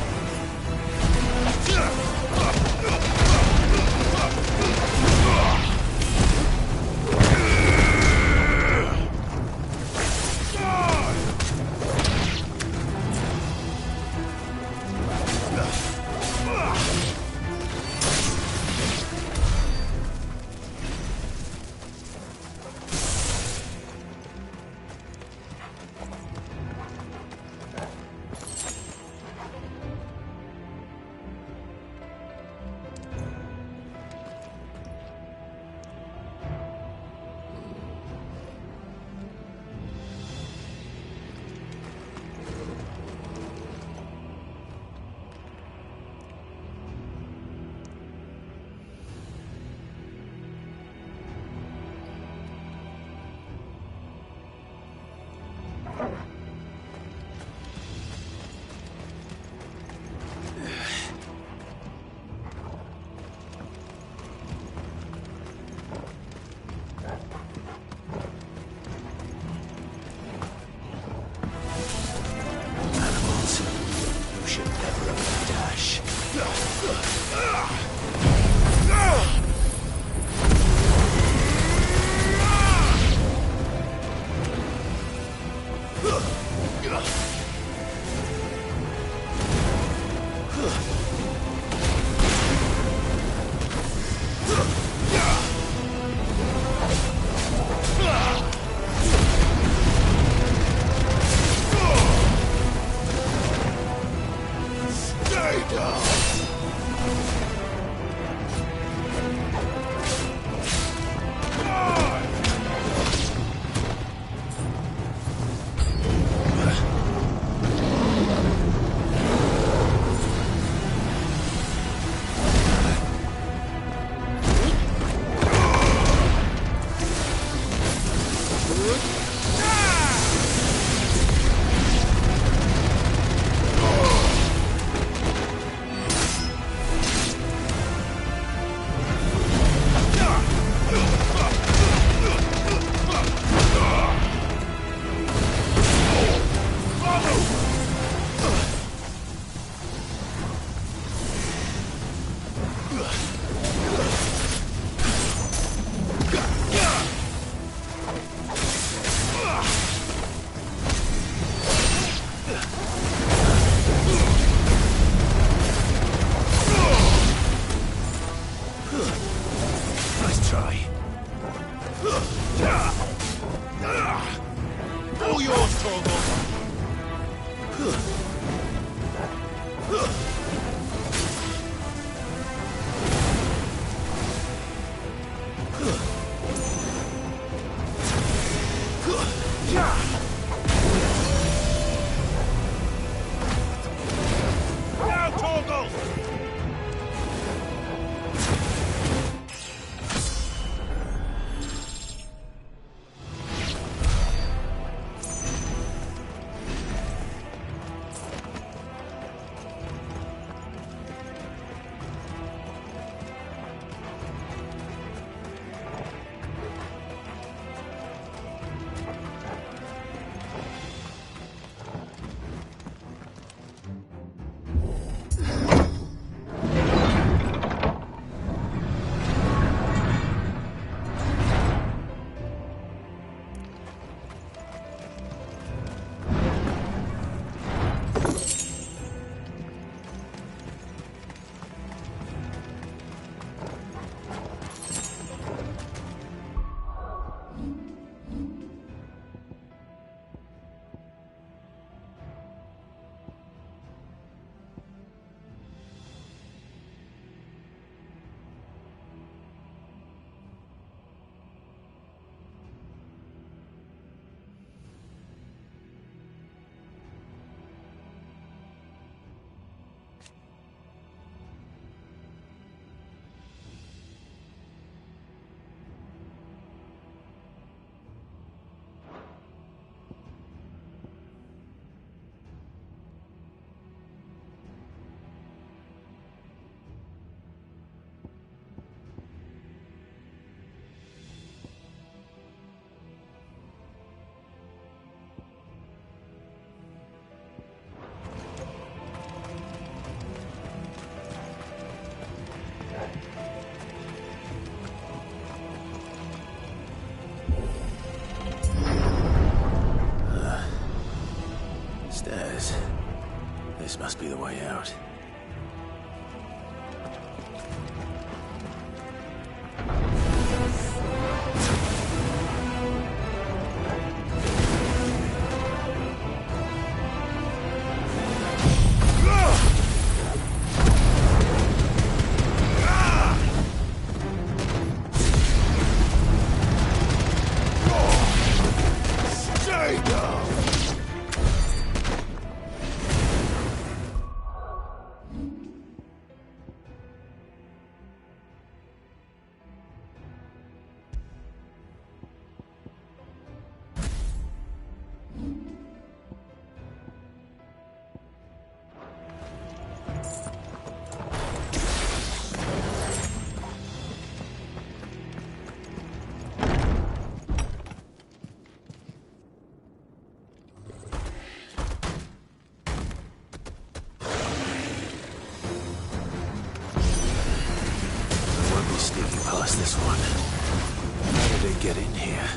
get in here?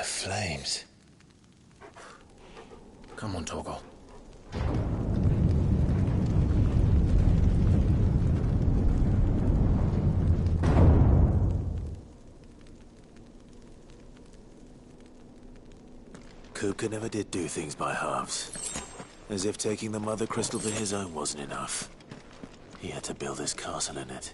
Flames. Come on, Torgal. Kupka never did do things by halves. As if taking the Mother Crystal for his own wasn't enough. He had to build his castle in it.